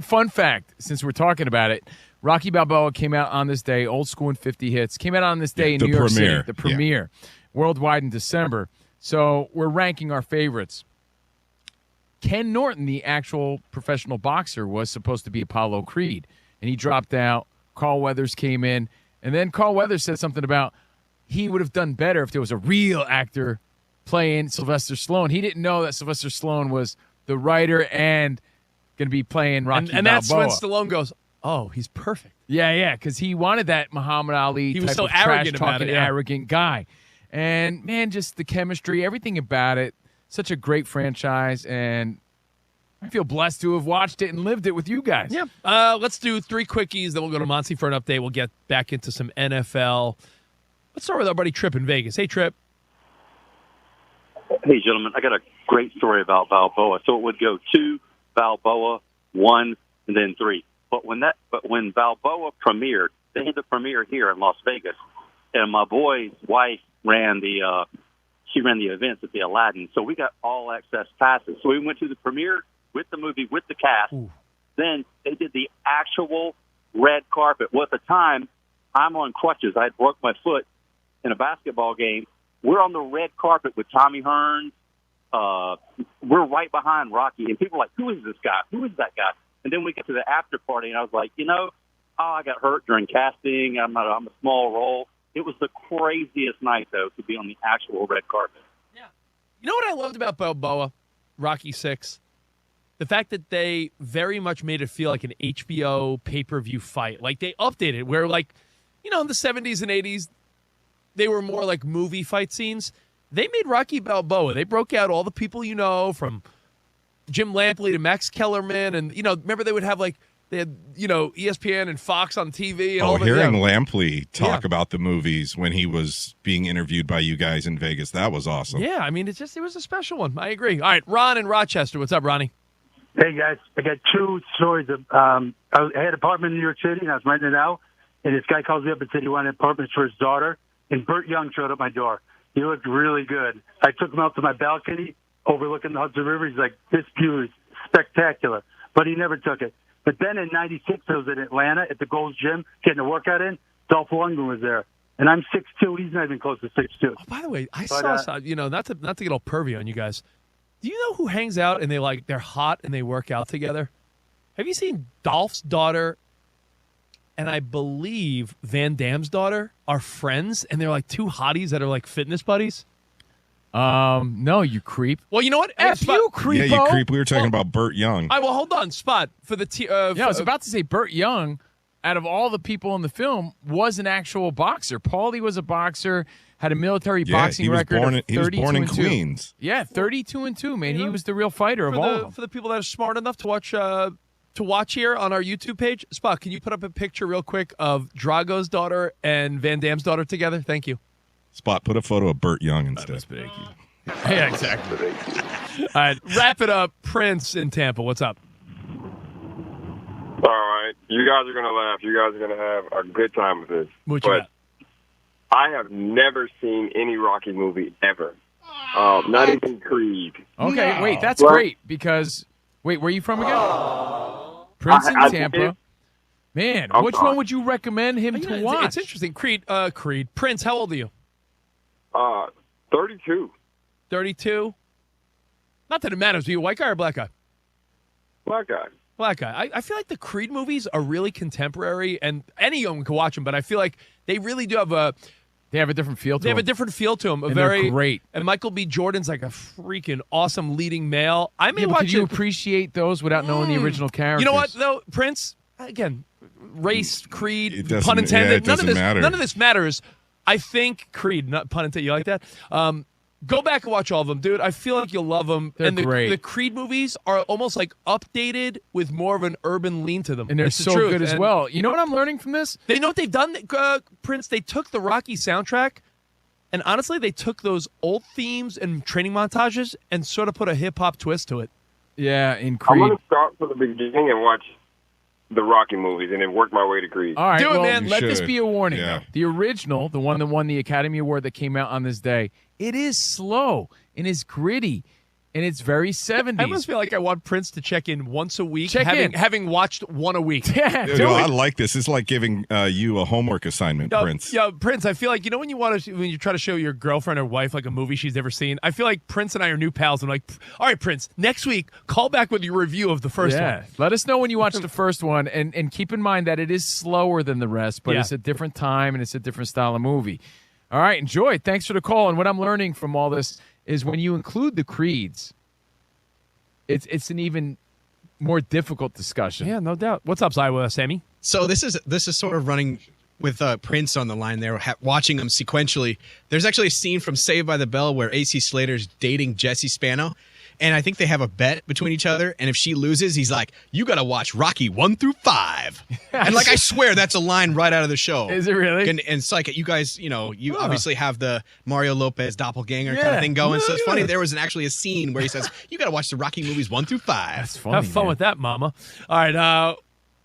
Speaker 26: Fun fact, since we're talking about it, Rocky Balboa came out on this day, old school and 50 hits, came out on this day in New York City, the premiere, worldwide in December. So we're ranking our favorites. Ken Norton, the actual professional boxer, was supposed to be Apollo Creed, and he dropped out. Carl Weathers came in, and then Carl Weathers said something about he would have done better if there was a real actor playing Sylvester Stallone. He didn't know that Sylvester Stallone was the writer and going to be playing Rocky Balboa.
Speaker 13: And that's when Stallone goes, oh, he's perfect.
Speaker 26: Yeah, because he wanted that Muhammad Ali
Speaker 13: He
Speaker 26: type
Speaker 13: was so
Speaker 26: of
Speaker 13: arrogant about
Speaker 26: trash-talking,
Speaker 13: it, yeah.
Speaker 26: arrogant guy. And, man, just the chemistry, everything about it, such a great franchise, and I feel blessed to have watched it and lived it with you guys.
Speaker 13: Yeah. Let's do 3 quickies, then we'll go to Monty for an update. We'll get back into some NFL. Let's start with our buddy Trip in Vegas. Hey, Trip.
Speaker 11: Hey, gentlemen, I got a great story about Balboa. So it would go 2, Balboa, 1, and then 3. But when Balboa premiered, they had the premiere here in Las Vegas, and my boy's wife ran the events at the Aladdin. So we got all access passes. So we went to the premiere with the movie with the cast.
Speaker 13: Ooh.
Speaker 11: Then they did the actual red carpet. Well, at the time, I'm on crutches. I had broke my foot in a basketball game. We're on the red carpet with Tommy Hearns. We're right behind Rocky, and people are like, who is this guy? Who is that guy? And then we get to the after party, and I was like, I got hurt during casting. I'm a small role. It was the craziest night, though, to be on the actual red carpet.
Speaker 13: You know what I loved about Balboa, Rocky 6? The fact that they very much made it feel like an HBO pay-per-view fight. Like, they updated it where, in the 70s and 80s, they were more like movie fight scenes. They made Rocky Balboa. They broke out all the people from Jim Lampley to Max Kellerman. And, remember they would have, they had, ESPN and Fox on TV. And
Speaker 15: Hearing Lampley talk about the movies when he was being interviewed by you guys in Vegas, that was awesome.
Speaker 13: Yeah, I mean, it was a special one. I agree. All right, Ron in Rochester. What's up, Ronnie?
Speaker 12: Hey, guys. I got 2 stories. I had an apartment in New York City, and I was renting it out. And this guy calls me up and said he wanted apartments for his daughter. And Burt Young showed up my door. He looked really good. I took him out to my balcony overlooking the Hudson River. He's like, this view is spectacular, but he never took it. But then in '96, I was in Atlanta at the Gold's Gym getting a workout in. Dolph Lundgren was there, and I'm 6'2". He's not even close to 6'2".
Speaker 13: Oh, by the way, I saw not to get all pervy on you guys. Do you know who hangs out and they're hot and they work out together? Have you seen Dolph's daughter and I believe Van Damme's daughter are friends and they're like two hotties that are like fitness buddies?
Speaker 26: No, you creep.
Speaker 13: Well, you know what?
Speaker 26: F you, creepo.
Speaker 15: Yeah, you creep. We were talking about Burt Young.
Speaker 13: Well, hold on, Spot. For the
Speaker 26: I was about to say Burt Young, out of all the people in the film, was an actual boxer. Paulie was a boxer, had a military boxing record.
Speaker 15: He was born in Queens.
Speaker 26: Yeah, 32-2, man. He was the real fighter of all of them.
Speaker 13: For the people that are smart enough to watch here on our YouTube page, Spot, can you put up a picture real quick of Drago's daughter and Van Damme's daughter together? Thank you.
Speaker 15: Spot, put a photo of Burt Young instead.
Speaker 13: Yeah, exactly. All right, wrap it up. Prince in Tampa, what's up?
Speaker 1: All right. You guys are going to laugh. You guys are going to have a good time with this.
Speaker 13: What you got?
Speaker 1: I have never seen any Rocky movie ever. Not even Creed.
Speaker 26: Okay, wait, that's great because, where are you from again? Prince in Tampa. Man, which one would you recommend him to watch?
Speaker 13: It's interesting. Creed. Prince, how old are you?
Speaker 1: 32.
Speaker 13: 32? Not that it matters. Are you a white guy or a black guy?
Speaker 1: Black guy.
Speaker 13: Black guy. I feel like the Creed movies are really contemporary, and anyone can watch them, but I feel like they really do have a...
Speaker 26: They have a different feel to them.
Speaker 13: They have a different feel to them.
Speaker 26: They're great.
Speaker 13: And Michael B. Jordan's like a freaking awesome leading male. I may watch
Speaker 26: Could you appreciate those without knowing the original characters?
Speaker 13: You know what, though? Prince, again, race, Creed,
Speaker 15: doesn't-
Speaker 13: pun intended.
Speaker 15: yeah, it doesn't matter.
Speaker 13: None of this matters. I think Creed, not pun intended. You like that? Go back and watch all of them, dude. I feel like you'll love them.
Speaker 26: They're great.
Speaker 13: The Creed movies are almost like updated with more of an urban lean to them.
Speaker 26: And they're
Speaker 13: It's the
Speaker 26: so
Speaker 13: truth.
Speaker 26: good as
Speaker 13: And
Speaker 26: well. You know what I'm learning from this?
Speaker 13: They know what they've done, Prince? They took the Rocky soundtrack, and honestly, they took those old themes and training montages and sort of put a hip-hop twist to it.
Speaker 26: Yeah, in
Speaker 1: I'm
Speaker 26: Creed.
Speaker 1: going to start from the beginning and watch the Rocky movies and then work my way to Creed.
Speaker 26: All right,
Speaker 13: Do it,
Speaker 26: well,
Speaker 13: man.
Speaker 26: let this
Speaker 15: should.
Speaker 26: be a warning.
Speaker 15: Yeah.
Speaker 26: Though. The original, the one that won the Academy Award that came out on this day, it is slow and is gritty, and it's very 70s.
Speaker 13: I almost feel like I want Prince to check in once a week,
Speaker 26: Check in.
Speaker 13: having watched one a week.
Speaker 26: Yeah,
Speaker 15: Dude, I like this. It's like giving you a homework assignment, Prince.
Speaker 13: Yeah, Prince. I feel like when you try to show your girlfriend or wife like a movie she's never seen. I feel like Prince and I are new pals. I'm like, all right, Prince. Next week, call back with your review of the first one.
Speaker 26: Let us know when you watch the first one, and keep in mind that it is slower than the rest, but
Speaker 13: Yeah.
Speaker 26: it's a different time and it's a different style of movie. All right, enjoy. Thanks for the call. And what I'm learning from all this is when you include the creeds, it's an even more difficult discussion.
Speaker 13: Yeah, no doubt. What's up, Sammy?
Speaker 5: So this is sort of running with Prince on the line there, watching them sequentially. There's actually a scene from Saved by the Bell where AC Slater's dating Jesse Spano, and I think they have a bet between each other, and if she loses, he's like, you got to watch Rocky 1 through 5. And like, I swear that's a line right out of the show.
Speaker 26: Is it really?
Speaker 5: And it's like, you guys, you obviously have the Mario Lopez doppelganger kind of thing going, so it's funny. There was actually a scene where he says, you got to watch the Rocky movies 1 through 5.
Speaker 26: That's funny.
Speaker 13: Have fun with that, Mama. All right,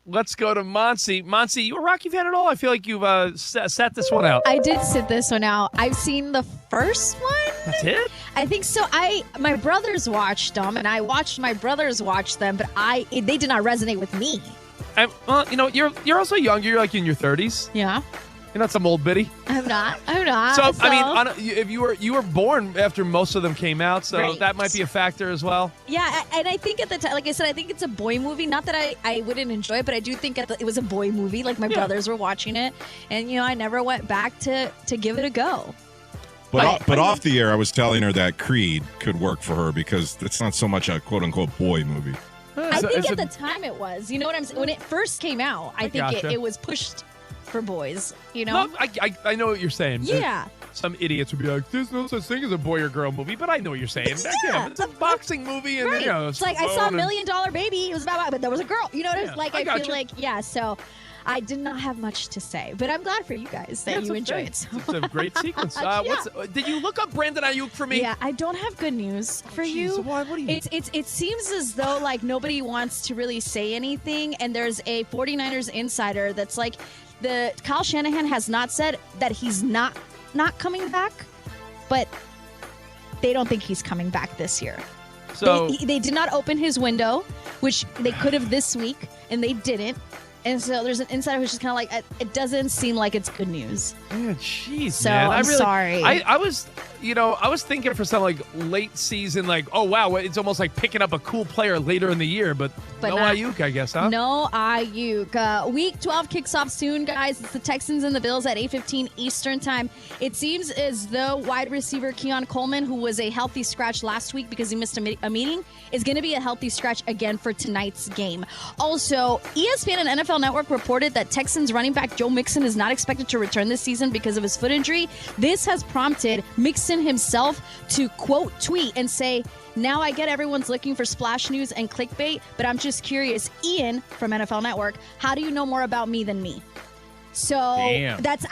Speaker 13: let's go to Monsi. Monsi, you a Rocky fan at all? I feel like you've sat this one out.
Speaker 4: I did sit this one out. I've seen the first one.
Speaker 13: That's it?
Speaker 4: I think so. My brothers watched them, and I watched my brothers watch them, but they did not resonate with me.
Speaker 13: Well, you're also young. You're like in your 30s.
Speaker 4: Yeah.
Speaker 13: You're not some old biddy.
Speaker 4: I'm not.
Speaker 13: So I mean, if you were born after most of them came out, so
Speaker 4: Right.
Speaker 13: that might be a factor as well.
Speaker 4: Yeah, and I think at the time, like I said, I think it's a boy movie. Not that I wouldn't enjoy it, but I do think it was a boy movie. Like my brothers were watching it, and I never went back to give it a go.
Speaker 15: But off the air, I was telling her that Creed could work for her because it's not so much a quote-unquote boy movie.
Speaker 4: I think at the time it was. You know what I'm saying? When it first came out, I think
Speaker 13: gotcha.
Speaker 4: it was pushed for boys.
Speaker 13: No, I know what you're saying.
Speaker 4: Yeah.
Speaker 13: Some idiots would be like, "There's no such thing as a boy or girl movie," but I know what you're saying.
Speaker 4: Yeah.
Speaker 13: It's a boxing movie, and
Speaker 4: Right. It's like I saw $1 Million Baby. It was about, but there was a girl. You know what
Speaker 13: Yeah,
Speaker 4: like?
Speaker 13: I
Speaker 4: I
Speaker 13: gotcha.
Speaker 4: feel like, yeah. So I did not have much to say, but I'm glad for you guys that you enjoy it. So.
Speaker 13: It's a great sequence.
Speaker 4: Yeah.
Speaker 13: Did you look up Brandon Ayuk for me?
Speaker 4: Yeah, I don't have good news for you.
Speaker 13: What do you?
Speaker 4: It seems as though like nobody wants to really say anything, and there's a 49ers insider that's like, Kyle Shanahan has not said that he's not coming back, but they don't think he's coming back this year.
Speaker 13: So
Speaker 4: they did not open his window, which they could have this week, and they didn't. And so there's an insider who's just kind of like, it doesn't seem like it's good news.
Speaker 13: Man, jeez,
Speaker 4: So
Speaker 13: man.
Speaker 4: I'm sorry.
Speaker 13: I was, I was thinking for some like late season, like, oh wow, it's almost like picking up a cool player later in the year, but no
Speaker 4: not-
Speaker 13: Ayuk, I guess, huh?
Speaker 4: No Ayuk. Week 12 kicks off soon, guys. It's the Texans and the Bills at 8:15 Eastern time. It seems as though wide receiver Keon Coleman, who was a healthy scratch last week because he missed a meeting, is going to be a healthy scratch again for tonight's game. Also, ESPN and NFL Network reported that Texans running back Joe Mixon is not expected to return this season because of his foot injury. This has prompted Mixon himself to quote tweet and say, "Now I get everyone's looking for splash news and clickbait, but I'm just curious, Ian from NFL Network, how do you know more about me than me?" So
Speaker 13: Damn.
Speaker 4: that's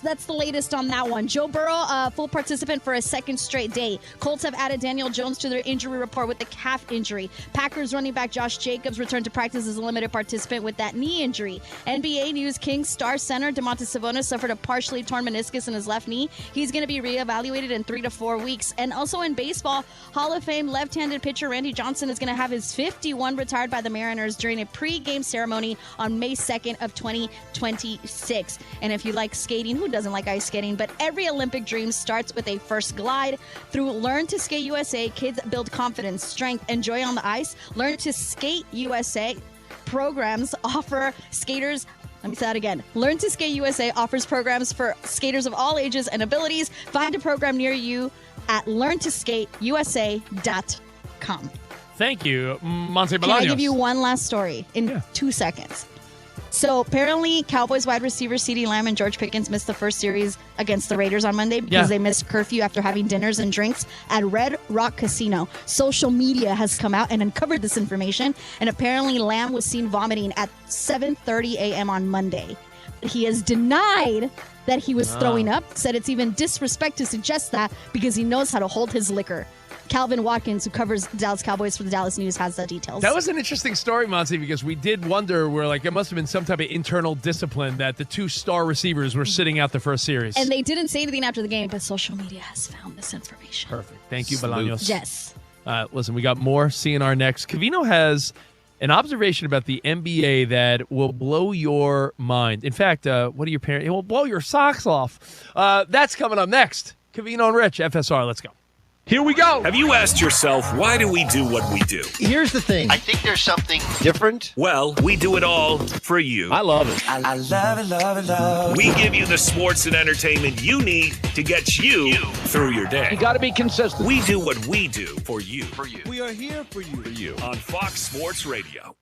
Speaker 4: that's the latest on that one. Joe Burrow, full participant for a second straight day. Colts have added Daniel Jones to their injury report with a calf injury. Packers running back Josh Jacobs returned to practice as a limited participant with that knee injury. NBA news: Kings star center Domantas Sabonis suffered a partially torn meniscus in his left knee. He's going to be reevaluated in 3 to 4 weeks. And also in baseball, Hall of Fame left-handed pitcher Randy Johnson is going to have his 51 retired by the Mariners during a pre-game ceremony on May 2nd of 2026. And if you like skating, who doesn't like ice skating? But every Olympic dream starts with a first glide. Through Learn to Skate USA, kids build confidence, strength, and joy on the ice. Learn to Skate USA programs offer skaters. Let me say that again. Learn to Skate USA offers programs for skaters of all ages and abilities. Find a program near you at learntosskateusa.com.
Speaker 13: Thank you, Monte Bolaños.
Speaker 4: Can I give you one last story in 2 seconds? So apparently Cowboys wide receiver CeeDee Lamb and George Pickens missed the first series against the Raiders on Monday because they missed curfew after having dinners and drinks at Red Rock Casino. Social media has come out and uncovered this information, and apparently Lamb was seen vomiting at 7:30 a.m. on Monday. He has denied that he was throwing up, said it's even disrespect to suggest that because he knows how to hold his liquor. Calvin Watkins, who covers the Dallas Cowboys for the Dallas News, has the details.
Speaker 13: That was an interesting story, Monty, because we did wonder where, like, it must have been some type of internal discipline that the 2 star receivers were sitting out the first series.
Speaker 4: And they didn't say anything after the game, but social media has found this information.
Speaker 13: Perfect. Thank you, Bolaños.
Speaker 4: Yes.
Speaker 13: Listen, we got more CNR next. Covino has an observation about the NBA that will blow your mind. In fact, what are your parents? It will blow your socks off. That's coming up next. Covino and Rich, FSR. Let's go. Here we go.
Speaker 23: Have you asked yourself, why do we do what we do?
Speaker 7: Here's the thing.
Speaker 23: I think there's something
Speaker 7: different.
Speaker 23: Well, we do it all for you.
Speaker 7: I love it.
Speaker 23: I love it, love it, love. We give you the sports and entertainment you need to get you through your day.
Speaker 7: You got to be consistent.
Speaker 23: We do what we do for you.
Speaker 7: We are here for you.
Speaker 23: For you. On Fox Sports Radio.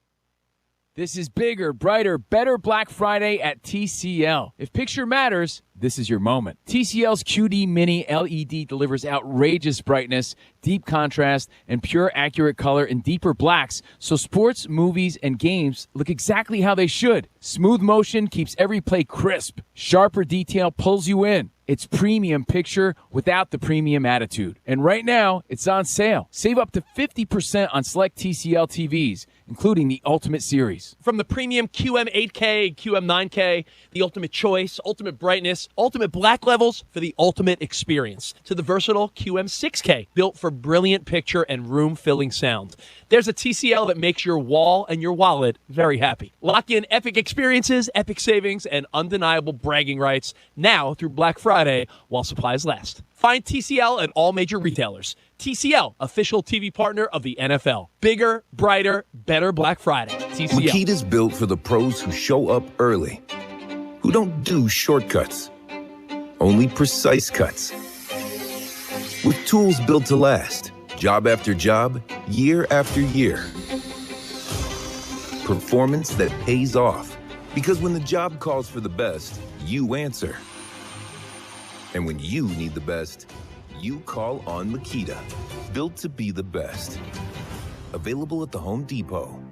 Speaker 26: This is bigger, brighter, better Black Friday at TCL. If picture matters, this is your moment. TCL's QD Mini LED delivers outrageous brightness, deep contrast, and pure accurate color in deeper blacks, so sports, movies, and games look exactly how they should. Smooth motion keeps every play crisp. Sharper detail pulls you in. It's premium picture without the premium attitude. And right now, it's on sale. Save up to 50% on select TCL TVs, including the Ultimate Series.
Speaker 13: From the premium QM8K, QM9K, the ultimate choice, ultimate brightness, ultimate black levels for the ultimate experience, to the versatile QM6K, built for brilliant picture and room-filling sound. There's a TCL that makes your wall and your wallet very happy. Lock in epic experiences, epic savings, and undeniable bragging rights now through Black Friday while supplies last. Find TCL at all major retailers. TCL, official TV partner of the NFL. Bigger, brighter, better Black Friday. TCL.
Speaker 9: Makita's built for the pros who show up early, who don't do shortcuts, only precise cuts. With tools built to last, job after job, year after year. Performance that pays off, because when the job calls for the best, you answer. And when you need the best, you call on Makita. Built to be the best. Available at the Home Depot.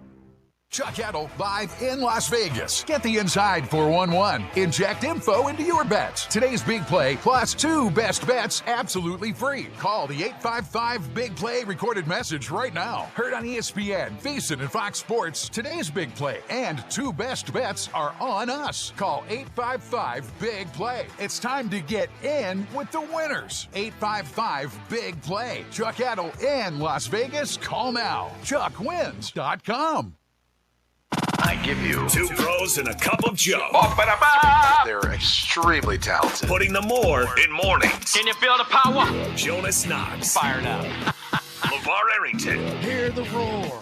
Speaker 2: Chuck Edel live in Las Vegas. Get the inside 411. Inject info into your bets. Today's big play plus 2 best bets absolutely free. Call the 855 Big Play recorded message right now. Heard on ESPN, VSiN, and Fox Sports. Today's big play and 2 best bets are on us. Call 855 Big Play. It's time to get in with the winners. 855 Big Play. Chuck Edel in Las Vegas. Call now. ChuckWins.com.
Speaker 6: I give you
Speaker 23: 2 pros and a cup of Joe.
Speaker 6: They're extremely talented.
Speaker 23: Putting the more in mornings.
Speaker 27: Can you feel the power?
Speaker 23: Jonas Knox.
Speaker 27: Fired up.
Speaker 23: LeVar Arrington.
Speaker 6: Hear the roar.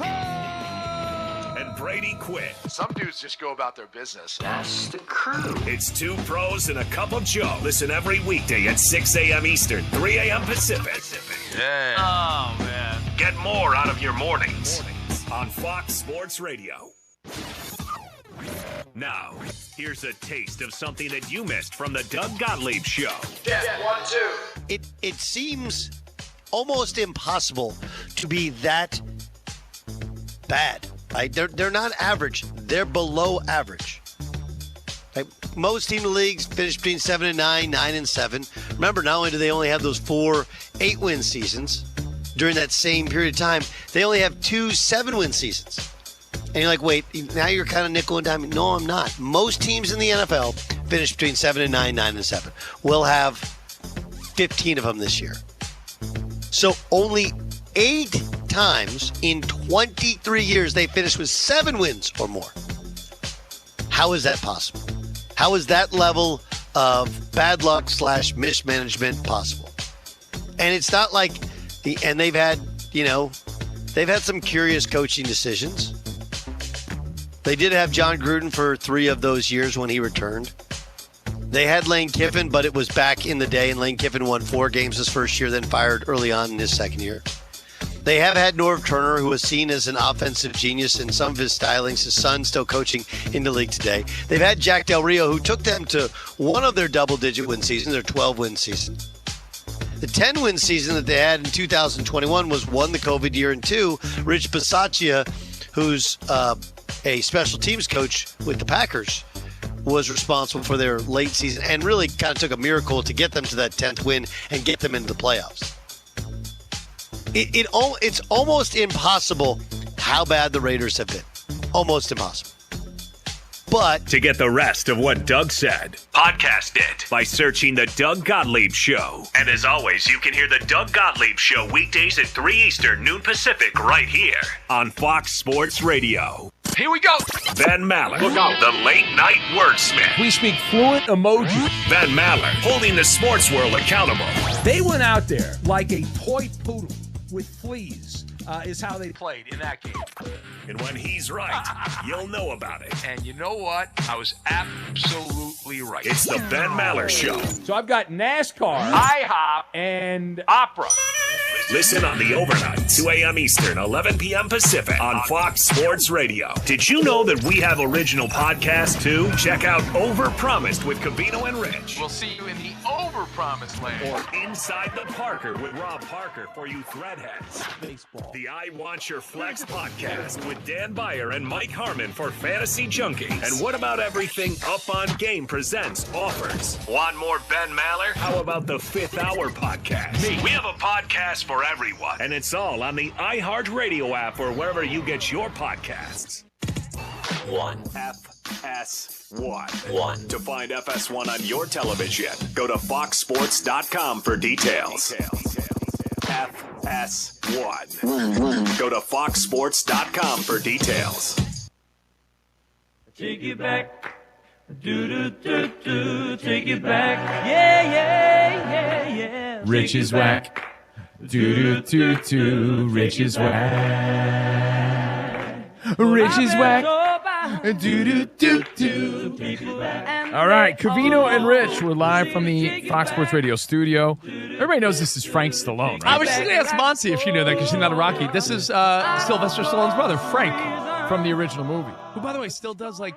Speaker 23: And Brady Quinn.
Speaker 6: Some dudes just go about their business.
Speaker 27: That's the crew.
Speaker 23: It's 2 pros and a cup of Joe. Listen every weekday at 6 a.m. Eastern, 3 a.m. Pacific.
Speaker 6: Yeah.
Speaker 27: Oh, man.
Speaker 23: Get more out of your mornings on Fox Sports Radio. Now, here's a taste of something that you missed from the Doug Gottlieb Show.
Speaker 6: Yeah, 1, 2.
Speaker 14: It seems almost impossible to be that bad. Right? They're not average. They're below average. Right? Most team leagues finish between 7 and 9, 9 and 7. Remember, not only do they only have those 4 8-win seasons during that same period of time, they only have 2 7-win seasons. And you're like, wait, now you're kind of nickel and diming. No, I'm not. Most teams in the NFL finish between 7 and 9, 9 and 7. We'll have 15 of them this year. So only 8 times in 23 years they finished with 7 wins or more. How is that possible? How is that level of bad luck / mismanagement possible? And it's not like they've had some curious coaching decisions. They did have John Gruden for 3 of those years when he returned. They had Lane Kiffin, but it was back in the day, and Lane Kiffin won 4 games his first year, then fired early on in his second year. They have had Norv Turner, who was seen as an offensive genius in some of his stylings. His son still coaching in the league today. They've had Jack Del Rio, who took them to one of their double-digit win seasons, their 12-win season. The 10-win season that they had in 2021 was 1, the COVID year, and 2, Rich Bisaccia, who's a special teams coach with the Packers, was responsible for their late season and really kind of took a miracle to get them to that 10th win and get them into the playoffs. It's almost impossible how bad the Raiders have been. Almost impossible. But
Speaker 23: to get the rest of what Doug said, podcast it by searching The Doug Gottlieb Show. And as always, you can hear The Doug Gottlieb Show weekdays at 3 Eastern, noon Pacific, right here on Fox Sports Radio.
Speaker 27: Here we go.
Speaker 23: Ben Maller, the late night wordsmith.
Speaker 13: We speak fluent emoji.
Speaker 23: Ben Maller, holding the sports world accountable.
Speaker 13: They went out there like a toy poodle with fleas. Is how they played in that game.
Speaker 23: And when he's right, you'll know about it.
Speaker 27: And you know what? I was absolutely right.
Speaker 23: It's the Ben Maller Show.
Speaker 13: So I've got NASCAR,
Speaker 27: IHOP,
Speaker 13: and
Speaker 27: opera.
Speaker 23: Listen on the overnight, 2 a.m. Eastern, 11 p.m. Pacific on Fox Sports Radio. Did you know that we have original podcasts too? Check out Overpromised with Covino and Rich.
Speaker 27: We'll see you in the Overpromised land.
Speaker 23: Or Inside the Parker with Rob Parker for you threadheads.
Speaker 13: Baseball.
Speaker 23: The I Want Your Flex podcast with Dan Beyer and Mike Harmon for fantasy junkies. And what about everything Up on Game presents offers? Want more Ben Maller? How about the Fifth Hour podcast? We have a podcast for everyone, and it's all on the iHeartRadio app or wherever you get your podcasts.
Speaker 6: 1.
Speaker 23: FS1. To find FS1 on your television, go to foxsports.com for details. FS1. Go to foxsports.com for details.
Speaker 10: Take it back. Do, take it back. Yeah.
Speaker 26: Rich is whack. Do, Rich is whack. Rich is whack. Do. All right, Covino and Rich, we're live from the Fox Sports Radio studio. Everybody knows this is Frank Stallone, right?
Speaker 13: I was just going to ask Monty if you know that because she's not a Rocky. This is Sylvester Stallone's brother, Frank, from the original movie. Who, by the way, still does like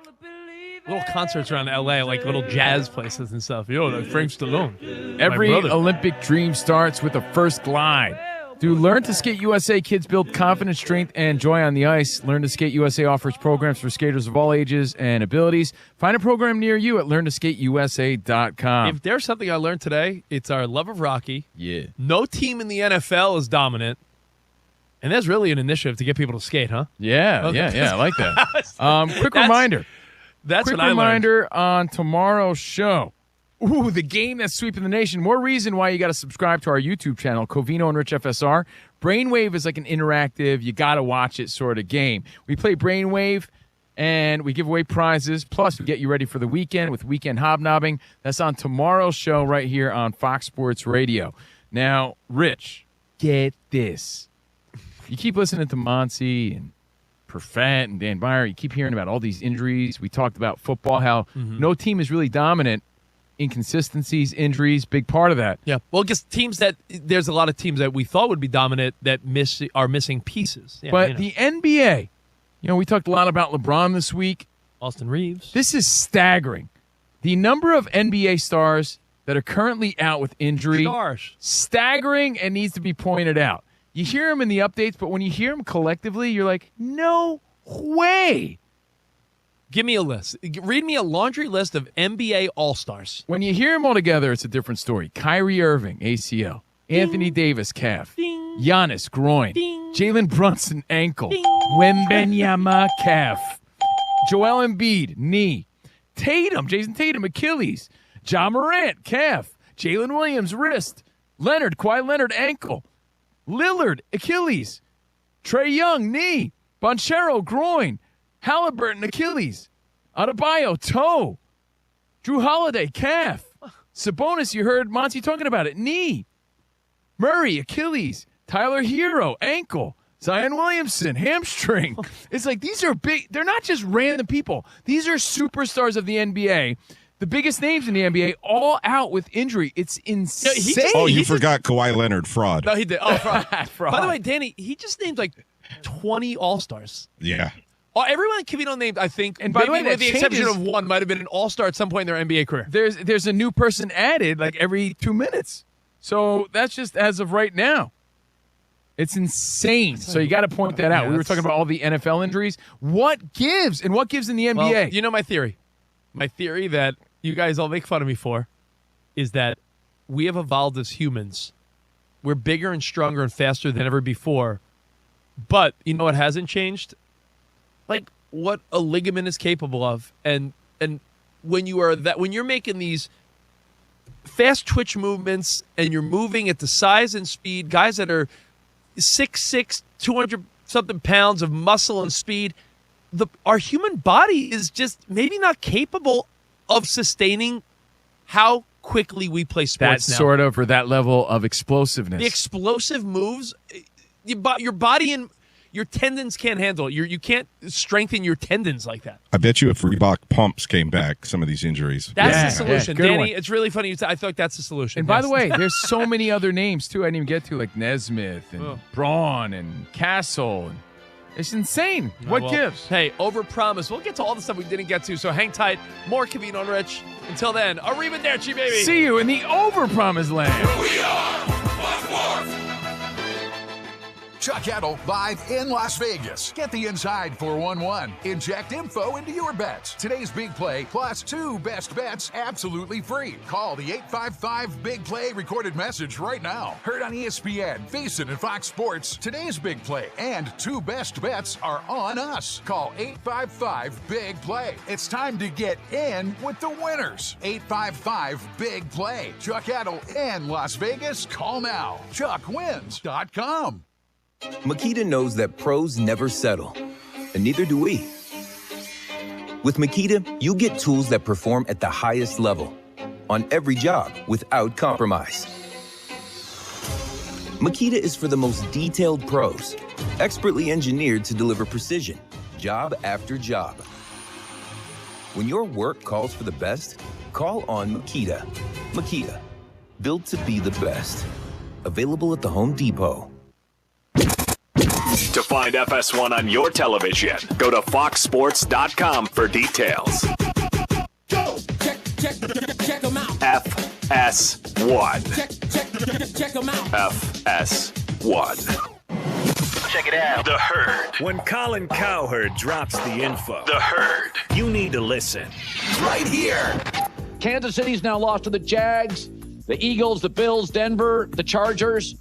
Speaker 13: little concerts around L.A., like little jazz places and stuff. Yo, like Frank Stallone.
Speaker 26: Every Olympic dream starts with a first glide. Do Learn to Skate USA kids build confidence, strength, and joy on the ice. Learn to Skate USA offers programs for skaters of all ages and abilities. Find a program near you at learntosskateusa.com.
Speaker 13: If there's something I learned today, it's our love of Rocky.
Speaker 26: Yeah.
Speaker 13: No team in the NFL is dominant. And there's really an initiative to get people to skate, huh?
Speaker 26: Yeah,
Speaker 13: Okay.
Speaker 26: yeah, I like that. Quick reminder.
Speaker 13: That's
Speaker 26: Quick
Speaker 13: what I learned.
Speaker 26: reminder on tomorrow's show. Ooh, the game that's sweeping the nation. More reason why you got to subscribe to our YouTube channel, Covino and Rich FSR. Brainwave is like an interactive, you got to watch it sort of game. We play Brainwave, and we give away prizes. Plus, we get you ready for the weekend with Weekend Hobnobbing. That's on tomorrow's show right here on Fox Sports Radio. Now, Rich, get this. You keep listening to Monty and Perfett and Dan Byer. You keep hearing about all these injuries. We talked about football, how no team is really dominant. Inconsistencies, injuries, big part of that.
Speaker 13: Yeah. Well, because there's a lot of teams that we thought would be dominant that are missing pieces. Yeah,
Speaker 26: But the NBA, we talked a lot about LeBron this week.
Speaker 13: Austin Reeves.
Speaker 26: This is staggering. The number of NBA stars that are currently out with injury, staggering and needs to be pointed out. You hear them in the updates, but when you hear them collectively, you're like, no way.
Speaker 13: Give me a list. Read me a laundry list of NBA All-Stars.
Speaker 26: When you hear them all together, it's a different story. Kyrie Irving, ACL. Anthony Davis, calf. Giannis, groin. Jalen Brunson, ankle. Wembanyama, calf. Joel Embiid, knee. Jason Tatum, Achilles. Ja Morant, calf. Jalen Williams, wrist. Kawhi Leonard, ankle. Lillard, Achilles. Trae Young, knee. Banchero, groin. Halliburton, Achilles. Adebayo, toe. Drew Holiday, calf. Sabonis, you heard Monty talking about it, knee. Murray, Achilles. Tyler Hero, ankle. Zion Williamson, hamstring. It's like these are big. They're not just random people. These are superstars of the NBA. The biggest names in the NBA all out with injury. It's insane.
Speaker 15: You forgot Kawhi Leonard, fraud.
Speaker 13: No, he did. Oh, fraud.
Speaker 26: Fraud.
Speaker 13: By the way, Danny, he just named like 20 All-Stars.
Speaker 15: Yeah.
Speaker 13: Oh, everyone that Covino named, I think,
Speaker 26: And by the way,
Speaker 13: with
Speaker 26: that
Speaker 13: the exception
Speaker 26: changes-
Speaker 13: of one, might have been an All-Star at some point in their NBA career.
Speaker 26: There's a new person added like every 2 minutes. So that's just as of right now. It's insane. So you got to point that out. We were talking about all the NFL injuries. What gives? And what gives in the NBA?
Speaker 13: Well, you know my theory. My theory that you guys all make fun of me for is that we have evolved as humans. We're bigger and stronger and faster than ever before. But you know what hasn't changed? Like what a ligament is capable of. And when you're making these fast twitch movements and you're moving at the size and speed, guys that are 6'6", 200-something pounds of muscle and speed, our human body is just maybe not capable of sustaining how quickly we play sports
Speaker 26: that
Speaker 13: now.
Speaker 26: sort of, or that level of explosiveness.
Speaker 13: The explosive moves, your body and your tendons can't handle it. You can't strengthen your tendons like that.
Speaker 15: I bet you if Reebok pumps came back, some of these injuries.
Speaker 13: That's the solution.
Speaker 26: good
Speaker 13: Danny,
Speaker 26: one.
Speaker 13: it's really funny. I feel like that's the solution.
Speaker 26: And by
Speaker 13: Yes.
Speaker 26: the way, there's so many other names, too, I didn't even get to, like Nesmith and Braun and Castle. And it's insane. What
Speaker 13: Well,
Speaker 26: gives?
Speaker 13: Hey, overpromise. We'll get to all the stuff we didn't get to, so hang tight. More Covino and Rich. Until then, arrivederci, baby.
Speaker 26: See you in the overpromised land.
Speaker 2: Chuck Edel live in Las Vegas. Get the inside for 1-1. Inject info into your bets. Today's big play plus 2 best bets absolutely free. Call the 855 Big Play recorded message right now. Heard on ESPN, VSiN, and Fox Sports. Today's big play and 2 best bets are on us. Call 855 Big Play. It's time to get in with the winners. 855 Big Play. Chuck Edel in Las Vegas. Call now. ChuckWins.com.
Speaker 9: Makita knows that pros never settle, and neither do we. With Makita, you get tools that perform at the highest level on every job without compromise. Makita is for the most detailed pros, expertly engineered to deliver precision, job after job. When your work calls for the best, call on Makita. Makita, built to be the best. Available at the Home Depot.
Speaker 23: To find FS1 on your television, go to foxsports.com for details.
Speaker 10: Check them out.
Speaker 23: FS1.
Speaker 10: Check them out.
Speaker 23: FS1. 1.
Speaker 3: Check it out.
Speaker 23: The Herd. When Colin Cowherd drops the info, The Herd, you need to listen. Right here.
Speaker 27: Kansas City's now lost to the Jags, the Eagles, the Bills, Denver, the Chargers.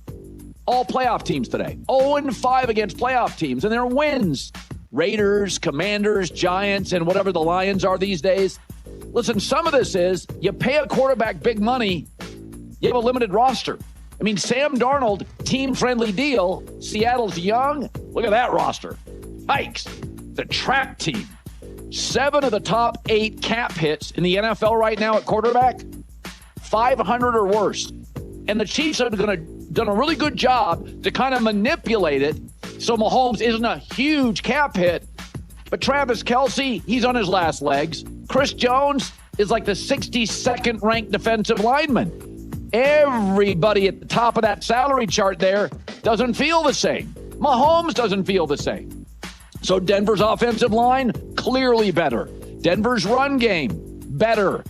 Speaker 27: All playoff teams today. 0-5 against playoff teams, and their wins. Raiders, Commanders, Giants, and whatever the Lions are these days. Listen, some of this is you pay a quarterback big money, you have a limited roster. I mean, Sam Darnold, team-friendly deal. Seattle's young. Look at that roster. Hikes, the trap team. 7 of the top 8 cap hits in the NFL right now at quarterback, 500 or worse. And the Chiefs have done a really good job to kind of manipulate it so Mahomes isn't a huge cap hit. But Travis Kelce, he's on his last legs. Chris Jones is like the 62nd ranked defensive lineman. Everybody at the top of that salary chart there doesn't feel the same. Mahomes doesn't feel the same. So Denver's offensive line, clearly better. Denver's run game, better.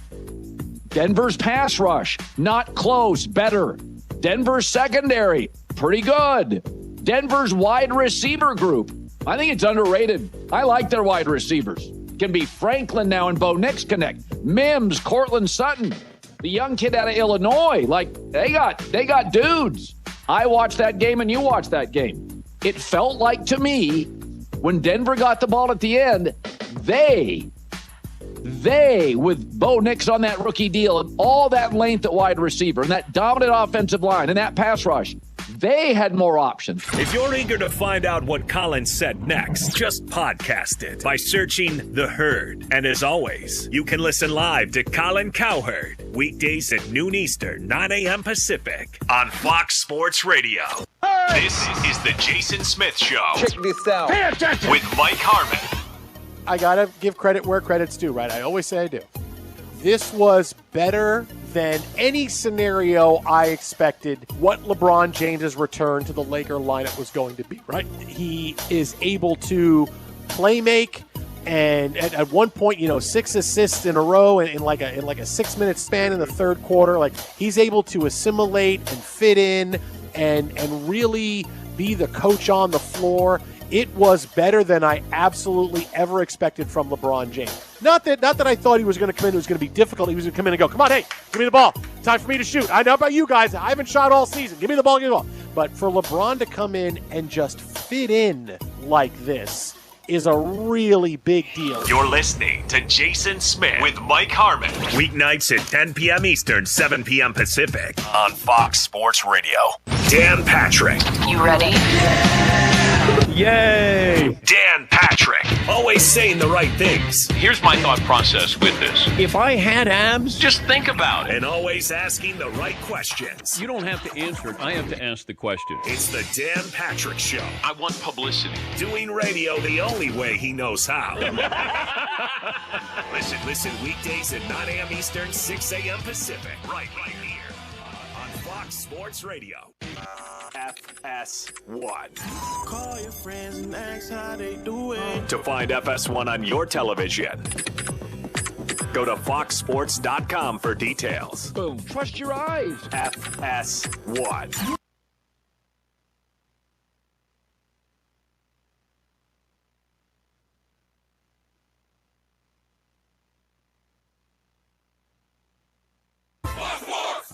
Speaker 27: Denver's pass rush, not close, better. Denver's secondary, pretty good. Denver's wide receiver group, I think it's underrated. I like their wide receivers. Can be Franklin now and Bo Nix connect. Mims, Cortland Sutton, the young kid out of Illinois. Like, they got dudes. I watched that game and you watched that game. It felt like to me, when Denver got the ball at the end, they, with Bo Nix on that rookie deal and all that length at wide receiver and that dominant offensive line and that pass rush, they had more options.
Speaker 23: If you're eager to find out what Colin said next, just podcast it by searching The Herd. And as always, you can listen live to Colin Cowherd weekdays at noon Eastern, 9 a.m. Pacific on Fox Sports Radio. This is the Jason Smith Show.
Speaker 7: Check this out.
Speaker 23: Pay attention. With Mike Harmon.
Speaker 7: I got to give credit where credit's due, right? I always say I do. This was better than any scenario I expected what LeBron James's return to the Laker lineup was going to be, right? He is able to play make, and at one point, 6 assists in a row in like a 6-minute span in the third quarter. Like, he's able to assimilate and fit in and really be the coach on the floor. It was better than I absolutely ever expected from LeBron James. Not that I thought he was going to come in, it was going to be difficult. He was going to come in and go, come on, hey, give me the ball. Time for me to shoot. I know about you guys. I haven't shot all season. Give me the ball, give me the ball. But for LeBron to come in and just fit in like this is a really big deal.
Speaker 23: You're listening to Jason Smith with Mike Harmon. Weeknights at 10 p.m. Eastern, 7 p.m. Pacific on Fox Sports Radio. Dan Patrick.
Speaker 16: You ready?
Speaker 23: Yay! Dan Patrick. Always saying the right things.
Speaker 27: Here's my thought process with this.
Speaker 7: If I had abs,
Speaker 27: just think about it.
Speaker 23: And always asking the right questions.
Speaker 10: You don't have to answer it. I have to ask the question.
Speaker 23: It's the Dan Patrick Show.
Speaker 27: I want publicity.
Speaker 23: Doing radio the only way he knows how. Listen weekdays at 9 a.m. Eastern, 6 a.m. Pacific. Right here on Fox Sports Radio. FS1.
Speaker 17: Call your friends and ask how they doing.
Speaker 23: To find FS1 on your television, go to foxsports.com for details.
Speaker 27: Boom. Trust your eyes.
Speaker 23: FS1.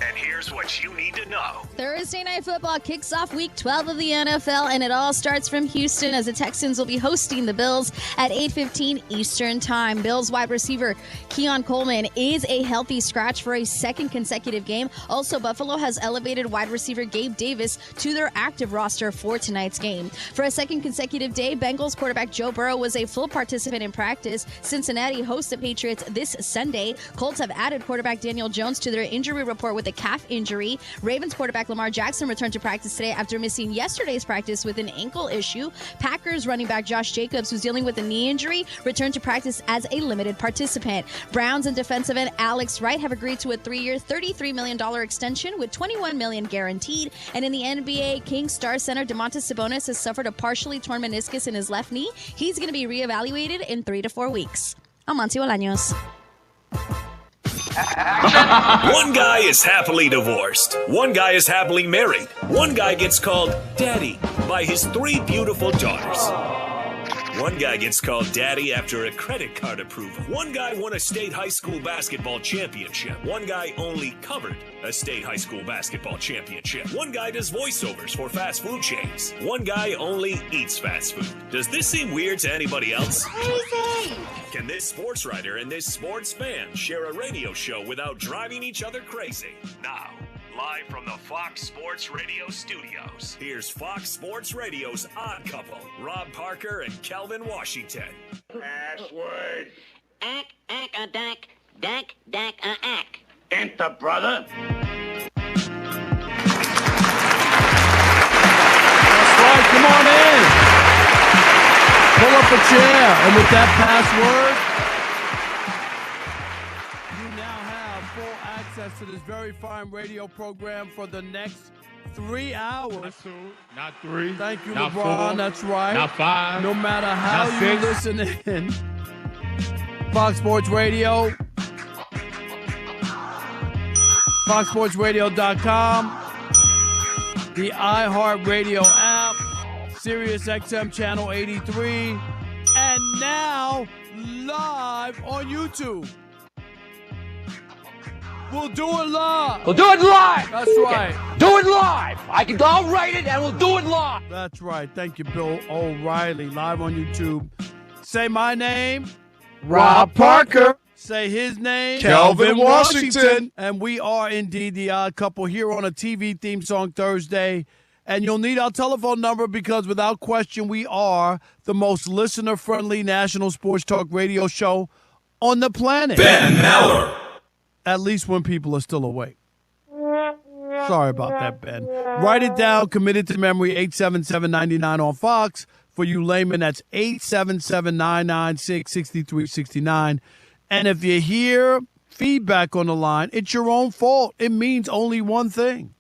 Speaker 23: And here's what you need to know.
Speaker 4: Thursday Night Football kicks off Week 12 of the NFL, and it all starts from Houston as the Texans will be hosting the Bills at 8:15 Eastern Time. Bills wide receiver Keon Coleman is a healthy scratch for a second consecutive game. Also, Buffalo has elevated wide receiver Gabe Davis to their active roster for tonight's game. For a second consecutive day, Bengals quarterback Joe Burrow was a full participant in practice. Cincinnati hosts the Patriots this Sunday. Colts have added quarterback Daniel Jones to their injury report with a calf injury. Ravens quarterback Lamar Jackson returned to practice today after missing yesterday's practice with an ankle issue. Packers running back Josh Jacobs, who's dealing with a knee injury, returned to practice as a limited participant. Browns and defensive end Alex Wright have agreed to a 3-year, $33 million extension with $21 million guaranteed. And in the NBA, Kings star center Domantas Sabonis has suffered a partially torn meniscus in his left knee. He's going to be reevaluated in 3 to 4 weeks. I'm Monty Bolaños.
Speaker 23: One guy is happily divorced. One guy is happily married. One guy gets called daddy by his 3 beautiful daughters. One guy gets called daddy after a credit card approval. One guy won a state high school basketball championship. One guy only covered a state high school basketball championship. One guy does voiceovers for fast food chains. One guy only eats fast food. Does this seem weird to anybody else? Crazy! Can this sports writer and this sports fan share a radio show without driving each other crazy? Now, live from the Fox Sports Radio studios, here's Fox Sports Radio's Odd Couple, Rob Parker and Kelvin Washington.
Speaker 3: Password.
Speaker 18: Ack, a dack, dack, a ack.
Speaker 3: Enter, brother.
Speaker 13: That's right. Come on in. Pull up a chair. And with that password, you now have full access to this very fine radio program for the next 3 hours.
Speaker 8: Not 2, not 3.
Speaker 13: Thank you,
Speaker 8: not
Speaker 13: LeBron.
Speaker 8: 4,
Speaker 13: That's right.
Speaker 8: Not 5.
Speaker 13: No matter how
Speaker 8: not
Speaker 13: you
Speaker 8: 6.
Speaker 13: listen in. Fox Sports Radio. FoxSportsRadio.com. The iHeartRadio app. SiriusXM Channel 83. And now, live on YouTube. We'll do it live.
Speaker 27: We'll do it live.
Speaker 13: That's right.
Speaker 27: Do it live. I'll write it and we'll do it live.
Speaker 13: That's right. Thank you, Bill O'Reilly. Live on YouTube. Say my name.
Speaker 7: Rob Parker.
Speaker 13: Say his name.
Speaker 7: Kelvin Washington.
Speaker 13: And we are indeed the Odd Couple here on a TV theme song Thursday. And you'll need our telephone number because without question, we are the most listener-friendly national sports talk radio show on the planet.
Speaker 23: Ben Maller.
Speaker 13: At least when people are still awake. Sorry about that, Ben. Write it down. Committed to memory, 877-99 on Fox. For you laymen, that's 877-996-6369. And if you hear feedback on the line, it's your own fault. It means only one thing.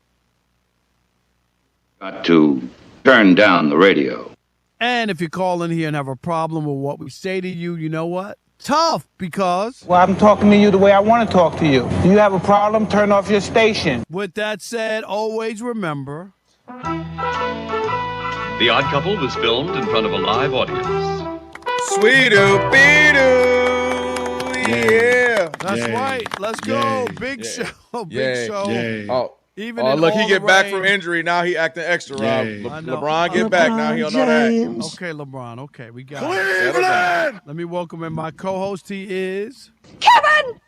Speaker 16: Got to turn down the radio.
Speaker 13: And if you call in here and have a problem with what we say to you, you know what? Tough, because...
Speaker 19: Well, I'm talking to you the way I want to talk to you. Do you have a problem? Turn off your station.
Speaker 13: With that said, always remember...
Speaker 20: The Odd Couple was filmed in front of a live audience.
Speaker 21: Sweet-o-beat-o, yeah.
Speaker 13: That's right. Let's go. Big show. Big show.
Speaker 21: Oh,
Speaker 13: Even
Speaker 21: look,
Speaker 13: all
Speaker 21: he get
Speaker 13: the
Speaker 21: back
Speaker 13: rain.
Speaker 21: from injury. Now he acting extra, Rob.
Speaker 13: I know.
Speaker 21: LeBron get back. Now he don't know that.
Speaker 13: Okay, LeBron. Okay, we got
Speaker 21: Cleveland!
Speaker 13: it. Let me welcome in my co-host. He is...
Speaker 18: Kevin!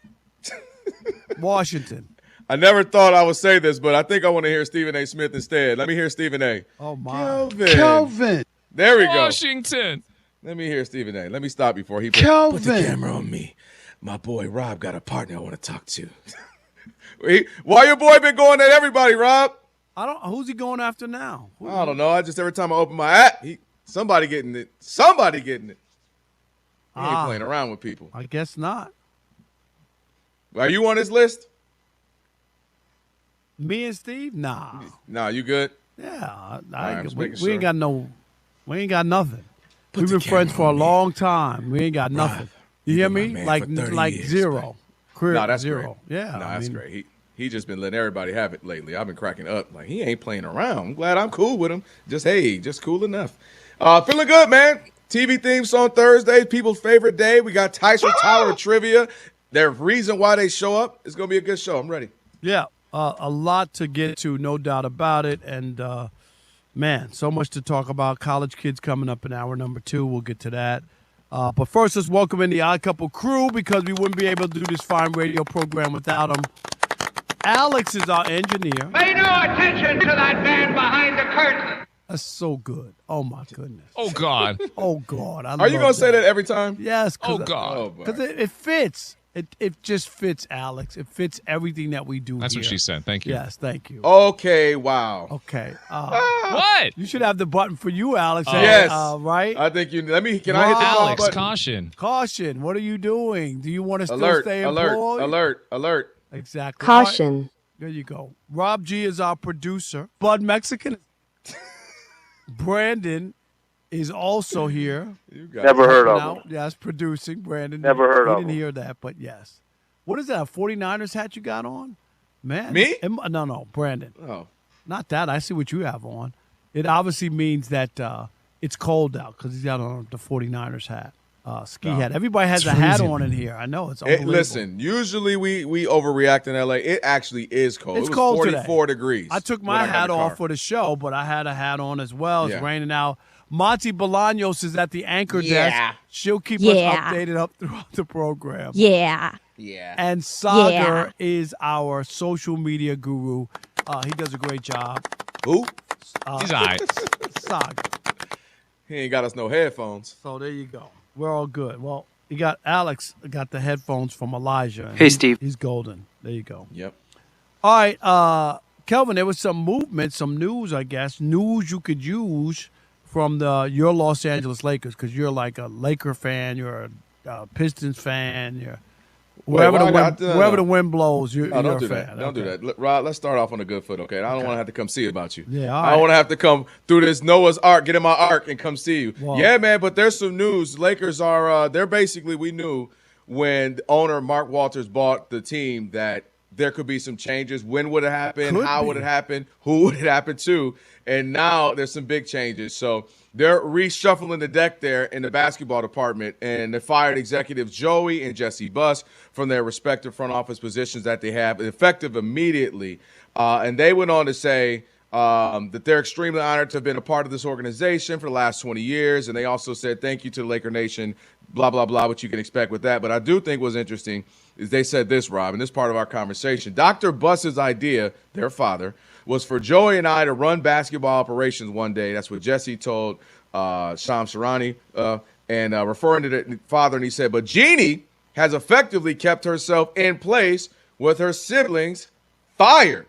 Speaker 13: Washington.
Speaker 21: I never thought I would say this, but I think I want to hear Stephen A. Smith instead. Let me hear Stephen A.
Speaker 13: Oh, my.
Speaker 21: Kelvin. There we go.
Speaker 8: Washington.
Speaker 21: Let me hear Stephen A. Let me stop before he
Speaker 7: Kelvin.
Speaker 21: put the camera on me. My boy Rob got a partner I want to talk to. Why your boy been going at everybody, Rob?
Speaker 13: Who's he going after now?
Speaker 21: I don't know. Every time I open my app, somebody getting it. Somebody getting it. He ain't playing around with people.
Speaker 13: I guess not.
Speaker 21: Are you on his list?
Speaker 13: Me and Steve? Nah.
Speaker 21: Nah, you good?
Speaker 13: Yeah.
Speaker 21: We
Speaker 13: ain't got nothing. We've been friends for a long time. We ain't got nothing. You hear me? Like
Speaker 21: years,
Speaker 13: zero.
Speaker 21: No, that's
Speaker 13: zero.
Speaker 21: Great.
Speaker 13: Yeah.
Speaker 21: No, that's great. He just been letting everybody have it lately. I've been cracking up. Like, he ain't playing around. I'm glad I'm cool with him. Just cool enough. Feeling good, man. TV theme song Thursday, people's favorite day. We got Tyson Tower trivia. Their reason why they show up. It's going to be a good show. I'm ready.
Speaker 13: Yeah. A lot to get to, no doubt about it. And, man, so much to talk about. College kids coming up in hour number 2. We'll get to that. But first, let's welcome in the Odd Couple crew because we wouldn't be able to do this fine radio program without them. Alex is our engineer.
Speaker 3: Pay no attention to that man behind the curtain.
Speaker 13: That's so good. Oh, my goodness.
Speaker 8: Oh, God.
Speaker 13: Oh, God.
Speaker 21: Are you going to say that every time?
Speaker 13: Yes.
Speaker 8: Oh, God.
Speaker 13: Because it fits. It just fits, Alex. It fits everything that we do.
Speaker 8: That's
Speaker 13: here.
Speaker 8: what she said. Thank you.
Speaker 13: Yes, thank you.
Speaker 21: Okay, wow.
Speaker 13: Okay.
Speaker 8: What?
Speaker 13: You should have the button for you, Alex.
Speaker 21: Yes.
Speaker 13: Right?
Speaker 21: I think you. Can I hit the
Speaker 8: Alex,
Speaker 21: button?
Speaker 8: caution.
Speaker 13: Caution. What are you doing? Do you want to still stay employed?
Speaker 21: Alert.
Speaker 13: Exactly.
Speaker 18: Caution.
Speaker 13: Right. There you go. Rob G is our producer. Bud Mexican. Brandon is also here.
Speaker 1: Never heard of him.
Speaker 13: Yes, producing. Brandon.
Speaker 1: Never heard of
Speaker 13: He didn't
Speaker 1: him.
Speaker 13: hear that, but yes.
Speaker 5: What is that, a 49ers hat you got on? Man.
Speaker 21: Me?
Speaker 5: No, Brandon.
Speaker 21: Oh.
Speaker 5: Not that. I see what you have on. It obviously means that it's cold out because he's got on the 49ers hat. Ski hat. Everybody has a hat on in here. I know. It's unbelievable.
Speaker 21: Listen, usually we overreact in LA. It actually is cold.
Speaker 5: It's
Speaker 21: it was
Speaker 5: cold
Speaker 21: 44
Speaker 5: today.
Speaker 21: degrees.
Speaker 5: I took my hat off for the show, but I had a hat on as well. It's raining out. Monty Bolaños is at the anchor desk. She'll keep us updated up throughout the program.
Speaker 4: Yeah.
Speaker 5: And Sagar is our social media guru. He does a great job.
Speaker 21: Who?
Speaker 5: He's all right. Sagar.
Speaker 21: He ain't got us no headphones.
Speaker 5: So there you go. We're all good. Well, you got Alex got the headphones from Elijah.
Speaker 11: Hey, Steve.
Speaker 5: He's golden. There you go.
Speaker 21: Yep.
Speaker 5: All right, Kelvin, there was some movement, some news, I guess. News you could use from your Los Angeles Lakers because you're like a Laker fan. You're a Pistons fan. You're wherever the wind blows, you're
Speaker 21: don't
Speaker 5: a
Speaker 21: do
Speaker 5: fan.
Speaker 21: that. Don't do that. Rod, let's start off on a good foot, okay? I don't want to have to come see about you.
Speaker 5: Yeah, all
Speaker 21: I don't want to have to come through this Noah's Ark, get in my Ark, and come see you.
Speaker 5: Well,
Speaker 21: yeah, man, but there's some news. Lakers are they're basically, we knew when the owner Mark Walters bought the team that there could be some changes. When would it happen? How would it happen? Who would it happen to? And now there's some big changes. So they're reshuffling the deck there in the basketball department, and they fired executives Joey and Jesse Buss from their respective front office positions that they have, effective immediately. And they went on to say that they're extremely honored to have been a part of this organization for the last 20 years. And they also said thank you to the Laker Nation, blah, blah, blah, what you can expect with that. But I do think what's interesting is they said this, Rob, and this is part of our conversation. Dr. Buss's idea, their father, was for Joey and I to run basketball operations one day. That's what Jesse told Shams Charania, and referring to the father, and he said, but Jeannie has effectively kept herself in place with her siblings fired.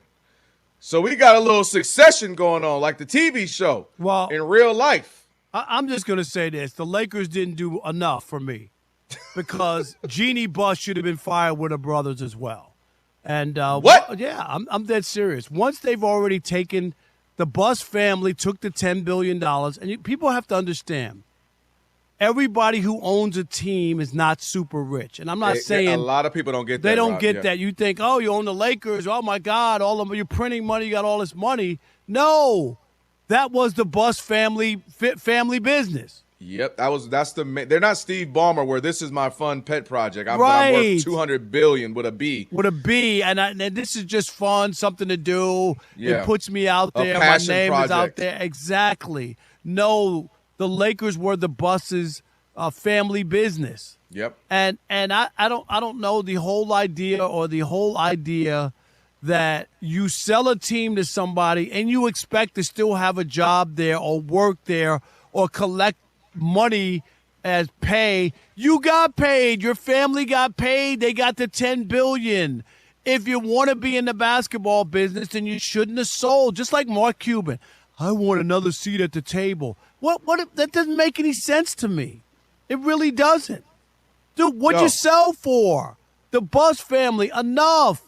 Speaker 21: So we got a little succession going on, like the TV show, in real life.
Speaker 5: I'm just going to say this. The Lakers didn't do enough for me because Jeannie Buss should have been fired with her brothers as well. And
Speaker 21: what?
Speaker 5: Yeah, I'm dead serious. Once they've already taken – the Buss family took the $10 billion. And people have to understand, everybody who owns a team is not super rich. And I'm not saying –
Speaker 21: a lot of people don't get that.
Speaker 5: They don't get that. You think, oh, you own the Lakers. Oh, my God, all of them, you're printing money. You got all this money. No, that was the Buss family business.
Speaker 21: Yep, they're not Steve Ballmer where this is my fun pet project. I'm
Speaker 5: Right.
Speaker 21: worth $200 billion with a B.
Speaker 5: With a B, and this is just fun, something to do.
Speaker 21: Yeah.
Speaker 5: It puts me out
Speaker 21: A
Speaker 5: there. My
Speaker 21: passion
Speaker 5: name is out
Speaker 21: project.
Speaker 5: there. Exactly. No, the Lakers were the Buss's family business.
Speaker 21: Yep.
Speaker 5: And I don't know the whole idea that you sell a team to somebody and you expect to still have a job there or work there or collect money as pay. You got paid. Your family got paid. They got the $10 billion. If you want to be in the basketball business, then you shouldn't have sold. Just like Mark Cuban. I want another seat at the table. What? That doesn't make any sense to me. It really doesn't. Dude, what'd you sell for? The Buss family, enough.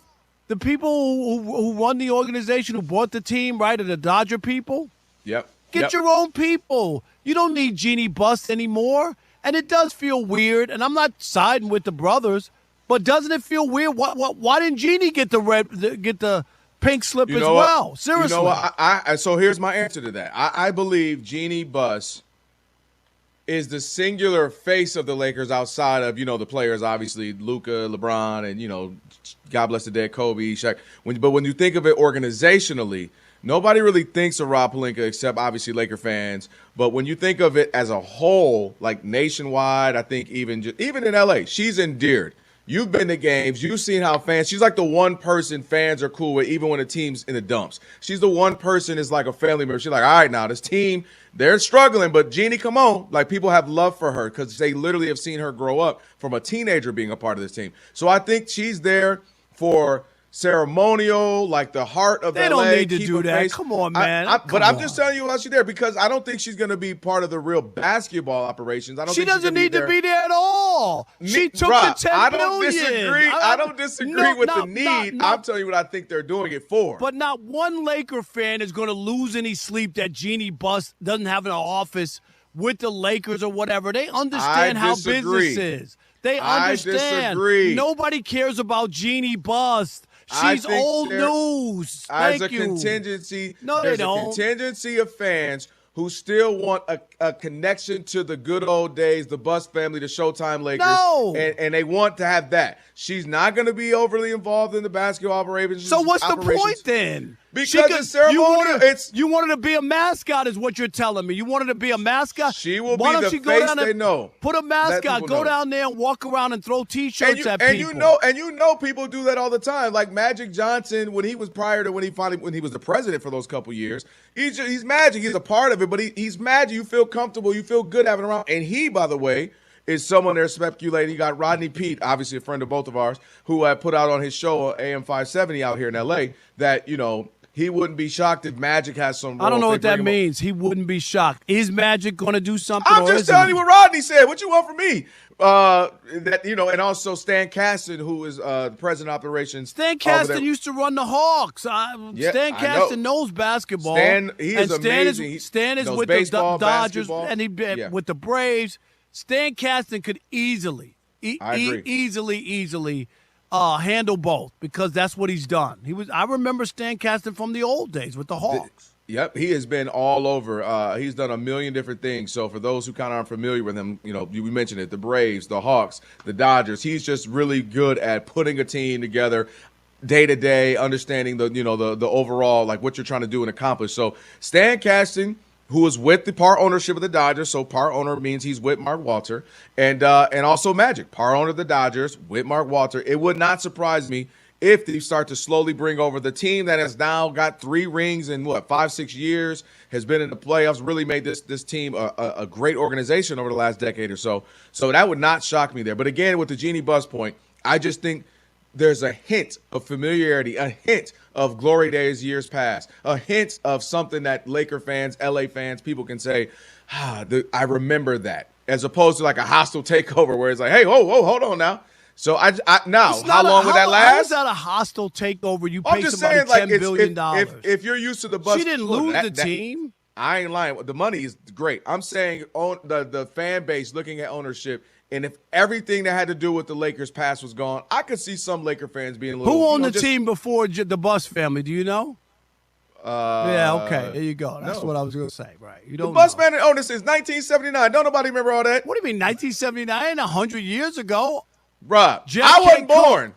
Speaker 5: The people who run the organization, who bought the team, right, are the Dodger people.
Speaker 21: Yep.
Speaker 5: Get your own people. You don't need Jeannie Buss anymore. And it does feel weird, and I'm not siding with the brothers, but doesn't it feel weird? Why didn't Jeannie get the pink slip as well? Seriously.
Speaker 21: You know what? So here's my answer to that. I believe Jeannie Buss is the singular face of the Lakers outside of, the players, obviously, Luka, LeBron, and, God bless the dead, Kobe, Shaq. But when you think of it organizationally, nobody really thinks of Rob Pelinka except obviously Laker fans. But when you think of it as a whole, like nationwide, I think even in LA, she's endeared. You've been to games. You've seen how fans – she's like the one person fans are cool with even when the team's in the dumps. She's the one person is like a family member. She's like, all right, now this team, they're struggling, but Jeannie, come on. Like people have love for her because they literally have seen her grow up from a teenager being a part of this team. So I think she's there for – ceremonial, like the heart of
Speaker 5: they
Speaker 21: LA.
Speaker 5: They don't need to do that.
Speaker 21: Face.
Speaker 5: Come on, man.
Speaker 21: I'm just telling you why she's there because I don't think she's going to be part of the real basketball operations.
Speaker 5: She doesn't need to be there at all. She took the $10 billion.
Speaker 21: I don't disagree with the need. I'm telling you what I think they're doing it for.
Speaker 5: But not one Laker fan is going to lose any sleep that Jeannie Buss doesn't have an office with the Lakers or whatever. They understand how business is. They understand.
Speaker 21: disagree.
Speaker 5: Nobody cares about Jeannie Buss. She's old news.
Speaker 21: As
Speaker 5: Thank
Speaker 21: a
Speaker 5: you.
Speaker 21: contingency,
Speaker 5: No,
Speaker 21: there's
Speaker 5: they don't.
Speaker 21: a contingency of fans who still want a connection to the good old days, the Buss family, the Showtime Lakers.
Speaker 5: No.
Speaker 21: And they want to have that. She's not going to be overly involved in the basketball operations.
Speaker 5: So what's the point then?
Speaker 21: Because
Speaker 5: She could-
Speaker 21: it's ceremonial.
Speaker 5: You wanted to be a mascot is what you're telling me. You wanted to be a mascot?
Speaker 21: She will
Speaker 5: Why
Speaker 21: be
Speaker 5: don't
Speaker 21: the
Speaker 5: she go
Speaker 21: face
Speaker 5: down
Speaker 21: they
Speaker 5: and
Speaker 21: know.
Speaker 5: Put a
Speaker 21: Let
Speaker 5: mascot.
Speaker 21: people
Speaker 5: Go
Speaker 21: know.
Speaker 5: down there and walk around and throw T-shirts at
Speaker 21: and
Speaker 5: people.
Speaker 21: you know people do that all the time. Like Magic Johnson, when he was when he was the president for those couple years, he's Magic. He's a part of it, but he's Magic. You feel comfortable. You feel good having him around. And he, by the way, is someone they're speculating. You got Rodney Peete, obviously a friend of both of ours, who had put out on his show AM 570 out here in L.A. that, he wouldn't be shocked if Magic has some role.
Speaker 5: I don't know
Speaker 21: if
Speaker 5: what
Speaker 21: they
Speaker 5: that
Speaker 21: bring him up.
Speaker 5: means. He wouldn't be shocked. Is Magic going to do something?
Speaker 21: I'm
Speaker 5: or
Speaker 21: just
Speaker 5: isn't
Speaker 21: telling
Speaker 5: he?
Speaker 21: you what Rodney said. What you want from me? And also Stan Kasten, who is the president of operations.
Speaker 5: Stan
Speaker 21: over
Speaker 5: Kasten
Speaker 21: there.
Speaker 5: used to run the Hawks.
Speaker 21: Yeah,
Speaker 5: Stan
Speaker 21: I know.
Speaker 5: Kasten knows basketball.
Speaker 21: He is amazing.
Speaker 5: Stan is
Speaker 21: knows
Speaker 5: with
Speaker 21: baseball,
Speaker 5: the Dodgers
Speaker 21: basketball.
Speaker 5: and with the Braves. Stan Kasten could easily handle both because that's what he's done. I remember Stan Kasten from the old days with the Hawks.
Speaker 21: Yep, he has been all over. He's done a million different things. So for those who kind of aren't familiar with him, we mentioned it, the Braves, the Hawks, the Dodgers. He's just really good at putting a team together day to day, understanding the overall, like what you're trying to do and accomplish. So Stan Kasten, who is with the part ownership of the Dodgers, so part owner means he's with Mark Walter, and also Magic, part owner of the Dodgers with Mark Walter. It would not surprise me if they start to slowly bring over the team that has now got 3 rings in 5-6 years, has been in the playoffs, really made this team a great organization over the last decade or so. So that would not shock me there. But again, with the Jeannie Buss point, I just think there's a hint of familiarity, a hint of glory days years past, a hint of something that Laker fans, LA fans, people can say, I remember that, as opposed to like a hostile takeover where it's like, hey, whoa, hold on now. So how long would that last?
Speaker 5: How is that a hostile takeover? You
Speaker 21: I'm
Speaker 5: pay
Speaker 21: just
Speaker 5: somebody
Speaker 21: saying,
Speaker 5: $10 billion.
Speaker 21: If you're used to the Buss,
Speaker 5: She didn't lose the team.
Speaker 21: I ain't lying. The money is great. I'm saying the fan base looking at ownership, and if everything that had to do with the Lakers past was gone, I could see some Laker fans being a little.
Speaker 5: Who owned the team before the Buss family? Do you know? Yeah, okay. There you go. That's what I was going to say. Right. You don't
Speaker 21: the Buss family owned it since 1979. Don't nobody remember all that.
Speaker 5: What do you mean 1979? 100 years ago?
Speaker 21: Bruh, I wasn't born.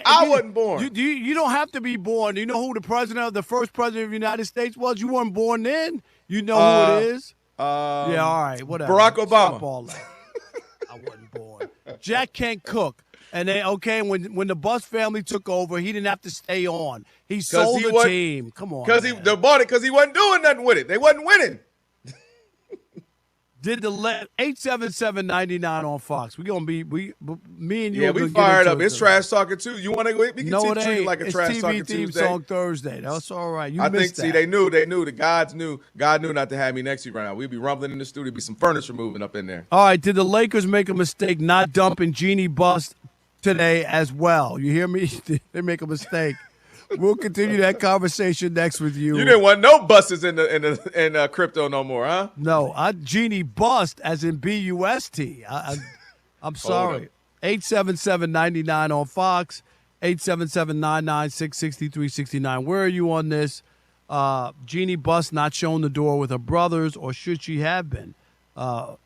Speaker 21: I wasn't born.
Speaker 5: You don't have to be born. Do you know who the first president of the United States was? You weren't born then. You know who it is? Yeah, all right, whatever.
Speaker 21: Barack Obama.
Speaker 5: Stop all that. I wasn't born. Jack can't cook. And when the Buss family took over, he didn't have to stay on. He sold the team. Come on.
Speaker 21: Because they bought it because he wasn't doing nothing with it. They wasn't winning.
Speaker 5: Did the 877-99 on Fox? We me and you.
Speaker 21: Yeah, we fired up. It's trash talking too. You want to? We can
Speaker 5: no, it
Speaker 21: treat
Speaker 5: ain't.
Speaker 21: it like a
Speaker 5: it's
Speaker 21: trash
Speaker 5: TV
Speaker 21: talking
Speaker 5: theme
Speaker 21: Tuesday.
Speaker 5: song Thursday. That's all right. You
Speaker 21: I
Speaker 5: missed
Speaker 21: think.
Speaker 5: that.
Speaker 21: See, they knew. The gods knew. God knew not to have me next week right now. We'd be rumbling in the studio. Be some furniture moving up in there.
Speaker 5: All right. Did the Lakers make a mistake not dumping Jeannie Buss today as well? You hear me? They make a mistake. We'll continue that conversation next with you.
Speaker 21: You didn't want no buses in crypto no more, huh?
Speaker 5: No, Jeannie Bust as in B-U-S-T. I'm sorry. 877-99 on Fox. 877-996-6369. Where are you on this? Jeannie Buss not shown the door with her brothers, or should she have been?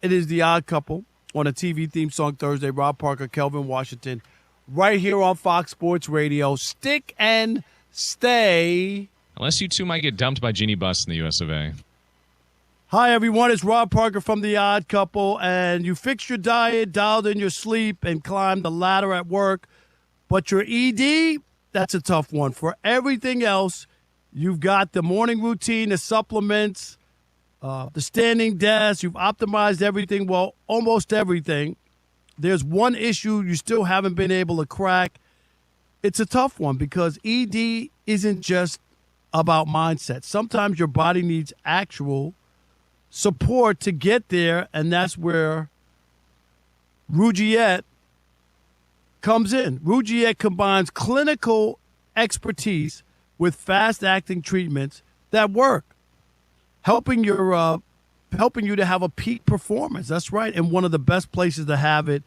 Speaker 5: It is The Odd Couple on a TV theme song Thursday. Rob Parker, Kelvin Washington, right here on Fox Sports Radio. Stick and stay.
Speaker 6: Unless you two might get dumped by Jeannie Buss in the US of A.
Speaker 5: Hi, everyone. It's Rob Parker from The Odd Couple, and you fixed your diet, dialed in your sleep, and climbed the ladder at work. But your ED, that's a tough one. For everything else, you've got the morning routine, the supplements, the standing desk. You've optimized everything, well, almost everything. There's one issue you still haven't been able to crack. It's a tough one because ED isn't just about mindset. Sometimes your body needs actual support to get there, and that's where Rugiet comes in. Rugiet combines clinical expertise with fast-acting treatments that work, helping you to have a peak performance. That's right, and one of the best places to have it.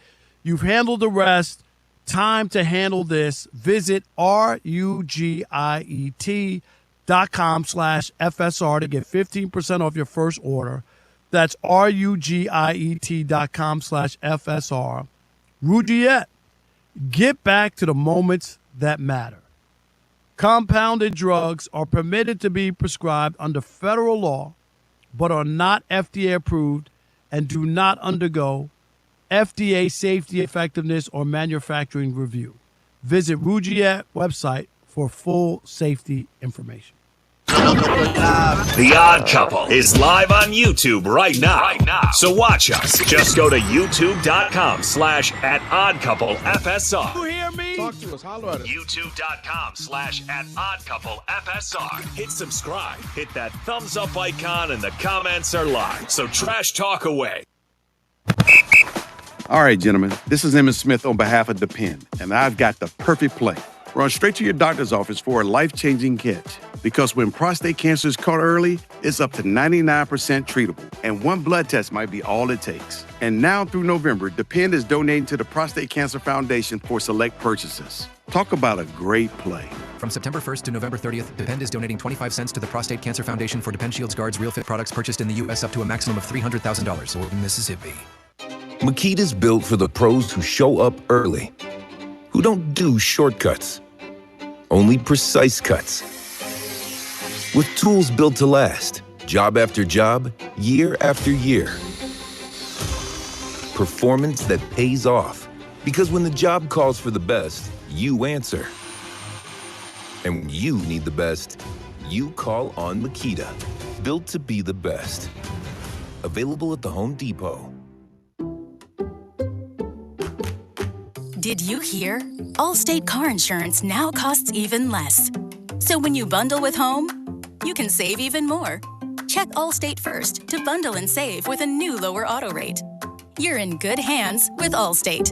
Speaker 5: You've handled the rest. Time to handle this. Visit rugiet.com/FSR to get 15% off your first order. That's rugiet.com/FSR. Rugiet. Get back to the moments that matter. Compounded drugs are permitted to be prescribed under federal law, but are not FDA approved and do not undergo FDA safety, effectiveness, or manufacturing review. Visit Rugiet website for full safety information.
Speaker 23: The Odd Couple is live on YouTube right now. So watch us. Just go to youtube.com/@oddcouplefsr.
Speaker 5: You hear me?
Speaker 21: Talk to us. Holler at us.
Speaker 23: youtube.com/@oddcouplefsr. Hit subscribe. Hit that thumbs up icon, and the comments are live. So trash talk away.
Speaker 11: All right, gentlemen, this is Emmitt Smith on behalf of Depend, and I've got the perfect play. Run straight to your doctor's office for a life-changing catch. Because when prostate cancer is caught early, it's up to 99% treatable, and one blood test might be all it takes. And now through November, Depend is donating to the Prostate Cancer Foundation for select purchases. Talk about a great play.
Speaker 12: From September 1st to November 30th, Depend is donating 25 cents to the Prostate Cancer Foundation for Depend Shields Guards Real Fit products purchased in the U.S. up to a maximum of $300,000 or in Mississippi.
Speaker 9: Makita's built for the pros who show up early, who don't do shortcuts, only precise cuts. With tools built to last, job after job, year after year. Performance that pays off, because when the job calls for the best, you answer. And when you need the best, you call on Makita. Built to be the best. Available at the Home Depot.
Speaker 14: Did you hear? Allstate car insurance now costs even less. So when you bundle with home, you can save even more. Check Allstate first to bundle and save with a new lower auto rate. You're in good hands with Allstate.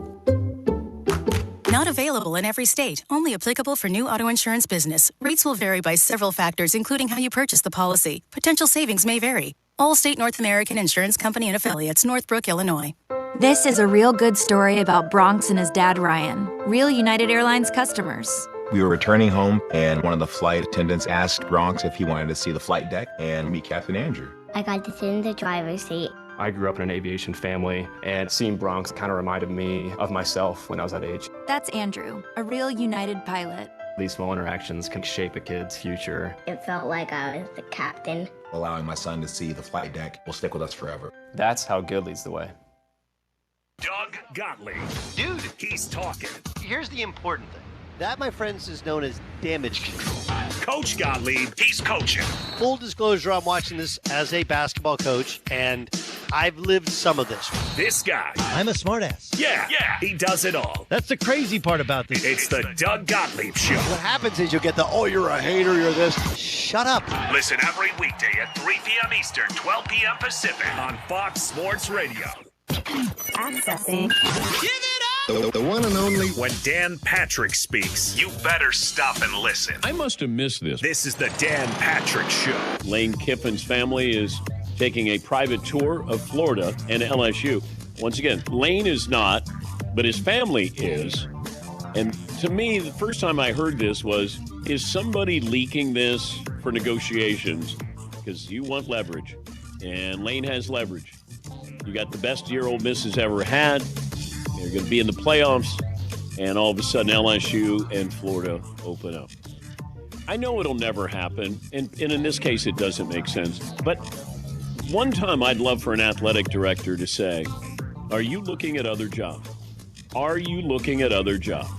Speaker 14: Not available in every state. Only applicable for new auto insurance business. Rates will vary by several factors, including how you purchase the policy. Potential savings may vary. Allstate North American Insurance Company and Affiliates, Northbrook, Illinois.
Speaker 15: This is a real good story about Bronx and his dad, Ryan. Real United Airlines customers.
Speaker 22: We were returning home, and one of the flight attendants asked Bronx if he wanted to see the flight deck and meet Captain Andrew.
Speaker 24: I got to sit in the driver's seat.
Speaker 25: I grew up in an aviation family, and seeing Bronx kind of reminded me of myself when I was that age.
Speaker 15: That's Andrew, a real United pilot.
Speaker 25: These small interactions can shape a kid's future.
Speaker 24: It felt like I was the captain.
Speaker 22: Allowing my son to see the flight deck will stick with us forever.
Speaker 25: That's how good leads the way.
Speaker 23: Doug Gottlieb. Dude, he's talking.
Speaker 28: Here's the important thing. That, my friends, is known as damage control.
Speaker 23: Coach Gottlieb, he's coaching.
Speaker 28: Full disclosure, I'm watching this as a basketball coach, and I've lived some of this.
Speaker 23: This guy.
Speaker 28: I'm a smartass.
Speaker 23: Yeah, he does it all.
Speaker 28: That's the crazy part about this.
Speaker 23: It's the Doug Gottlieb Show.
Speaker 28: What happens is you'll get the, oh, you're a hater, you're this. Shut up.
Speaker 23: Listen every weekday at 3 p.m. Eastern, 12 p.m. Pacific on Fox Sports Radio.
Speaker 15: Accessing.
Speaker 23: Give it up! The one and only. When Dan Patrick speaks, you better stop and listen.
Speaker 10: I must have missed this.
Speaker 23: This is the Dan Patrick Show.
Speaker 10: Lane Kiffin's family is taking a private tour of Florida and LSU. Once again, Lane is not, but his family is. And to me, the first time I heard this was, is somebody leaking this for negotiations? Because you want leverage, and Lane has leverage. You got the best year Ole Miss has ever had. They're going to be in the playoffs, and all of a sudden LSU and Florida open up. I know it'll never happen, and in this case it doesn't make sense. But one time I'd love for an athletic director to say, are you looking at other jobs? Are you looking at other jobs?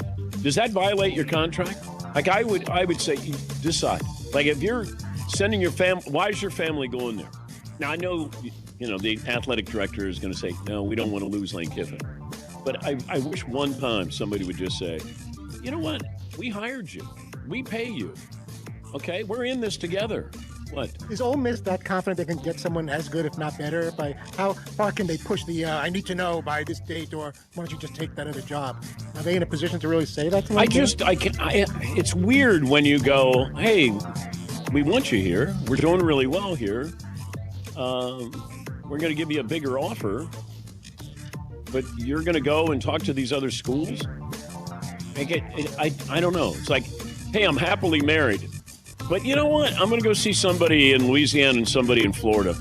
Speaker 10: Does that violate your contract? Like I would say, decide. Like if you're sending your family, why is your family going there? Now I know, the athletic director is going to say, no, we don't want to lose Lane Kiffin. But I wish one time somebody would just say, you know what? We hired you. We pay you. Okay? We're in this together. What?
Speaker 29: Is Ole Miss that confident they can get someone as good, if not better? By how far can they push the, I need to know by this date, or why don't you just take that other job? Are they in a position to really say that to them?
Speaker 10: It's weird when you go, hey, we want you here. We're doing really well here. We're going to give you a bigger offer. but you're going to go and talk to these other schools? I don't know. It's like, hey, I'm happily married, but you know what? I'm going to go see somebody in Louisiana and somebody in Florida.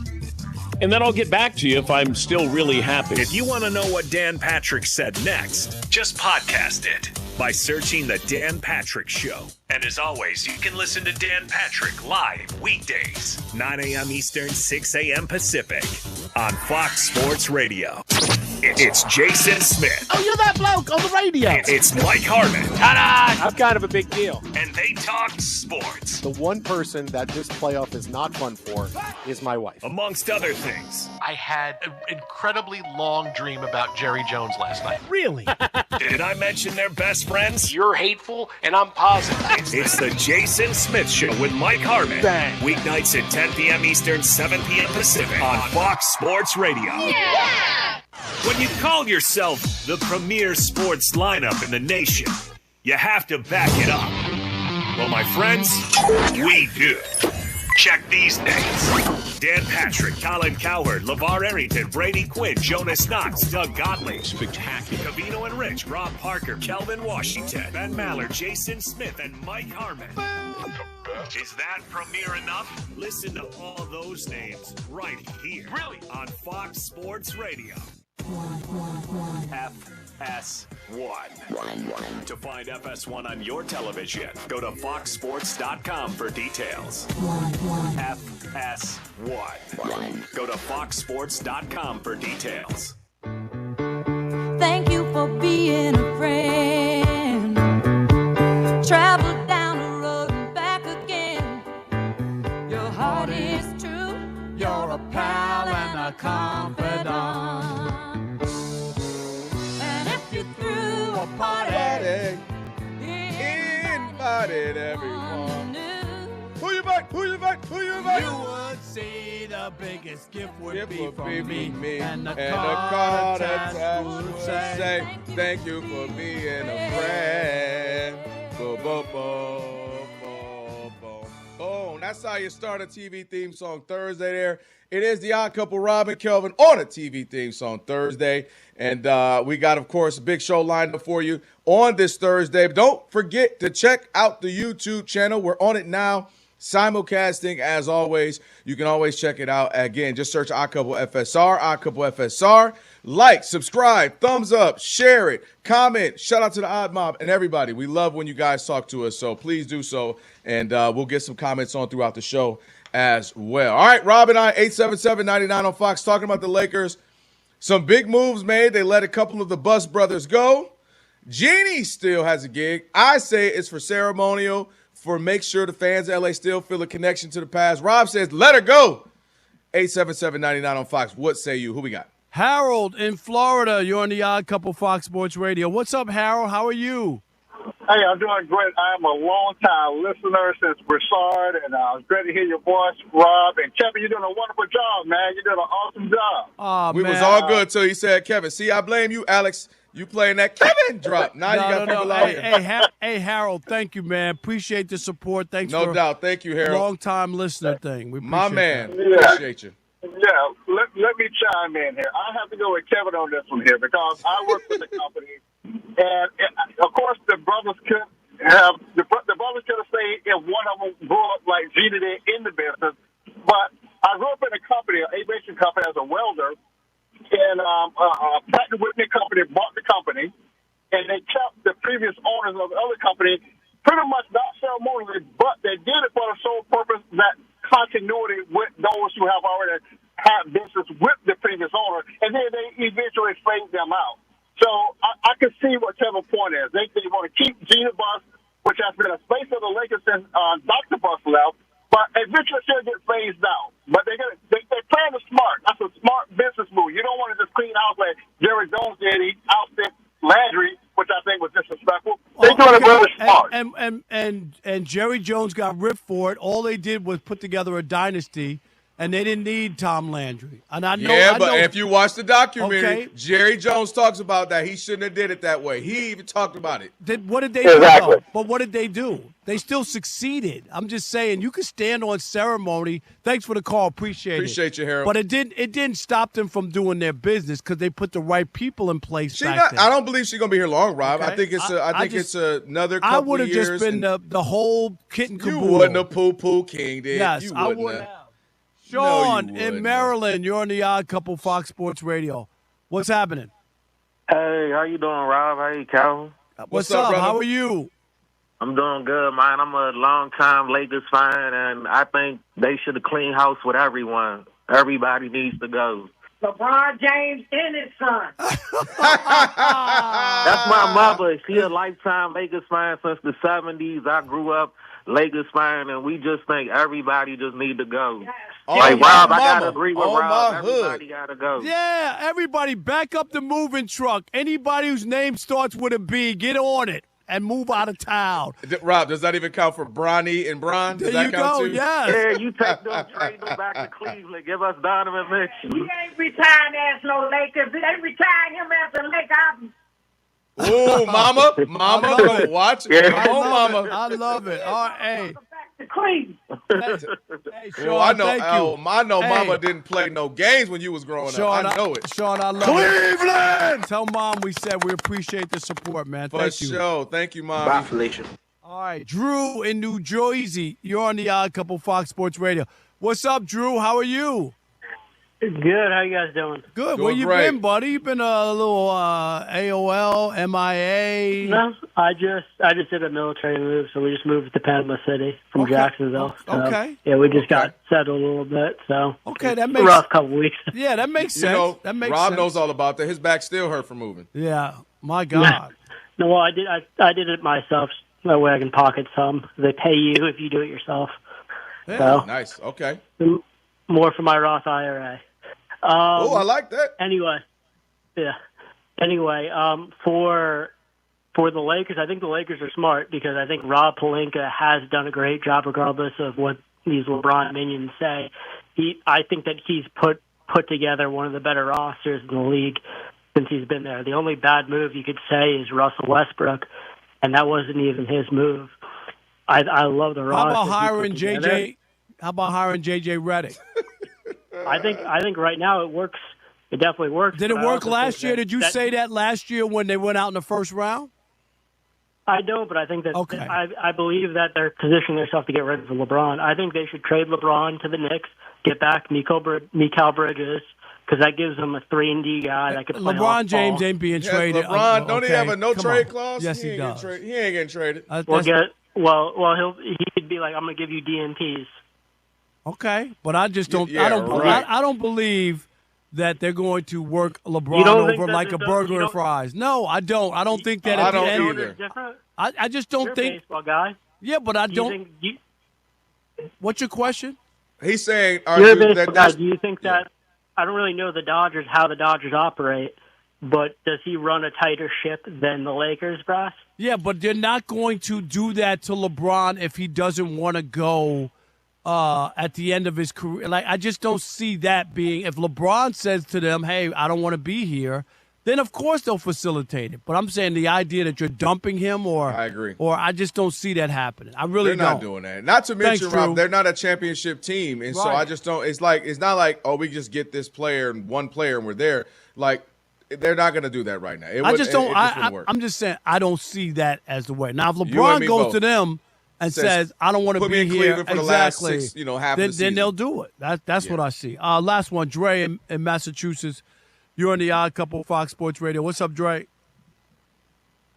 Speaker 10: And then I'll get back to you if I'm still really happy.
Speaker 23: If you want to know what Dan Patrick said next, just podcast it by searching The Dan Patrick Show. And as always, you can listen to Dan Patrick live weekdays, 9 a.m. Eastern, 6 a.m. Pacific on Fox Sports Radio. It's Jason Smith.
Speaker 2: Oh, you're that bloke on the radio.
Speaker 23: It's Mike Harmon.
Speaker 3: I'm kind of a big deal.
Speaker 23: And they talk sports.
Speaker 3: The one person that this playoff is not fun for is my wife.
Speaker 23: Amongst other things.
Speaker 2: I had an incredibly long dream about Jerry Jones last night.
Speaker 13: Really?
Speaker 23: Did I mention they're best friends?
Speaker 2: You're hateful, and I'm positive.
Speaker 23: It's the Jason Smith Show with Mike Harmon.
Speaker 2: Bang.
Speaker 23: Weeknights at 10 p.m. Eastern, 7 p.m. Pacific on Fox Sports Radio.
Speaker 2: Yeah!
Speaker 23: When you call yourself the premier sports lineup in the nation, you have to back it up. Well, my friends, we do. Check these names. Dan Patrick, Colin Cowherd, LeVar Arrington, Brady Quinn, Jonas Knox, Doug Gottlieb, Spectacular, Cavino and Rich, Rob Parker, Kelvin Washington, Ben Maller, Jason Smith, and Mike Harmon. Is that premier enough? Listen to all those names right here. Really? On Fox Sports Radio. FS1. To find FS1 on your television, go to foxsports.com for details. FS1. Go to foxsports.com for details.
Speaker 7: Thank you for being a friend. Travel down the road and back again. Your heart is true. You're a pal and a confidant.
Speaker 21: Party, invited everyone. Who you invite? Who you invite? Who you invite?
Speaker 5: You would see the biggest gift would be from me.
Speaker 21: And the card attached would say, thank you for being a friend. Boom, boom, boom, boom, boom. Boom. That's how you start a TV theme song Thursday there. It is the Odd Couple, Rob and Kelvin, on a TV theme song Thursday. And we got, of course, a big show lined up for you on this Thursday. But don't forget to check out the YouTube channel. We're on it now, simulcasting as always. You can always check it out. Again, just search Odd Couple FSR, Odd Couple FSR. Like, subscribe, thumbs up, share it, comment. Shout out to the Odd Mob and everybody. We love when you guys talk to us, so please do so. And we'll get some comments on throughout the show as well. All right, Rob and I, 877-99 on Fox, talking about the Lakers. Some big moves made. They let a couple of the Bus brothers go. Jeannie still has a gig. I say it's for ceremonial, for make sure the fans of LA still feel a connection to the past. Rob says, let her go. 877-99 on Fox. What say you? Who we got?
Speaker 5: Harold in Florida. You're on the Odd Couple Fox Sports Radio. What's up, Harold? How are you?
Speaker 16: Hey, I'm doing great. I'm a long-time listener since Broussard, and it's great to hear your voice, Rob. And Kevin, you're doing a wonderful job, man. You're doing an awesome job.
Speaker 5: Oh,
Speaker 21: we was all good till he said Kevin. See, I blame you, Alex. You playing that Kevin drop. Now you got people out here.
Speaker 5: Hey, Harold, thank you, man. Appreciate the support. Thanks
Speaker 21: no doubt. Thank you, Harold.
Speaker 5: Long-time listener thing. We
Speaker 21: My man.
Speaker 16: Yeah.
Speaker 21: Appreciate you.
Speaker 16: Yeah, let me chime in here. I have to go with Kevin on this one here because I work for the company. And, of course, the brothers could have stayed if one of them grew up like Gina did in the business. But I grew up in a company, an aviation company, as a welder, and Pratt & Whitney company bought the company, and they kept the previous owners of the other company pretty much not ceremonially, but they did it for the sole purpose that continuity with those who have already had business with the previous owner, and then they eventually phased them out. So I can see what Kevin's point is. They want to keep Gina Bus, which has been a space of the Lakers since Dr. Bus left, but eventually she'll get phased out. But they're playing it smart. That's a smart business move. You don't want to just clean house like Jerry Jones did. He ousted Landry, which I think was disrespectful. They're doing it really smart.
Speaker 5: And Jerry Jones got ripped for it. All they did was put together a dynasty. and they didn't need Tom Landry. And I know.
Speaker 21: Yeah, but if you watch the documentary,
Speaker 5: Okay.
Speaker 21: Jerry Jones talks about that. He shouldn't have did it that way. He even talked about it.
Speaker 5: What did they do? Though? But what did they do? They still succeeded. I'm just saying, you can stand on ceremony. Thanks for the call. Appreciate
Speaker 21: you, Harold.
Speaker 5: But it didn't stop them from doing their business because they put the right people in place
Speaker 21: She
Speaker 5: back
Speaker 21: not,
Speaker 5: then.
Speaker 21: I don't believe she's gonna be here long, Rob.
Speaker 5: Okay.
Speaker 21: I think it's it's another
Speaker 5: I
Speaker 21: couple
Speaker 5: would have
Speaker 21: years.
Speaker 5: just been the whole kit and
Speaker 21: You
Speaker 5: caboodle.
Speaker 21: wouldn't have poo king, did
Speaker 5: Yes,
Speaker 21: you?
Speaker 5: I
Speaker 21: wouldn't
Speaker 5: would
Speaker 21: have.
Speaker 5: have. Sean
Speaker 21: No, you
Speaker 5: in
Speaker 21: wouldn't.
Speaker 5: Maryland, you're on the Odd Couple Fox Sports Radio. What's happening?
Speaker 1: Hey, how you doing, Rob? How you, Calvin?
Speaker 5: What's up? How are you?
Speaker 1: I'm doing good, man. I'm a longtime Lakers fan, and I think they should have cleaned house with everyone. Everybody needs to go.
Speaker 4: LeBron James and his son.
Speaker 1: That's my mother. She a lifetime Lakers fan since the 70s. I grew up Lakers fan, and we just think everybody just need to go. Like, Rob, I got to agree with Rob. Everybody got to go.
Speaker 5: Yeah, everybody back up the moving truck. Anybody whose name starts with a B, get on it and move out of town.
Speaker 21: Rob, does that even count for Bronny and Bron? Does
Speaker 5: There
Speaker 21: that
Speaker 5: you
Speaker 21: count
Speaker 5: go,
Speaker 21: too?
Speaker 5: yes.
Speaker 1: Yeah, you take them, trade them back to Cleveland. Give us Donovan Mitchell.
Speaker 4: He ain't retired as no Lakers. They retired him as a Laker.
Speaker 21: Oh, mama,
Speaker 5: love it.
Speaker 21: watch.
Speaker 1: Yeah.
Speaker 21: Come on, mama.
Speaker 5: I love it. All right, hey.
Speaker 4: To Cleveland.
Speaker 5: Hey, Sean,
Speaker 21: Well, I know.
Speaker 5: thank you.
Speaker 21: I know.
Speaker 5: Hey.
Speaker 21: Mama didn't play no games when you was growing
Speaker 5: Sean,
Speaker 21: up. I know it.
Speaker 5: Sean, I love
Speaker 21: Cleveland!
Speaker 5: it. Tell Mom we said we appreciate the support, man.
Speaker 21: For
Speaker 5: Thank you.
Speaker 21: sure. Thank you, Mom.
Speaker 1: Bye, Felicia.
Speaker 5: All right, Drew in New Jersey. You're on the Odd Couple Fox Sports Radio. What's up, Drew? How are you?
Speaker 4: Good. How you guys doing?
Speaker 5: Good.
Speaker 21: Doing
Speaker 5: Where you
Speaker 21: great.
Speaker 5: been, buddy? You been a little AOL, MIA?
Speaker 4: No, I just did a military move, so we just moved to Panama City from
Speaker 5: Okay.
Speaker 4: Jacksonville. So,
Speaker 5: Okay.
Speaker 4: Yeah, we just got settled a little bit. So
Speaker 5: Okay,
Speaker 4: it's
Speaker 5: that
Speaker 4: a
Speaker 5: makes
Speaker 4: rough couple weeks.
Speaker 5: Yeah, that makes
Speaker 21: You
Speaker 5: sense.
Speaker 21: know,
Speaker 5: that makes
Speaker 21: Rob
Speaker 5: sense.
Speaker 21: knows all about that. His back still hurt from moving.
Speaker 5: Yeah, my God.
Speaker 4: No, well, I did it myself. That way I can pocket some. They pay you if you do it yourself.
Speaker 5: Yeah.
Speaker 4: So
Speaker 21: Nice. Okay.
Speaker 4: more for my Roth IRA.
Speaker 21: Oh, I like that.
Speaker 4: Anyway, yeah. Anyway, for the Lakers, I think the Lakers are smart because I think Rob Pelinka has done a great job, regardless of what these LeBron minions say. I think that he's put together one of the better rosters in the league since he's been there. The only bad move you could say is Russell Westbrook, and that wasn't even his move. I love the
Speaker 5: How
Speaker 4: roster.
Speaker 5: about
Speaker 4: he
Speaker 5: hiring
Speaker 4: put together.
Speaker 5: JJ? How about hiring JJ Redick?
Speaker 4: I think right now it works. It definitely works.
Speaker 5: Did it
Speaker 4: but I
Speaker 5: work
Speaker 4: also
Speaker 5: last
Speaker 4: think
Speaker 5: year? Did you say that last year when they went out in the first round?
Speaker 4: I don't, but I think that
Speaker 5: Okay.
Speaker 4: I believe that they're positioning themselves to get rid of LeBron. I think they should trade LeBron to the Knicks, get back Mikal Bridges, because that gives them a 3-and-D guy that could play
Speaker 5: LeBron
Speaker 4: off
Speaker 5: James
Speaker 4: ball.
Speaker 5: ain't being
Speaker 21: Yes,
Speaker 5: traded.
Speaker 21: LeBron, don't he
Speaker 5: Okay,
Speaker 21: have a no
Speaker 5: come
Speaker 21: trade
Speaker 5: on.
Speaker 21: clause?
Speaker 5: Yes, he
Speaker 21: ain't getting
Speaker 5: does.
Speaker 21: He ain't getting traded.
Speaker 4: Well, he could be like, I'm going to give you DNPs.
Speaker 5: Okay, but I just don't.
Speaker 21: Yeah,
Speaker 5: I don't.
Speaker 21: right.
Speaker 5: I don't believe that they're going to work
Speaker 4: You
Speaker 5: LeBron
Speaker 4: don't think
Speaker 5: over
Speaker 4: that
Speaker 5: like a
Speaker 4: the-
Speaker 5: burger
Speaker 4: you
Speaker 5: and
Speaker 4: don't-
Speaker 5: fries. No, I don't. I don't think that.
Speaker 21: I
Speaker 5: at the
Speaker 21: don't
Speaker 5: end,
Speaker 21: either.
Speaker 4: Different?
Speaker 5: I just don't
Speaker 4: You're a
Speaker 5: think.
Speaker 4: baseball guy.
Speaker 5: Yeah, but I
Speaker 4: Do you
Speaker 5: don't.
Speaker 4: think
Speaker 5: What's your question?
Speaker 21: He's saying,
Speaker 4: you're a
Speaker 21: that
Speaker 4: baseball guy.
Speaker 21: there's-
Speaker 4: Do you think that? I don't really know the Dodgers, how the Dodgers operate, but does he run a tighter ship than the Lakers, brass?
Speaker 5: Yeah, but they're not going to do that to LeBron if he doesn't want to go at the end of his career. Like, I just don't see that being. If LeBron says to them, "Hey, I don't want to be here," then of course they'll facilitate it. But I'm saying the idea that you're dumping him,
Speaker 21: I agree.
Speaker 5: or I just don't see that happening. I really
Speaker 21: They're not
Speaker 5: don't.
Speaker 21: doing that. Not to mention,
Speaker 5: Thanks, Drew.
Speaker 21: Rob, they're not a championship team, and so
Speaker 5: Right.
Speaker 21: I just don't. It's not like, oh, we just get this player and one player and we're there. Like, they're not going to do that right now.
Speaker 5: I just don't.
Speaker 21: wouldn't work.
Speaker 5: I'm just saying I don't see that as the way. Now, if
Speaker 21: You and
Speaker 5: LeBron
Speaker 21: me
Speaker 5: goes
Speaker 21: both.
Speaker 5: to them and says, "I don't want to
Speaker 21: put
Speaker 5: be
Speaker 21: me in
Speaker 5: here,"
Speaker 21: Cleveland for the last
Speaker 5: exactly,
Speaker 21: six, half
Speaker 5: then,
Speaker 21: of the season.
Speaker 5: then they'll do it. That's what I see. Last one, Dre in Massachusetts. You're on the Odd Couple Fox Sports Radio. What's up, Dre?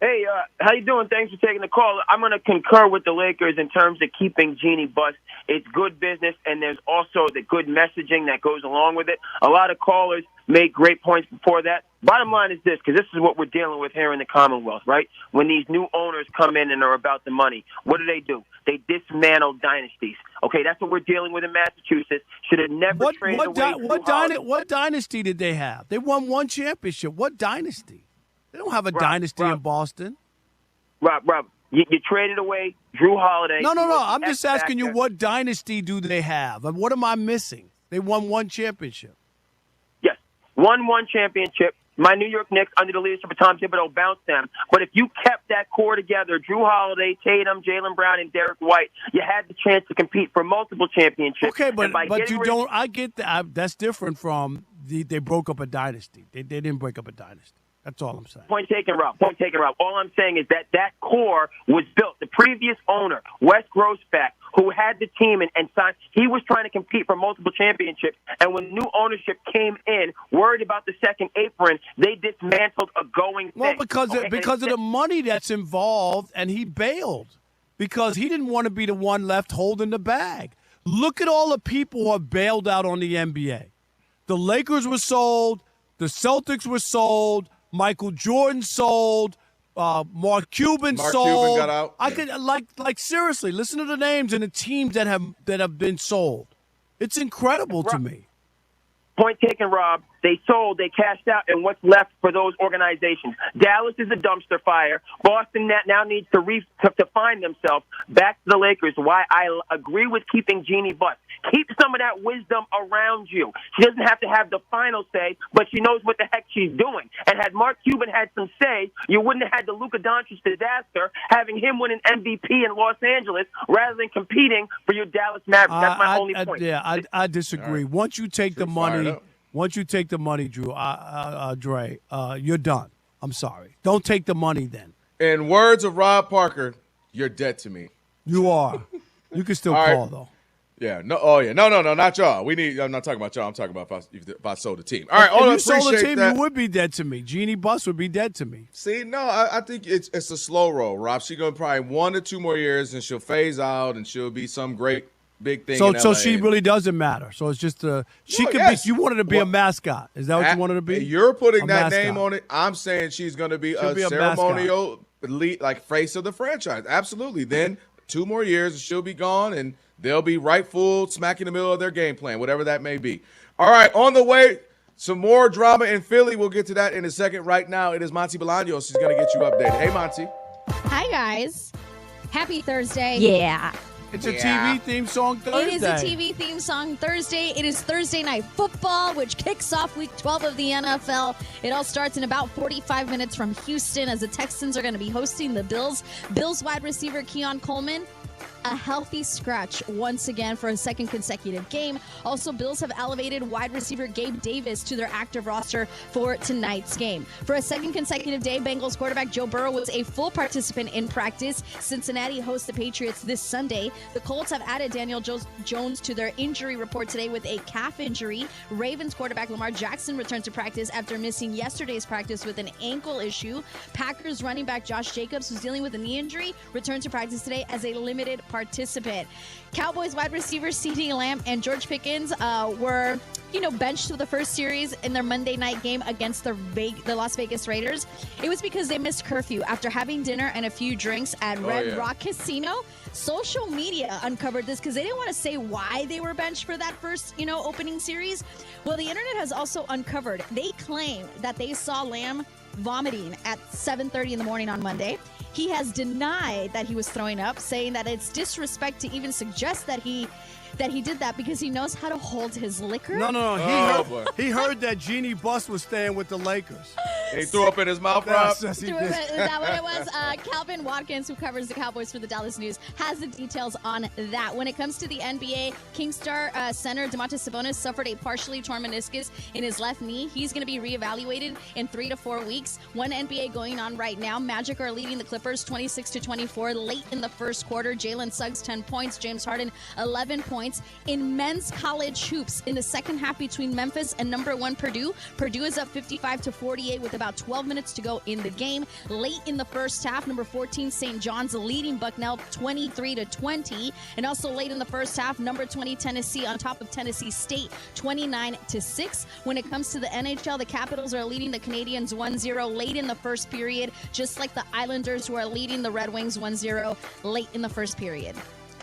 Speaker 8: Hey, how you doing? Thanks for taking the call. I'm going to concur with the Lakers in terms of keeping Jeannie Buss. It's good business, and there's also the good messaging that goes along with it. A lot of callers made great points before that. Bottom line is this, because this is what we're dealing with here in the Commonwealth, right? When these new owners come in and are about the money, what do? They dismantle dynasties. Okay, that's what we're dealing with in Massachusetts. Should have never traded away Drew Holiday.
Speaker 5: What dynasty did they have? They won one championship. What dynasty? They don't have a dynasty in Boston.
Speaker 8: Rob, you traded away Drew Holiday.
Speaker 5: No.
Speaker 8: who was
Speaker 5: I'm
Speaker 8: the
Speaker 5: just
Speaker 8: X
Speaker 5: asking you,
Speaker 8: factor.
Speaker 5: what dynasty do they have? And what am I missing? They won one championship.
Speaker 8: Yes, won one championship. My New York Knicks, under the leadership of Tom Thibodeau, bounced them. But if you kept that core together, Drew Holiday, Tatum, Jaylen Brown, and Derek White, you had the chance to compete for multiple championships.
Speaker 5: Okay, but you don't. I get that. That's different from they broke up a dynasty. They didn't break up a dynasty. That's all I'm saying.
Speaker 8: Point taken, Rob. Point taken, Rob. All I'm saying is that core was built. The previous owner, Wes Grossbeck, who had the team and signed, he was trying to compete for multiple championships. And when new ownership came in, worried about the second apron, they dismantled a going thing.
Speaker 5: Well, because of the money that's involved, and he bailed because he didn't want to be the one left holding the bag. Look at all the people who have bailed out on the NBA. The Lakers were sold. The Celtics were sold. Michael Jordan sold. Mark Cuban sold.
Speaker 21: Cuban got out.
Speaker 5: I could like seriously listen to the names and the teams that have been sold. It's incredible to me.
Speaker 8: Point taken, Rob. They sold, they cashed out, and what's left for those organizations? Dallas is a dumpster fire. Boston now needs to find themselves. Back to the Lakers, why I agree with keeping Jeannie Buss. Keep some of that wisdom around you. She doesn't have to have the final say, but she knows what the heck she's doing. And had Mark Cuban had some say, you wouldn't have had the Luka Doncic disaster, having him win an MVP in Los Angeles rather than competing for your Dallas Mavericks. That's my only point.
Speaker 5: I disagree. Right. Once you take the money, Drew, Dre, you're done. I'm sorry. Don't take the money then.
Speaker 21: In words of Rob Parker, you're dead to me.
Speaker 5: You are. You can still call, though.
Speaker 21: Yeah. No. Oh, yeah. No. Not y'all. I'm not talking about y'all. I'm talking about if I sold the team. All right.
Speaker 5: If you sold the team, you would be dead to me. Jeannie Buss would be dead to me.
Speaker 21: See, no, I think it's a slow roll, Rob. She's going to probably 1 to 2 more years, and she'll phase out, and she'll be some great big thing.
Speaker 5: So she really doesn't matter. So it's just she could be. You wanted to be a mascot. Is that what you wanted to be?
Speaker 21: You're putting that name on it. I'm saying she's going to be a ceremonial elite, like face of the franchise. Absolutely. Then 2 more years, and she'll be gone, and they'll be rightful smack in the middle of their game plan, whatever that may be. All right, on the way, some more drama in Philly. We'll get to that in a second. Right now, it is Monty Bolaños. She's going to get you updated. Hey, Monty.
Speaker 6: Hi, guys. Happy Thursday.
Speaker 5: Yeah. It's a TV theme song Thursday.
Speaker 6: It is a TV theme song Thursday. It is Thursday Night Football, which kicks off Week 12 of the NFL. It all starts in about 45 minutes from Houston as the Texans are going to be hosting the Bills. Bills wide receiver Keon Coleman, a healthy scratch once again for a second consecutive game. Also, Bills have elevated wide receiver Gabe Davis to their active roster for tonight's game. For a second consecutive day, Bengals quarterback Joe Burrow was a full participant in practice. Cincinnati hosts the Patriots this Sunday. The Colts have added Daniel Jones to their injury report today with a calf injury. Ravens quarterback Lamar Jackson returned to practice after missing yesterday's practice with an ankle issue. Packers running back Josh Jacobs, who's dealing with a knee injury, returned to practice today as a limited participant. Cowboys wide receivers CeeDee Lamb and George Pickens were, benched for the first series in their Monday night game against the Las Vegas Raiders. It was because they missed curfew after having dinner and a few drinks at Red Rock Casino. Social media uncovered this because they didn't want to say why they were benched for that first, opening series. Well, the internet has also uncovered. They claim that they saw Lamb vomiting at 7:30 in the morning on Monday. He has denied that he was throwing up, saying that it's disrespect to even suggest that he did that because he knows how to hold his liquor.
Speaker 5: No. He heard that Jeannie Buss was staying with the Lakers.
Speaker 21: He threw up in his mouth, Rob.
Speaker 6: Is that what it was? Calvin Watkins, who covers the Cowboys for the Dallas News, has the details on that. When it comes to the NBA, Kingstar center Domantas Sabonis suffered a partially torn meniscus in his left knee. He's going to be reevaluated in 3 to 4 weeks. One NBA going on right now. Magic are leading the Clippers 26-24 late in the first quarter. Jalen Suggs 10 points. James Harden 11 points. In men's college hoops, in the second half between Memphis and number 1 Purdue, Purdue is up 55-48 with about 12 minutes to go in the game. Late in the first half, number 14 St. John's leading Bucknell 23-20, and also late in the first half, number 20 Tennessee on top of Tennessee State 29-6. When it comes to the NHL, the Capitals are leading the Canadiens 1-0 late in the first period, just like the Islanders, who are leading the Red Wings 1-0 late in the first period.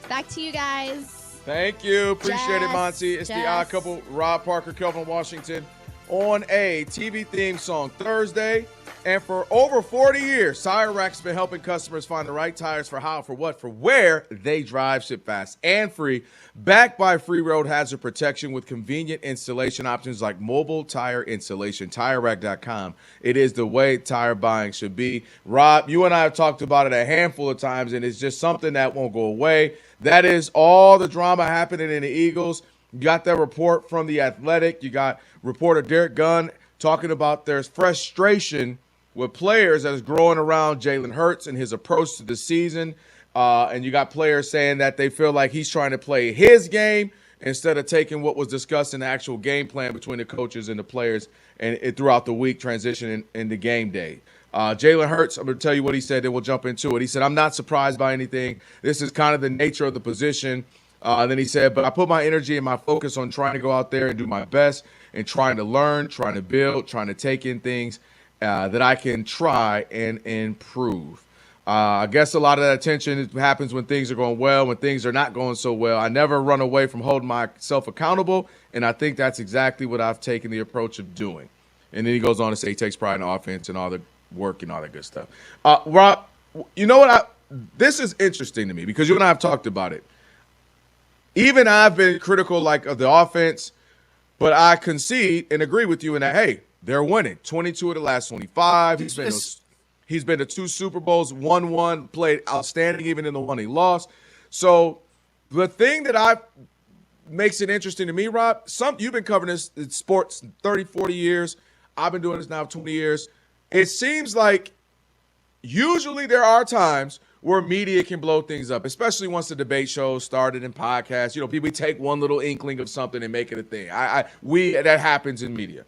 Speaker 6: Back to you guys.
Speaker 21: Thank you. Appreciate it, Monty. It's the Odd Couple, Rob Parker, Kelvin Washington, on a TV theme song Thursday. And for over 40 years, Tire Rack's been helping customers find the right tires for how, for what, for where they drive. Ship fast and free. Backed by free road hazard protection with convenient installation options like mobile tire installation. TireRack.com. It is the way tire buying should be. Rob, you and I have talked about it a handful of times, and it's just something that won't go away. That is all the drama happening in the Eagles. You got that report from The Athletic. You got reporter Derek Gunn talking about there's frustration with players that is growing around Jalen Hurts and his approach to the season. And you got players saying that they feel like he's trying to play his game instead of taking what was discussed in the actual game plan between the coaches and the players and throughout the week transitioning into game day. Jalen Hurts, I'm going to tell you what he said, then we'll jump into it. He said, I'm not surprised by anything. This is kind of the nature of the position. And then he said, but I put my energy and my focus on trying to go out there and do my best and trying to learn, trying to build, trying to take in things that I can try and improve. I guess a lot of that attention happens when things are going well, when things are not going so well. I never run away from holding myself accountable, and I think that's exactly what I've taken the approach of doing. And then he goes on to say he takes pride in the offense and all the work and all that good stuff. Rob, you know what? This is interesting to me because you and I have talked about it. Even I've been critical of the offense, but I concede and agree with you in that, hey, they're winning. 22 of the last 25. He's been to 2 Super Bowls, won one, played outstanding even in the one he lost. So the thing that makes it interesting to me, Rob, you've been covering this in sports 30, 40 years. I've been doing this now 20 years. It seems like usually there are times where media can blow things up, especially once the debate shows started and podcasts. You know, people take one little inkling of something and make it a thing. That happens in media.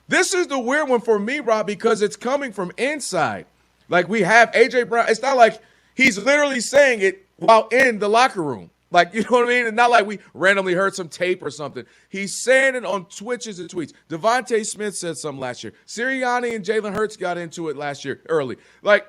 Speaker 21: This is the weird one for me, Rob, because it's coming from inside. Like we have A.J. Brown. It's not like he's literally saying it while in the locker room. Like, you know what I mean? It's not like we randomly heard some tape or something. He's saying it on Twitches and tweets. Devontae Smith said something last year. Sirianni and Jalen Hurts got into it last year early. Like,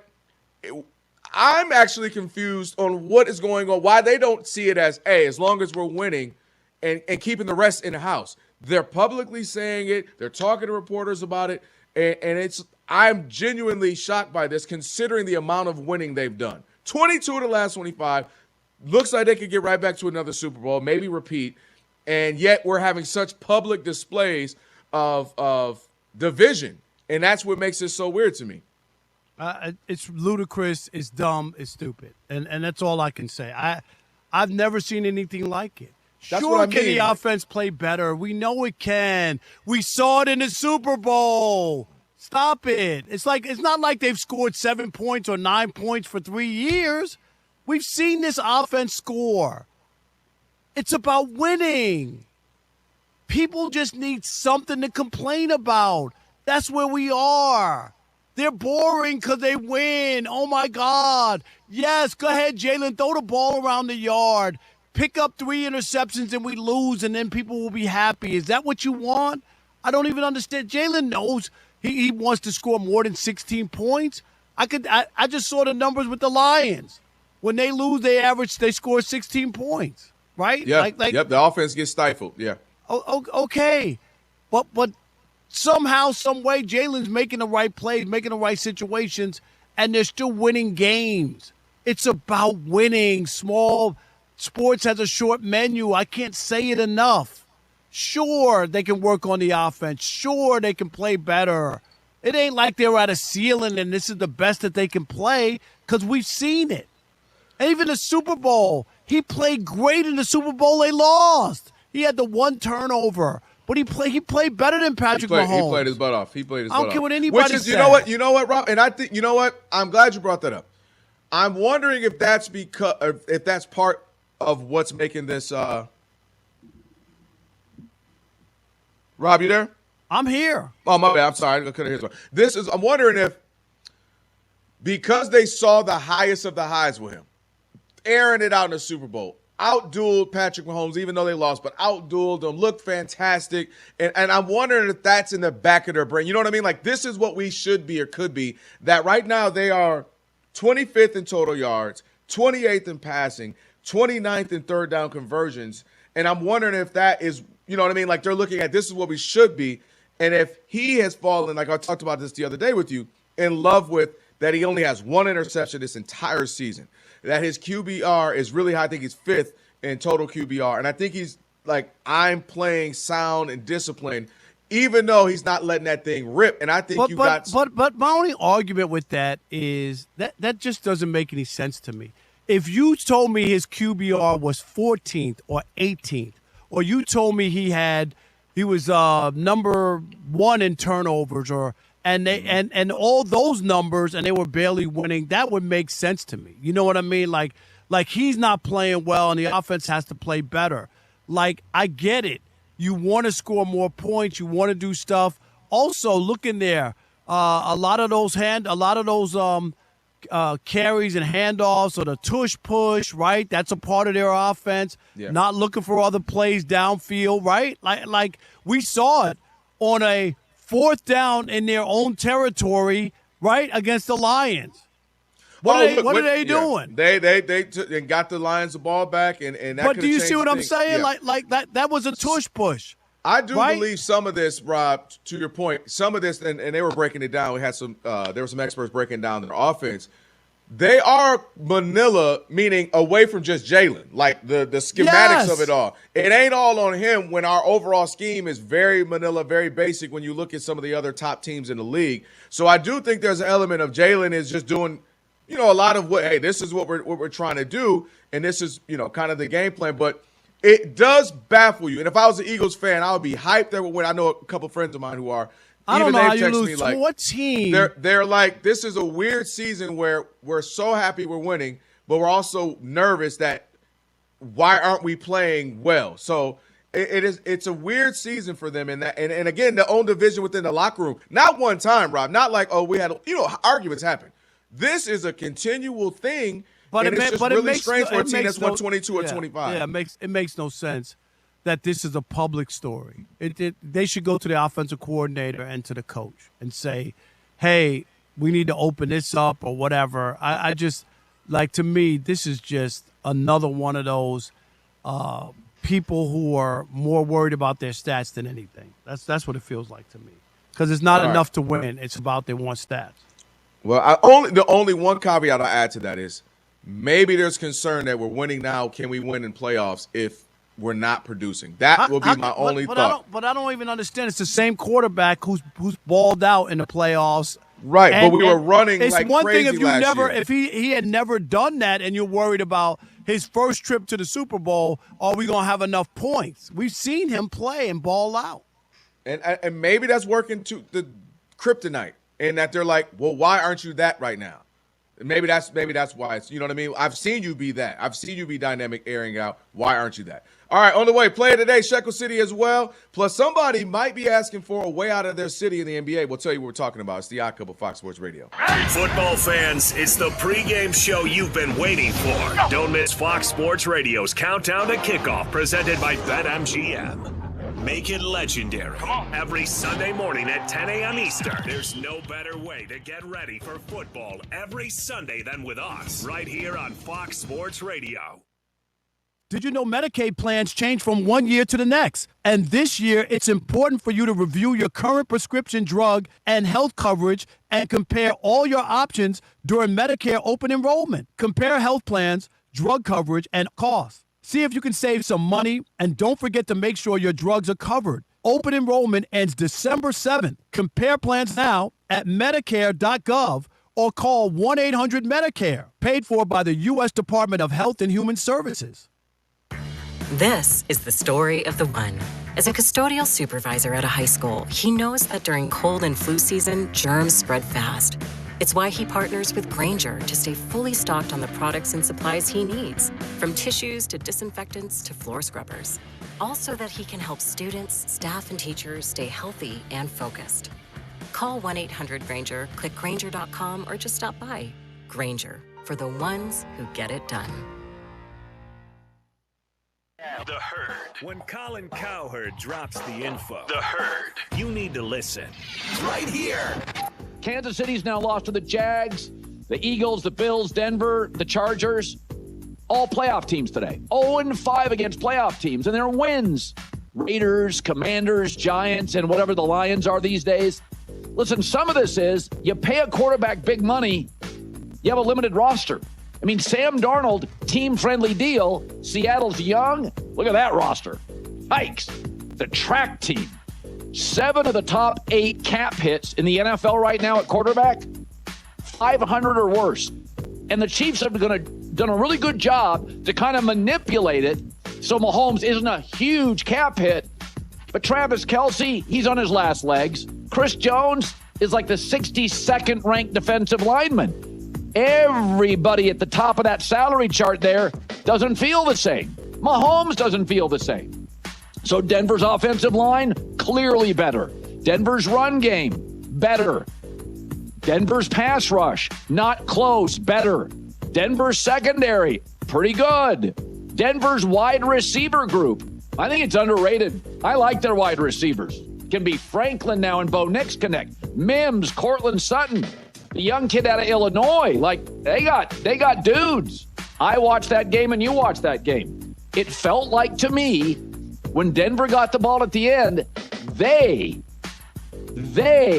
Speaker 21: I'm actually confused on what is going on, why they don't see it as, hey, as long as we're winning and keeping the rest in the house. They're publicly saying it. They're talking to reporters about it. And I'm genuinely shocked by this considering the amount of winning they've done. 22 of the last 25. Looks like they could get right back to another Super Bowl, maybe repeat. And yet we're having such public displays of division. And that's what makes it so weird to me.
Speaker 5: It's ludicrous. It's dumb. It's stupid. And that's all I can say. I've never seen anything like it.
Speaker 21: That's
Speaker 5: sure,
Speaker 21: what I mean.
Speaker 5: Can the offense play better? We know it can. We saw it in the Super Bowl. Stop it. It's not like they've scored 7 points or 9 points for 3 years. We've seen this offense score. It's about winning. People just need something to complain about. That's where we are. They're boring because they win. Oh, my God. Yes, go ahead, Jalen. Throw the ball around the yard. Pick up 3 interceptions and we lose, and then people will be happy. Is that what you want? I don't even understand. Jalen knows he wants to score more than 16 points. I just saw the numbers with the Lions. When they lose, they score 16 points, right?
Speaker 21: Yeah, yep, the offense gets stifled, yeah.
Speaker 5: Okay, but somehow, some way, Jalen's making the right plays, making the right situations, and they're still winning games. It's about winning. Small sports has a short menu. I can't say it enough. Sure, they can work on the offense. Sure, they can play better. It ain't like they're at a ceiling and this is the best that they can play because we've seen it. And even the Super Bowl, he played great in the Super Bowl. They lost. He had the 1 turnover. But he played better than Patrick Mahomes.
Speaker 21: He played his butt off. I don't
Speaker 5: care what anybody says.
Speaker 21: You know what, Rob? And I think, you know what? I'm glad you brought that up. I'm wondering if that's part of what's making this. Rob, you there?
Speaker 5: I'm here.
Speaker 21: Oh, my bad. I'm sorry. I couldn't hear this. I'm wondering if because they saw the highest of the highs with him, airing it out in the Super Bowl, outdueled Patrick Mahomes, even though they lost, but outdueled them, looked fantastic. And I'm wondering if that's in the back of their brain. You know what I mean? Like, this is what we should be or could be, that right now they are 25th in total yards, 28th in passing, 29th in third down conversions. And I'm wondering if that is, you know what I mean? Like, they're looking at this is what we should be. And if he has fallen, like I talked about this the other day with you, in love with that he only has one interception this entire season, that his QBR is really high. I think he's 5th in total QBR. And I think he's like, I'm playing sound and disciplined, even though he's not letting that thing rip. And I think
Speaker 5: But my only argument with that is that just doesn't make any sense to me. If you told me his QBR was 14th or 18th, or you told me he was number 1 in turnovers, and all those numbers, and they were barely winning, that would make sense to me. You know what I mean? Like he's not playing well, and the offense has to play better. Like, I get it. You want to score more points. You want to do stuff. Also, look in there. A lot of those carries and handoffs, or the tush push, right? That's a part of their offense. Yeah. Not looking for other plays downfield, right? Like we saw it on a 4th down in their own territory, right, against the Lions. What are they doing?
Speaker 21: They got the Lions the ball back, and that.
Speaker 5: But do you see what I'm saying? Yeah. Like that was a tush push.
Speaker 21: I do believe some of this, Rob, to your point, some of this, and they were breaking it down. We had there were some experts breaking down their offense. They are Manila, meaning away from just Jalen, like the schematics of it all. It ain't all on him when our overall scheme is very Manila, very basic when you look at some of the other top teams in the league. So I do think there's an element of Jalen is just doing, a lot of what, hey, this is what we're trying to do, and this is, kind of the game plan. But it does baffle you. And if I was an Eagles fan, I would be hyped that would win. I know a couple friends of mine who are.
Speaker 5: I don't know how you lose to what team.
Speaker 21: They're like, this is a weird season where we're so happy we're winning, but we're also nervous that why aren't we playing well? So it's a weird season for them. And again, their own division within the locker room. Not one time, Rob. Not like, we had, arguments happen. This is a continual thing. But it's just really strange for a team that's won 22 or 25.
Speaker 5: Yeah, it makes no sense that this is a public story. They should go to the offensive coordinator and to the coach and say, hey, we need to open this up or whatever. I just, to me, this is just another one of those people who are more worried about their stats than anything. That's what it feels like to me. Because it's not enough to win. It's about they want stats.
Speaker 21: Well, the only one caveat I add to that is maybe there's concern that we're winning now. Can we win in playoffs if we're not producing? That will be my only thought.
Speaker 5: But I don't even understand. It's the same quarterback who's balled out in the playoffs.
Speaker 21: Right, but we were running like crazy last year. It's one
Speaker 5: thing if he had never done that and you're worried about his first trip to the Super Bowl, are we going to have enough points? We've seen him play and ball out.
Speaker 21: And maybe that's working to the kryptonite, and that they're like, well, why aren't you that right now? Maybe that's why it's, you know what I mean? I've seen you be that. I've seen you be dynamic, airing out. Why aren't you that? All right, on the way, play of the day, Shekel City as well. Plus, somebody might be asking for a way out of their city in the NBA. We'll tell you what we're talking about. It's the Odd Couple, Fox Sports Radio.
Speaker 23: Football fans, it's the pregame show you've been waiting for. Don't miss Fox Sports Radio's Countdown to Kickoff, presented by BetMGM. Make it legendary. Every Sunday morning at 10 a.m. Eastern. There's no better way to get ready for football every Sunday than with us, right here on Fox Sports Radio.
Speaker 5: Did you know Medicaid plans change from one year to the next? And this year, it's important for you to review your current prescription drug and health coverage and compare all your options during Medicare open enrollment. Compare health plans, drug coverage, and costs. See if you can save some money, and don't forget to make sure your drugs are covered. Open enrollment ends December 7th. Compare plans now at Medicare.gov or call 1-800-MEDICARE, paid for by the U.S. Department of Health and Human Services.
Speaker 9: This is the story of the one. As a custodial supervisor at a high school, he knows that during cold and flu season, germs spread fast. It's why he partners with Grainger to stay fully stocked on the products and supplies he needs, from tissues to disinfectants to floor scrubbers. All so that he can help students, staff, and teachers stay healthy and focused. Call 1-800-GRAINGER, click Grainger.com, or just stop by. Grainger, for the ones who get it done.
Speaker 23: The Herd. When Colin Cowherd drops the info, The Herd, you need to listen. Right here.
Speaker 11: Kansas City's now lost to the Jags, the Eagles, the Bills, Denver, the Chargers. All playoff teams today. 0-5 against playoff teams, and their wins. Raiders, Commanders, Giants, and whatever the Lions are these days. Listen, some of this is you pay a quarterback big money, you have a limited roster. I mean, Sam Darnold, team-friendly deal. Seattle's young. Look at that roster. Hikes, the track team. 7 of the top 8 cap hits in the NFL right now at quarterback, 500 or worse. And the Chiefs have done a really good job to kind of manipulate it so Mahomes isn't a huge cap hit. But Travis Kelce, he's on his last legs. Chris Jones is like the 62nd ranked defensive lineman. Everybody at the top of that salary chart there doesn't feel the same. Mahomes doesn't feel the same. So Denver's offensive line, clearly better. Denver's run game, better. Denver's pass rush, not close, better. Denver's secondary, pretty good. Denver's wide receiver group, I think it's underrated. I like their wide receivers. Can be Franklin now and Bo Nix connect. Mims, Cortland Sutton. The young kid out of Illinois, like they got dudes. I watched that game and you watched that game. It felt like to me when Denver got the ball at the end, they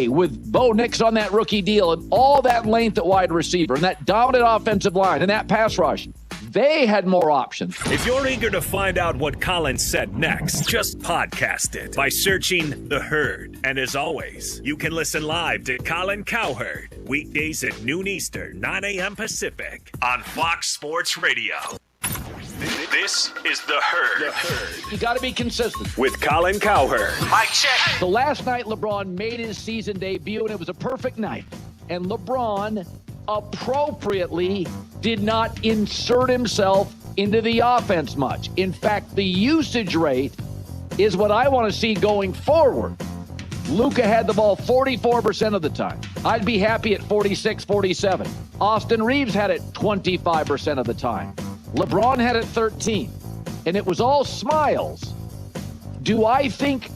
Speaker 11: with Bo Nix on that rookie deal and all that length at wide receiver and that dominant offensive line and that pass rush, they had more options.
Speaker 23: If you're eager to find out what Colin said next, just podcast it by searching The Herd. And as always, you can listen live to Colin Cowherd weekdays at noon Eastern, 9 a.m. Pacific on Fox Sports Radio. This is The Herd.
Speaker 11: You got to be consistent.
Speaker 23: With Colin Cowherd.
Speaker 11: Mic check. The last night LeBron made his season debut, and it was a perfect night. And LeBron appropriately did not insert himself into the offense much. In fact, the usage rate is what I want to see going forward. Luka had the ball 44% of the time. I'd be happy at 46, 47. Austin Reeves had it 25% of the time. LeBron had it 13. And it was all smiles. Do I think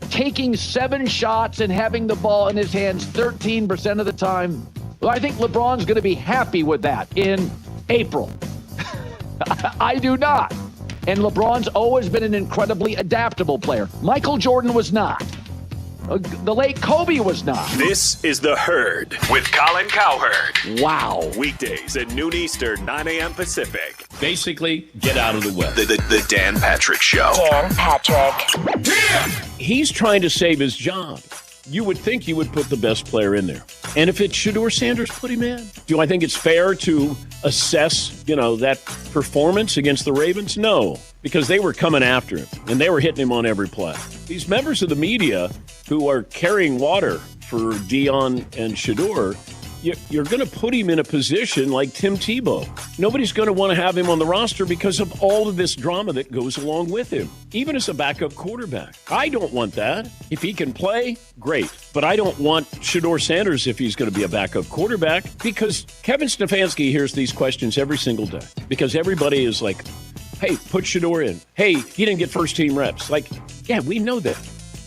Speaker 11: taking 7 shots and having the ball in his hands 13% of the time, well, I think LeBron's going to be happy with that in April. I do not. And LeBron's always been an incredibly adaptable player. Michael Jordan was not. The late Kobe was not.
Speaker 23: This is The Herd with Colin Cowherd.
Speaker 11: Wow.
Speaker 23: Weekdays at noon Eastern, 9 a.m. Pacific.
Speaker 10: Basically, get out of the way.
Speaker 23: The Dan Patrick Show.
Speaker 12: Dan Patrick.
Speaker 10: He's trying to save his job. You would think you would put the best player in there. And if it's Shedeur Sanders, put him in. Do I think it's fair to assess, that performance against the Ravens? No, because they were coming after him, and they were hitting him on every play. These members of the media who are carrying water for Dion and Shedeur, you're going to put him in a position like Tim Tebow. Nobody's going to want to have him on the roster because of all of this drama that goes along with him, even as a backup quarterback. I don't want that. If he can play, great. But I don't want Shedeur Sanders if he's going to be a backup quarterback, because Kevin Stefanski hears these questions every single day because everybody is like, hey, put Shedeur in. Hey, he didn't get first-team reps. Like, yeah, we know that.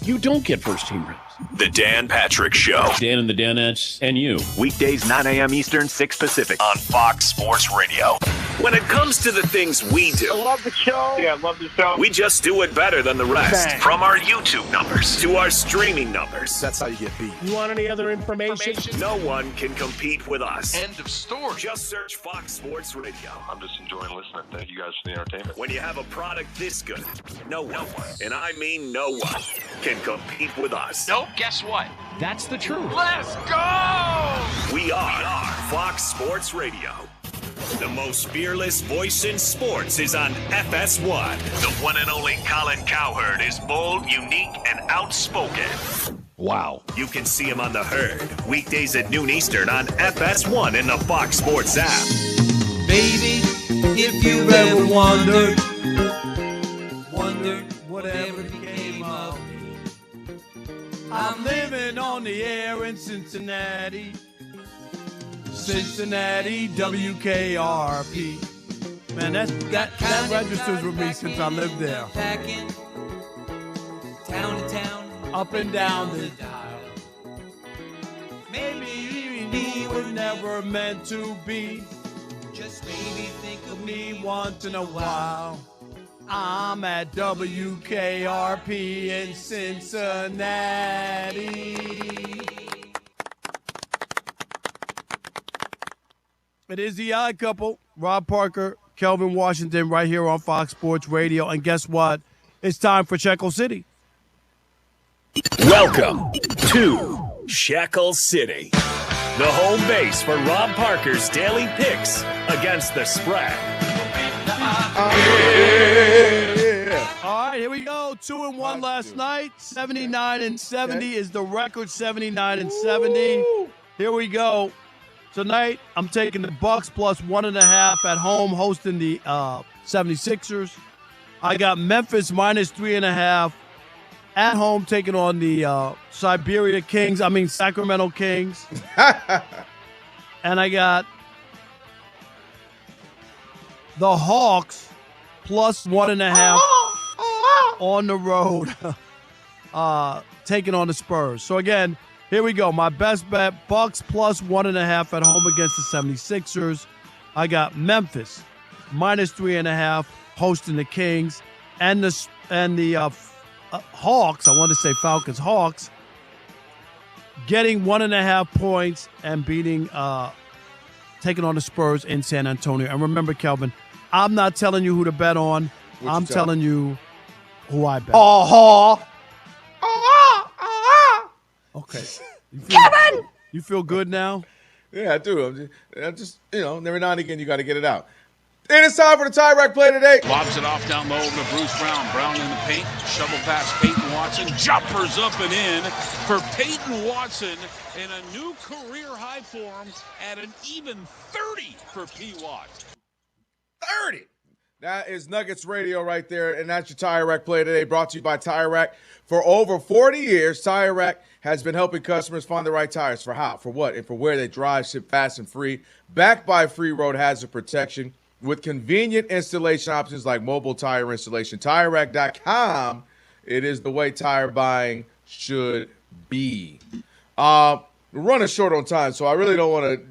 Speaker 10: You don't get first-team reps.
Speaker 23: The Dan Patrick Show.
Speaker 10: Dan and the Danettes and you.
Speaker 23: Weekdays, 9 a.m. Eastern, 6 Pacific on Fox Sports Radio. When it comes to the things we do,
Speaker 16: I love the show. Yeah, I love the show.
Speaker 23: we just do it better than the rest.
Speaker 16: Bang.
Speaker 23: From our YouTube numbers to our streaming numbers.
Speaker 3: That's how you get beat.
Speaker 29: You want any other information?
Speaker 23: No one can compete with us.
Speaker 2: End of story.
Speaker 23: Just search Fox Sports Radio.
Speaker 14: I'm just enjoying listening. Thank you guys for the entertainment.
Speaker 23: When you have a product this good, no one, and I mean no one, can compete with us.
Speaker 2: Nope, guess what?
Speaker 13: That's the truth.
Speaker 2: Let's go!
Speaker 23: We are Fox Sports Radio. The most fearless voice in sports is on FS1. The one and only Colin Cowherd is bold, unique, and outspoken.
Speaker 11: Wow.
Speaker 23: You can see him on The Herd, weekdays at noon Eastern on FS1 in the Fox Sports app.
Speaker 17: Baby, if you've ever wondered whatever became of me.
Speaker 5: I'm living on the air in Cincinnati. Cincinnati, WKRP. Man, that registers with me since I lived there.
Speaker 17: Packing, town to town,
Speaker 5: up and down the dial. Maybe we were never meant to be.
Speaker 17: Just maybe think of
Speaker 5: Me once in a while. I'm at WKRP in Cincinnati. It is the Odd Couple. Rob Parker, Kelvin Washington, right here on Fox Sports Radio. And guess what? It's time for Shekel City.
Speaker 23: Welcome to Shekel City, the home base for Rob Parker's daily picks against the spread.
Speaker 5: All right, here we go. 2-1 last night. 79-70 is the record. 79-70. Here we go. Tonight, I'm taking the Bucks plus 1.5 at home, hosting the 76ers. I got Memphis minus 3.5 at home, taking on the Sacramento Kings. And I got the Hawks plus 1.5 on the road, taking on the Spurs. So again, here we go. My best bet, Bucks plus 1.5 at home against the 76ers. I got Memphis minus 3.5 hosting the Kings, and the Hawks. I want to say Falcons. Hawks getting 1.5 points and beating, taking on the Spurs in San Antonio. And remember, Kelvin, I'm not telling you who to bet on. I'm telling you who I bet. Okay.
Speaker 21: Kevin!
Speaker 5: You feel good now?
Speaker 21: Yeah, I do. I'm just every now and again you got to get it out. And it's time for the tie rack play today.
Speaker 18: Lobs it off down low over to Bruce Brown. Brown in the paint. Shovel past Peyton Watson. Jumpers up and in for Peyton Watson in a new career high form at an even 30 for P. Watt.
Speaker 21: 30. That is Nuggets Radio right there, and that's your Tire Rack play today, brought to you by Tire Rack. For over 40 years, Tire Rack has been helping customers find the right tires for how, for what, and for where they drive, ship fast and free. Backed by free road hazard protection with convenient installation options like mobile tire installation. TireRack.com. It is the way tire buying should be. We're running short on time, so I really don't want to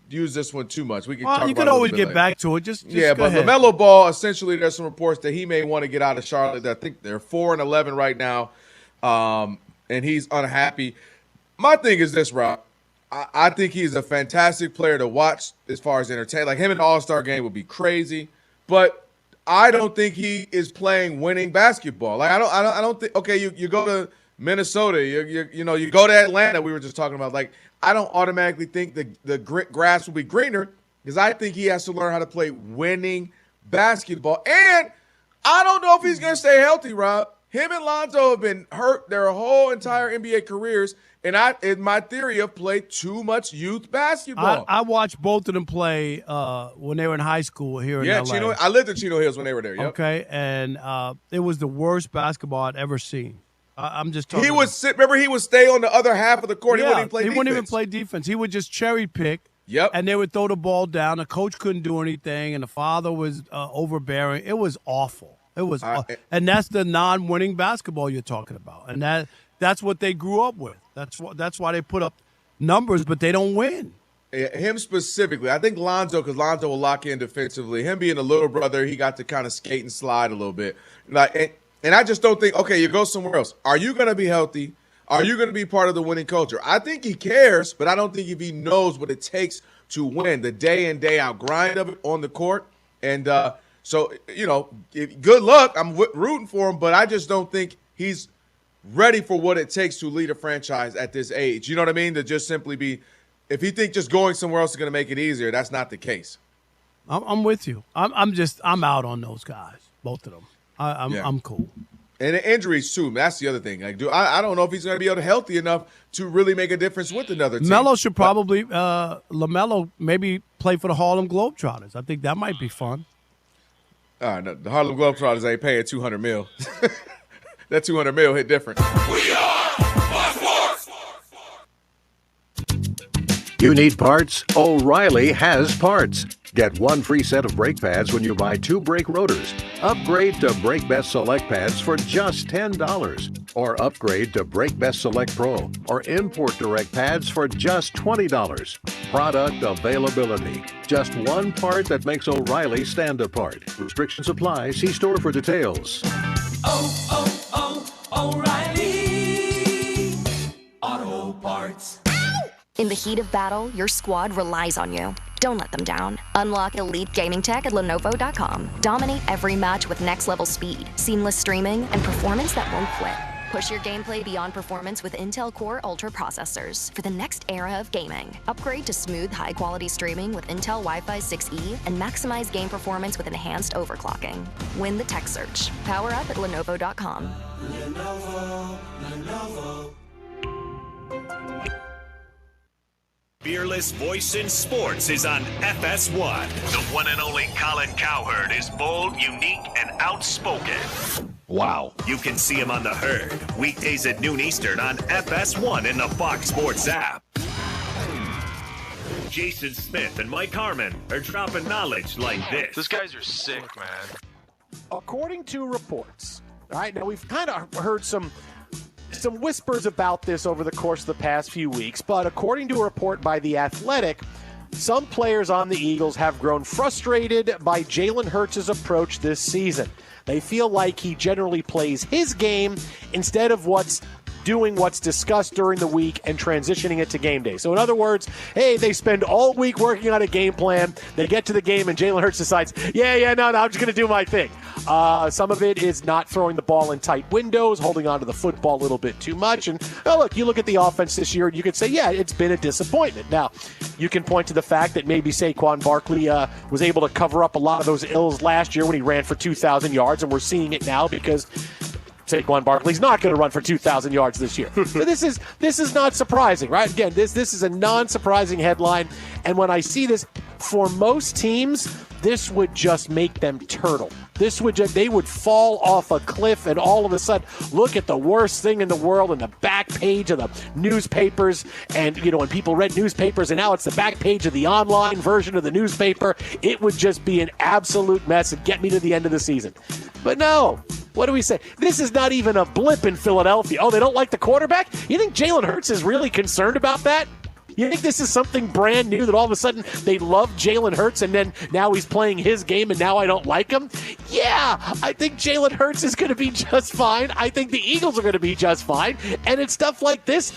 Speaker 21: use this one too much. We can talk
Speaker 5: you
Speaker 21: about
Speaker 5: can
Speaker 21: it
Speaker 5: always get
Speaker 21: later.
Speaker 5: back to it. Just
Speaker 21: yeah,
Speaker 5: go
Speaker 21: but
Speaker 5: ahead.
Speaker 21: LaMelo Ball, essentially, there's some reports that he may want to get out of Charlotte. I think they're 4-11 right now, and he's unhappy. My thing is this, Rob. I think he's a fantastic player to watch as far as entertainment. Like him in the All-Star game would be crazy, but I don't think he is playing winning basketball. Like I don't think. Okay, you go to Minnesota, you go to Atlanta. We were just talking about. Like I don't automatically think the grass will be greener because I think he has to learn how to play winning basketball. And I don't know if he's going to stay healthy, Rob. Him and Lonzo have been hurt their whole entire NBA careers. And in my theory, have played too much youth basketball.
Speaker 5: I watched both of them play when they were in high school here in LA.
Speaker 21: I lived in Chino Hills when they were there. Yep.
Speaker 5: Okay, and it was the worst basketball I'd ever seen. I'm just talking.
Speaker 21: He would stay on the other half of the court.
Speaker 5: Yeah,
Speaker 21: he wouldn't even play defense.
Speaker 5: He would just cherry pick.
Speaker 21: Yep.
Speaker 5: And they would throw the ball down. The coach couldn't do anything, and the father was overbearing. It was awful. It was, and that's the non-winning basketball you're talking about, and that's what they grew up with. That's why they put up numbers, but they don't win.
Speaker 21: Him specifically, I think Lonzo, because Lonzo will lock in defensively. Him being a little brother, he got to kind of skate and slide a little bit. And I just don't think, okay, you go somewhere else. Are you going to be healthy? Are you going to be part of the winning culture? I think he cares, but I don't think if he knows what it takes to win, the day in, day out grind of it on the court. And so, good luck. I'm rooting for him, but I just don't think he's ready for what it takes to lead a franchise at this age. You know what I mean? To just simply be – if you think just going somewhere else is going to make it easier, that's not the case.
Speaker 5: I'm with you. I'm out on those guys, both of them. I'm cool.
Speaker 21: And the injuries, too. That's the other thing. Like, I don't know if he's going to be able to healthy enough to really make a difference with another team.
Speaker 5: Melo should probably LaMelo maybe play for the Harlem Globetrotters. I think that might be fun.
Speaker 21: No, the Harlem Globetrotters ain't paying $200 million. That $200 million hit different.
Speaker 19: We are Fox Sports.
Speaker 20: You need parts? O'Reilly has parts. Get one free set of brake pads when you buy 2 brake rotors. Upgrade to Brake Best Select pads for just $10. Or upgrade to Brake Best Select Pro or Import Direct pads for just $20. Product availability. Just one part that makes O'Reilly stand apart. Restrictions apply. See store for details.
Speaker 19: O'Reilly Auto Parts.
Speaker 15: In the heat of battle, your squad relies on you. Don't let them down. Unlock elite gaming tech at Lenovo.com. Dominate every match with next-level speed, seamless streaming, and performance that won't quit. Push your gameplay beyond performance with Intel Core Ultra processors for the next era of gaming. Upgrade to smooth, high-quality streaming with Intel Wi-Fi 6E and maximize game performance with enhanced overclocking. Win the tech search. Power up at Lenovo.com.
Speaker 23: Lenovo. Fearless voice in sports is on FS1. The one and only Colin Cowherd is bold, unique, and outspoken.
Speaker 11: Wow.
Speaker 23: You can see him on The Herd, weekdays at noon Eastern on FS1 in the Fox Sports app. Jason Smith and Mike Harmon are dropping knowledge like this.
Speaker 2: Those guys are sick, man.
Speaker 3: According to reports, all right, now we've kind of heard some whispers about this over the course of the past few weeks, but according to a report by The Athletic, some players on the Eagles have grown frustrated by Jalen Hurts' approach this season. They feel like he generally plays his game instead of what's discussed during the week and transitioning it to game day. So in other words, hey, they spend all week working on a game plan. They get to the game and Jalen Hurts decides, no, I'm just going to do my thing. Some of it is not throwing the ball in tight windows, holding on to the football a little bit too much. And look, you look at the offense this year and you could say, yeah, it's been a disappointment. Now, you can point to the fact that maybe Saquon Barkley was able to cover up a lot of those ills last year when he ran for 2,000 yards, and we're seeing it now because Saquon Barkley's not going to run for 2,000 yards this year. So this is not surprising, right? Again, this is a non-surprising headline, and when I see this, for most teams, this would just make them turtle. They would fall off a cliff, and all of a sudden, look at the worst thing in the world in the back page of the newspapers. And when people read newspapers, and now it's the back page of the online version of the newspaper, it would just be an absolute mess and get me to the end of the season. But no. What do we say? This is not even a blip in Philadelphia. Oh, they don't like the quarterback? You think Jalen Hurts is really concerned about that? You think this is something brand new that all of a sudden they love Jalen Hurts and then now he's playing his game and now I don't like him? Yeah, I think Jalen Hurts is going to be just fine. I think the Eagles are going to be just fine. And it's stuff like this.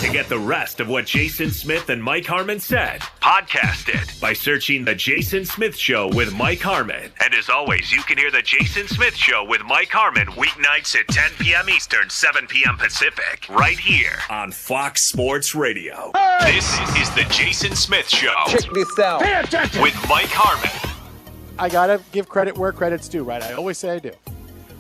Speaker 23: To get the rest of what Jason Smith and Mike Harmon said, podcast it by searching The Jason Smith Show with Mike Harmon. And as always, you can hear The Jason Smith Show with Mike Harmon weeknights at 10 p.m. Eastern, 7 p.m. Pacific, right here on Fox Sports Radio.
Speaker 3: Hey!
Speaker 23: This is The Jason Smith Show.
Speaker 3: Check this out. Pay attention.
Speaker 23: With Mike Harmon.
Speaker 3: I got to give credit where credit's due, right? I always say I do.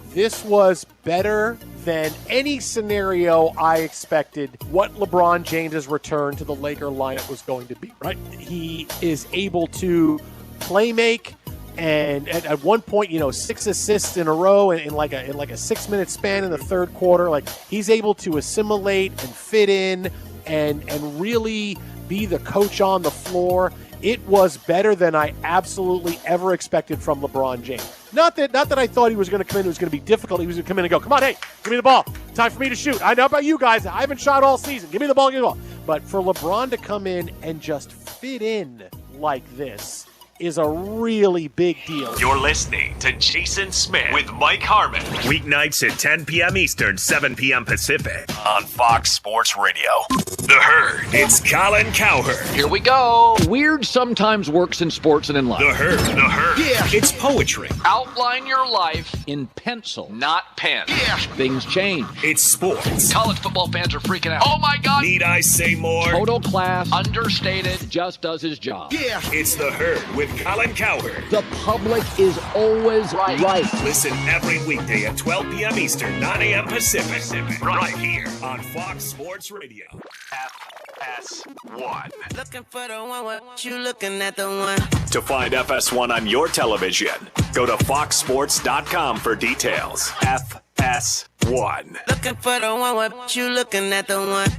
Speaker 3: This was better than any scenario I expected what LeBron James's return to the Laker lineup was going to be, right? He is able to play make, and at one point, 6 assists in a row in like a 6-minute span in the third quarter. Like, he's able to assimilate and fit in and really be the coach on the floor. It was better than I absolutely ever expected from LeBron James. Not that I thought he was going to come in, it was going to be difficult. He was going to come in and go, come on, hey, give me the ball. Time for me to shoot. I know about you guys. I haven't shot all season. Give me the ball, give me the ball. But for LeBron to come in and just fit in like this is a really big deal.
Speaker 23: You're listening to Jason Smith with Mike Harmon. Weeknights at 10 p.m. Eastern, 7 p.m. Pacific on Fox Sports Radio. The Herd. It's Colin Cowherd.
Speaker 11: Here we go. Weird sometimes works in sports and in life.
Speaker 23: The Herd. The Herd. Yeah. It's poetry.
Speaker 11: Outline your life in pencil, not pen. Yeah. Things change.
Speaker 23: It's sports.
Speaker 11: College football fans are freaking out. Oh my God.
Speaker 23: Need I say more?
Speaker 11: Total class, understated, just does his job.
Speaker 23: Yeah. It's The Herd with Colin Cowherd.
Speaker 11: The public is always right.
Speaker 23: Listen every weekday at 12 p.m. Eastern, 9 a.m. Pacific. Right here on Fox Sports Radio. FS1.
Speaker 17: Looking for the one, what you looking at the one?
Speaker 23: To find FS1 on your television, go to foxsports.com for details. FS1.
Speaker 17: Looking for the one, what you looking at the one?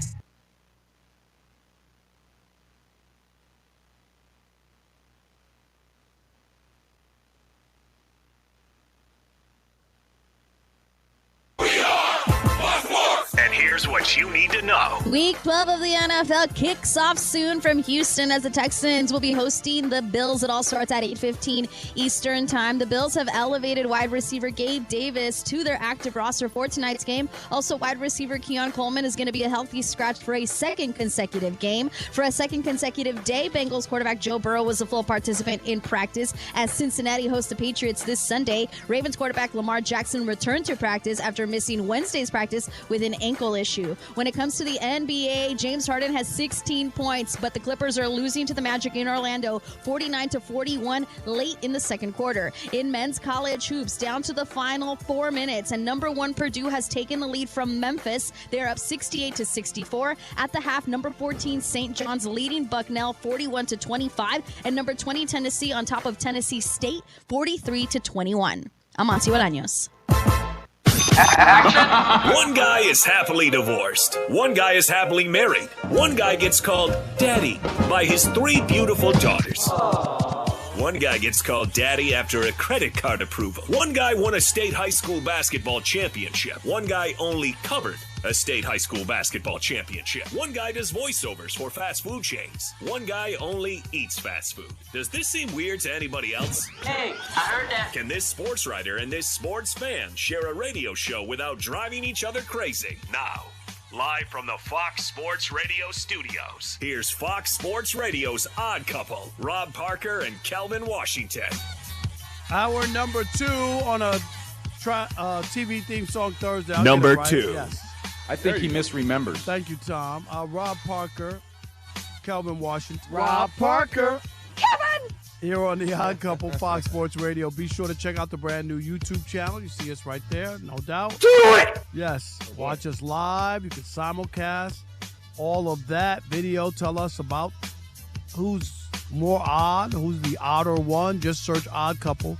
Speaker 23: And here's what you need to know.
Speaker 6: Week 12 of the NFL kicks off soon from Houston as the Texans will be hosting the Bills. It all starts at 8:15 Eastern Time. The Bills have elevated wide receiver Gabe Davis to their active roster for tonight's game. Also, wide receiver Keon Coleman is going to be a healthy scratch for a second consecutive game. For a second consecutive day, Bengals quarterback Joe Burrow was a full participant in practice as Cincinnati hosts the Patriots this Sunday. Ravens quarterback Lamar Jackson returned to practice after missing Wednesday's practice with an ankle issue. When it comes to the NBA, James Harden has 16 points, but the Clippers are losing to the Magic in Orlando 49-41 late in the second quarter. In men's college hoops, down to the final 4 minutes, and number 1 Purdue has taken the lead from Memphis. They're up 68-64. At the half, number 14 St. John's leading Bucknell 41-25, and number 20 Tennessee on top of Tennessee State 43-21. I'm Monty Bolaños.
Speaker 23: One guy is happily divorced. One guy is happily married. One guy gets called daddy by his 3 beautiful daughters. One guy gets called daddy after a credit card approval. One guy won a state high school basketball championship. One guy only covered a state high school basketball championship. One guy does voiceovers for fast food chains. One guy only eats fast food. Does this seem weird to anybody else?
Speaker 1: Hey, I heard that.
Speaker 23: Can this sports writer and this sports fan share a radio show without driving each other crazy? Now, live from the Fox Sports Radio studios, here's Fox Sports Radio's Odd Couple, Rob Parker and Kelvin Washington.
Speaker 5: Hour number 2 on a TV theme song Thursday.
Speaker 23: Number 2.
Speaker 5: Yes.
Speaker 21: I think he misremembers.
Speaker 5: Thank you, Tom. Rob Parker, Kelvin Washington.
Speaker 3: Rob Parker.
Speaker 6: Kevin!
Speaker 5: Here on the Odd Couple, Fox Sports Radio. Be sure to check out the brand new YouTube channel. You see us right there, no doubt.
Speaker 23: Do it!
Speaker 5: Yes. Watch us live. You can simulcast all of that video. Tell us about who's more odd, who's the odder one. Just search Odd Couple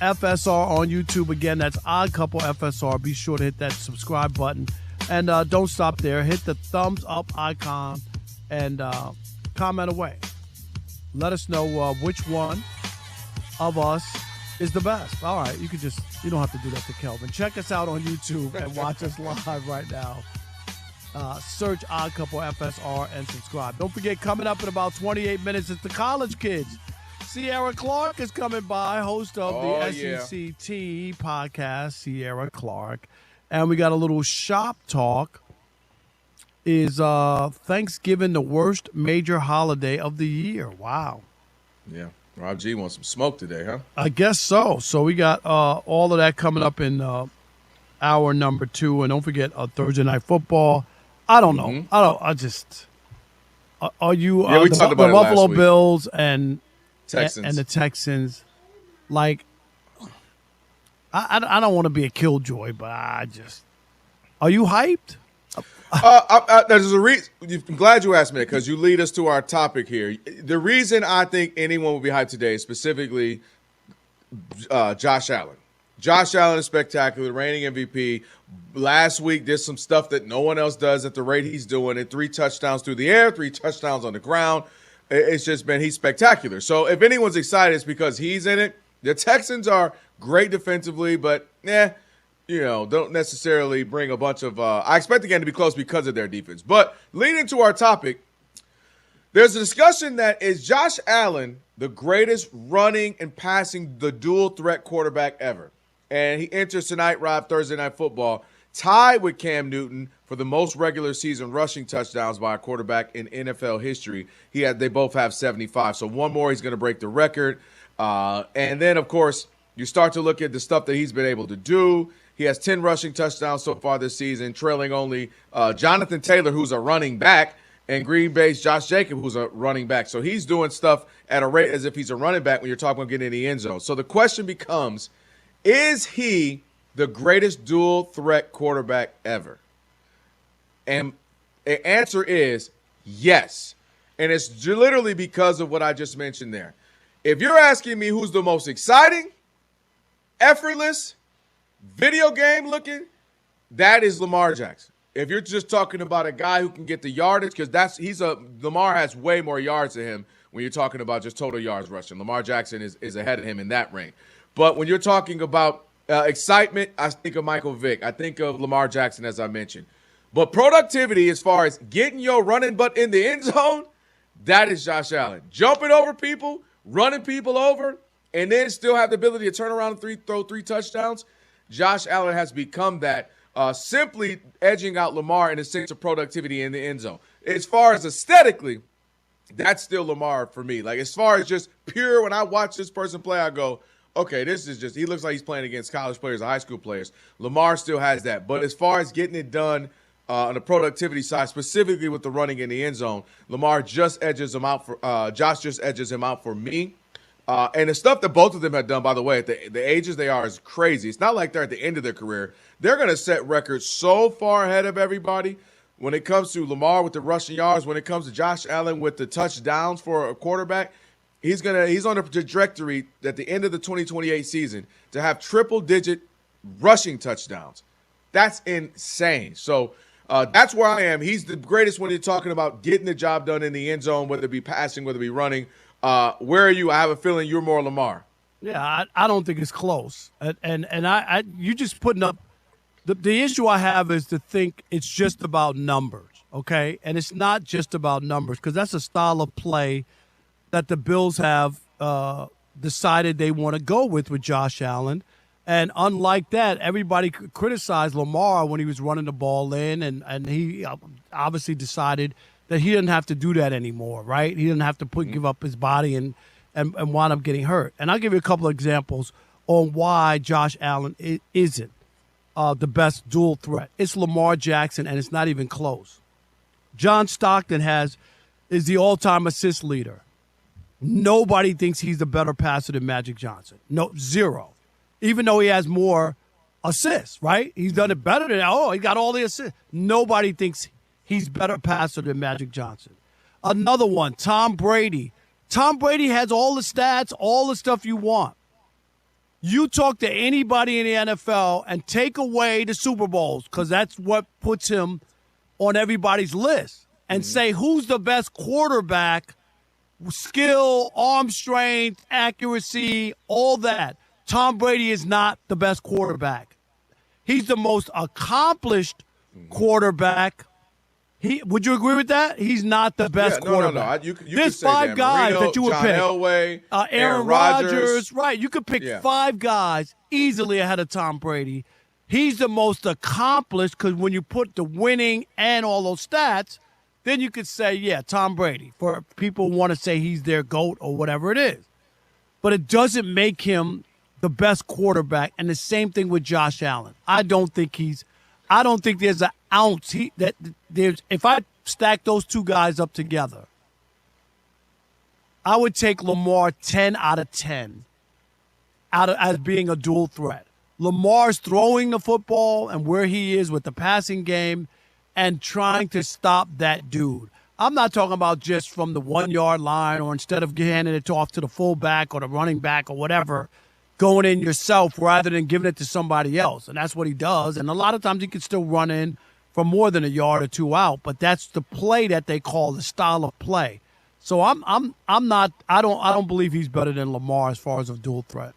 Speaker 5: FSR on YouTube. Again, that's Odd Couple FSR. Be sure to hit that subscribe button. And don't stop there. Hit the thumbs up icon and comment away. Let us know which one of us is the best. All right, you don't have to do that to Kelvin. Check us out on YouTube and watch us live right now. Search Odd Couple FSR and subscribe. Don't forget, coming up in about 28 minutes, it's the College Kids. Sierra Clark is coming by, host of the SECT podcast, Sierra Clark. And we got a little shop talk. Is Thanksgiving the worst major holiday of the year? Wow.
Speaker 21: Yeah. Rob G wants some smoke today, huh?
Speaker 5: I guess so. So we got all of that coming up in hour number 2. And don't forget Thursday Night Football. I don't know. Are you
Speaker 21: we
Speaker 5: the
Speaker 21: talked about it
Speaker 5: Buffalo
Speaker 21: last week.
Speaker 5: Bills and
Speaker 21: Texans.
Speaker 5: and the Texans? Like, I don't want to be a killjoy, but are you hyped?
Speaker 21: There's a reason. I'm glad you asked me that because you lead us to our topic here. The reason I think anyone will be hyped today is specifically Josh Allen. Josh Allen is spectacular, reigning MVP. Last week did some stuff that no one else does at the rate he's doing it. 3 touchdowns through the air, 3 touchdowns on the ground. It's just been, he's spectacular. So if anyone's excited, it's because he's in it. The Texans are great defensively, but don't necessarily bring a bunch of I expect the game to be close because of their defense. But leading to our topic, there's a discussion that is Josh Allen the greatest running and passing the dual threat quarterback ever. And he enters tonight, Rob, Thursday Night Football, tied with Cam Newton for the most regular season rushing touchdowns by a quarterback in NFL history. They both have 75. So one more, he's going to break the record. And then, of course, you start to look at the stuff that he's been able to do. He has 10 rushing touchdowns so far this season, trailing only Jonathan Taylor, who's a running back, and Green Bay's Josh Jacobs, who's a running back. So he's doing stuff at a rate as if he's a running back when you're talking about getting in the end zone. So the question becomes, is he the greatest dual threat quarterback ever? And the answer is yes. And it's literally because of what I just mentioned there. If you're asking me who's the most exciting, effortless, video game looking, that is Lamar Jackson. If you're just talking about a guy who can get the yardage, because Lamar has way more yards than him when you're talking about just total yards rushing. Lamar Jackson is ahead of him in that range. But when you're talking about excitement, I think of Michael Vick. I think of Lamar Jackson, as I mentioned. But productivity, as far as getting your running butt in the end zone, that is Josh Allen. Jumping over people, running people over, and then still have the ability to turn around and throw 3 touchdowns. Josh Allen has become that, simply edging out Lamar in the sense of productivity in the end zone. As far as aesthetically, that's still Lamar for me. Like, as far as just pure, when I watch this person play, I go, okay, this is just, he looks like he's playing against college players or high school players. Lamar still has that. But as far as getting it done on the productivity side, specifically with the running in the end zone, Lamar just edges him out for Josh just edges him out for me. And the stuff that both of them have done, by the way, at the ages they are is crazy. It's not like they're at the end of their career. They're going to set records so far ahead of everybody. When it comes to Lamar with the rushing yards, when it comes to Josh Allen with the touchdowns for a quarterback, he's on a trajectory at the end of the 2028 season to have triple-digit rushing touchdowns. That's insane. So that's where I am. He's the greatest when you're talking about getting the job done in the end zone, whether it be passing, whether it be running. Where are you? I have a feeling you're more Lamar.
Speaker 5: Yeah, I don't think it's close. And I you just putting up the issue I have is to think it's just about numbers, okay? And it's not just about numbers, because that's a style of play that the Bills have decided they want to go with Josh Allen. And unlike that, everybody criticized Lamar when he was running the ball in, and he obviously decided that he didn't have to do that anymore, right? He didn't have to give up his body and wind up getting hurt. And I'll give you a couple of examples on why Josh Allen isn't the best dual threat. It's Lamar Jackson, and it's not even close. John Stockton is the all-time assist leader. Nobody thinks he's a better passer than Magic Johnson. No, zero. Even though he has more assists, right? He's done it better than, he got all the assists. Nobody thinks he's better passer than Magic Johnson. Another one, Tom Brady. Tom Brady has all the stats, all the stuff you want. You talk to anybody in the NFL and take away the Super Bowls, because that's what puts him on everybody's list, and say who's the best quarterback, skill, arm strength, accuracy, all that. Tom Brady is not the best quarterback. He's the most accomplished quarterback. Would you agree with that? He's not the best quarterback.
Speaker 21: No. You
Speaker 5: There's 5 guys
Speaker 21: Marino,
Speaker 5: that you would
Speaker 21: John
Speaker 5: pick.
Speaker 21: Elway,
Speaker 5: Aaron Rodgers. Right. You could pick 5 guys easily ahead of Tom Brady. He's the most accomplished, because when you put the winning and all those stats, then you could say, yeah, Tom Brady. For people who want to say he's their GOAT or whatever it is. But it doesn't make him the best quarterback. And the same thing with Josh Allen. I don't think there's an ounce if I stack those 2 guys up together, I would take Lamar 10 out of 10 as being a dual threat. Lamar's throwing the football and where he is with the passing game and trying to stop that dude. I'm not talking about just from the 1-yard line, or instead of handing it off to the fullback or the running back or whatever, going in yourself rather than giving it to somebody else. And that's what he does. And a lot of times he can still run in for more than a yard or 2 out, but that's the play that they call the style of play. So I don't believe he's better than Lamar as far as a dual threat.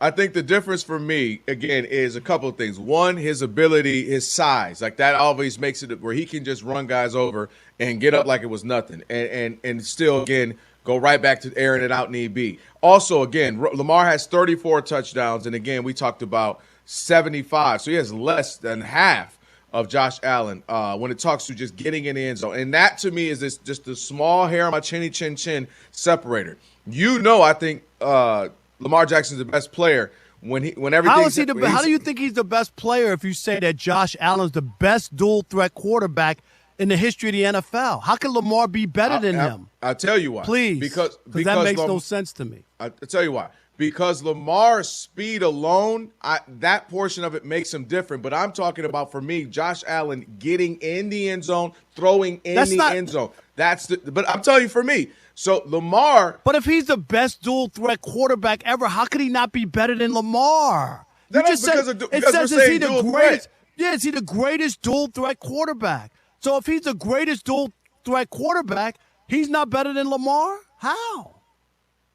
Speaker 21: I think the difference for me, again, is a couple of things. One, his ability, his size. Like, that always makes it where he can just run guys over and get up like it was nothing. And still, again, go right back to airing it out need be. Also, again, Lamar has 34 touchdowns. And, again, we talked about 75. So he has less than half of Josh Allen when it talks to just getting in the end zone. And that, to me, is just the small hair on my chin separator. I think Lamar Jackson's the best player when everything.
Speaker 5: How do you think he's the best player if you say that Josh Allen's the best dual threat quarterback in the history of the NFL? How can Lamar be better than him?
Speaker 21: I'll tell you why.
Speaker 5: Please, because that makes no sense to me.
Speaker 21: I'll tell you why. Because Lamar's speed alone, that portion of it makes him different. But I'm talking about, for me, Josh Allen getting in the end zone, throwing in end zone. But I'm telling you, for me. So Lamar.
Speaker 5: But if he's the best dual threat quarterback ever, how could he not be better than Lamar?
Speaker 21: Because we're saying dual threat.
Speaker 5: Yeah, is he the greatest dual threat quarterback? So if he's the greatest dual threat quarterback, he's not better than Lamar? How?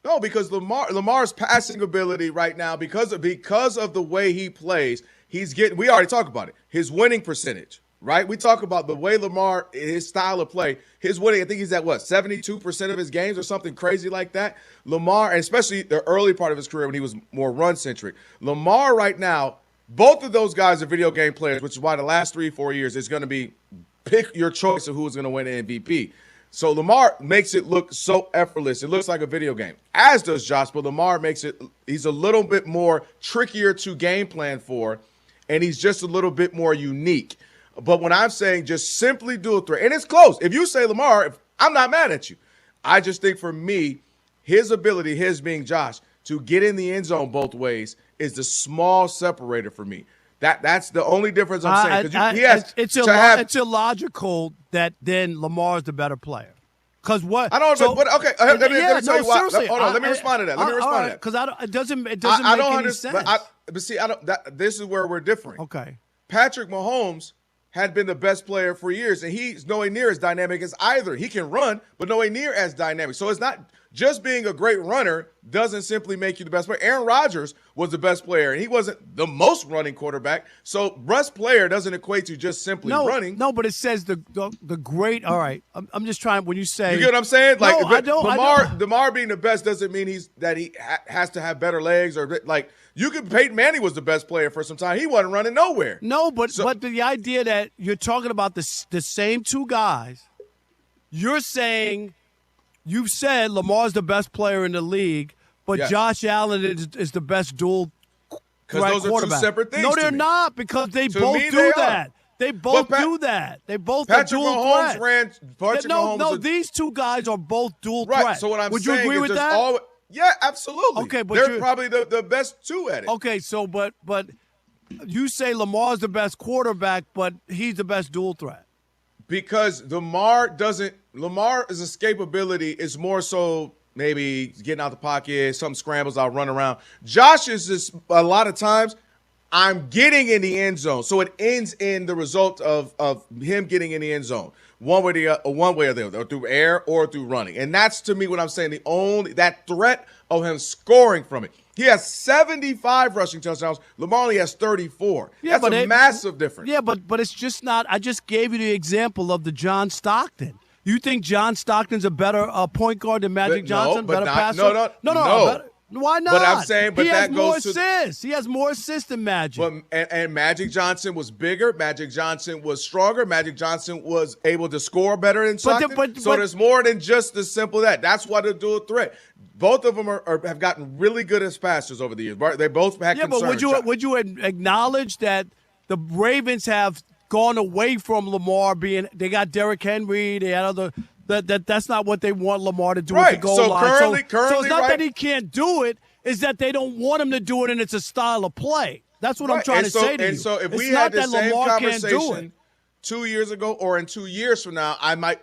Speaker 21: No, because Lamar's passing ability right now, because of the way he plays, he's getting. We already talked about it. His winning percentage. right? We talk about the way Lamar, his style of play, his winning, I think he's at 72% of his games or something crazy like that. Lamar, and especially the early part of his career when he was more run-centric. Lamar right now, both of those guys are video game players, which is why the last 3-4 years is going to be pick your choice of who's going to win the MVP. So Lamar makes it look so effortless. It looks like a video game, as does Josh, but Lamar makes it, he's a little bit more trickier to game plan for, and he's just a little bit more unique. But when I'm saying just simply dual threat, and it's close. If you say Lamar, I'm not mad at you. I just think for me, his ability, his being Josh, to get in the end zone both ways is the small separator for me. That's the only difference I'm saying.
Speaker 5: It's illogical that then Lamar is the better player. Because what?
Speaker 21: I don't know. But okay, let me tell you why.
Speaker 5: Seriously,
Speaker 21: hold on. Let me respond to that.
Speaker 5: Because it doesn't make any sense.
Speaker 21: But see, this is where we're differing.
Speaker 5: Okay.
Speaker 21: Patrick Mahomes had been the best player for years, and he's nowhere near as dynamic as either. He can run, but nowhere near as dynamic. So it's not just being a great runner doesn't simply make you the best player. Aaron Rodgers was the best player, and he wasn't the most running quarterback. So best player doesn't equate to just simply running.
Speaker 5: No, but it says the great. All right, I'm just trying. When you say,
Speaker 21: you get what I'm saying? Like,
Speaker 5: no, I don't.
Speaker 21: Lamar being the best doesn't mean he has to have better legs or like. Peyton Manning was the best player for some time. He wasn't running nowhere.
Speaker 5: No, but the idea that you're talking about the same two guys, you're saying. You've said Lamar's the best player in the league, but yes. Josh Allen is the best dual
Speaker 21: those
Speaker 5: quarterback.
Speaker 21: Are two separate things.
Speaker 5: No, they're not, because they both do that. They both do that. They both are dual threat. No, these two guys are both dual threat.
Speaker 21: Right. So what I'm
Speaker 5: Would
Speaker 21: saying
Speaker 5: you agree with that?
Speaker 21: Yeah, absolutely.
Speaker 5: Okay, but
Speaker 21: they're probably the best two at it.
Speaker 5: Okay, so but you say Lamar's the best quarterback, but he's the best dual threat.
Speaker 21: Because Lamar's escapability is more so maybe getting out the pocket, some scrambles, I'll run around. Josh is just a lot of times I'm getting in the end zone. So it ends in the result of him getting in the end zone. One way or the other, or through air or through running. And that's, to me, what I'm saying, that threat of him scoring from it. He has 75 rushing touchdowns. Lamar only has 34. Yeah, that's a massive difference.
Speaker 5: Yeah, but it's just not. I just gave you the example of the John Stockton. You think John Stockton's a better point guard than Magic Johnson?
Speaker 21: Better
Speaker 5: passer? No. Why not?
Speaker 21: But I'm saying,
Speaker 5: he has more assists. He has more assists than Magic.
Speaker 21: And Magic Johnson was bigger. Magic Johnson was stronger. Magic Johnson was able to score better than Stockton. So there's more than just the simple that. That's why they're dual threat. Both of them have gotten really good as passers over the years. They both had concerns.
Speaker 5: But would you acknowledge that the Ravens have gone away from Lamar they got Derrick Henry, they had other that's not what they want Lamar to do at the goal line.
Speaker 21: Currently,
Speaker 5: it's not that he can't do it, it's that they don't want him to do it, and it's a style of play. That's what I'm trying to say to you.
Speaker 21: And so if we had the same conversation 2 years ago or in 2 years from now, I might,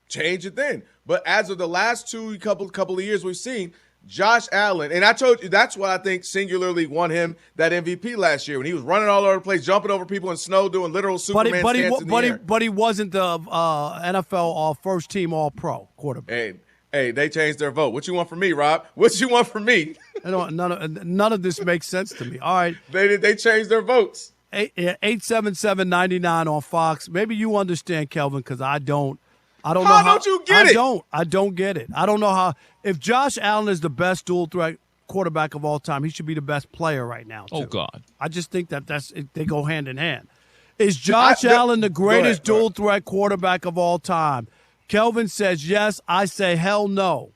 Speaker 21: change it then. But as of the last couple of years we've seen, Josh Allen, and I told you that's what I think singularly won him that MVP last year when he was running all over the place, jumping over people in snow, doing literal Superman stance in the air.
Speaker 5: But he wasn't the NFL first-team All-Pro quarterback.
Speaker 21: Hey, they changed their vote. What you want from me, Rob? What you want from me?
Speaker 5: None of this makes sense to me. All right.
Speaker 21: They changed their votes.
Speaker 5: 877-99 on Fox. Maybe you understand, Kelvin, because I don't.
Speaker 21: How don't you get it?
Speaker 5: I don't get it. I don't know how. If Josh Allen is the best dual threat quarterback of all time, he should be the best player right now, too.
Speaker 13: Oh, God.
Speaker 5: I just think they go hand in hand. Is Josh Allen the greatest dual threat quarterback of all time? Kelvin says yes. I say hell no.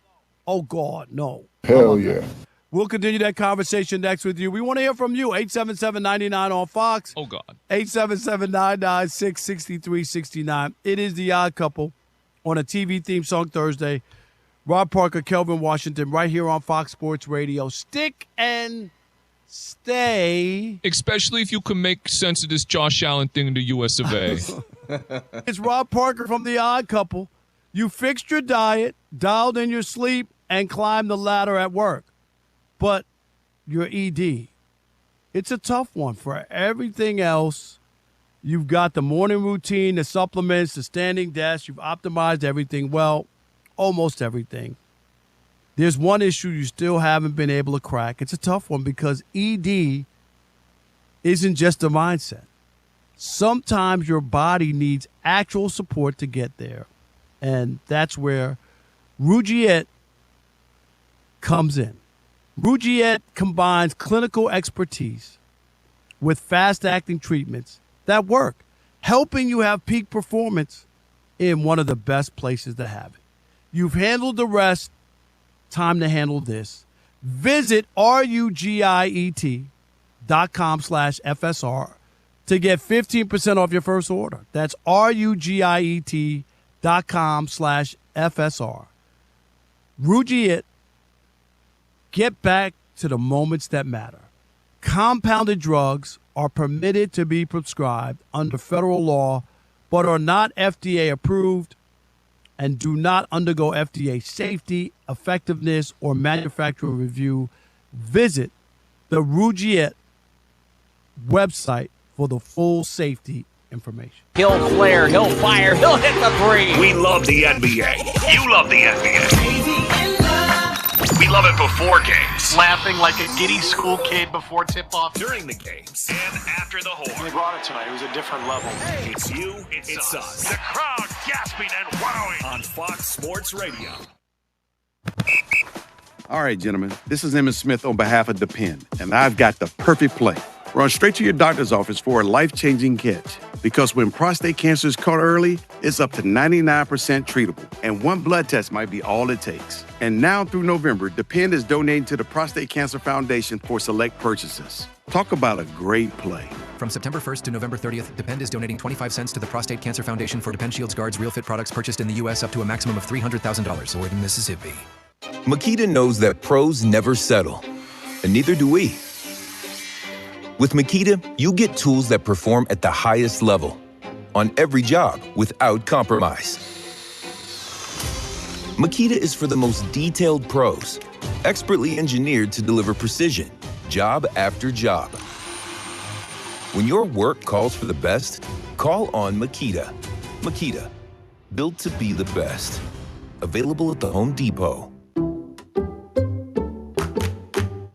Speaker 5: Oh, God, no.
Speaker 1: Hell yeah.
Speaker 5: We'll continue that conversation next with you. We want to hear from you. 877-99 on Fox.
Speaker 13: Oh, God.
Speaker 5: 877-996-6369. It is The Odd Couple on a TV theme song Thursday. Rob Parker, Kelvin Washington, right here on Fox Sports Radio. Stick and stay.
Speaker 1: Especially if you can make sense of this Josh Allen thing in the US of A.
Speaker 5: It's Rob Parker from The Odd Couple. You fixed your diet, dialed in your sleep, and climbed the ladder at work. But your ED, it's a tough one. For everything else, you've got the morning routine, the supplements, the standing desk. You've optimized everything. Well, almost everything. There's one issue you still haven't been able to crack. It's a tough one because ED isn't just a mindset. sometimes your body needs actual support to get there. And that's where Rugiet comes in. Rugiet combines clinical expertise with fast-acting treatments that work, helping you have peak performance in one of the best places to have it. You've handled the rest. Time to handle this. Visit rugiet.com/FSR to get 15% off your first order. That's rugiet.com/FSR. Rugiet, get back to the moments that matter. Compounded drugs are permitted to be prescribed under federal law, but are not FDA approved and do not undergo FDA safety, effectiveness, or manufacturer review. Visit the Rugiet website for the full safety information.
Speaker 4: He'll flare, he'll fire, he'll hit the three.
Speaker 23: We love the NBA. You love the NBA. We love it before games.
Speaker 2: Laughing like a giddy school kid before tip-off.
Speaker 23: During the games. And after the horn.
Speaker 2: They brought it tonight. It was a different level.
Speaker 23: It's you, it's us. The crowd gasping and wowing on Fox Sports Radio.
Speaker 7: All right, gentlemen. This is Emmitt Smith on behalf of Depend, and I've got the perfect play. Run straight to your doctor's office for a life-changing catch. Because when prostate cancer is caught early, it's up to 99% treatable. And one blood test might be all it takes. And now through November, Depend is donating to the Prostate Cancer Foundation for select purchases. Talk about a great play.
Speaker 8: From September 1st to November 30th, Depend is donating 25 cents to the Prostate Cancer Foundation for Depend Shields Guards Real Fit products purchased in the U.S. up to a maximum of $300,000 or in Mississippi.
Speaker 22: Makita knows that pros never settle, and neither do we. With Makita, you get tools that perform at the highest level on every job without compromise. Makita is for the most detailed pros, expertly engineered to deliver precision, job after job. When your work calls for the best, call on Makita. Makita, built to be the best. Available at the Home Depot.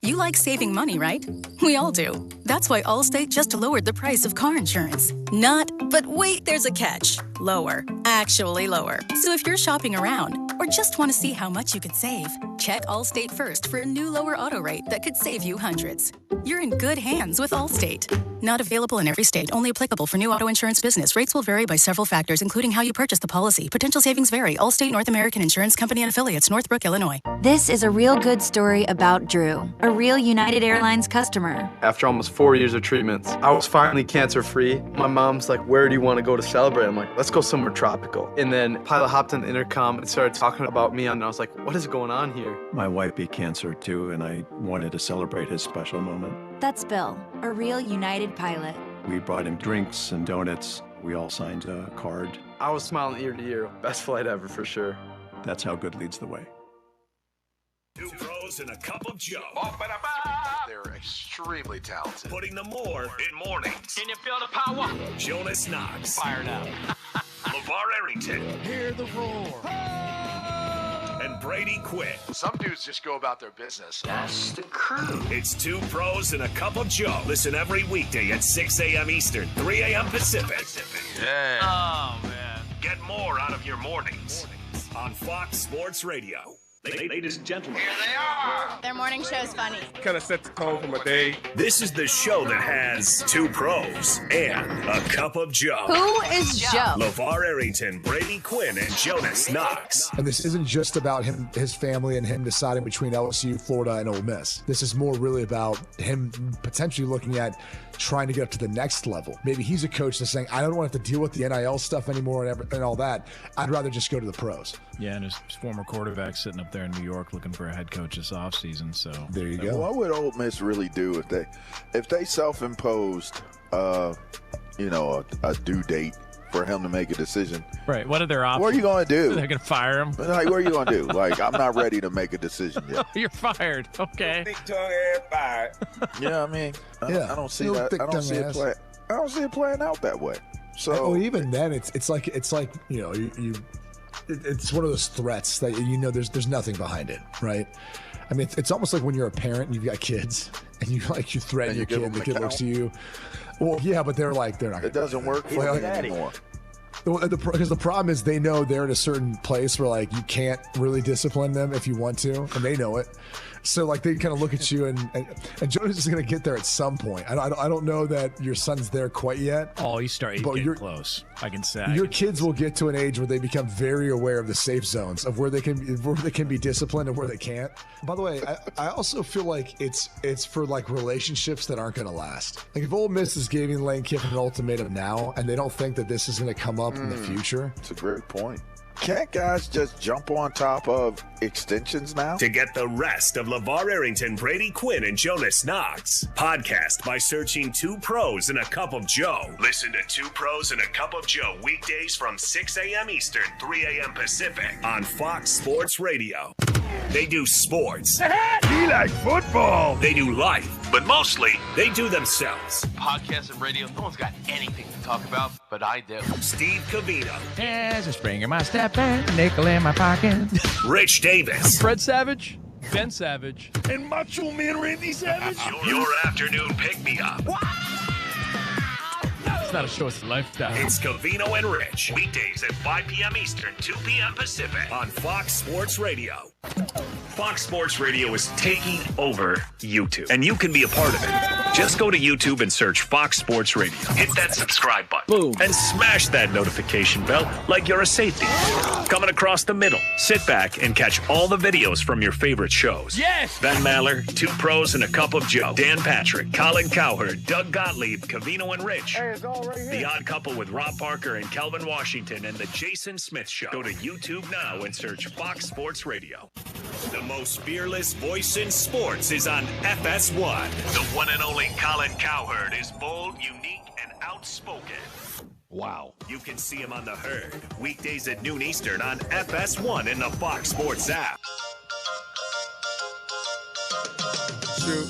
Speaker 24: You like saving money, right? We all do. That's why Allstate just lowered the price of car insurance. Not, but wait, there's a catch. Lower. Actually lower. So if you're shopping around or just want to see how much you could save, check Allstate first for a new lower auto rate that could save you hundreds. You're in good hands with Allstate. Not available in every state. Only applicable for new auto insurance business. Rates will vary by several factors, including how you purchase the policy. Potential savings vary. Allstate North American Insurance Company and Affiliates, Northbrook, Illinois.
Speaker 25: This is a real good story about Drew, a real United Airlines customer.
Speaker 29: After almost 4 years of treatments, I was finally cancer-free. My mom's like, where do you want to go to celebrate? I'm like, let's go somewhere tropical. And then Pilot hopped on the intercom and started talking about me, and I was like, what is going on here?
Speaker 26: My wife beat cancer too, and I wanted to celebrate his special moment.
Speaker 25: That's Bill, a real United pilot.
Speaker 26: We brought him drinks and donuts. We all signed a card.
Speaker 29: I was smiling ear to ear. Best flight ever for sure.
Speaker 26: That's how good leads the way.
Speaker 23: Two pros and a cup of Joe.
Speaker 27: They're extremely talented.
Speaker 23: Putting the more in mornings.
Speaker 2: Can you feel the power?
Speaker 23: Jonas Knox.
Speaker 2: Fired up.
Speaker 23: LeVar Arrington.
Speaker 2: Hear the roar.
Speaker 23: And Brady Quinn.
Speaker 27: Some dudes just go about their business.
Speaker 23: That's the crew. It's Two Pros and a Cup of Joe. Listen every weekday at 6 a.m. Eastern, 3 a.m. Pacific.
Speaker 27: Yeah.
Speaker 2: Oh, man.
Speaker 23: Get more out of your mornings on Fox Sports Radio. Ladies and gentlemen.
Speaker 2: Here they are.
Speaker 28: Their morning show's funny.
Speaker 21: Kind of set the tone for my day.
Speaker 23: This is the show that has Two Pros and a Cup of Joe.
Speaker 28: Who is Joe?
Speaker 23: LeVar Arrington, Brady Quinn, and Jonas Knox.
Speaker 30: And this isn't just about him, his family, and him deciding between LSU, Florida, and Ole Miss. This is more really about him potentially looking at trying to get up to the next level. Maybe he's a coach that's saying, I don't want to have to deal with the NIL stuff anymore and all that. I'd rather just go to the pros.
Speaker 31: Yeah, and his former quarterback sitting up there in New York looking for a head coach this offseason. So
Speaker 30: there you go.
Speaker 32: What would Ole Miss really do if they self-imposed, a due date for him to make a decision?
Speaker 31: Right. What are their options?
Speaker 32: What are you going to do?
Speaker 31: They're going to fire him.
Speaker 32: Like, what are you going to do? Like, I'm not ready to make a decision yet.
Speaker 31: You're fired. Okay.
Speaker 27: Big tongue ass fired.
Speaker 32: Yeah, I mean, I don't see that. I don't see it play. I don't see it playing out that way. So
Speaker 30: even then, it's like it's one of those threats that there's nothing behind it, right? I mean, it's almost like when you're a parent and you've got kids and you threaten your kid and the kid looks to you. Well, yeah, but they're not.
Speaker 32: It doesn't work for me anymore.
Speaker 30: Because the problem is they know they're in a certain place where you can't really discipline them if you want to, and they know it. So they kind of look at you, and Jonas is going to get there at some point. I don't know that your son's there quite yet.
Speaker 31: Oh, he's getting close. I can say
Speaker 30: your kids will get to an age where they become very aware of the safe zones of where they can be disciplined and where they can't. By the way, I also feel like it's for relationships that aren't going to last. If Ole Miss is giving Lane Kiffin an ultimatum now, and they don't think that this is going to come up in the future,
Speaker 32: it's a great point. Can't guys just jump on top of extensions now?
Speaker 23: To get the rest of LeVar Arrington, Brady Quinn, and Jonas Knox, podcast by searching 2 Pros and a Cup of Joe. Listen to 2 Pros and a Cup of Joe weekdays from 6 a.m. Eastern, 3 a.m. Pacific on Fox Sports Radio. They do sports.
Speaker 27: He like football.
Speaker 23: They do life, but mostly they do themselves.
Speaker 2: Podcasts and radio, no one's got anything to talk about, but I do.
Speaker 23: Steve Covino.
Speaker 31: There's a spring in my step and nickel in my pocket.
Speaker 23: Rich Davis.
Speaker 13: Fred Savage, Ben Savage,
Speaker 27: and Macho Man Randy Savage.
Speaker 23: Your afternoon pick-me-up.
Speaker 13: It's not a show, it's a lifestyle.
Speaker 23: It's Covino and Rich. Weekdays at 5 p.m. Eastern, 2 p.m. Pacific on Fox Sports Radio. Fox Sports Radio is taking over YouTube, and you can be a part of it. Just go to YouTube and search Fox Sports Radio. Hit that subscribe button. Boom. And smash that notification bell like you're a safety. Coming across the middle, sit back and catch all the videos from your favorite shows.
Speaker 13: Yes!
Speaker 23: Ben Maller, 2 Pros and a Cup of Joe, Dan Patrick, Colin Cowherd, Doug Gottlieb, Covino and Rich.
Speaker 27: Hey, it's all right here.
Speaker 23: The Odd Couple with Rob Parker and Kelvin Washington, and The Jason Smith Show. Go to YouTube now and search Fox Sports Radio. The most fearless voice in sports is on FS1. The one and only Colin Cowherd is bold, unique, and outspoken. Wow. You can see him on The Herd, weekdays at noon Eastern on FS1 in the Fox Sports app.
Speaker 21: Shoot.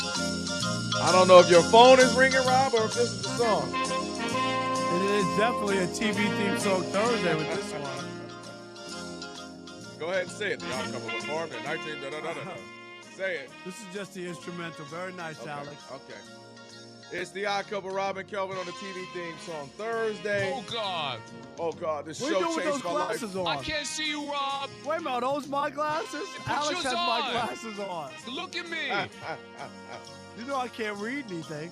Speaker 21: I don't know if your phone is ringing, Rob, or if this is the song.
Speaker 5: It is definitely a TV theme song Thursday with this one.
Speaker 21: Go ahead and say it. The Odd Couple with Marvin, 19 da-da-da-da-da. Say it.
Speaker 5: This is just the instrumental. Very nice, Alex.
Speaker 21: Okay. It's the Odd Couple, Rob and Kelvin on the TV theme song Thursday.
Speaker 1: Oh, God.
Speaker 21: Oh, God. This
Speaker 5: What are you
Speaker 21: show
Speaker 5: doing with
Speaker 21: changed
Speaker 5: those
Speaker 21: my life.
Speaker 5: glasses on?
Speaker 1: I can't see you, Rob.
Speaker 5: Wait a minute, are those my glasses?
Speaker 1: Put
Speaker 5: Alex
Speaker 1: yours
Speaker 5: has my
Speaker 1: on.
Speaker 5: glasses on.
Speaker 1: Look at me.
Speaker 5: You know I can't read anything.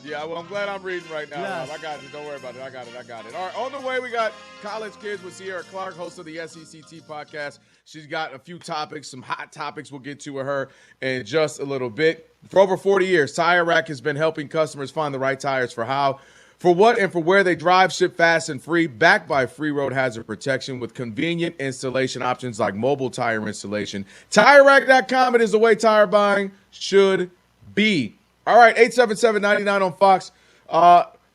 Speaker 21: Yeah, well, I'm glad I'm reading right now,
Speaker 5: Yes.
Speaker 21: Rob. I got it. Don't worry about it. I got it. All right, on the way, we got College Kids with Sierra Clark, host of the SECT podcast. She's got a few topics, some hot topics we'll get to with her in just a little bit. For over 40 years, Tire Rack has been helping customers find the right tires for how, for what, and for where they drive, ship fast and free, backed by free road hazard protection with convenient installation options like mobile tire installation. TireRack.com, it is the way tire buying should be. All right, 877-99 on Fox.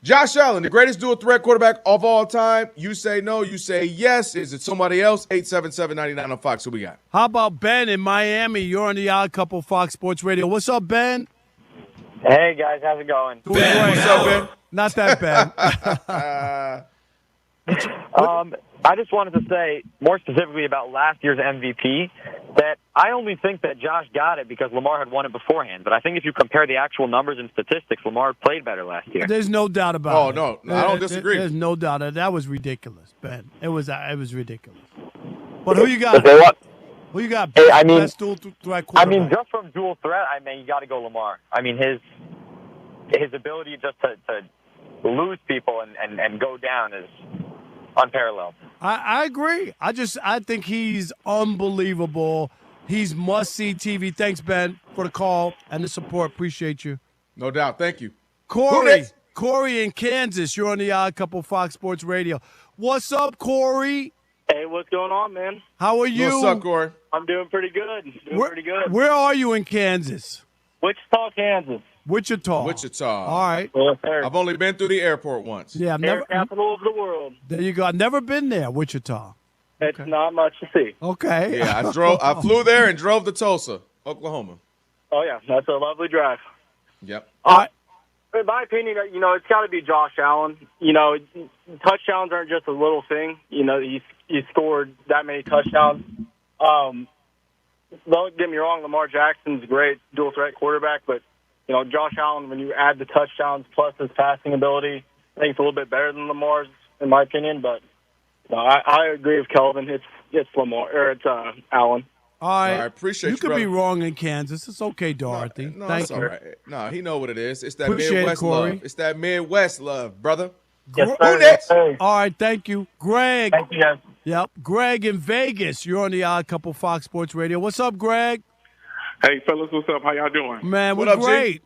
Speaker 21: Josh Allen, the greatest dual threat quarterback of all time. You say no, you say yes. Is it somebody else? 877-99 on Fox. Who we got?
Speaker 5: How about Ben in Miami? You're on the Odd Couple Fox Sports Radio. What's up, Ben?
Speaker 3: Hey, guys. How's it going?
Speaker 5: Ben,
Speaker 21: what's up, Ben?
Speaker 5: Not that bad.
Speaker 3: I just wanted to say, more specifically about last year's MVP, that I only think that Josh got it because Lamar had won it beforehand. But I think if you compare the actual numbers and statistics, Lamar played better last year.
Speaker 5: There's no doubt about it.
Speaker 21: Oh, no, I don't disagree.
Speaker 5: There's no doubt. That was ridiculous, Ben. It was ridiculous. But who you got? Who you got?
Speaker 3: Hey, I mean,
Speaker 5: best dual threat quarterback?
Speaker 3: just from dual threat, you got to go Lamar. I mean, his ability just to lose people and go down is unparalleled.
Speaker 5: I agree. I think he's unbelievable. He's must-see TV. Thanks, Ben, for the call and the support. Appreciate you.
Speaker 21: No doubt. Thank you.
Speaker 5: Corey in Kansas. You're on the Odd Couple Fox Sports Radio. What's up, Corey?
Speaker 9: Hey, what's going on, man?
Speaker 5: How are you?
Speaker 21: What's up, Corey?
Speaker 9: I'm doing pretty good.
Speaker 5: Where are you in Kansas?
Speaker 9: Wichita, Kansas.
Speaker 5: Wichita. All right.
Speaker 21: I've only been through the airport once.
Speaker 5: Yeah, I've
Speaker 9: Air
Speaker 5: never.
Speaker 9: capital of the world.
Speaker 5: There you go. I've never been there, Wichita.
Speaker 9: It's not much to see.
Speaker 5: Okay.
Speaker 21: Yeah, I flew there and drove to Tulsa, Oklahoma.
Speaker 9: Oh, yeah. That's a lovely drive.
Speaker 21: Yep.
Speaker 9: In my opinion, it's got to be Josh Allen. Touchdowns aren't just a little thing. He scored that many touchdowns. don't get me wrong, Lamar Jackson's a great dual threat quarterback, but Josh Allen, when you add the touchdowns plus his passing ability, I think it's a little bit better than Lamar's, in my opinion. But I agree with Kelvin. It's Lamar or it's Allen.
Speaker 5: All right.
Speaker 21: I appreciate
Speaker 5: you could be wrong in Kansas. It's okay, Dorothy.
Speaker 21: No,
Speaker 5: Thank
Speaker 21: it's
Speaker 5: you.
Speaker 21: all right. No, he know what it is. It's that
Speaker 5: Appreciate
Speaker 21: Midwest
Speaker 5: it, Corey.
Speaker 21: love. It's that Midwest love, brother.
Speaker 9: Yes,
Speaker 21: Who next?
Speaker 5: All right, thank you. Greg.
Speaker 9: Thank you, guys.
Speaker 5: Yep. Greg in Vegas. You're on the Odd Couple Fox Sports Radio. What's up, Greg?
Speaker 4: Hey, fellas, what's up? How y'all doing?
Speaker 5: Man,
Speaker 21: What
Speaker 5: we're
Speaker 21: up, G?
Speaker 5: great.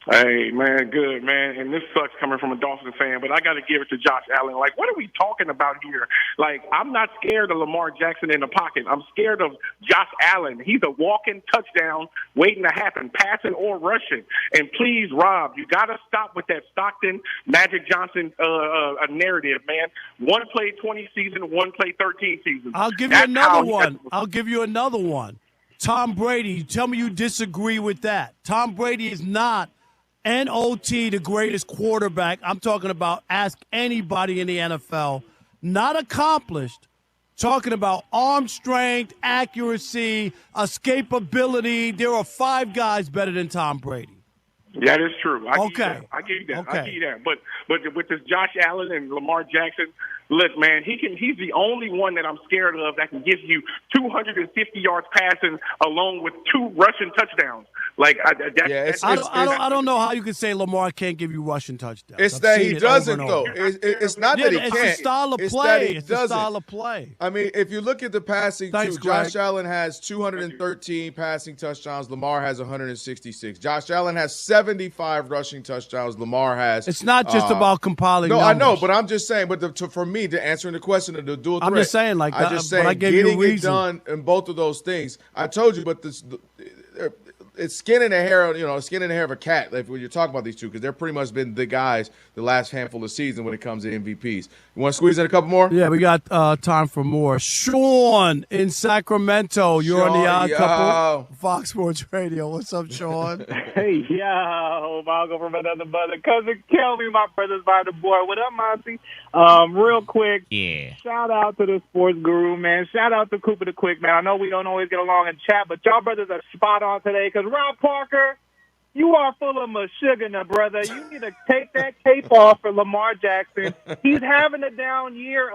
Speaker 4: Hey, man, good, man. And this sucks coming from a Dolphins fan, but I got to give it to Josh Allen. Like, what are we talking about here? Like, I'm not scared of Lamar Jackson in the pocket. I'm scared of Josh Allen. He's a walking touchdown waiting to happen, passing or rushing. And please, Rob, you got to stop with that Stockton, Magic Johnson narrative, man. One play 20 season, one play 13 seasons.
Speaker 5: I'll give you another one. Tom Brady. You tell me you disagree with that. Tom Brady is not NOT the greatest quarterback. I'm talking about ask anybody in the NFL. Not accomplished. Talking about arm strength, accuracy, escapability. There are 5 guys better than Tom Brady.
Speaker 4: That is true. I give you
Speaker 5: Okay.
Speaker 4: that. I give you that.
Speaker 5: Okay.
Speaker 4: I give you that. But with this Josh Allen and Lamar Jackson, look, man, he's the only one that I'm scared of that can give you 250 yards passing along with 2 rushing touchdowns. Like
Speaker 5: I don't know how you can say Lamar can't give you rushing touchdowns.
Speaker 21: It's
Speaker 5: I've
Speaker 21: that
Speaker 5: seen
Speaker 21: he
Speaker 5: it
Speaker 21: doesn't,
Speaker 5: over and
Speaker 21: though.
Speaker 5: over.
Speaker 21: It's not that he can't.
Speaker 5: It's a style of
Speaker 21: It's
Speaker 5: play.
Speaker 21: that he
Speaker 5: It's a
Speaker 21: doesn't.
Speaker 5: style of play.
Speaker 21: I mean, if you look at the passing,
Speaker 5: Thanks,
Speaker 21: too, Josh
Speaker 5: Greg.
Speaker 21: Allen has 213 passing touchdowns. Lamar has 166. Josh Allen has 75 rushing touchdowns. Lamar has.
Speaker 5: It's not just about compiling
Speaker 21: No,
Speaker 5: numbers.
Speaker 21: I know, but I'm just saying. But for me, to answering the question of the dual threat,
Speaker 5: I'm just saying, like,
Speaker 21: I just
Speaker 5: but I
Speaker 21: saying
Speaker 5: gave you a
Speaker 21: getting it
Speaker 5: reason.
Speaker 21: done in both of those things. I told you, but it's skin in the hair, skin in the hair of a cat. Like when you're talking about these two, because they're pretty much been the guys the last handful of seasons when it comes to MVPs. You want to squeeze in a couple more?
Speaker 5: Yeah, we got time for more. Sean in Sacramento. You're on the Odd Couple, Fox Sports Radio. What's up, Sean?
Speaker 6: Hey, yo, Margo from another mother. Cousin Kelby, my brother's by the board. What up, Monty? Real quick, shout out to the sports guru, man. Shout out to Cooper the Quick, man. I know we don't always get along in chat, but y'all brothers are spot on today because Rob Parker, you are full of sugar, brother. You need to take that cape off for Lamar Jackson. He's having a down year.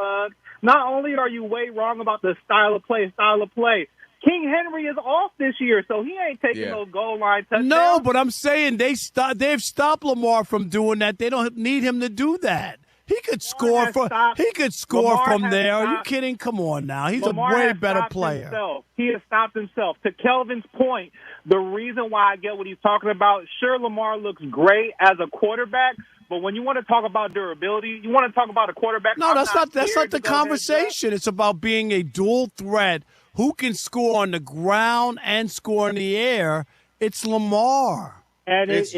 Speaker 6: Not only are you way wrong about the style of play. King Henry is off this year, so he ain't taking no goal line touchdowns.
Speaker 5: No, but I'm saying they've stopped Lamar from doing that. They don't need him to do that. He could score from there. Are you kidding? Come on now. He's
Speaker 6: Lamar
Speaker 5: a way
Speaker 6: has
Speaker 5: better
Speaker 6: stopped
Speaker 5: player.
Speaker 6: Himself. He has stopped himself. To Kelvin's point, the reason why I get what he's talking about, sure, Lamar looks great as a quarterback, but when you want to talk about durability, you want to talk about a quarterback.
Speaker 5: No, that's not the conversation. It's about being a dual threat who can score on the ground and score in the air. It's Lamar.
Speaker 6: And it's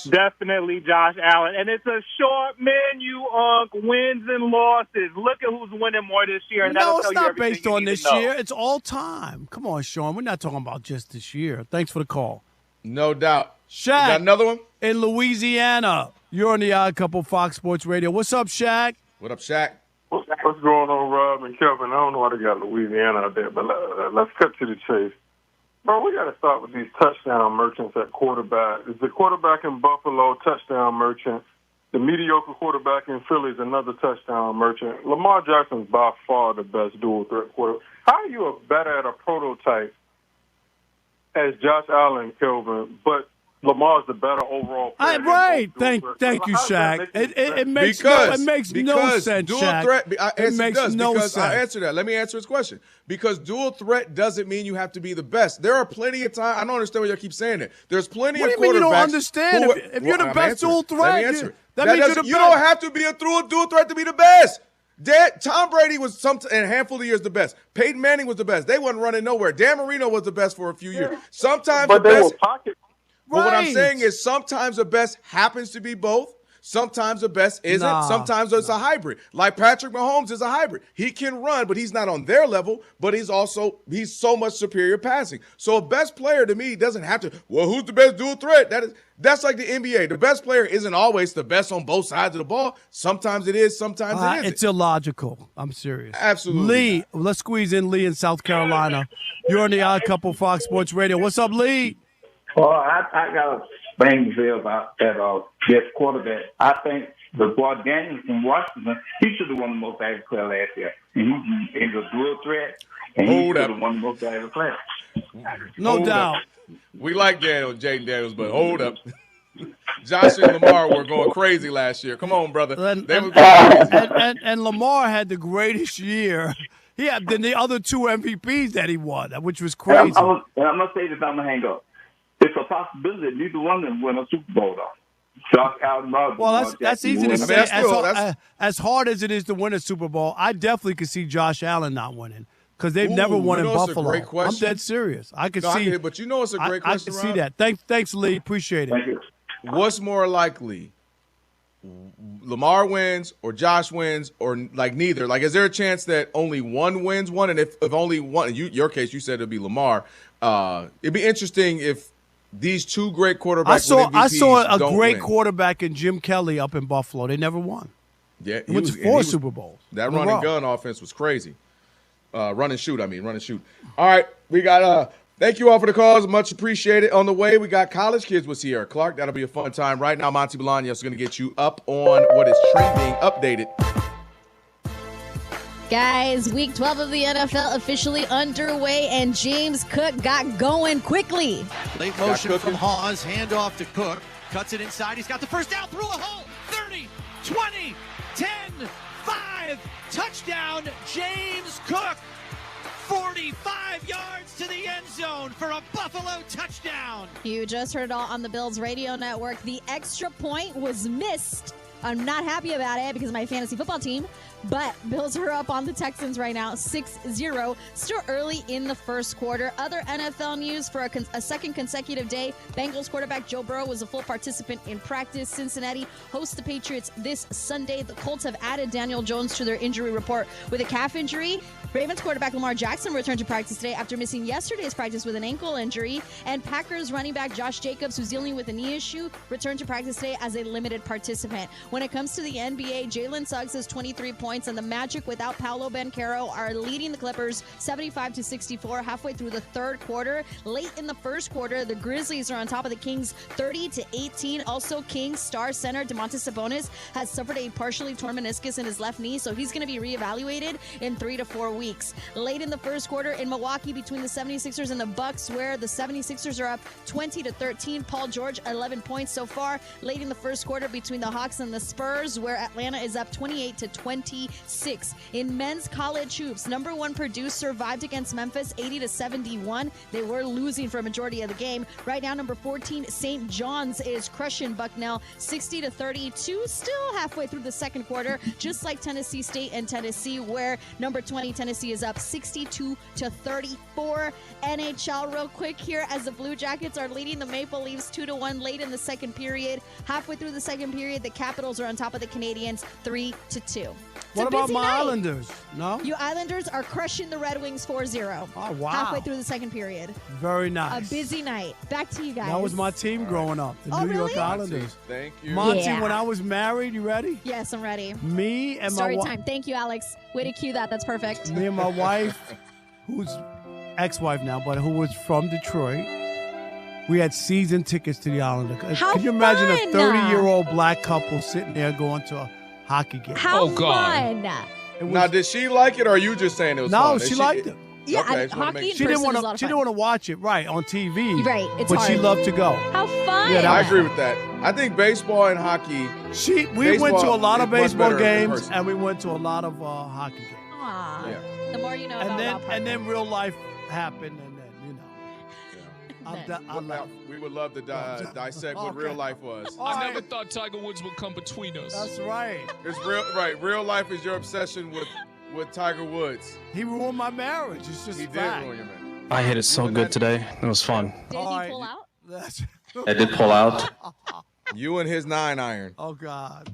Speaker 6: definitely Josh Allen. And it's a short menu of wins and losses. Look at who's winning more this year. And
Speaker 5: No,
Speaker 6: that'll
Speaker 5: it's
Speaker 6: tell you
Speaker 5: not
Speaker 6: everything
Speaker 5: based
Speaker 6: you
Speaker 5: on
Speaker 6: need
Speaker 5: this
Speaker 6: to know.
Speaker 5: year. It's all time. Come on, Sean. We're not talking about just this year. Thanks for the call.
Speaker 21: No doubt.
Speaker 5: Shaq.
Speaker 21: Got another one?
Speaker 5: In Louisiana. You're on the Odd Couple Fox Sports Radio. What's up, Shaq?
Speaker 21: What up, Shaq?
Speaker 10: What's going on, Rob and Kelvin? I don't know why they got Louisiana out there, but let's cut to the chase. Bro, we got to start with these touchdown merchants at quarterback. Is the quarterback in Buffalo touchdown merchant? The mediocre quarterback in Philly is another touchdown merchant. Lamar Jackson's by far the best dual threat quarterback. How are you better at a prototype as Josh Allen, Kelvin, but Lamar's the better overall player?
Speaker 5: Right. Thank you, Shaq. It makes no sense,
Speaker 21: dual
Speaker 5: Shaq.
Speaker 21: threat.
Speaker 5: It makes no sense.
Speaker 21: I answer that. Let me answer his question. Because dual threat doesn't mean you have to be the best. There are plenty of times. I don't understand why you keep saying it. There's plenty
Speaker 5: What
Speaker 21: of
Speaker 5: do you mean you don't
Speaker 21: quarterbacks
Speaker 5: understand?
Speaker 21: who-
Speaker 5: If you're the
Speaker 21: I'm
Speaker 5: best
Speaker 21: answering.
Speaker 5: dual
Speaker 21: Let me
Speaker 5: threat,
Speaker 21: answer it.
Speaker 5: that means you're
Speaker 21: doesn't-
Speaker 5: the
Speaker 21: you
Speaker 5: best.
Speaker 21: don't have to be a dual threat to be the best. Tom Brady was in a handful of years the best. Peyton Manning was the best. They wasn't running nowhere. Dan Marino was the best for a few years. Sometimes
Speaker 10: But
Speaker 21: the
Speaker 10: they
Speaker 21: best.
Speaker 10: were pocket.
Speaker 21: But what I'm
Speaker 10: Right.
Speaker 21: saying is sometimes the best happens to be both. Sometimes the best isn't.
Speaker 5: Nah.
Speaker 21: Sometimes it's a hybrid. Like Patrick Mahomes is a hybrid. He can run, but he's not on their level, but he's so much superior passing. So a best player to me doesn't have to, well, who's the best dual threat? That's like the NBA. The best player isn't always the best on both sides of the ball. Sometimes it is, sometimes it isn't.
Speaker 5: It's illogical. I'm serious.
Speaker 21: Absolutely.
Speaker 5: Lee, let's squeeze in Lee in South Carolina. You're on the Odd Couple Fox Sports Radio. What's up, Lee?
Speaker 7: Well, I got a thing to say about that this quarterback. I think the boy Daniels from Washington, he should have won the most valuable player last year. And he's a dual threat, and he should have won the most valuable player.
Speaker 5: No doubt.
Speaker 21: We like Jaden Daniels, but hold up. Josh and Lamar were going crazy last year. Come on, brother.
Speaker 5: And Lamar had the greatest year. He had the other two MVPs that he won, which was crazy.
Speaker 7: I'm going to say this, I'm going to hang up. It's a possibility that neither one of them win a Super Bowl, though. Josh Allen,
Speaker 5: well, that's easy to say. As hard as it is to win a Super Bowl, I definitely could see Josh Allen not winning because they've never won in Buffalo. I'm dead serious. I could see.
Speaker 21: But you know it's a great question,
Speaker 5: I could see that. Thanks, Lee. Appreciate it.
Speaker 7: Thank you.
Speaker 21: What's more likely, Lamar wins or Josh wins or like neither? Like, is there a chance that only one wins one? And if only one, in your case, you said it'd be Lamar. It'd be interesting if these two great quarterbacks.
Speaker 5: I saw a great quarterback in Jim Kelly up in Buffalo. They never won.
Speaker 21: Yeah,
Speaker 5: he went to 4 Super Bowls.
Speaker 21: That run and gun offense was crazy. Run and shoot. All right, we got. Thank you all for the calls. Much appreciated. On the way, we got College Kids with Sierra Clark. That'll be a fun time. Right now, Monty Bolaños is going to get you up on what is trending, updated.
Speaker 8: Guys, week 12 of the NFL officially underway, and James Cook got going quickly.
Speaker 11: Late motion from Hawes, handoff to Cook. Cuts it inside. He's got the first down through a hole. 30, 20, 10, 5. Touchdown, James Cook. 45 yards to the end zone for a Buffalo touchdown.
Speaker 8: You just heard it all on the Bills radio network. The extra point was missed. I'm not happy about it because of my fantasy football team, but Bills are up on the Texans right now, 6-0. Still early in the first quarter. Other NFL news for a second consecutive day. Bengals quarterback Joe Burrow was a full participant in practice. Cincinnati hosts the Patriots this Sunday. The Colts have added Daniel Jones to their injury report with a calf injury. Ravens quarterback Lamar Jackson returned to practice today after missing yesterday's practice with an ankle injury. And Packers running back Josh Jacobs, who's dealing with a knee issue, returned to practice today as a limited participant. When it comes to the NBA, Jalen Suggs has 23 points, and the Magic without Paolo Banchero are leading the Clippers 75-64 halfway through the third quarter. Late in the first quarter, the Grizzlies are on top of the Kings 30-18. Also, Kings star center Domantas Sabonis has suffered a partially torn meniscus in his left knee, so he's going to be reevaluated in 3 to 4 weeks. Late in the first quarter in Milwaukee between the 76ers and the Bucks, where the 76ers are up 20-13. Paul George 11 points so far. Late in the first quarter between the Hawks and the Spurs, where Atlanta is up 28-26. In men's college hoops, number 1 Purdue survived against Memphis 80-71. They were losing for a majority of the game. Right now, number 14 St. John's is crushing Bucknell 60-32. Still halfway through the second quarter, just like Tennessee State and Tennessee, where number 20 Tennessee is up 62-34. NHL real quick here as the Blue Jackets are leading the Maple Leafs 2-1 late in the second period. Halfway through the second period, the Capitals are on top of the Canadiens 3-2.
Speaker 5: What about my Islanders? No?
Speaker 8: You Islanders are crushing the Red Wings 4-0.
Speaker 5: Oh, wow.
Speaker 8: Halfway through the second period.
Speaker 5: Very nice.
Speaker 8: A busy night. Back to you guys.
Speaker 5: That was my team growing up, the New York Islanders.
Speaker 21: Thank you.
Speaker 5: Monty, when I was married, you ready?
Speaker 8: Yes, I'm ready.
Speaker 5: Me and
Speaker 8: Story
Speaker 5: my
Speaker 8: time. Thank you, Alex. Way to cue that. That's perfect.
Speaker 5: Me and my wife, who's ex-wife now, but who was from Detroit, we had season tickets to the Islanders.
Speaker 8: How
Speaker 5: Can you imagine
Speaker 8: fun!
Speaker 5: a 30-year-old black couple sitting there going to a hockey game?
Speaker 8: How fun!
Speaker 21: Now, did she like it, or are you just saying it was fun?
Speaker 5: No, she liked it.
Speaker 8: Yeah,
Speaker 21: Okay,
Speaker 8: hockey in
Speaker 5: She didn't
Speaker 8: person is a lot
Speaker 5: want
Speaker 8: of
Speaker 5: to. She
Speaker 8: fun.
Speaker 5: didn't want to watch it right on TV.
Speaker 8: Right, it's
Speaker 5: but she
Speaker 8: hard.
Speaker 5: loved to go.
Speaker 8: How fun!
Speaker 5: Yeah,
Speaker 21: I agree with that. I think baseball and hockey.
Speaker 5: We went to a lot of
Speaker 21: is much
Speaker 5: baseball
Speaker 21: better in
Speaker 5: games,
Speaker 21: person.
Speaker 5: and we went to a lot of hockey games.
Speaker 8: Aw.
Speaker 21: Yeah.
Speaker 8: The more you know
Speaker 5: And
Speaker 8: about
Speaker 5: then, and then real life happened, and then
Speaker 21: We would love to dissect what real life was.
Speaker 1: I never thought Tiger Woods would come between us.
Speaker 5: That's right.
Speaker 21: It's real, right? Real life is your obsession with Tiger Woods.
Speaker 5: He ruined my marriage. It's just
Speaker 21: He did
Speaker 5: fact.
Speaker 21: ruin your marriage.
Speaker 31: I hit it so good today. It was fun.
Speaker 8: Did he pull out?
Speaker 31: I did pull out.
Speaker 21: You and his 9-iron.
Speaker 5: Oh, God.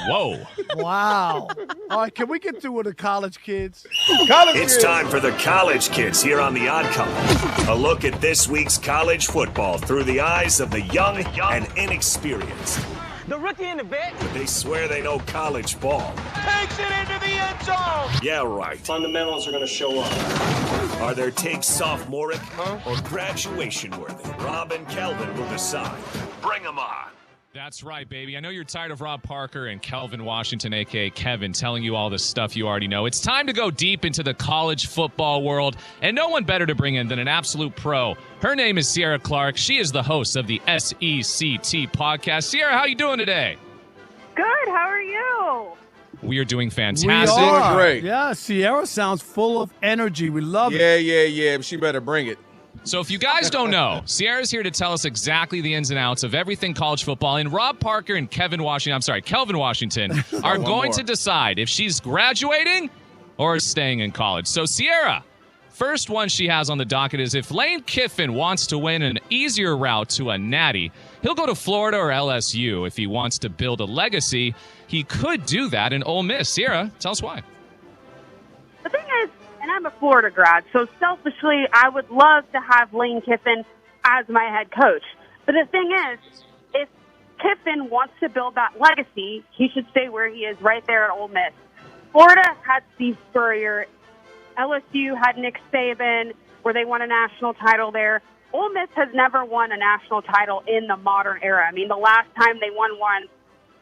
Speaker 1: Whoa.
Speaker 5: Wow. All right, can we get through with the college kids?
Speaker 23: It's time for the College Kids here on The Odd Couple. A look at this week's college football through the eyes of the young and inexperienced.
Speaker 12: The rookie in the vet.
Speaker 23: But they swear they know college ball.
Speaker 12: Takes it into the end zone.
Speaker 23: Yeah, right.
Speaker 12: Fundamentals are going to show up.
Speaker 23: Are their takes sophomoric or graduation worthy? Rob and Kelvin will decide. Bring them on.
Speaker 1: That's right, baby. I know you're tired of Rob Parker and Kelvin Washington, a.k.a. Kevin, telling you all the stuff you already know. It's time to go deep into the college football world, and no one better to bring in than an absolute pro. Her name is Sierra Clark. She is the host of the SECT podcast. Sierra, how you doing today?
Speaker 14: Good. How are you?
Speaker 1: We are doing
Speaker 5: We
Speaker 1: fantastic.
Speaker 5: are.
Speaker 21: Great.
Speaker 5: Yeah, Sierra sounds full of energy. We love it.
Speaker 21: Yeah. She better bring it.
Speaker 1: So if you guys don't know, Sierra's here to tell us exactly the ins and outs of everything college football. And Rob Parker and Kelvin Washington are going to decide if she's graduating or staying in college. So Sierra, first one she has on the docket is if Lane Kiffin wants to win an easier route to a natty, he'll go to Florida or LSU. If he wants to build a legacy, he could do that in Ole Miss. Sierra, tell us why.
Speaker 14: The thing is, and I'm a Florida grad, so selfishly, I would love to have Lane Kiffin as my head coach. But the thing is, if Kiffin wants to build that legacy, he should stay where he is, right there at Ole Miss. Florida had Steve Spurrier. LSU had Nick Saban, where they won a national title there. Ole Miss has never won a national title in the modern era. I mean, the last time they won one,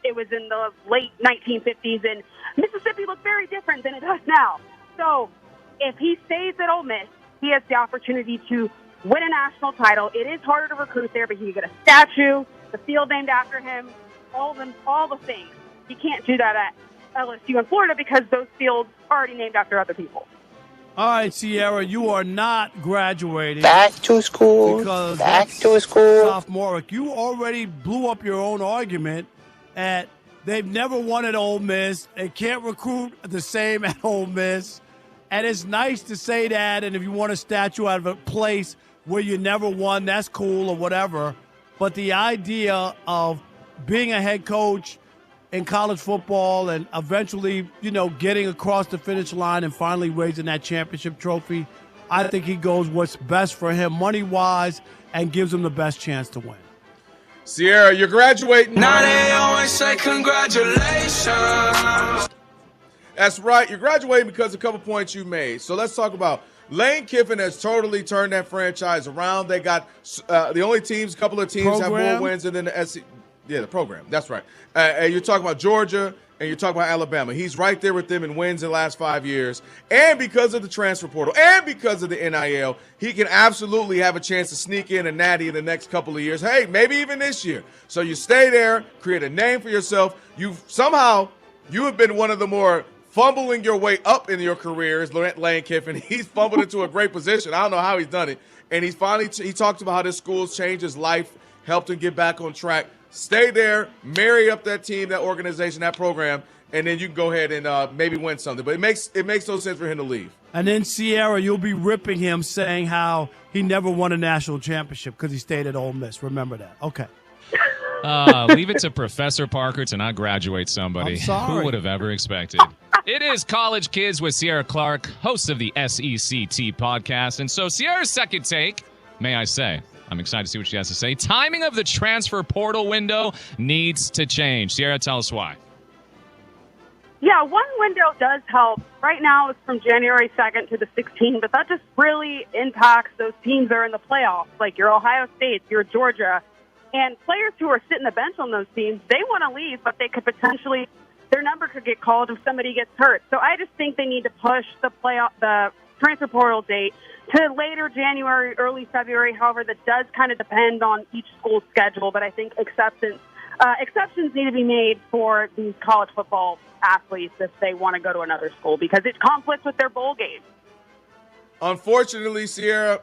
Speaker 14: it was in the late 1950s, and Mississippi looked very different than it does now. So if he stays at Ole Miss, he has the opportunity to win a national title. It is harder to recruit there, but he can get a statue, the field named after him, all the things. He can't do that at LSU and Florida because those fields are already named after other people.
Speaker 5: All right, Sierra, you are not graduating.
Speaker 12: Back to school.
Speaker 5: Because
Speaker 12: Back
Speaker 5: that's
Speaker 12: to school.
Speaker 5: sophomoric. You already blew up your own argument at they've never won at Ole Miss. They can't recruit the same at Ole Miss. And it's nice to say that, and if you want a statue out of a place where you never won, that's cool or whatever. But the idea of being a head coach in college football and eventually, getting across the finish line and finally raising that championship trophy, I think he goes what's best for him money-wise and gives him the best chance to win.
Speaker 21: Sierra, you're graduating.
Speaker 12: Now they always say congratulations.
Speaker 21: That's right. You're graduating because of a couple points you made. So let's talk about Lane Kiffin has totally turned that franchise around. They got the only couple of teams have more wins than the SEC. Yeah, the program. That's right. And you're talking about Georgia and you're talking about Alabama. He's right there with them in wins in the last 5 years. And because of the transfer portal and because of the NIL, he can absolutely have a chance to sneak in a natty in the next couple of years. Hey, maybe even this year. So you stay there, create a name for yourself. You have been one of the more fumbling your way up in your career is Lane Kiffin. He's fumbled into a great position. I don't know how he's done it. And he talked about how this school's changed his life, helped him get back on track. Stay there, marry up that team, that organization, that program, and then you can go ahead and maybe win something. But it makes no sense for him to leave.
Speaker 5: And then, Sierra, you'll be ripping him saying how he never won a national championship because he stayed at Ole Miss. Remember that. Okay.
Speaker 1: Leave it to Professor Parker to not graduate somebody.
Speaker 5: I'm sorry.
Speaker 1: Who would have ever expected? It is College Kids with Sierra Clark, host of the SECT podcast. And so Sierra's second take, may I say, I'm excited to see what she has to say. Timing of the transfer portal window needs to change. Sierra, tell us why.
Speaker 14: Yeah, one window does help. Right now it's from January 2nd to the 16th, but that just really impacts those teams that are in the playoffs, like your Ohio State, your Georgia. And players who are sitting the bench on those teams, they want to leave, but they could potentially, their number could get called if somebody gets hurt. So I just think they need to push the transfer portal date to later January, early February. However, that does kind of depend on each school's schedule, but I think exceptions need to be made for these college football athletes if they want to go to another school because it conflicts with their bowl game.
Speaker 21: Unfortunately, Sierra,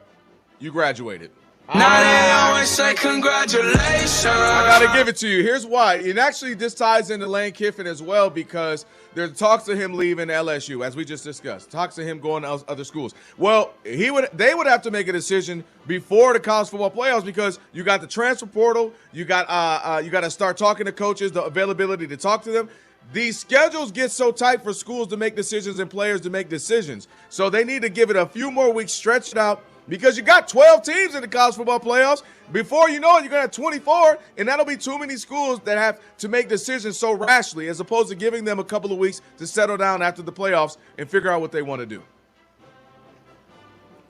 Speaker 21: you graduated.
Speaker 12: Now they always say congratulations.
Speaker 21: I got to give it to you. Here's why. And actually, this ties into Lane Kiffin as well because there's talks of him leaving LSU, as we just discussed. Talks of him going to other schools. Well, they would have to make a decision before the college football playoffs because you got the transfer portal. You got to start talking to coaches, the availability to talk to them. These schedules get so tight for schools to make decisions and players to make decisions. So they need to give it a few more weeks, stretch it out. Because you got 12 teams in the college football playoffs. Before you know it, you're going to have 24, and that'll be too many schools that have to make decisions so rashly as opposed to giving them a couple of weeks to settle down after the playoffs and figure out what they want to do.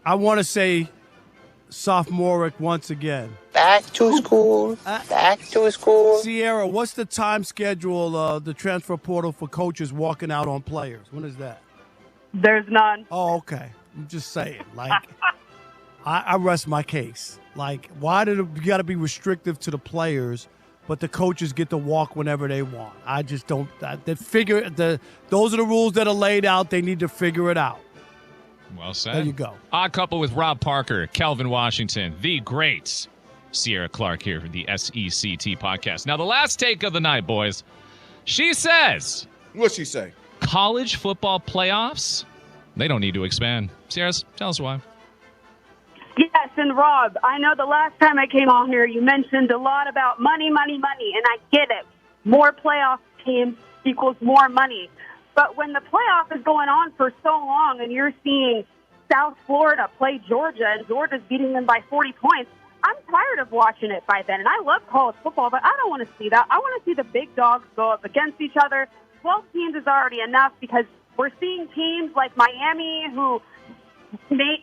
Speaker 5: I want to say sophomoric once again.
Speaker 12: Back to school. Back to school.
Speaker 5: Sierra, what's the time schedule of the transfer portal for coaches walking out on players? When is that?
Speaker 14: There's none.
Speaker 5: Oh, okay. I'm just saying. Like, I rest my case. Like, why did you got to be restrictive to the players, but the coaches get to walk whenever they want? I just don't. Those are the rules that are laid out. They need to figure it out.
Speaker 1: Well said.
Speaker 5: There you go.
Speaker 1: Odd Couple with Rob Parker, Kelvin Washington, the great Sierra Clark here for the SECT podcast. Now, the last take of the night, boys. She says.
Speaker 21: What'd she say?
Speaker 1: College football playoffs, they don't need to expand. Sierra, tell us why.
Speaker 14: Yes, and Rob, I know the last time I came on here, you mentioned a lot about money, and I get it. More playoff teams equals more money. But when the playoff is going on for so long and you're seeing South Florida play Georgia and Georgia's beating them by 40 points, I'm tired of watching it by then. And I love college football, but I don't want to see that. I want to see the big dogs go up against each other. 12 teams is already enough because we're seeing teams like Miami who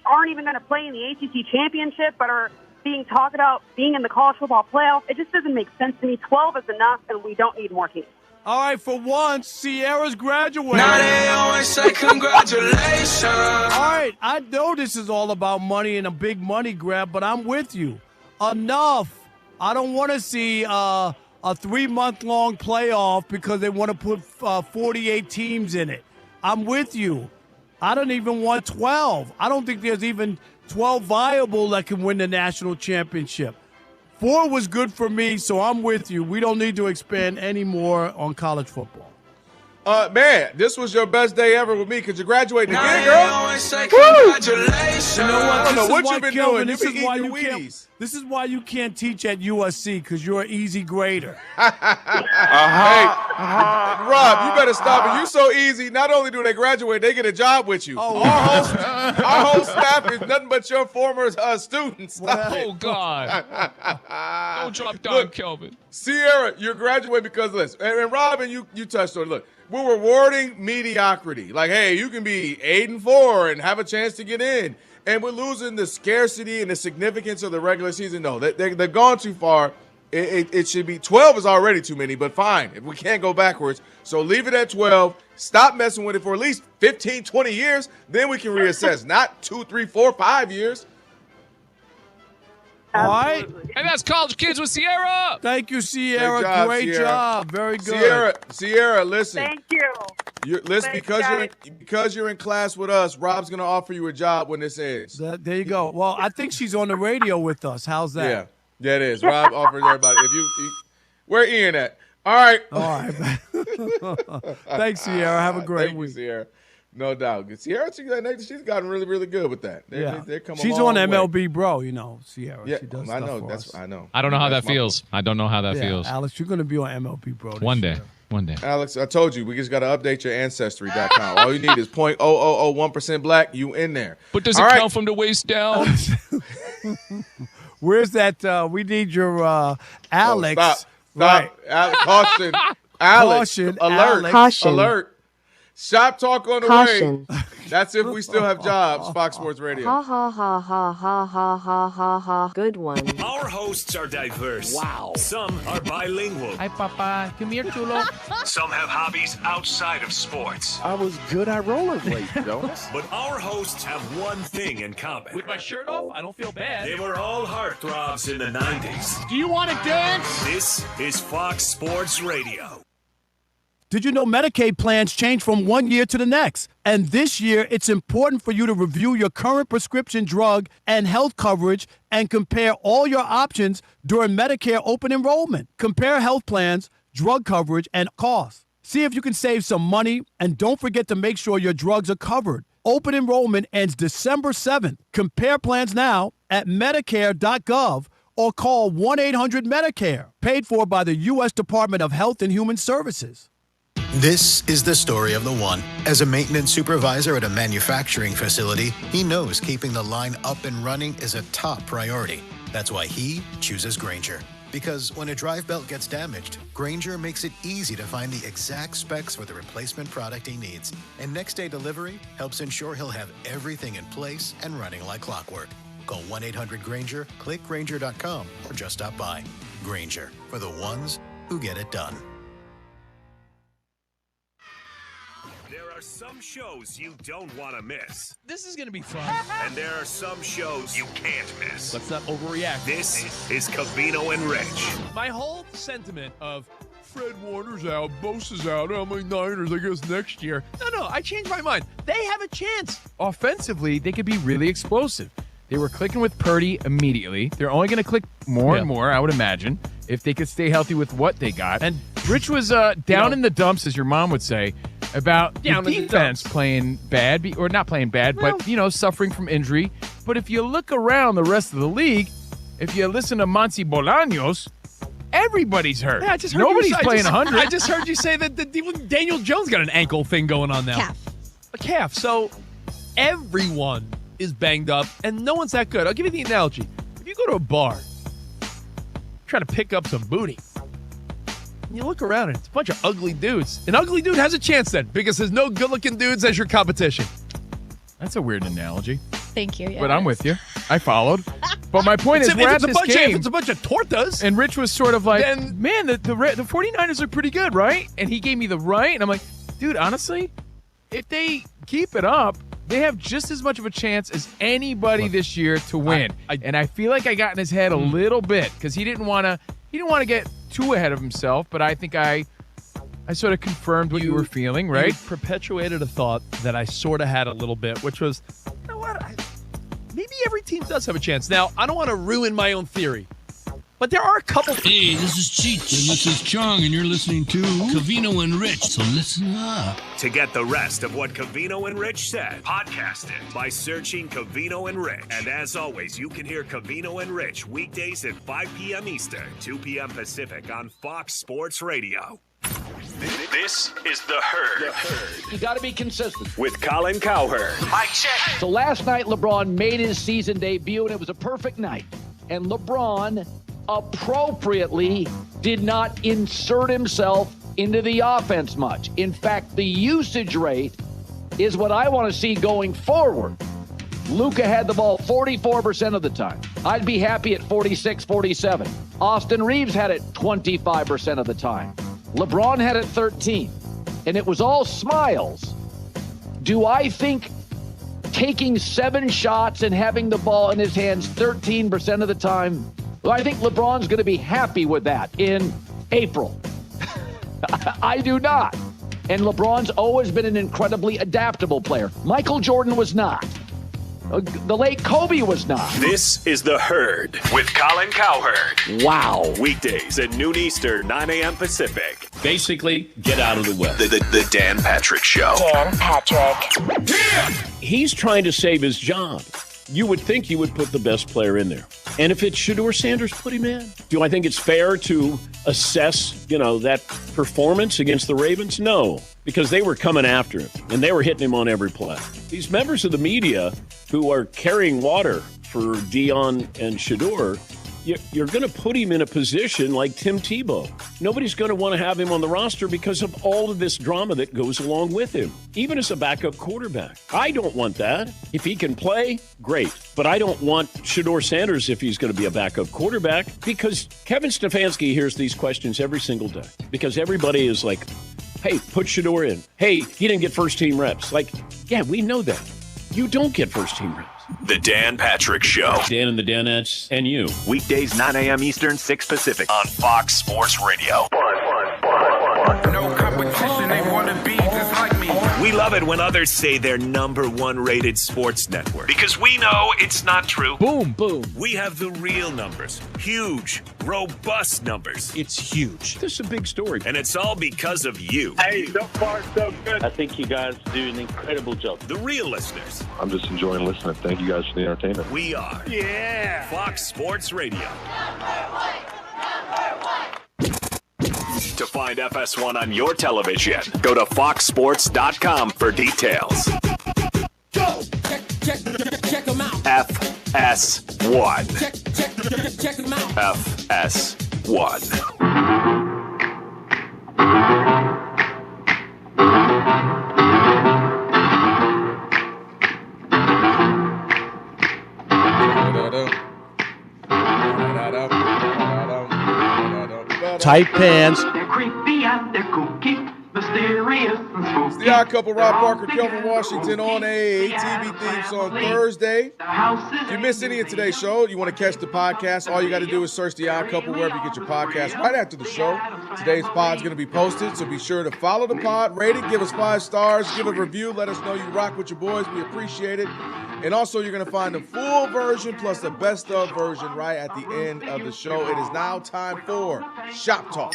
Speaker 14: aren't even going to play in the ACC championship but are being talked about being in the college football playoff. It just doesn't make sense to me. 12 is enough, and we don't need more teams.
Speaker 5: All right, for once, Sierra's graduating.
Speaker 12: Now they always say congratulations.
Speaker 5: All right, I know this is all about money and a big money grab, but I'm with you. Enough. I don't want to see a 3-month-long playoff because they want to put 48 teams in it. I'm with you. I don't even want 12. I don't think there's even 12 viable that can win the national championship. 4 was good for me, so I'm with you. We don't need to expand any more on college football.
Speaker 21: Man, this was your best day ever with me because you graduated again,
Speaker 12: girl. Congratulations.
Speaker 5: You know what?
Speaker 21: I don't know what you've been doing. You've been eating your Wheaties.
Speaker 5: This is why you can't teach at USC because you're an easy grader.
Speaker 21: Hey, Rob, you better stop it. You so easy. Not only do they graduate, they get a job with you.
Speaker 5: Oh,
Speaker 21: our whole staff is nothing but your former students. Stop it.
Speaker 1: Oh, God. Don't drop down, Kelvin.
Speaker 21: Sierra, you're graduating because, listen, and Robin, you touched on it. Look, we're rewarding mediocrity. Like, hey, you can be 8-4 and have a chance to get in. And we're losing the scarcity and the significance of the regular season. No, they've gone too far. It should be 12 is already too many, but fine. If we can't go backwards, so leave it at 12. Stop messing with it for at least 15, 20 years. Then we can reassess. Not 2, 3, 4, 5 years.
Speaker 5: All right.
Speaker 1: And that's College Kids with Sierra.
Speaker 5: Thank you, Sierra. Great job. Very good.
Speaker 21: Sierra, listen.
Speaker 14: Thank you.
Speaker 21: Listen, because you're in class with us, Rob's going to offer you a job when this ends.
Speaker 5: There you go. Well, I think she's on the radio with us. How's that?
Speaker 21: Yeah, it is. Rob offers everybody. Where Ian at? All right.
Speaker 5: Thanks, Sierra. Have a great week.
Speaker 21: You, Sierra. No doubt. Sierra, she's gotten really, really good with that.
Speaker 5: She's on MLB Bro, Sierra.
Speaker 21: Yeah,
Speaker 5: she does
Speaker 21: I know.
Speaker 5: stuff for us.
Speaker 21: I know.
Speaker 1: I don't know how that feels. I don't know how that feels.
Speaker 5: Alex, you're going to be on MLB Bro.
Speaker 1: One day.
Speaker 21: Alex, I told you, we just got to update your Ancestry.com. All you need is 0.0001% black. You in there.
Speaker 1: But does it count from the waist down?
Speaker 5: Where's that? We need your Alex.
Speaker 21: Stop.
Speaker 5: Right.
Speaker 21: Caution. Alex.
Speaker 5: Caution.
Speaker 21: Alert.
Speaker 5: Alex.
Speaker 21: Caution. Alert. Shop talk on the
Speaker 15: Caution.
Speaker 21: way. That's if we still have jobs. Fox Sports Radio.
Speaker 15: Ha ha ha ha ha ha ha ha ha. Good one.
Speaker 23: Our hosts are diverse. Wow. Some are bilingual.
Speaker 16: Hi, Papa. Come here, chulo.
Speaker 23: Some have hobbies outside of sports.
Speaker 17: I was good at rollerblades, Jonas.
Speaker 23: But our hosts have one thing in common.
Speaker 16: With my shirt off, I don't feel bad.
Speaker 23: They were all heartthrobs in the 90s.
Speaker 16: Do you want to dance?
Speaker 23: This is Fox Sports Radio.
Speaker 5: Did you know Medicaid plans change from one year to the next? And this year, it's important for you to review your current prescription drug and health coverage and compare all your options during Medicare open enrollment. Compare health plans, drug coverage, and costs. See if you can save some money, and don't forget to make sure your drugs are covered. Open enrollment ends December 7th. Compare plans now at Medicare.gov or call 1-800-MEDICARE, paid for by the U.S. Department of Health and Human Services.
Speaker 2: This is the story of the one. As a maintenance supervisor at a manufacturing facility, he knows keeping the line up and running is a top priority. That's why he chooses Grainger. Because when a drive belt gets damaged, Grainger makes it easy to find the exact specs for the replacement product he needs. And next-day delivery helps ensure he'll have everything in place and running like clockwork. Call 1-800-GRAINGER, click Grainger.com, or just stop by. Grainger, for the ones who get it done.
Speaker 23: There are some shows you don't want to miss.
Speaker 13: This is going to be fun.
Speaker 23: And there are some shows you can't miss.
Speaker 13: Let's not overreact.
Speaker 23: This is Covino and Rich.
Speaker 13: My whole sentiment of Fred Warner's out, Bosa's out, how many Niners, I guess, next year. No, I changed my mind. They have a chance.
Speaker 31: Offensively, they could be really explosive. They were clicking with Purdy immediately. They're only going to click more and more, I would imagine, if they could stay healthy with what they got. And Rich was down in the dumps, as your mom would say, about the defense playing bad, or not playing bad, but, suffering from injury. But if you look around the rest of the league, if you listen to Monty Bolaños, everybody's hurt.
Speaker 13: Yeah,
Speaker 31: Nobody's playing 100.
Speaker 13: I just heard you say that Daniel Jones got an ankle thing going on now. A calf. So everyone is banged up, and no one's that good. I'll give you the analogy. If you go to a bar, trying to pick up some booty, and you look around, and it's a bunch of ugly dudes. An ugly dude has a chance then, because there's no good-looking dudes as your competition.
Speaker 31: That's a weird analogy.
Speaker 8: Thank you.
Speaker 31: But I'm with you. I followed. But my point is, we're at this game.
Speaker 13: If it's a bunch of tortas.
Speaker 31: And Rich was sort of like, man, the 49ers are pretty good, right? And he gave me the right. And I'm like, dude, honestly, if they keep it up, they have just as much of a chance as anybody this year to win. And I feel like I got in his head a little bit because he didn't want to get too ahead of himself. But I think I sort of confirmed what you were feeling, right?
Speaker 13: You perpetuated a thought that I sort of had a little bit, which was, you know what? Maybe every team does have a chance. Now, I don't want to ruin my own theory, but there are a couple.
Speaker 18: Hey, this is Cheech, and this is Chong, and you're listening to Covino and Rich, so listen up.
Speaker 23: To get the rest of what Covino and Rich said, podcast it by searching Covino and Rich. And as always, you can hear Covino and Rich weekdays at 5 p.m. Eastern, 2 p.m. Pacific on Fox Sports Radio. This is The Herd.
Speaker 19: You got to be consistent.
Speaker 23: With Colin Cowherd.
Speaker 19: Mic check. So last night, LeBron made his season debut, and it was a perfect night. And LeBron appropriately did not insert himself into the offense much. In fact, the usage rate is what I want to see going forward. Luka had the ball 44% of the time. I'd be happy at 46, 47. Austin Reeves had it 25% of the time. LeBron had it 13, and it was all smiles. Do I think taking 7 shots and having the ball in his hands 13% of the time, well, I think LeBron's going to be happy with that in April. I do not. And LeBron's always been an incredibly adaptable player. Michael Jordan was not. The late Kobe was not.
Speaker 23: This is The Herd with Colin Cowherd.
Speaker 19: Wow.
Speaker 23: Weekdays at noon Eastern, 9 a.m. Pacific.
Speaker 18: Basically, get out of the way.
Speaker 23: The Dan Patrick Show.
Speaker 20: Dan Patrick.
Speaker 18: He's trying to save his job. You would think he would put the best player in there. And if it's Shedeur Sanders, put him in. Do I think it's fair to assess, that performance against the Ravens? No, because they were coming after him, and they were hitting him on every play. These members of the media who are carrying water for Dion and Shedeur, you're going to put him in a position like Tim Tebow. Nobody's going to want to have him on the roster because of all of this drama that goes along with him, even as a backup quarterback. I don't want that. If he can play, great. But I don't want Shedeur Sanders if he's going to be a backup quarterback, because Kevin Stefanski hears these questions every single day because everybody is like, hey, put Shedeur in. Hey, he didn't get first-team reps. Like, yeah, we know that. You don't get first-team reps.
Speaker 23: The Dan Patrick Show.
Speaker 18: Dan and the Danettes and you.
Speaker 23: Weekdays, 9 a.m. Eastern, 6 Pacific on Fox Sports Radio.
Speaker 12: No competition
Speaker 23: We love it when others say they're #1 rated sports network because we know it's not true.
Speaker 31: Boom, boom.
Speaker 23: We have the real numbers. Huge, robust numbers.
Speaker 18: It's huge. This is a big story.
Speaker 23: And it's all because of you.
Speaker 10: Hey, so far so good.
Speaker 3: I think you guys do an incredible job.
Speaker 23: The real listeners.
Speaker 4: I'm just enjoying listening. Thank you guys for the entertainment.
Speaker 23: We are.
Speaker 10: Yeah.
Speaker 23: Fox Sports Radio. To find FS1 on your television, go to foxsports.com for details.
Speaker 12: Go! Check them out.
Speaker 23: FS1.
Speaker 12: Check them out.
Speaker 23: FS1.
Speaker 5: Tight pants.
Speaker 12: They're creepy and they're kooky, mysterious and spooky.
Speaker 21: It's the Odd Couple, Rob Parker, Kelvin Washington on a TV Thieves on Thursday. If you missed any of today's show, you want to catch the podcast, all you got to do is search the Odd Couple wherever you get your podcast right after the show. Today's pod is going to be posted, so be sure to follow the pod, rate it, give us 5 stars, give a review, let us know you rock with your boys. We appreciate it. And also, you're going to find the full version plus the best of version right at the end of the show. It is now time for Shop Talk.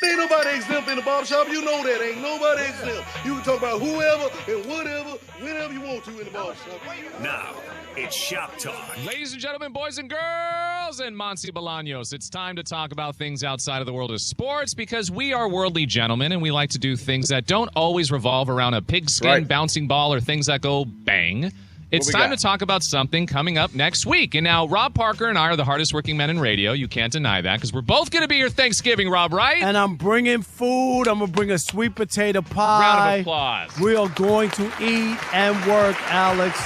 Speaker 9: Ain't nobody exempt in the barbershop. You know that. Ain't nobody exempt. You can talk about whoever and whatever, whenever you want to in the barbershop.
Speaker 23: Now, it's Shop Talk.
Speaker 1: Ladies and gentlemen, boys and girls, and Monty Bolaños, it's time to talk about things outside of the world of sports because we are worldly gentlemen and we like to do things that don't always revolve around a pigskin bouncing ball or things that go bang. It's time to talk about something coming up next week. And now, Rob Parker and I are the hardest working men in radio. You can't deny that because we're both going to be here Thanksgiving, Rob, right?
Speaker 5: And I'm bringing food. I'm going to bring a sweet potato pie.
Speaker 1: Round of applause.
Speaker 5: We are going to eat and work, Alex.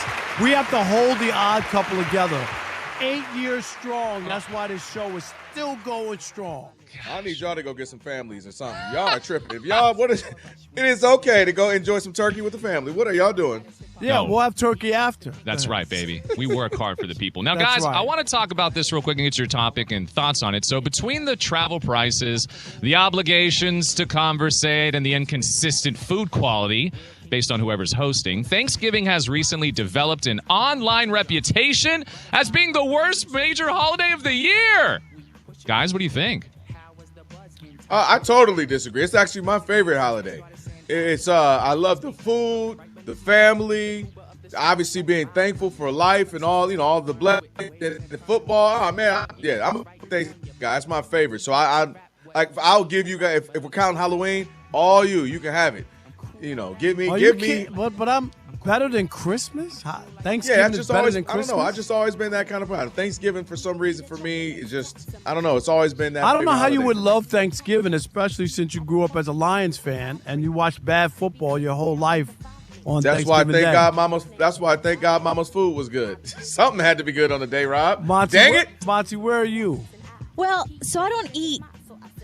Speaker 5: We have to hold the Odd Couple together. 8 years strong. That's why this show is still going strong.
Speaker 21: I need y'all to go get some families or something. Y'all are tripping. If y'all, it is okay to go enjoy some turkey with the family. What are y'all doing?
Speaker 5: Yeah, we'll have turkey after.
Speaker 1: That's right, baby. We work hard for the people. Now,
Speaker 5: That's
Speaker 1: guys,
Speaker 5: right.
Speaker 1: I want to talk about this real quick and get your topic and thoughts on it. So between the travel prices, the obligations to conversate, and the inconsistent food quality based on whoever's hosting, Thanksgiving has recently developed an online reputation as being the worst major holiday of the year. Guys, what do you think?
Speaker 21: I totally disagree. It's actually my favorite holiday. It's I love the food, the family, obviously being thankful for life and all, all the blessings, the football. Oh man, I'm a Thanksgiving guy. That's my favorite. So I'll give you guys, if we're counting Halloween, all you can have it. Give me.
Speaker 5: But I'm better than Christmas. Thanksgiving
Speaker 21: Yeah, that's
Speaker 5: is
Speaker 21: just
Speaker 5: better
Speaker 21: always.
Speaker 5: than
Speaker 21: I
Speaker 5: Christmas.
Speaker 21: don't know. I just always been that kind of person. Thanksgiving, for some reason, for me, is just I don't know. It's always been that.
Speaker 5: I don't know
Speaker 21: favorite
Speaker 5: how you
Speaker 21: holiday.
Speaker 5: would love Thanksgiving, especially since you grew up as a Lions fan and you watched bad football your whole life on
Speaker 21: That's why I
Speaker 5: Thanksgiving
Speaker 21: thank
Speaker 5: Day.
Speaker 21: God Mama's. That's why I thank God Mama's food was good. Something had to be good on the day, Rob.
Speaker 5: Monty,
Speaker 21: Dang it,
Speaker 5: Monty, where are you?
Speaker 8: Well, so I don't eat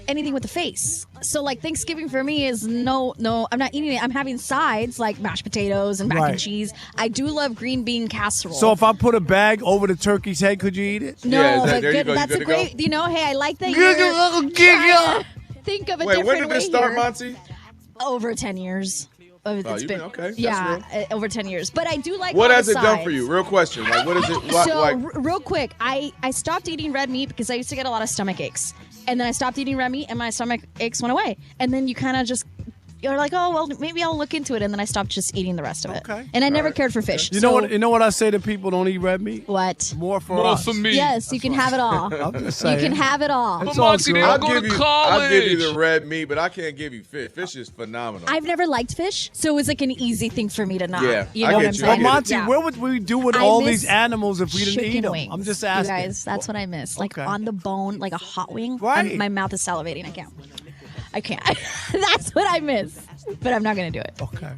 Speaker 8: anything with the face. So like Thanksgiving for me is no, I'm not eating it. I'm having sides like mashed potatoes and mac
Speaker 5: Right.
Speaker 8: and cheese. I do love green bean casserole.
Speaker 5: So if I put a bag over the turkey's head, could you eat it?
Speaker 8: No, but good, that's a great, hey, I like that you're trying to think of a
Speaker 21: Wait,
Speaker 8: different
Speaker 21: when did
Speaker 8: way
Speaker 21: this start,
Speaker 8: here.
Speaker 21: Monty?
Speaker 8: Over 10 years. It's
Speaker 21: you've
Speaker 8: been,
Speaker 21: been- okay, that's
Speaker 8: yeah, over 10 years. But I do like
Speaker 21: What
Speaker 8: all
Speaker 21: has
Speaker 8: the
Speaker 21: it done
Speaker 8: sides.
Speaker 21: for you? Real question. Like, what is it?
Speaker 8: Real quick, I stopped eating red meat because I used to get a lot of stomach aches. And then I stopped eating red meat and my stomach aches went away. And then you kind of just, you're like, oh, well, maybe I'll look into it. And then I stopped just eating the rest of it. Okay. And I never cared for fish.
Speaker 5: You know what I say to people don't eat red meat?
Speaker 8: What?
Speaker 5: More for us.
Speaker 8: Yes, you can have it all.
Speaker 5: I'm just
Speaker 8: You
Speaker 5: saying.
Speaker 8: can have it all.
Speaker 5: It's all good.
Speaker 21: I'll give you the red meat, but I can't give you fish. Fish is phenomenal.
Speaker 8: I've never liked fish, so it was like an easy thing for me to not.
Speaker 21: Yeah,
Speaker 8: you
Speaker 21: I
Speaker 8: know
Speaker 21: get
Speaker 8: what I'm
Speaker 21: you.
Speaker 8: saying?
Speaker 5: Well, Monty,
Speaker 8: Yeah.
Speaker 5: what would we do with
Speaker 8: I
Speaker 5: all
Speaker 8: miss
Speaker 5: these animals if we didn't eat
Speaker 8: chicken
Speaker 5: them?
Speaker 8: wings.
Speaker 5: I'm just
Speaker 8: You
Speaker 5: asking.
Speaker 8: guys, that's what I miss. Like on the bone, like a hot wing.
Speaker 5: Right.
Speaker 8: My mouth is salivating. I can't. That's what I miss. But I'm not going to do it.
Speaker 5: Okay.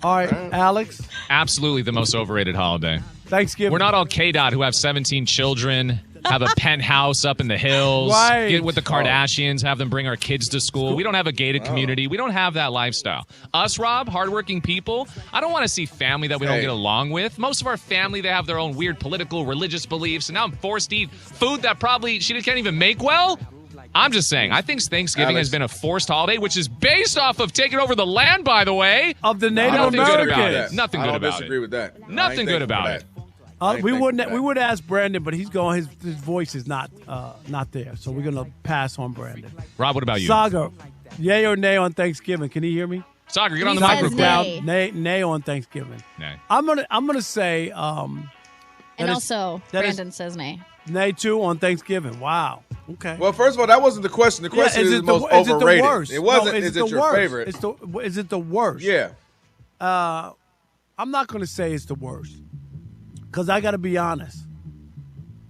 Speaker 5: All right, Alex.
Speaker 1: Absolutely the most overrated holiday.
Speaker 5: Thanksgiving.
Speaker 1: We're not all K-Dot who have 17 children, have a penthouse up in the hills,
Speaker 5: Right.
Speaker 1: get with the Kardashians, have them bring our kids to school. We don't have a gated community. We don't have that lifestyle. Us, Rob, hardworking people, I don't want to see family that we don't
Speaker 21: Hey.
Speaker 1: get along with. Most of our family, they have their own weird political, religious beliefs, and now I'm forced to eat food that probably she can't even make well. I'm just saying, I think Thanksgiving
Speaker 21: Alex.
Speaker 1: has been a forced holiday, which is based off of taking over the land, by the way.
Speaker 5: Of the Native
Speaker 1: Nothing good about
Speaker 5: Americans.
Speaker 1: it. Nothing
Speaker 21: I
Speaker 1: good
Speaker 21: don't
Speaker 1: about
Speaker 21: disagree
Speaker 1: it.
Speaker 21: with that.
Speaker 1: Nothing good about it.
Speaker 5: We would ask Brandon, but he's going. His voice is not there, so we're gonna pass on Brandon.
Speaker 1: Rob, what about you?
Speaker 5: Saga, yay or nay on Thanksgiving? Can he hear me?
Speaker 1: Saga, get on the
Speaker 8: He says
Speaker 1: microphone.
Speaker 8: nay.
Speaker 5: Nay on Thanksgiving.
Speaker 1: Nay.
Speaker 5: I'm gonna say.
Speaker 8: And
Speaker 5: that is-
Speaker 8: also,
Speaker 5: that is-
Speaker 8: Brandon says nay.
Speaker 5: nay too on Thanksgiving. Wow. Okay.
Speaker 21: Well, first of all, that wasn't the question. The question is
Speaker 5: it
Speaker 21: the most
Speaker 5: is it
Speaker 21: overrated.
Speaker 5: the worst?
Speaker 21: It wasn't.
Speaker 5: No,
Speaker 21: is it
Speaker 5: the
Speaker 21: your
Speaker 5: worst?
Speaker 21: favorite?
Speaker 5: Is it the worst?
Speaker 21: Yeah.
Speaker 5: I'm not gonna say it's the worst, because I gotta be honest.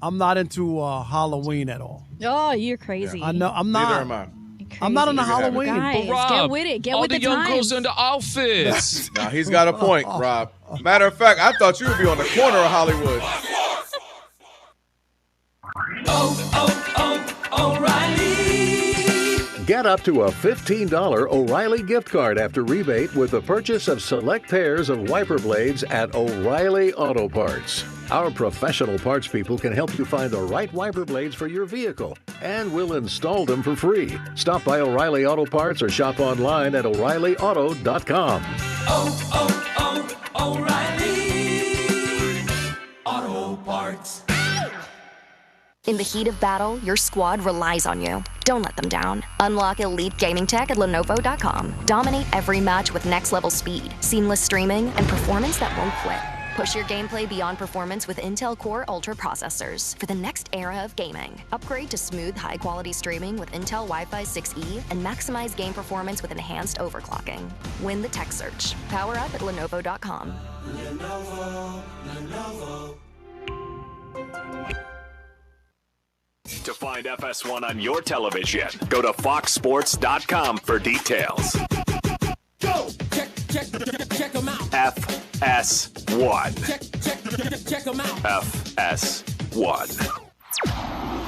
Speaker 5: I'm not into Halloween at all.
Speaker 8: Oh, you're crazy.
Speaker 5: I know I'm not.
Speaker 21: Neither am I.
Speaker 5: I'm not into
Speaker 21: Neither have
Speaker 5: Halloween.
Speaker 8: Guys,
Speaker 1: Rob,
Speaker 8: get with it. Get
Speaker 1: all
Speaker 8: with
Speaker 1: the
Speaker 8: the
Speaker 1: young
Speaker 8: times.
Speaker 1: girls into outfits.
Speaker 21: Now he's got a point, Rob. Matter of fact, I thought you would be on the corner of Hollywood.
Speaker 6: Get up to a $15 O'Reilly gift card after rebate with the purchase of select pairs of wiper blades at O'Reilly Auto Parts. Our professional parts people can help you find the right wiper blades for your vehicle, and we'll install them for free. Stop by O'Reilly Auto Parts or shop online at O'ReillyAuto.com.
Speaker 12: O'Reilly Auto Parts.
Speaker 7: In the heat of battle, your squad relies on you. Don't let them down. Unlock elite gaming tech at Lenovo.com. Dominate every match with next-level speed, seamless streaming, and performance that won't quit. Push your gameplay beyond performance with Intel Core Ultra processors for the next era of gaming. Upgrade to smooth, high-quality streaming with Intel Wi-Fi 6E and maximize game performance with enhanced overclocking. Win the tech search. Power up at Lenovo.com.
Speaker 23: To find FS1 on your television, go to foxsports.com for details.
Speaker 12: Go! Check them out.
Speaker 23: FS1.
Speaker 12: Check them out.
Speaker 23: FS1.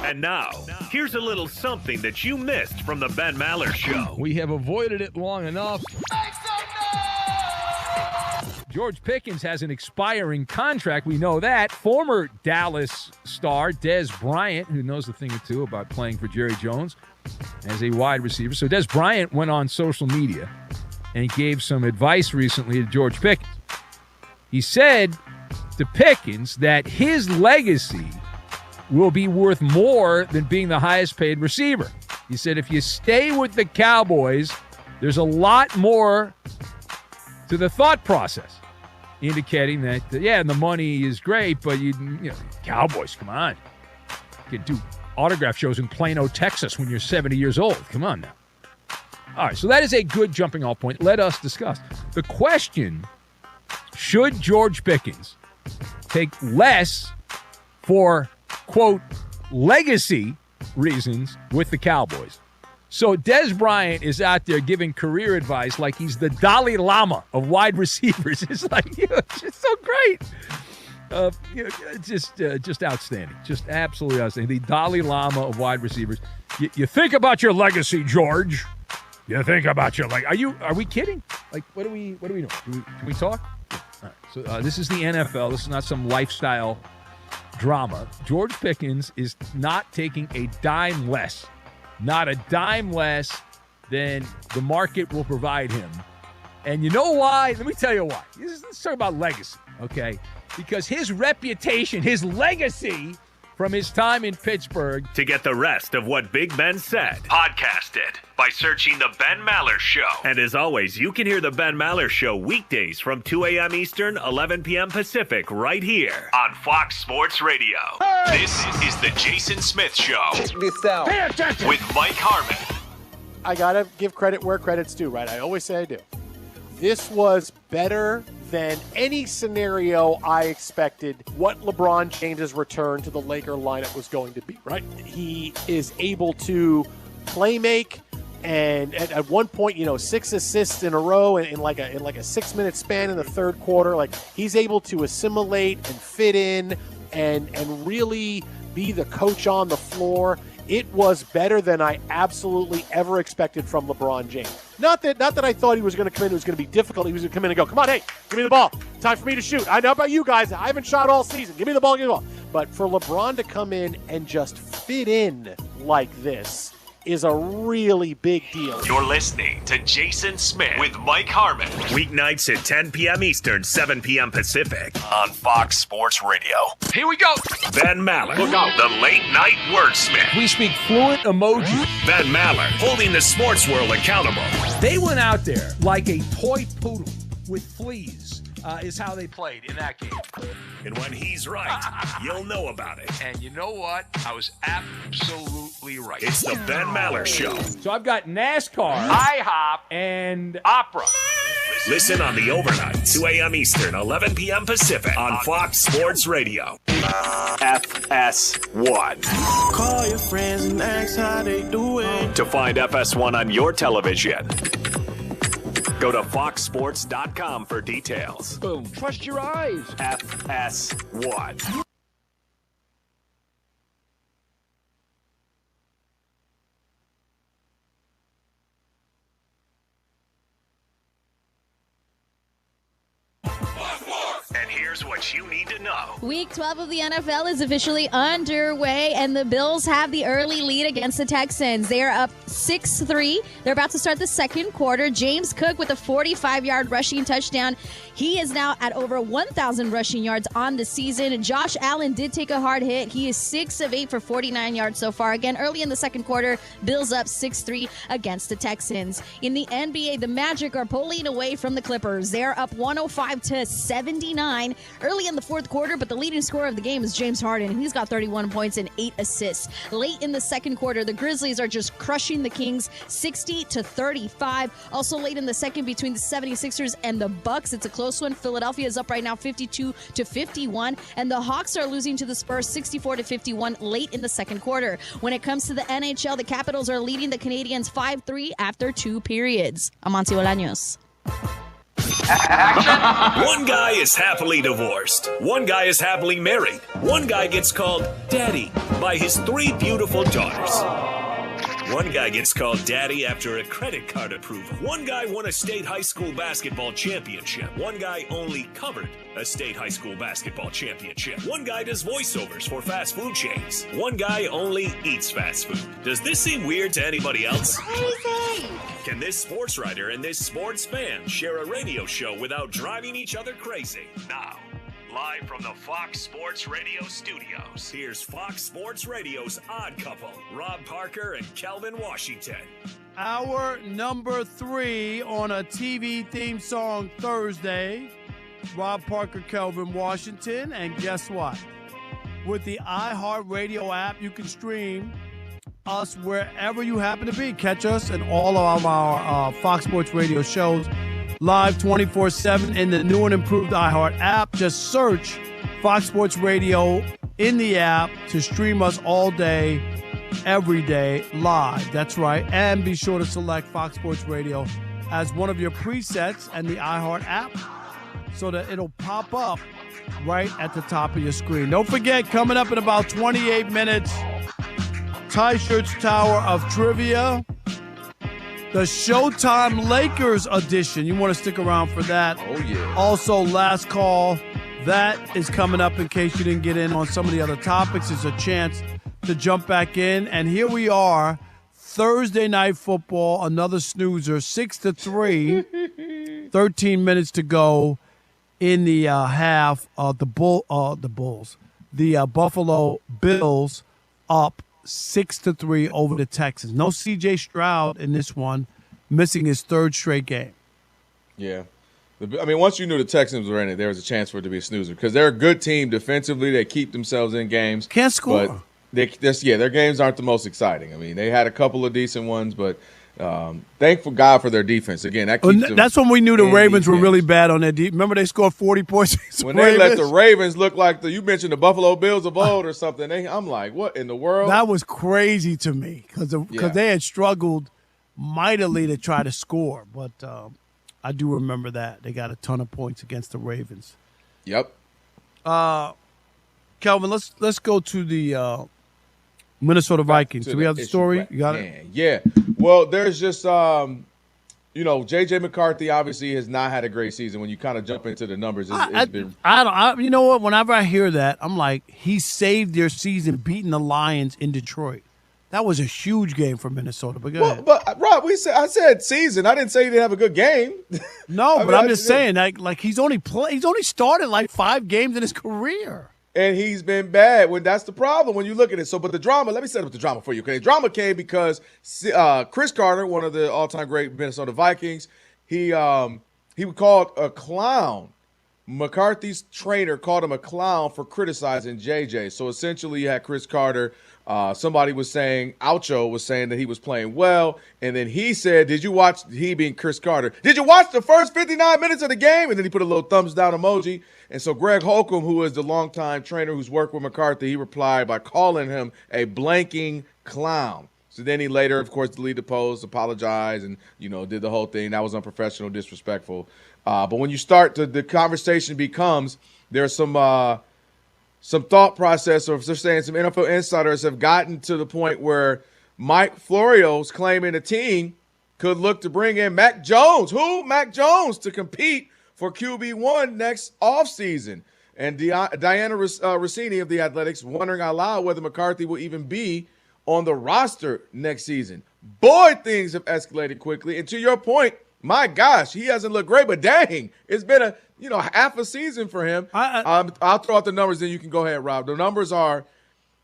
Speaker 23: And now, here's a little something that you missed from the Ben Maller Show.
Speaker 13: We have avoided it long enough. George Pickens has an expiring contract. We know that. Former Dallas star Dez Bryant, who knows a thing or two about playing for Jerry Jones as a wide receiver. So Dez Bryant went on social media and he gave some advice recently to George Pickens. He said to Pickens that his legacy will be worth more than being the highest paid receiver. He said if you stay with the Cowboys, there's a lot more to the thought process, indicating that, the money is great, but you know, Cowboys, come on. You can do autograph shows in Plano, Texas when you're 70 years old. Come on now. All right, so that is a good jumping off point. Let us discuss. The question, should George Pickens take less for, quote, legacy reasons with the Cowboys? So Dez Bryant is out there giving career advice like he's the Dalai Lama of wide receivers. It's like, it's just so great. Just outstanding. Just absolutely outstanding. The Dalai Lama of wide receivers. You think about your legacy, George. You think about your legacy. Are we kidding? Like, what are we doing? Can we talk? All right. So this is the NFL. This is not some lifestyle drama. George Pickens is not taking a dime less. Not a dime less than the market will provide him. And you know why? Let me tell you why. Let's talk about legacy, okay? Because his reputation, his legacy from his time in Pittsburgh.
Speaker 23: To get the rest of what Big Ben said, podcast it by searching The Ben Maller Show. And as always, you can hear The Ben Maller Show weekdays from 2 a.m. Eastern, 11 p.m. Pacific, right here on Fox Sports Radio. Hey! This is The Jason Smith Show.
Speaker 17: Check this out.
Speaker 23: Pay attention. With Mike Harmon.
Speaker 17: I got to give credit where credit's due, right? I always say I do. This was better than any scenario I expected what LeBron James' return to the Laker lineup was going to be, right? He is able to play make, and at one point, 6 assists in a row in like a 6-minute span in the third quarter. Like, he's able to assimilate and fit in and really be the coach on the floor. It was better than I absolutely ever expected from LeBron James. Not that I thought he was going to come in, it was going to be difficult. He was going to come in and go, come on, hey, give me the ball. Time for me to shoot. I know about you guys. I haven't shot all season. Give me the ball, give me the ball. But for LeBron to come in and just fit in like this, is a really big deal.
Speaker 23: You're listening to Jason Smith with Mike Harmon. Weeknights at 10 p.m. Eastern, 7 p.m. Pacific on Fox Sports Radio.
Speaker 16: Here we go.
Speaker 23: Ben Maller. Look out. The late night wordsmith.
Speaker 13: We speak fluent emoji.
Speaker 23: Ben Maller, holding the sports world accountable.
Speaker 11: They went out there like a toy poodle with fleas, is how they played in that game.
Speaker 23: And when he's right, you'll know about it.
Speaker 16: And you know what? I was absolutely right.
Speaker 23: It's the Ben Maller Show.
Speaker 11: So I've got NASCAR,
Speaker 16: IHOP,
Speaker 11: and
Speaker 16: opera.
Speaker 23: Listen on the overnight, 2 a.m. Eastern, 11 p.m. Pacific on Fox Sports Radio. FS1.
Speaker 12: Call your friends and ask how they doing.
Speaker 23: To find FS1 on your television, go to foxsports.com for details.
Speaker 11: Boom. Trust your eyes.
Speaker 23: FS1. And here's what you need to know.
Speaker 8: Week 12 of the NFL is officially underway, and the Bills have the early lead against the Texans. They are up 6-3. They're about to start the second quarter. James Cook with a 45-yard rushing touchdown. He is now at over 1,000 rushing yards on the season. Josh Allen did take a hard hit. He is 6 of 8 for 49 yards so far. Again, early in the second quarter, Bills up 6-3 against the Texans. In the NBA, the Magic are pulling away from the Clippers. They're up 105-79 early in the fourth quarter, but the leading scorer of the game is James Harden. He's got 31 points and 8 assists. Late in the second quarter, the Grizzlies are just crushing the Kings 60-35. Also late in the second between the 76ers and the Bucks, it's a close one. Philadelphia is up right now 52-51, and the Hawks are losing to the Spurs 64-51 late in the second quarter. When it comes to the NHL, the Capitals are leading the Canadiens 5-3 after 2 periods. Amancio Bolaños.
Speaker 23: One guy is happily divorced. One guy is happily married. One guy gets called daddy by his 3 beautiful daughters. One guy gets called daddy after a credit card approval. One guy won a state high school basketball championship. One guy only covered a state high school basketball championship. One guy does voiceovers for fast food chains. One guy only eats fast food. Does this seem weird to anybody else?
Speaker 12: Crazy.
Speaker 23: Can this sports writer and this sports fan share a radio show without driving each other crazy? Now, live from the Fox Sports Radio studios, here's Fox Sports Radio's odd couple, Rob Parker and Kelvin Washington.
Speaker 5: Hour number 3 on a TV theme song Thursday. Rob Parker, Kelvin Washington, and guess what? With the iHeartRadio app, you can stream us wherever you happen to be. Catch us and all of our Fox Sports Radio shows live 24/7 in the new and improved iHeart app. Just search Fox Sports Radio in the app to stream us all day, every day, live. That's right. And be sure to select Fox Sports Radio as one of your presets and the iHeart app so that it'll pop up right at the top of your screen. Don't forget, coming up in about 28 minutes, Ty Shirts Tower of Trivia. The Showtime Lakers edition. You want to stick around for that.
Speaker 21: Oh, yeah.
Speaker 5: Also, last call. That is coming up in case you didn't get in on some of the other topics. It's a chance to jump back in. And here we are, Thursday Night Football, another snoozer, 6-3, 13 minutes to go in the half. The Buffalo Bills up 6-3 over the Texans. No C.J. Stroud in this one, missing his 3rd straight game.
Speaker 21: Yeah. I mean, once you knew the Texans were in it, there was a chance for it to be a snoozer because they're a good team defensively. They keep themselves in games.
Speaker 5: Can't score.
Speaker 21: But their games aren't the most exciting. I mean, they had a couple of decent ones, but thankful God for their defense. Again, that keeps
Speaker 5: that's when we knew the Ravens were really bad on their defense. Remember they scored 40 points?
Speaker 21: When they let the Ravens look like you mentioned the Buffalo Bills of old or something, I'm like, what in the world?
Speaker 5: That was crazy to me because they had struggled mightily to try to score. But I do remember that. They got a ton of points against the Ravens.
Speaker 21: Yep.
Speaker 5: Kelvin, let's go to the Minnesota Vikings. Do we have the story? You got it?
Speaker 21: Yeah. Well, there's just J.J. McCarthy obviously has not had a great season. When you kind of jump into the numbers,
Speaker 5: you know what? Whenever I hear that, I'm like, he saved their season beating the Lions in Detroit. That was a huge game for Minnesota. But go
Speaker 21: Well,
Speaker 5: ahead.
Speaker 21: but Rob, I said season. I didn't say he didn't have a good game.
Speaker 5: No,
Speaker 21: I
Speaker 5: but
Speaker 21: mean,
Speaker 5: I'm just saying, like he's only started like 5 games in his career.
Speaker 21: And he's been bad. When that's the problem when you look at it. So, but the drama. Let me set up the drama for you. Okay, the drama came because Chris Carter, one of the all-time great Minnesota Vikings, he was called a clown. McCarthy's trainer called him a clown for criticizing JJ. So essentially, you had Chris Carter. Somebody was saying, Oucho was saying that he was playing well, and then he said, "Did you watch?" He being Chris Carter. "Did you watch the first 59 minutes of the game?" And then he put a little thumbs down emoji. And so Greg Holcomb, who is the longtime trainer who's worked with McCarthy, he replied by calling him a blanking clown. So then he later, of course, deleted the post, apologized, and did the whole thing. That was unprofessional, disrespectful. But when you start the conversation becomes there's some thought process, or they're saying some NFL insiders have gotten to the point where Mike Florio's claiming the team could look to bring in Mac Jones. Who? Mac Jones to compete for QB1 next offseason. And Diana Rossini of The Athletics wondering out loud whether McCarthy will even be on the roster next season. Boy, things have escalated quickly. And to your point, my gosh, he hasn't looked great, but dang, it's been a half a season for him. I'll throw out the numbers, then you can go ahead, Rob. The numbers are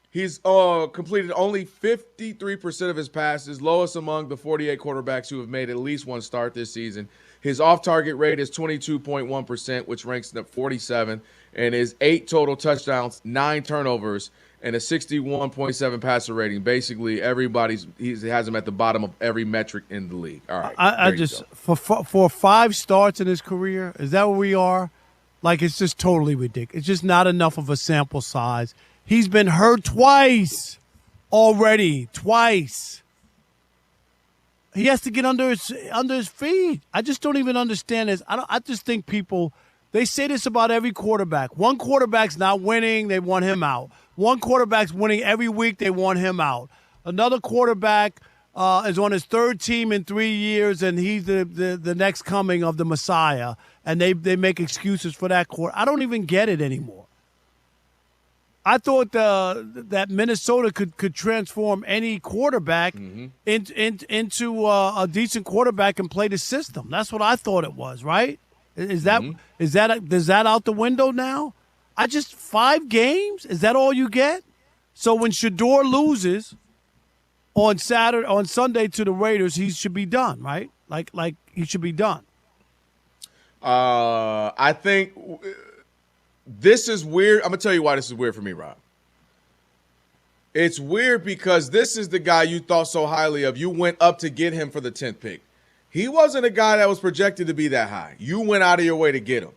Speaker 21: he's completed only 53% of his passes, lowest among the 48 quarterbacks who have made at least one start this season. His off-target rate is 22.1%, which ranks at 47th, and his 8 total touchdowns, 9 turnovers, and a 61.7 passer rating. Basically, he has him at the bottom of every metric in the league. All right,
Speaker 5: I just for 5 starts in his career, is that where we are? Like, it's just totally ridiculous. It's just not enough of a sample size. He's been hurt twice already. Twice. He has to get under his feet. I just don't even understand this. I just think people, they say this about every quarterback. One quarterback's not winning, they want him out. One quarterback's winning every week, they want him out. Another quarterback is on his 3rd team in 3 years, and he's the next coming of the Messiah, and they make excuses for that quarter. I don't even get it anymore. I thought that Minnesota could transform any quarterback into a decent quarterback and play the system. That's what I thought it was, right? Is that out the window now? 5 games? Is that all you get? So when Shador loses on Sunday to the Raiders, he should be done, right? Like he should be done.
Speaker 21: I think this is weird. I'm going to tell you why this is weird for me, Rob. It's weird because this is the guy you thought so highly of. You went up to get him for the 10th pick. He wasn't a guy that was projected to be that high. You went out of your way to get him.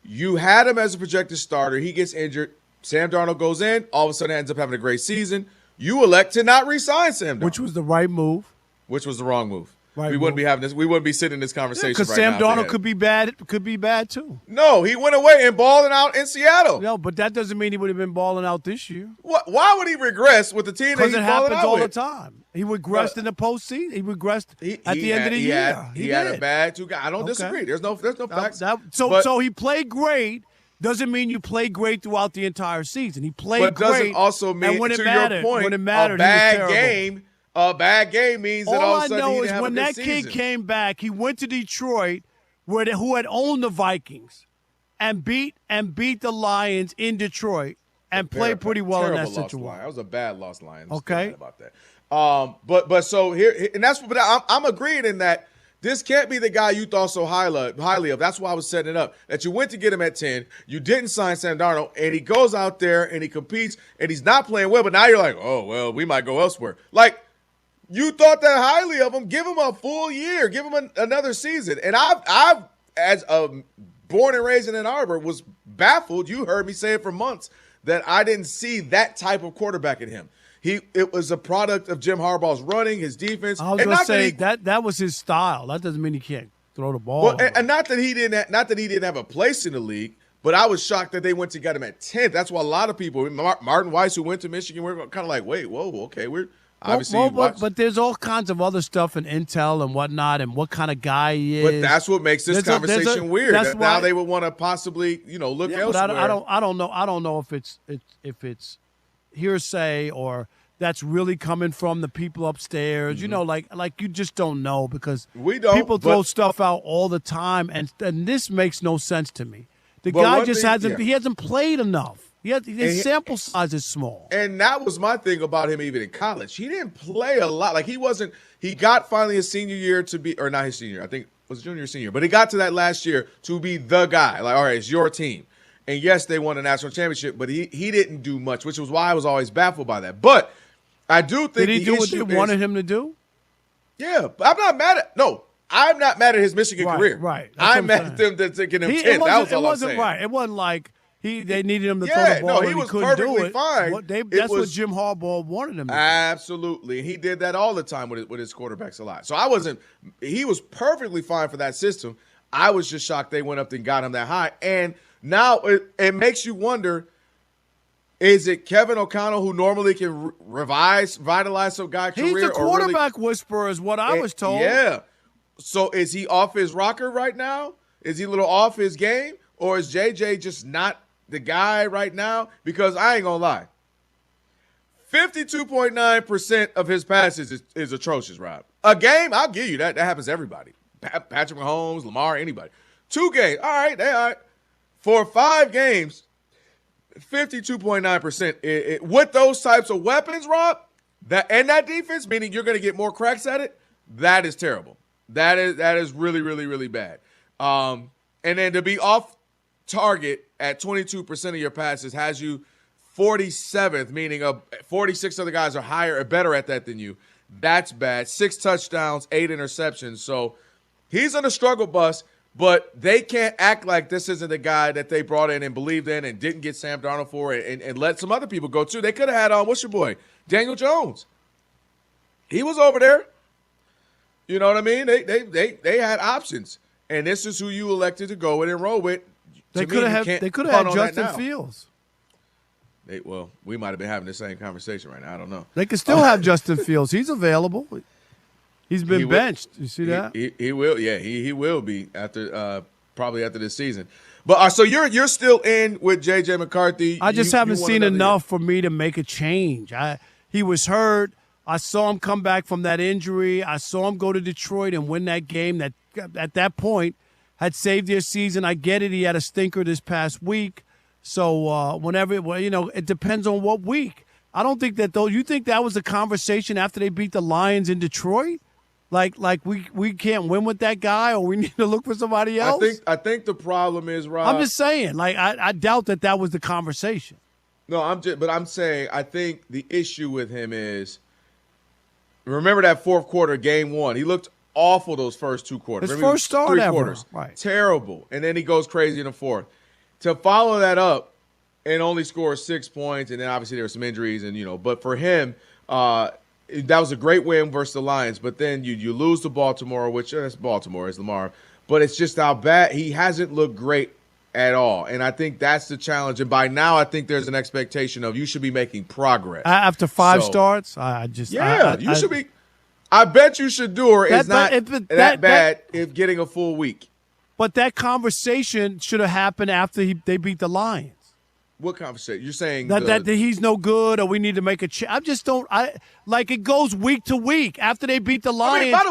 Speaker 21: You had him as a projected starter. He gets injured. Sam Darnold goes in. All of a sudden ends up having a great season. You elect to not re-sign Sam Darnold.
Speaker 5: Which was the right move.
Speaker 21: Which was the wrong move. We wouldn't be having this. We wouldn't be sitting in this conversation
Speaker 5: because Sam Darnold could be bad. Could be bad too.
Speaker 21: No, he went away and balling out in Seattle.
Speaker 5: No, but that doesn't mean he would have been balling out this year.
Speaker 21: Why would he regress with the team that he's balling out with?
Speaker 5: Because it happens all the time. He regressed in the postseason. He regressed at the end of the year.
Speaker 21: He had a bad 2 guys. I don't disagree. There's no facts.
Speaker 5: So he played great. Doesn't mean you play great throughout the entire season. He played great.
Speaker 21: But doesn't also mean,
Speaker 5: and when
Speaker 21: to
Speaker 5: it mattered,
Speaker 21: your point,
Speaker 5: when it mattered,
Speaker 21: a bad game means that all of a sudden he didn't have a good season. All I know is when that kid came
Speaker 5: back, he went to Detroit, who had owned the Vikings, and beat the Lions in Detroit, and played pretty well in that situation.
Speaker 21: That was a bad loss, Lions.
Speaker 5: Okay,
Speaker 21: about that. But so here, and that's what I'm agreeing in that. This can't be the guy you thought so highly of. That's why I was setting it up. That you went to get him at 10. You didn't sign Sam Darnold, and he goes out there and he competes, and he's not playing well. But now you're like, oh, well, we might go elsewhere. Like, you thought that highly of him. Give him a full year. Give him another season. And I've as a born and raised in Ann Arbor, was baffled. You heard me say it for months that I didn't see that type of quarterback in him. It was a product of Jim Harbaugh's running, his defense.
Speaker 5: I was going to say that was his style. That doesn't mean he can't throw the ball.
Speaker 21: Well, and not that he didn't have a place in the league, but I was shocked that they went to get him at 10th. That's why a lot of people, Martin Weiss, who went to Michigan, we're kind of like, wait, whoa, okay, we're obviously.
Speaker 5: But there's all kinds of other stuff in intel and whatnot, and what kind of guy he is.
Speaker 21: But that's what makes this conversation weird. That's why, now they would want to possibly, look elsewhere.
Speaker 5: But I don't know if it's hearsay or that's really coming from the people upstairs.
Speaker 21: Mm-hmm.
Speaker 5: You know, like you just don't know because
Speaker 21: we don't,
Speaker 5: people throw stuff out all the time, and this makes no sense to me. The
Speaker 21: But
Speaker 5: guy
Speaker 21: one
Speaker 5: just
Speaker 21: thing-
Speaker 5: he hasn't played enough. His sample size is small.
Speaker 21: And that was my thing about him even in college. He didn't play a lot. Like he got finally his senior year to be, or not his senior, I think it was junior or senior, but he got to that last year to be the guy. Like, all right, it's your team. And yes, they won a national championship, but he didn't do much, which was why I was always baffled by that. But I do think
Speaker 5: Did he do what they wanted him to do?
Speaker 21: Yeah, but I'm not mad at his Michigan career.
Speaker 5: Right.
Speaker 21: I'm mad at them that taking him 10th. That was all I'm saying.
Speaker 5: Right. It wasn't like they needed him to throw the ball.
Speaker 21: No, he was
Speaker 5: couldn't do
Speaker 21: perfectly
Speaker 5: it.
Speaker 21: fine.
Speaker 5: That's what Jim Harbaugh wanted him to do.
Speaker 21: Absolutely. He did that all the time with his quarterbacks a lot. So he was perfectly fine for that system. I was just shocked they went up and got him that high. And now it makes you wonder, is it Kevin O'Connell who normally can vitalize some guy's career?
Speaker 5: He's the quarterback whisperer is what I was told.
Speaker 21: Yeah. So is he off his rocker right now? Is he a little off his game? Or is JJ just not the guy right now? Because I ain't going to lie. 52.9% of his passes is atrocious, Rob. A game, I'll give you that. That happens to everybody. Patrick Mahomes, Lamar, anybody. 2 games, all right, they all right. For 5 games, 52.9%. With those types of weapons, Rob, that defense, meaning you're going to get more cracks at it, that is terrible. That is really, really, really bad. And then to be off target at 22% of your passes has you 47th, meaning 46 other guys are higher or better at that than you. That's bad. 6 touchdowns, 8 interceptions. So he's on a struggle bus, but they can't act like this isn't the guy that they brought in and believed in and didn't get Sam Darnold for and let some other people go too. They could have had, what's your boy, Daniel Jones. He was over there. You know what I mean? They had options, and this is who you elected to go with and roll with.
Speaker 5: They could have had Justin Fields.
Speaker 21: We might have been having the same conversation right now. I don't know.
Speaker 5: They could still have Justin Fields. He's available. He's been benched. You see that?
Speaker 21: He will. Yeah, he will be after probably after this season. But so you're still in with JJ McCarthy.
Speaker 5: I just haven't seen enough for me to make a change. He was hurt. I saw him come back from that injury. I saw him go to Detroit and win that game that at that point had saved their season. I get it. He had a stinker this past week. So it depends on what week. I don't think that you think that was a conversation after they beat the Lions in Detroit? Like we can't win with that guy, or we need to look for somebody else?
Speaker 21: I think the problem is, Rob.
Speaker 5: I'm just saying, like I doubt that was the conversation.
Speaker 21: No, I'm saying I think the issue with him is, remember that fourth quarter, game 1. He looked awful those first 2 quarters.
Speaker 5: His first start
Speaker 21: 3
Speaker 5: ever.
Speaker 21: quarters.
Speaker 5: Right.
Speaker 21: Terrible. And then he goes crazy in the fourth. To follow that up and only score 6 points, and then obviously there were some injuries, and but for him, that was a great win versus the Lions. But then you lose to Baltimore, which that's Baltimore, it's Lamar. But it's just how bad he hasn't looked great at all. And I think that's the challenge. And by now, I think there's an expectation of you should be making progress.
Speaker 5: After 5 starts,
Speaker 21: you should be. I bet you Shedeur is not that bad if getting a full week.
Speaker 5: But that conversation should have happened after they beat the Lions.
Speaker 21: What conversation? You're saying
Speaker 5: that he's no good, or we need to make a change. I just don't. It goes week to week after they beat the Lions.
Speaker 21: By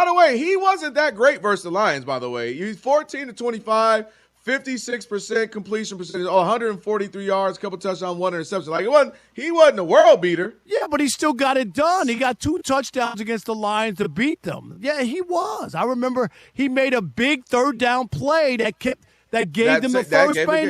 Speaker 21: the way, he wasn't that great versus the Lions. By the way, he's 14 to 25, 56% completion percentage, 143 yards, couple touchdowns, 1 interception. He wasn't a world beater.
Speaker 5: Yeah, but he still got it done. He got 2 touchdowns against the Lions to beat them. Yeah, he was. I remember he made a big 3rd down play that gave them the first play.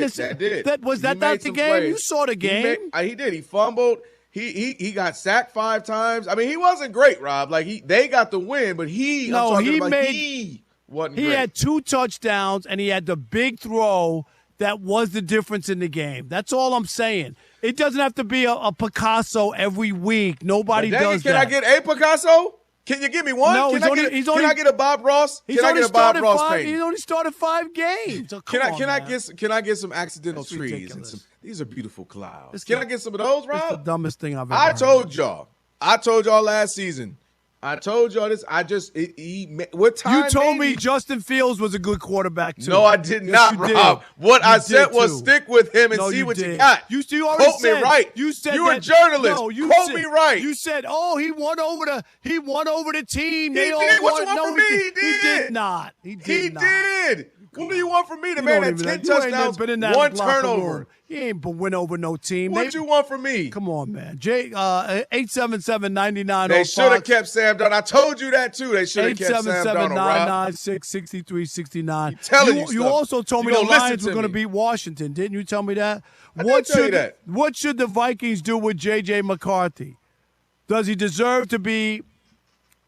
Speaker 5: Was that not the game? Plays. You saw the game.
Speaker 21: He did. He fumbled. He got sacked 5 times. I mean, he wasn't great, Rob. they got the win, but he wasn't great.
Speaker 5: He had 2 touchdowns, and he had the big throw that was the difference in the game. That's all I'm saying. It doesn't have to be a Picasso every week. Nobody does that.
Speaker 21: Can I get a Picasso? Can you give me one?
Speaker 5: No,
Speaker 21: can I get a Bob Ross? Can I get a Bob Ross painting?
Speaker 5: He's only started 5 games. So
Speaker 21: can I get some accidental trees? Ridiculous. And these are beautiful clouds. Can I get some of those, Rob?
Speaker 5: That's the dumbest thing I've ever
Speaker 21: heard. I told y'all last season, I told y'all this. What time?
Speaker 5: You told me Justin Fields was a good quarterback too.
Speaker 21: No, I did not, Rob. What I said was stick with him and see what you got.
Speaker 5: You already
Speaker 21: quote
Speaker 5: said,
Speaker 21: me right.
Speaker 5: You said
Speaker 21: you're
Speaker 5: that,
Speaker 21: a journalist.
Speaker 5: No, you
Speaker 21: quote
Speaker 5: said,
Speaker 21: me right.
Speaker 5: You said, he won over the team.
Speaker 21: He
Speaker 5: They
Speaker 21: did.
Speaker 5: all
Speaker 21: What you
Speaker 5: won.
Speaker 21: want
Speaker 5: No,
Speaker 21: from me?
Speaker 5: He did not. He did not.
Speaker 21: did. What do you want from me? The man had 10
Speaker 5: You
Speaker 21: touchdowns,
Speaker 5: been in that
Speaker 21: one
Speaker 5: locker
Speaker 21: turnover.
Speaker 5: room. He ain't win over no team.
Speaker 21: What you want from me?
Speaker 5: Come on, man. 877-99.
Speaker 21: They should have kept Sam Darnold. I told you that too. They should have kept Sam Darnold.
Speaker 5: 877-996-6369. You also told me the Lions were going to beat Washington. Didn't you tell me that?
Speaker 21: I did tell you that.
Speaker 5: What should the Vikings do with J.J. McCarthy? Does he deserve to be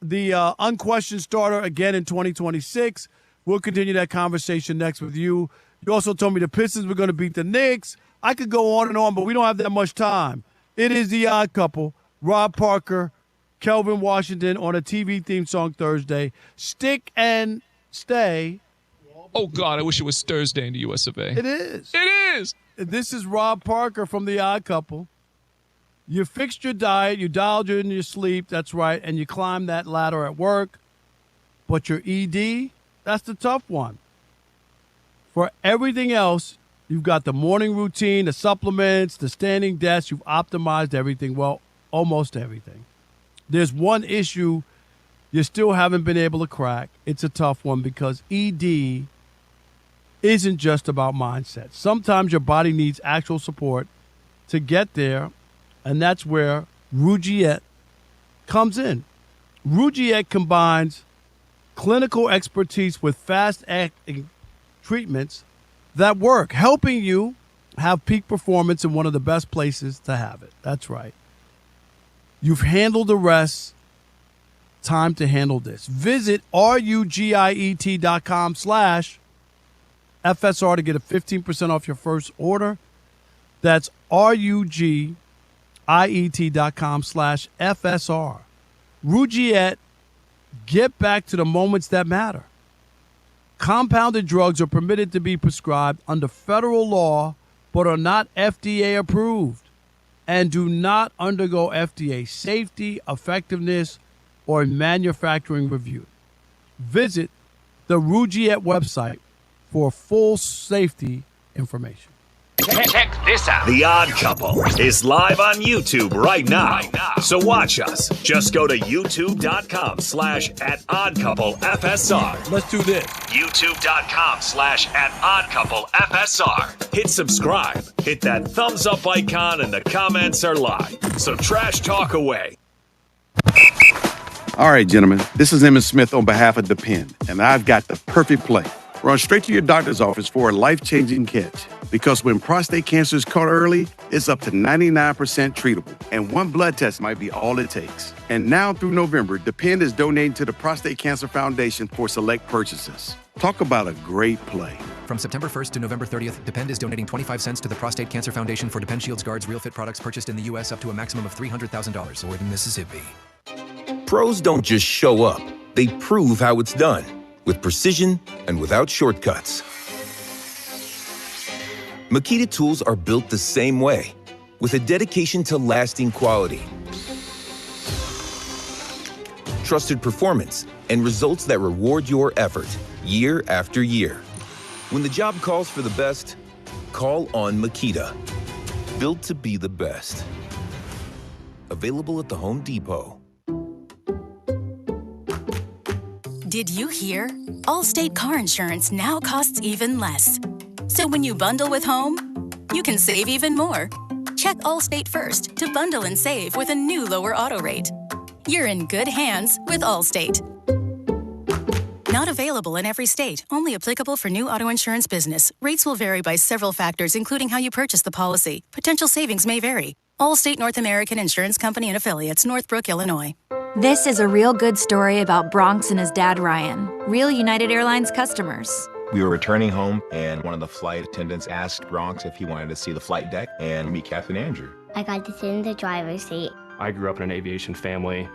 Speaker 5: the unquestioned starter again in 2026? We'll continue that conversation next with you. You also told me the Pistons were going to beat the Knicks. I could go on and on, but we don't have that much time. It is The Odd Couple, Rob Parker, Kelvin Washington on a TV theme song Thursday. Stick and stay.
Speaker 1: Oh, God, I wish it was Thursday in the US of A.
Speaker 5: It is.
Speaker 1: It is.
Speaker 5: This is Rob Parker from The Odd Couple. You fixed your diet, you dialed in your sleep, that's right, and you climbed that ladder at work. But your ED, that's the tough one. For everything else, you've got the morning routine, the supplements, the standing desk. You've optimized everything. Well, almost everything. There's one issue you still haven't been able to crack. It's a tough one because ED isn't just about mindset. Sometimes your body needs actual support to get there, and that's where Rugiet comes in. Rugiet combines clinical expertise with fast-acting treatments that work, helping you have peak performance in one of the best places to have it. That's right. You've handled the rest. Time to handle this. Visit rugiet.com/FSR to get a 15% off your first order. That's rugiet.com/FSR. Rugiet, get back to the moments that matter. Compounded drugs are permitted to be prescribed under federal law, but are not FDA approved and do not undergo FDA safety, effectiveness, or manufacturing review. Visit the Rugiet website for full safety information.
Speaker 23: Check this out. The Odd Couple is live on YouTube right now. So watch us. Just go to youtube.com/@oddcouplefsr.
Speaker 5: Let's do this.
Speaker 23: youtube.com/@oddcouplefsr. Hit subscribe. Hit that thumbs up icon and the comments are live. So trash talk away.
Speaker 2: All right, gentlemen, this is Emmitt Smith on behalf of Depend, and I've got the perfect play. Run straight to your doctor's office for a life-changing catch. Because when prostate cancer is caught early, it's up to 99% treatable, and one blood test might be all it takes. And now through November, Depend is donating to the Prostate Cancer Foundation for select purchases. Talk about a great play.
Speaker 14: From September 1st to November 30th, Depend is donating 25 cents to the Prostate Cancer Foundation for Depend Shields Guards Real Fit products purchased in the U.S. up to a maximum of $300,000 or in Mississippi.
Speaker 15: Pros don't just show up. They prove how it's done, with precision and without shortcuts. Makita tools are built the same way, with a dedication to lasting quality, trusted performance, and results that reward your effort year after year. When the job calls for the best, call on Makita. Built to be the best. Available at the Home Depot.
Speaker 22: Did you hear? Allstate car insurance now costs even less. So when you bundle with home, you can save even more. Check Allstate first to bundle and save with a new lower auto rate. You're in good hands with Allstate. Not available in every state. Only applicable for new auto insurance business. Rates will vary by several factors, including how you purchase the policy. Potential savings may vary. Allstate North American Insurance Company and Affiliates, Northbrook, Illinois.
Speaker 24: This is a real good story about Bronx and his dad, Ryan. Real United Airlines customers.
Speaker 25: We were returning home, and one of the flight attendants asked Bronx if he wanted to see the flight deck and meet Kath and Andrew.
Speaker 26: I got to sit in the driver's seat.
Speaker 27: I grew up in an aviation family.